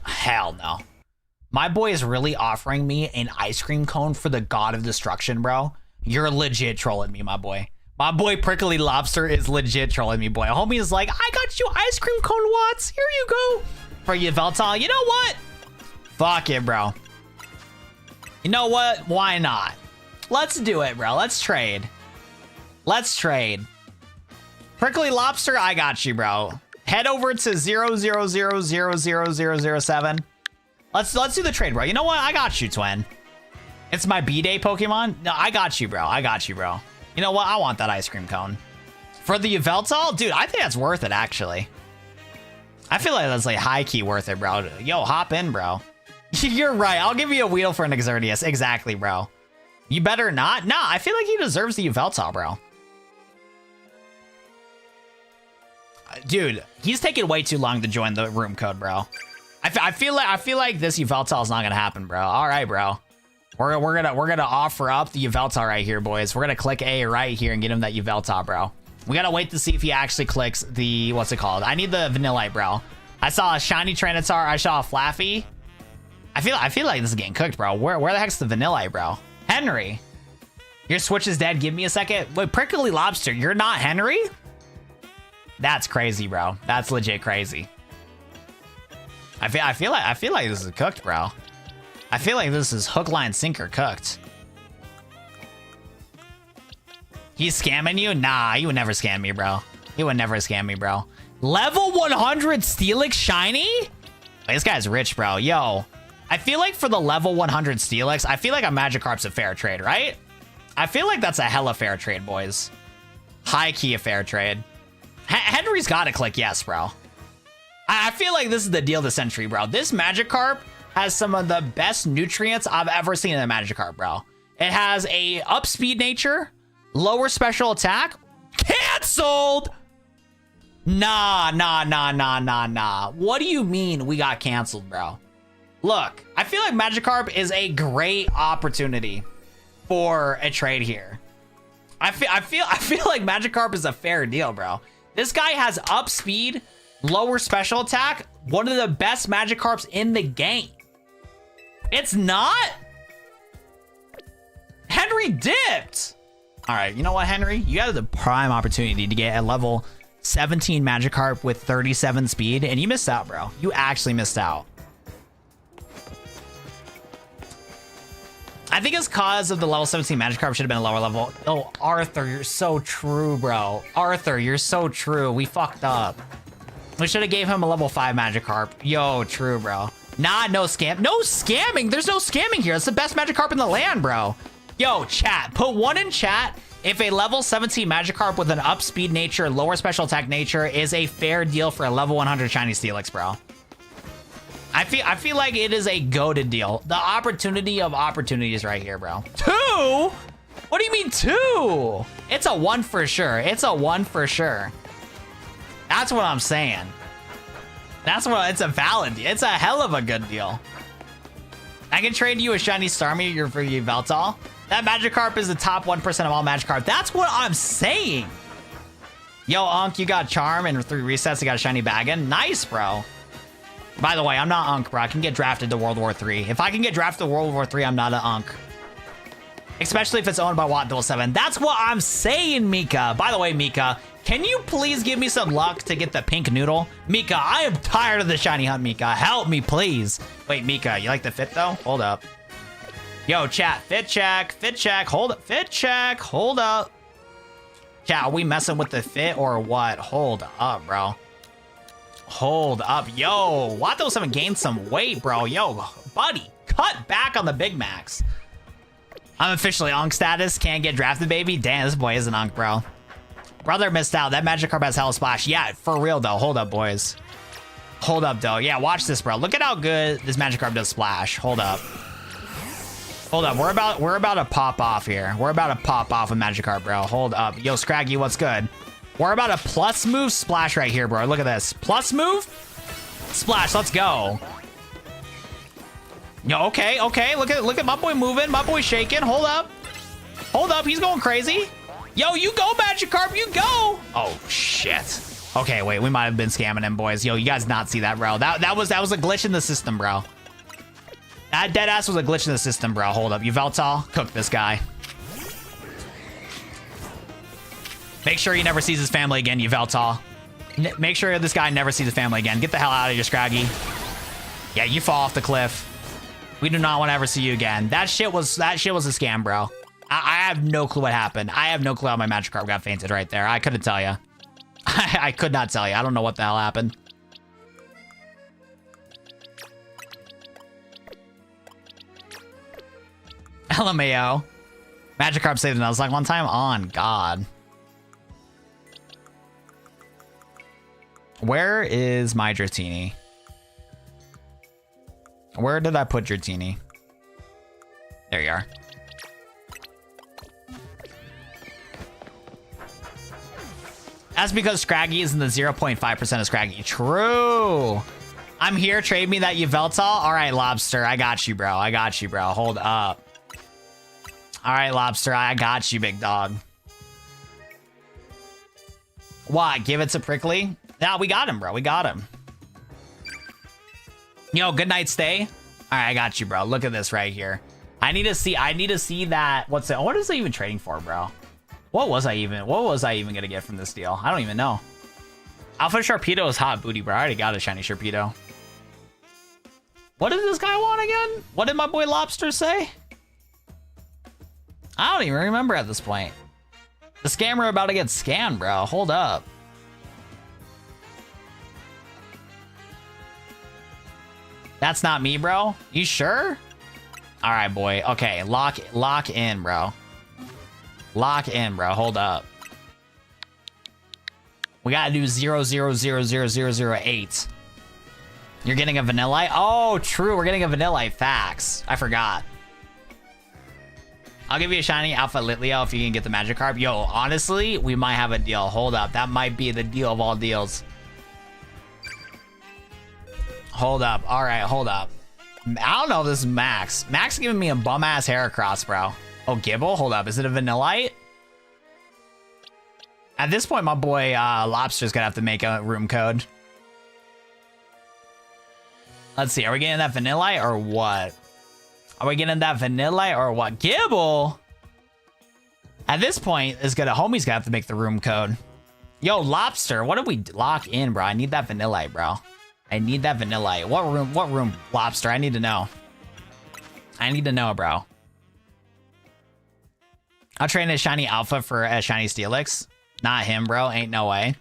Hell no. My boy is really offering me an ice cream cone for the God of Destruction, bro. You're legit trolling me, my boy. My boy Prickly Lobster is legit trolling me, boy. Homie is like, I got you ice cream cone, Watts. Here you go. For Yveltal. You know what? Fuck it, bro. You know what? Why not? Let's do it, bro. Let's trade. Let's trade. Prickly Lobster, I got you, bro. Head over to 0000007. Let's do the trade, bro. You know what? I got you, twin. It's my B-Day Pokemon. No, I got you, bro. I got you, bro. You know what? I want that ice cream cone. For the Yveltal? Dude, I think that's worth it, actually. I feel like that's like high-key worth it, bro. Yo, hop in, bro. You're right. I'll give you a Weedle for an Exerdius. Exactly, bro. You better not. Nah, I feel like he deserves the Yveltal, bro. Dude, he's taking way too long to join the room code, bro. I feel like this Yveltal is not gonna happen, bro. All right, bro. We're gonna offer up the Yveltal right here, boys. We're gonna click A right here and get him that Yveltal, bro. We gotta wait to see if he actually clicks the what's it called? I need the Vanillite, bro. I saw a shiny Trinitar. I saw a Flaffy. I feel like this is getting cooked, bro. Where the heck's the Vanillite, bro? Henry, your Switch is dead. Give me a second. Wait, Prickly Lobster, you're not Henry? That's crazy, bro. That's legit crazy. I feel like this is cooked, bro. I feel like this is hook, line, sinker cooked. He's scamming you? Nah, he would never scam me, bro. He would never scam me, bro. Level 100 Steelix shiny? This guy's rich, bro. Yo, I feel like for the level 100 Steelix, I feel like a Magikarp's a fair trade, right? I feel like that's a hella fair trade, boys. High key a fair trade. Henry's got to click yes, bro. I feel like this is the deal of the century, bro. This Magikarp has some of the best nutrients I've ever seen in a Magikarp, bro. It has a up speed nature, lower special attack. Canceled! Nah. What do you mean we got canceled, bro? Look, I feel like Magikarp is a great opportunity for a trade here. I feel like Magikarp is a fair deal, bro. This guy has up speed, lower special attack, one of the best Magikarps in the game. It's not? Henry dipped. All right, you know what, Henry? You have the prime opportunity to get a level 17 Magikarp with 37 speed, and you missed out, bro. You actually missed out. I think it's cause of the level 17 Magikarp should have been a lower level. Oh, Arthur, you're so true, bro. Arthur, you're so true. We fucked up. We should have gave him a level 5 Magikarp. Yo, true, bro. Nah, no scam. No scamming. There's no scamming here. It's the best Magikarp in the land, bro. Yo, chat. Put one in chat if a level 17 Magikarp with an up speed nature, lower special attack nature is a fair deal for a level 100 shiny Steelix, bro. I feel like it is a goated deal. The opportunity of opportunities right here, bro. 2? What do you mean 2? It's a 1 for sure. It's a 1 for sure. That's what I'm saying. It's a valid deal. It's a hell of a good deal. I can trade you a shiny Starmie for your Veltal. That Magikarp is the top 1% of all Magikarp. That's what I'm saying. Yo, Unk, you got Charm and 3 resets. You got a shiny Baggin. Nice, bro. By the way, I'm not Unk, bro. I can get drafted to World War 3. If I can get drafted to World War 3, I'm not an Unk. Especially if it's owned by Watt Duel 7. That's what I'm saying, Mika. By the way, Mika, can you please give me some luck to get the pink noodle? Mika, I am tired of the shiny hunt, Mika. Help me, please. Wait, Mika, you like the fit, though? Hold up. Yo, chat, fit check, hold up, fit check, hold up. Chat, are we messing with the fit or what? Hold up, bro. Hold up. Yo, Watt Duel 7 gained some weight, bro. Yo, buddy, cut back on the Big Macs. I'm officially Unk status. Can't get drafted, baby. Damn, this boy is an Unk, bro. Brother missed out. That Magikarp has Hella Splash. Yeah, for real, though. Hold up, boys. Hold up, though. Yeah, watch this, bro. Look at how good this Magikarp does Splash. Hold up. Hold up. We're about to pop off here. We're about to pop off with Magikarp, bro. Hold up. Yo, Scraggy, what's good? We're about a plus move Splash right here, bro. Look at this. Plus move? Splash. Let's go. Yo, okay. Look at my boy moving. My boy shaking. Hold up. Hold up. He's going crazy. Yo, you go, Magikarp. You go. Oh, shit. Okay, wait. We might have been scamming him, boys. Yo, you guys not see that, bro. That was a glitch in the system, bro. That deadass was a glitch in the system, bro. Hold up. You Veltal, cook this guy. Make sure he never sees his family again, you Veltal. Make sure this guy never sees his family again. Get the hell out of here, Scraggy. Yeah, you fall off the cliff. We do not want to ever see you again. That shit was a scam, bro. I have no clue what happened. I have no clue how my Magikarp got fainted right there. I couldn't tell you. I could not tell you. I don't know what the hell happened. LMAO. Magikarp saved another like one time on God. Where is my Dratini? Where did I put Dratini? There you are. That's because Scraggy is in the 0.5% of Scraggy. True. I'm here. Trade me that Yveltal. All right, Lobster. I got you, bro. I got you, bro. Hold up. All right, Lobster. I got you, big dog. What? Give it to Prickly? Nah, we got him, bro. We got him. Yo, good night, stay. All right, I got you, bro. Look at this right here. I need to see that. What's it? What is it even trading for, bro? What was I even gonna get from this deal? I don't even know. Alpha Sharpedo is hot booty, bro. I already got a shiny Sharpedo. What did this guy want again? What did my boy Lobster say? I don't even remember at this point. The scammer about to get scammed, bro. Hold up. That's not me, bro. You sure? All right, boy. Okay, lock in, bro. Lock in, bro. Hold up. We gotta do 0000008. You're getting a Vanillite? Oh, true. We're getting a Vanillite. Facts. I forgot. I'll give you a shiny Alpha Litleo if you can get the Magikarp. Yo, honestly, we might have a deal. Hold up. That might be the deal of all deals. Hold up. All right, hold up. I don't know if this is Max. Max giving me a bum-ass Heracross, bro. Oh, Gibble? Hold up. Is it a Vanillite? At this point, my boy Lobster's gonna have to make a room code. Let's see. Are we getting that Vanillite or what? Are we getting that Vanillite or what? Gibble? At this point, homie's gonna have to make the room code. Yo, Lobster, what did we lock in, bro? I need that Vanillite, bro. I need that Vanillite. What room, Lobster? I need to know. I need to know, bro. I'll train a shiny Alpha for a shiny Steelix. Not him, bro. Ain't no way.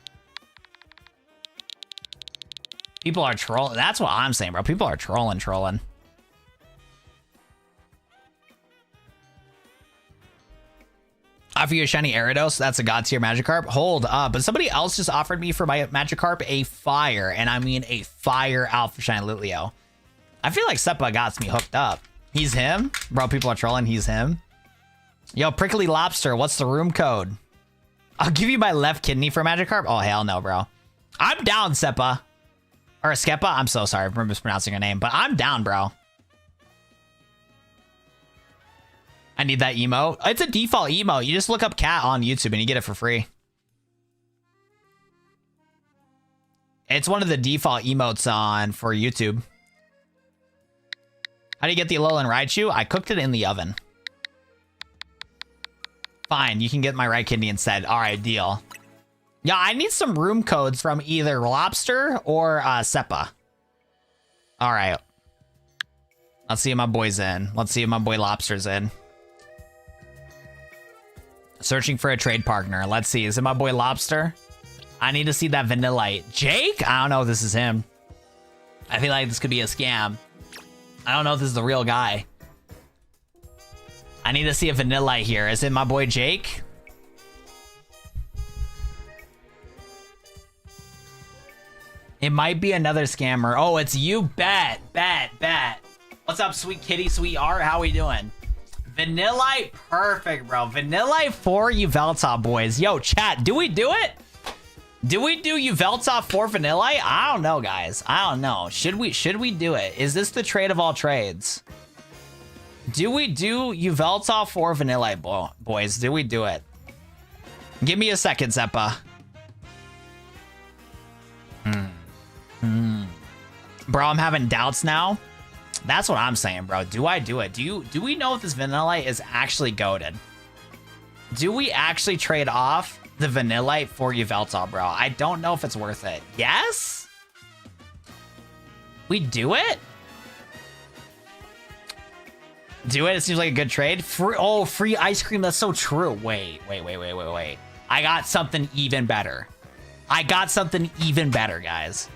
People are trolling. That's what I'm saying, bro. People are trolling. Offer you a shiny Gyarados. That's a god tier Magikarp. Hold up. But somebody else just offered me for my Magikarp a fire. And I mean a fire Alpha Shiny Litleo. I feel like Seppa got me hooked up. He's him? Bro, people are trolling. He's him. Yo, Prickly Lobster, what's the room code? I'll give you my left kidney for Magikarp. Oh, hell no, bro. I'm down, Seppa. Or Skepa. I'm so sorry for mispronouncing your name, but I'm down, bro. I need that emote. It's a default emote. You just look up cat on YouTube and you get it for free. It's one of the default emotes on for YouTube. How do you get the Alolan Raichu? I cooked it in the oven. Fine, you can get my right kidney instead. All right, deal. Yeah, I need some room codes from either Lobster or Seppa. All right. Let's see if my boy's in. Let's see if my boy Lobster's in. Searching for a trade partner. Let's see. Is it my boy Lobster? I need to see that Vanillite. Jake? I don't know if this is him. I feel like this could be a scam. I don't know if this is the real guy. I need to see a Vanillite here. Is it my boy Jake? It might be another scammer. Oh, it's you. Bet. What's up, sweet kitty, sweet art? How we doing? Vanillite, perfect, bro. Vanillite for Yveltal, boys. Yo, chat, do we do it? Do we do Yveltal for Vanillite? I don't know, guys. I don't know. Should we do it? Is this the trade of all trades? Do we do Yveltal for Vanillite, boys? Do we do it? Give me a second, Zeppa. Bro, I'm having doubts now. That's what I'm saying, bro. Do I do it? Do we know if this Vanillite is actually goated? Do we actually trade off the Vanillite for Yveltal, bro? I don't know if it's worth it. Yes? We do it? Do it? It seems like a good trade. Free ice cream. That's so true. Wait. I got something even better. Guys.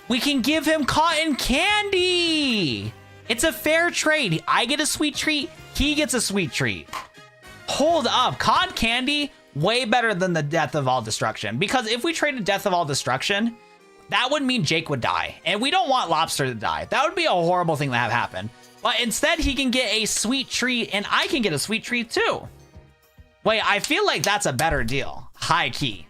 We can give him cotton candy. It's a fair trade. I get a sweet treat. He gets a sweet treat. Hold up. Cotton candy, way better than the Death of All Destruction. Because if we traded Death of All Destruction, that would mean Jake would die. And we don't want Lobster to die. That would be a horrible thing to have happen. But instead, he can get a sweet treat, and I can get a sweet treat too. Wait, I feel like that's a better deal. High key.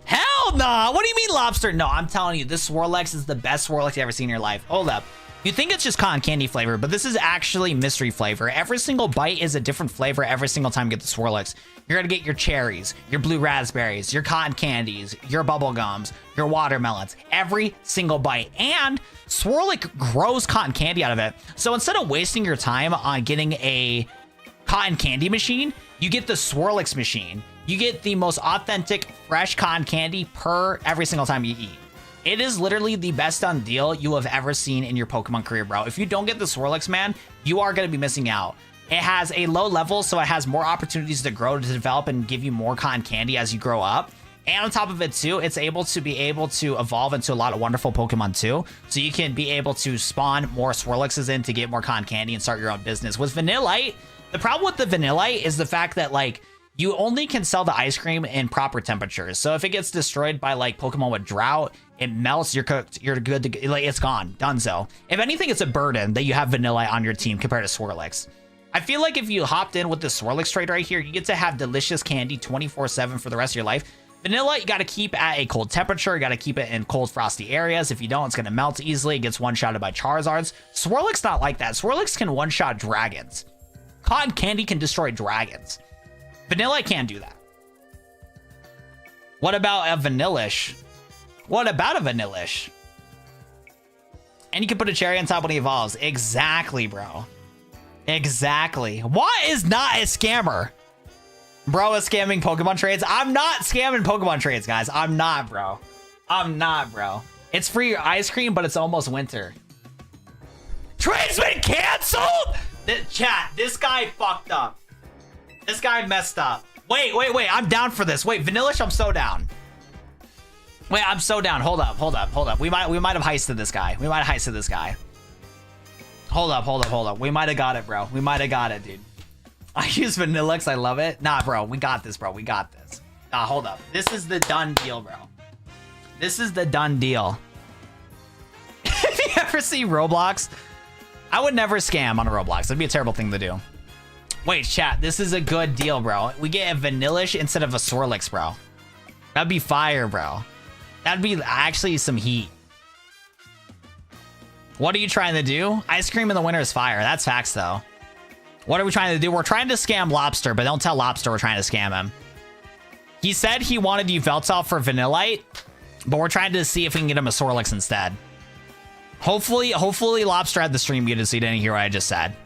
Hell nah. What do you mean Lobster? No, I'm telling you, this Swirlex is the best Swirlex you've ever seen in your life. Hold up. You think it's just cotton candy flavor, but this is actually mystery flavor. Every single bite is a different flavor every single time you get the Swirlex. You're gonna get your cherries, your blue raspberries, your cotton candies, your bubble gums, your watermelons, every single bite. And Swirlic grows cotton candy out of it. So instead of wasting your time on getting a cotton candy machine, you get the Swirlix machine. You get the most authentic, fresh cotton candy per every single time you eat. It is literally the best done deal you have ever seen in your Pokemon career, bro. If you don't get the Swirlix, man, you are going to be missing out. It has a low level, so it has more opportunities to grow, to develop, and give you more cotton candy as you grow up. And on top of it, too, it's able to evolve into a lot of wonderful Pokemon, too. So you can be able to spawn more Swirlixes in to get more cotton candy and start your own business. With Vanillite, the problem with the Vanillite is the fact that, like, you only can sell the ice cream in proper temperatures. So if it gets destroyed by like Pokemon with drought, it melts, you're cooked, you're good to, like, it's gone, donezo. If anything, it's a burden that you have Vanillite on your team compared to Swirlix. I feel like if you hopped in with the Swirlix trade right here, you get to have delicious candy 24/7 for the rest of your life. Vanillite, you got to keep at a cold temperature. You got to keep it in cold, frosty areas. If you don't, it's going to melt easily. It gets one-shotted by Charizards. Swirlix not like that. Swirlix can one-shot dragons. Cotton candy can destroy dragons. Vanillite can't do that. What about a Vanillish? What about a Vanillish? And you can put a cherry on top when he evolves. Exactly, bro. Exactly. What is not a scammer? Bro is scamming Pokemon trades. I'm not scamming Pokemon trades, guys. I'm not, bro. I'm not, bro. It's free ice cream, but it's almost winter. Trade's been canceled? Chat, this guy fucked up. This guy messed up. Wait. I'm down for this. Wait, Vanillish, I'm so down. Wait, I'm so down. Hold up. We might have heisted this guy. Hold up. We might have got it, bro. We might have got it, dude. I use Vanillix. I love it. Nah, bro. We got this, bro. Nah, hold up. This is the done deal, bro. If you never see Roblox. I would never scam on Roblox. That'd be a terrible thing to do. Wait, chat. This is a good deal, bro. We get a Vanillish instead of a Swirlix, bro. That'd be fire, bro. That'd be actually some heat. What are you trying to do? Ice cream in the winter is fire. That's facts, though. What are we trying to do? We're trying to scam Lobster, but don't tell Lobster we're trying to scam him. He said he wanted Yveltal for Vanillite, but we're trying to see if we can get him a Swirlix instead. Hopefully Lobster had the stream muted so he didn't hear what I just said.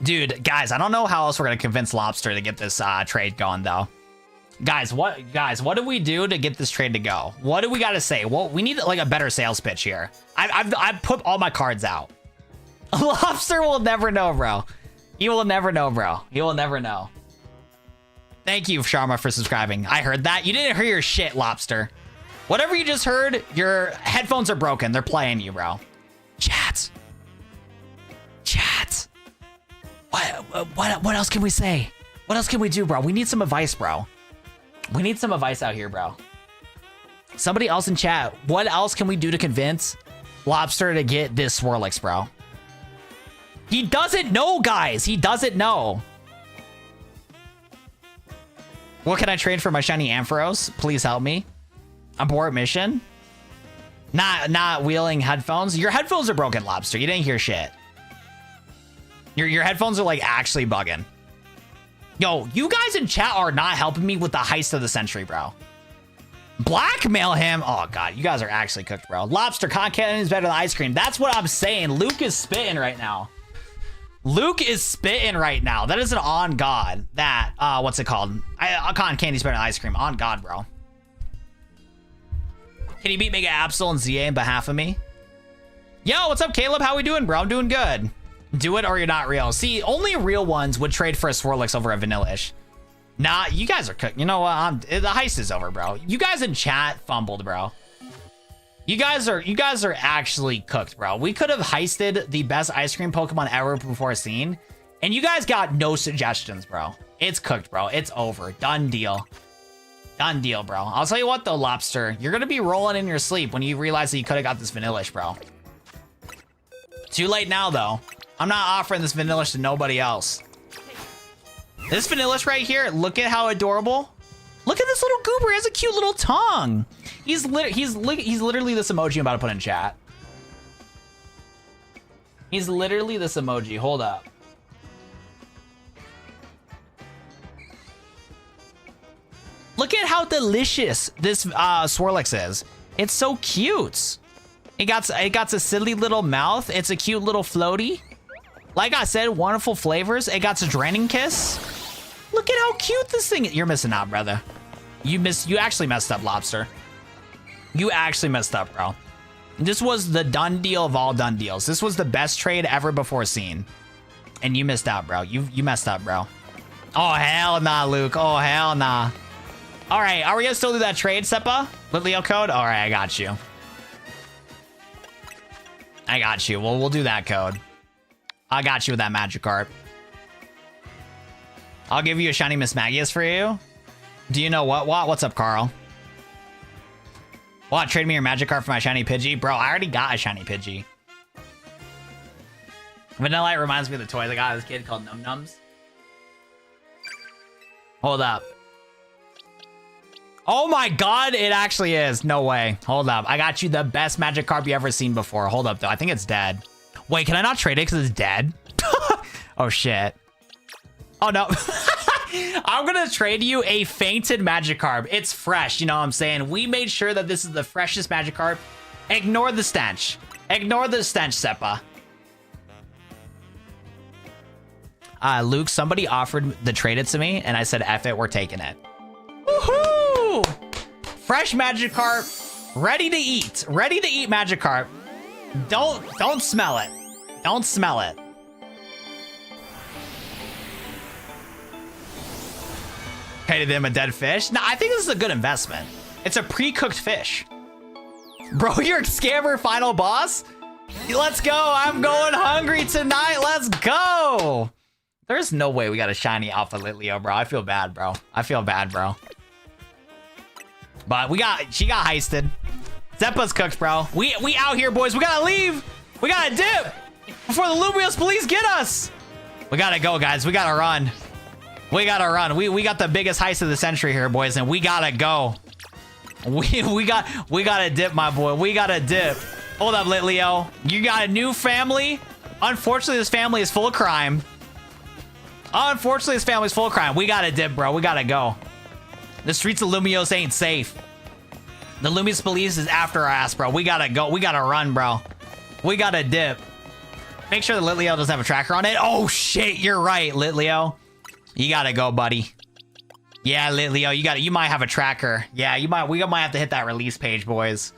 Dude, guys, I don't know how else we're gonna convince Lobster to get this trade going, though. Guys, what do we do to get this trade to go? What do we gotta say? Well, we need like a better sales pitch here. I've put all my cards out. Lobster will never know, bro. He will never know, bro. He will never know. Thank you, Sharma, for subscribing. I heard that. You didn't hear your shit, Lobster. Whatever you just heard, your headphones are broken. They're playing you, bro. Chat. What else can we say? What else can we do, bro? We need some advice, bro. We need some advice out here, bro. Somebody else in chat. What else can we do to convince Lobster to get this Swirlix, bro? He doesn't know, guys. He doesn't know. What can I trade for my shiny Ampharos? Please help me. Abort mission. Not wheeling headphones. Your headphones are broken, Lobster. You didn't hear shit. Your headphones are like actually bugging. Yo, you guys in chat are not helping me with the heist of the century, bro. Blackmail him. Oh, God. You guys are actually cooked, bro. Lobster, con cannon is better than ice cream. That's what I'm saying. Luke is spitting right now. Luke is spitting right now. That is an on God. That, what's it called? Cotton candy's better than ice cream. On God, bro. Can you beat Mega Absol and ZA on behalf of me? Yo, what's up, Caleb? How we doing, bro? I'm doing good. Do it or you're not real. See, only real ones would trade for a Swirlix over a Vanillish. Nah, you guys are cooked. You know what? The heist is over, bro. You guys in chat fumbled, bro. You guys are actually cooked, bro. We could have heisted the best ice cream Pokemon ever before seen, and you guys got no suggestions, bro. It's cooked, bro. It's over. Done deal. Done deal, bro. I'll tell you what, though, Lobster. You're gonna be rolling in your sleep when you realize that you could have got this Vanillish, bro. Too late now, though. I'm not offering this Vanillish to nobody else. This Vanillish right here, look at how adorable. Look at this little goober. He has a cute little tongue. He's literally this emoji I'm about to put in chat. He's literally this emoji. Hold up. Look at how delicious this Swirlix is. It's so cute. It got a silly little mouth. It's a cute little floaty. Like I said, wonderful flavors. It got a draining kiss. Look at how cute this thing is. You're missing out, brother. You actually messed up, Lobster. You actually messed up, bro. This was the done deal of all done deals. This was the best trade ever before seen. And you missed out, bro. You messed up, bro. Oh, hell nah, Luke. Oh, hell nah. All right, are we gonna still do that trade, Seppa? With Leo code? All right, I got you. I got you. Well, we'll do that code. I got you with that Magikarp. I'll give you a shiny Mismagius for you. Do you know what? What's up, Carl? What? Trade me your Magikarp for my shiny Pidgey? Bro, I already got a shiny Pidgey. Vanillite reminds me of the toy that got this kid called Num Nums. Hold up. Oh my God, it actually is. No way. Hold up. I got you the best Magikarp you ever seen before. Hold up, though. I think it's dead. Wait, can I not trade it because it's dead? Oh, shit. Oh, no. I'm going to trade you a fainted Magikarp. It's fresh, you know what I'm saying? We made sure that this is the freshest Magikarp. Ignore the stench. Ignore the stench, Seppa. Luke, somebody offered to trade it to me, and I said, F it, we're taking it. Woohoo! Fresh Magikarp, ready to eat. Ready to eat Magikarp. Don't smell it. Don't smell it. Paid him a dead fish. No, I think this is a good investment. It's a pre-cooked fish. Bro, you're a scammer final boss? Let's go. I'm going hungry tonight. Let's go. There's no way we got a shiny Alpha Litleo, bro. I feel bad, bro. I feel bad, bro. But she got heisted. Zeppa's cooked, bro. We out here, boys. We gotta leave. We gotta dip before the Lumiose police get us. We gotta go, guys. We gotta run. We gotta run. We got the biggest heist of the century here, boys, and we gotta go. We gotta dip, my boy. We gotta dip. Hold up, Lit Leo. You got a new family? Unfortunately, this family is full of crime. Unfortunately, this family's full of crime. We gotta dip, bro. We gotta go. The streets of Lumiose ain't safe. The Lumiose police is after our ass, bro. We gotta go. We gotta run, bro. We gotta dip. Make sure the Lit Leo doesn't have a tracker on it. Oh, shit. You're right, Lit Leo. You gotta go, buddy. Yeah, Lit Leo, you might have a tracker. Yeah, we might have to hit that release page, boys.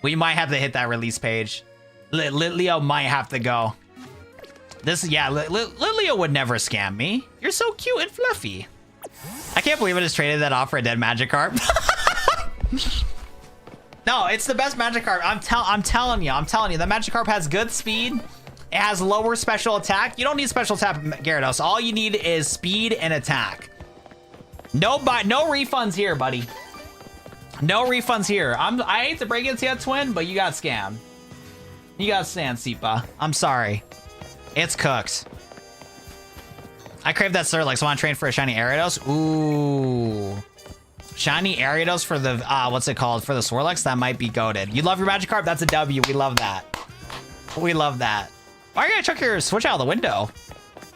We might have to hit that release page. Lit Leo might have to go. Lit Leo would never scam me. You're so cute and fluffy. I can't believe I just traded that off for a dead Magikarp. No, it's the best Magikarp. I'm telling you, the Magikarp has good speed. It has lower special attack. You don't need special attack, Gyarados. All you need is speed and attack. No refunds here, buddy. No refunds here. I hate to break it to you, twin, but you got scammed. You got scammed, Sipa. I'm sorry. It's cooked. I crave that Sirlex. I want to train for a shiny Ariados. Ooh. Shiny Ariados for the, what's it called? For the Swirlex? That might be goated. You love your Magikarp? That's a W. We love that. We love that. Why are you gonna chuck your Switch out of the window?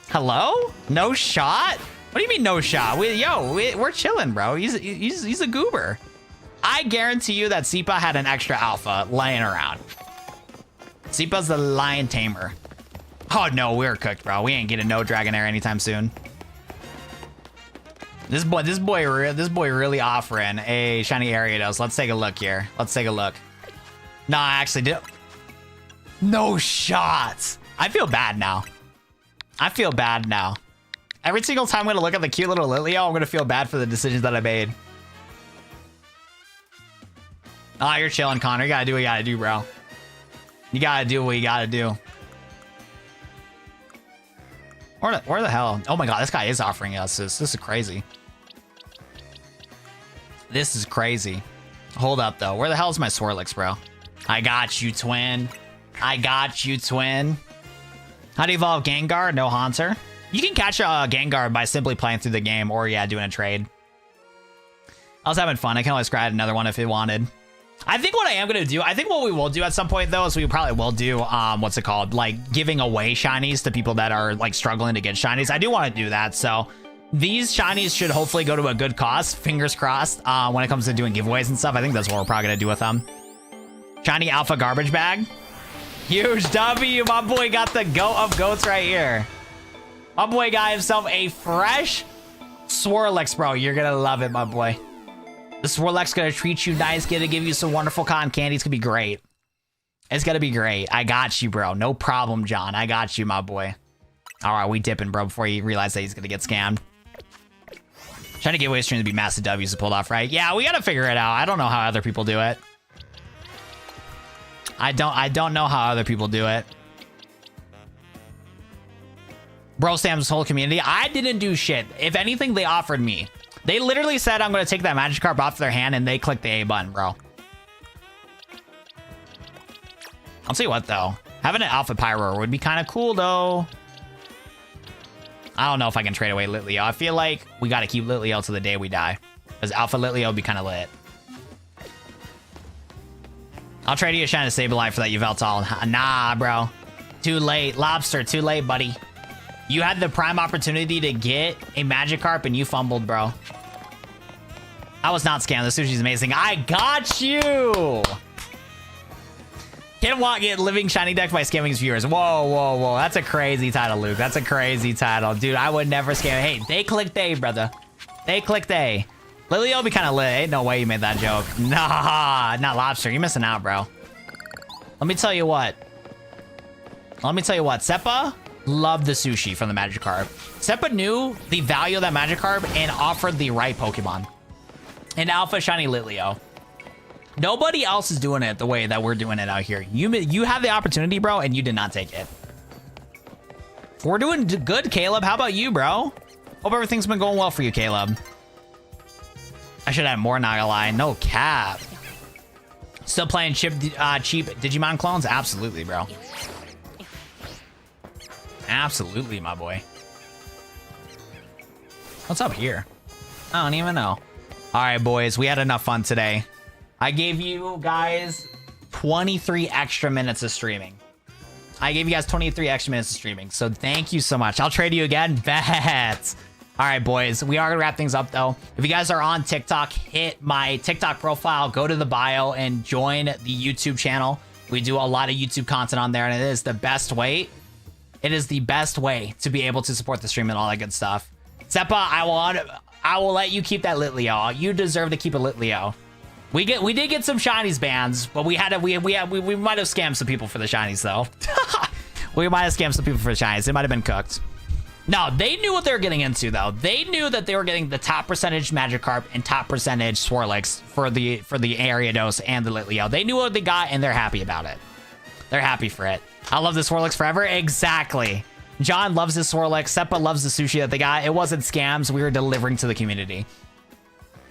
Hello? No shot? What do you mean no shot? We're chilling, bro. He's a goober. I guarantee you that Sipa had an extra alpha laying around. Sipa's the lion tamer. Oh no, we're cooked, bro. We ain't getting no Dragonair anytime soon. This boy really offering a shiny Ariados. Let's take a look here. Let's take a look. Nah, I actually did. No shots. I feel bad now. I feel bad now. Every single time I'm gonna look at the cute little Lit Leo, I'm gonna feel bad for the decisions that I made. Oh, you're chilling, Connor. You gotta do what you gotta do, bro. You gotta do what you gotta do. Where the hell? Oh my god, this guy is offering us this. This is crazy. This is crazy. Hold up, though. Where the hell is my Swirlix, bro? I got you, twin. I got you, twin. How do you evolve Gengar? No Haunter. You can catch a Gengar by simply playing through the game or, yeah, doing a trade. I was having fun. I can always grab another one if it wanted. I think what I am going to do, I think what we will do at some point, though, is we probably will do, what's it called? Like, giving away shinies to people that are, like, struggling to get shinies. I do want to do that, so these shinies should hopefully go to a good cause. Fingers crossed, when it comes to doing giveaways and stuff. I think that's what we're probably going to do with them. Shiny Alpha Garbage Bag. Huge W. My boy got the goat of goats right here. My boy got himself a fresh Swirlix, bro. You're going to love it, my boy. The Swirlix gonna treat you nice, gonna give you some wonderful cotton candy. It's gonna be great. It's gonna be great. I got you, bro. No problem, John. I got you, my boy. All right, we dipping, bro, before you realize that he's gonna get scammed. Trying to get away stream to be massive W's to pull off, right? Yeah, we gotta figure it out. I don't know how other people do it. I don't know how other people do it. Bro Sam's whole community. I didn't do shit. If anything, they offered me. They literally said I'm going to take that Magikarp off their hand, and they clicked the A button, bro. I'll tell you what, though. Having an Alpha Pyro would be kind of cool, though. I don't know if I can trade away Lit Leo. I feel like we got to keep Lit Leo till the day we die. Because Alpha Lit Leo would be kind of lit. I'll trade you a Shiny Sableye for that Yveltal. Nah, bro. Too late. Lobster, too late, buddy. You had the prime opportunity to get a Magikarp, and you fumbled, bro. I was not scammed. The sushi's amazing. I got you. Can get living shiny deck by scamming his viewers. Whoa, whoa, whoa. That's a crazy title, Luke. That's a crazy title. Dude, I would never scam. Hey, they clicked A, brother. They clicked A. Lilio be kind of lit. Ain't no way you made that joke. Nah, not Lobster. You're missing out, bro. Let me tell you what. Seppa loved the sushi from the Magikarp. Seppa knew the value of that Magikarp and offered the right Pokemon. An Alpha Shiny Lit Leo. Nobody else is doing it the way that we're doing it out here. You have the opportunity, bro, and you did not take it. We're doing good, Caleb. How about you, bro? Hope everything's been going well for you, Caleb. I should have more, not gonna lie. No cap. Still playing cheap Digimon clones? Absolutely, bro. Absolutely, my boy. What's up here? I don't even know. All right, boys, we had enough fun today. I gave you guys 23 extra minutes of streaming. I gave you guys 23 extra minutes of streaming, so thank you so much. I'll trade you again. Bet. All right, boys, we are gonna wrap things up though. If you guys are on TikTok, hit my TikTok profile, go to the bio and join the YouTube channel. We do a lot of YouTube content on there, and it is the best way. It is the best way to be able to support the stream and all that good stuff. Seppa, I will let you keep that lit, Leo. You deserve to keep it lit, Leo. We did get some shinies bans, but we might have scammed some people for the shinies though. We might have scammed some people for the shinies. It might have been cooked. No, they knew what they were getting into though. They knew that they were getting the top percentage Magikarp and top percentage Swirlix for the Ariados and the Litleo. They knew what they got and they're happy about it. They're happy for it. I love the Swirlix forever. Exactly. John loves the Swirlix. Seppa loves the sushi that they got. It wasn't scams. We were delivering to the community.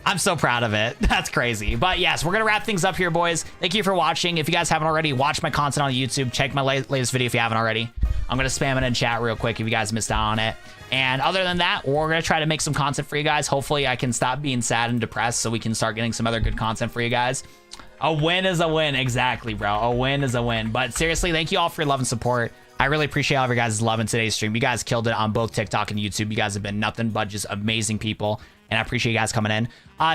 I'm so proud of it. That's crazy. But yes, we're going to wrap things up here, boys. Thank you for watching. If you guys haven't already, watch my content on YouTube. Check my latest video if you haven't already. I'm going to spam it in chat real quick if you guys missed out on it. And other than that, we're going to try to make some content for you guys. Hopefully, I can stop being sad and depressed so we can start getting some other good content for you guys. A win is a win. Exactly, bro. A win is a win. But seriously, thank you all for your love and support. I really appreciate all of your guys' love in today's stream. You guys killed it on both TikTok and YouTube. You guys have been nothing but just amazing people. And I appreciate you guys coming in.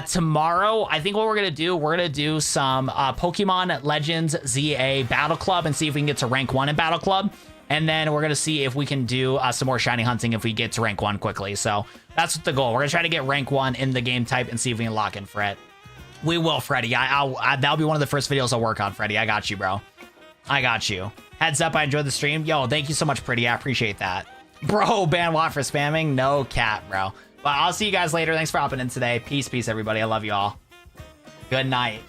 Tomorrow, I think what we're going to do some Pokemon Legends ZA Battle Club and see if we can get to rank 1 in Battle Club. And then we're going to see if we can do some more shiny hunting if we get to rank 1 quickly. So that's the goal. We're going to try to get rank 1 in the game type and see if we can lock in Fred. We will, Freddy. That'll be one of the first videos I'll work on, Freddy. I got you, bro. I got you. Heads up, I enjoyed the stream. Yo, thank you so much, Pretty. I appreciate that. Bro, ban Watt for spamming? No cap, bro. But I'll see you guys later. Thanks for hopping in today. Peace, everybody. I love you all. Good night.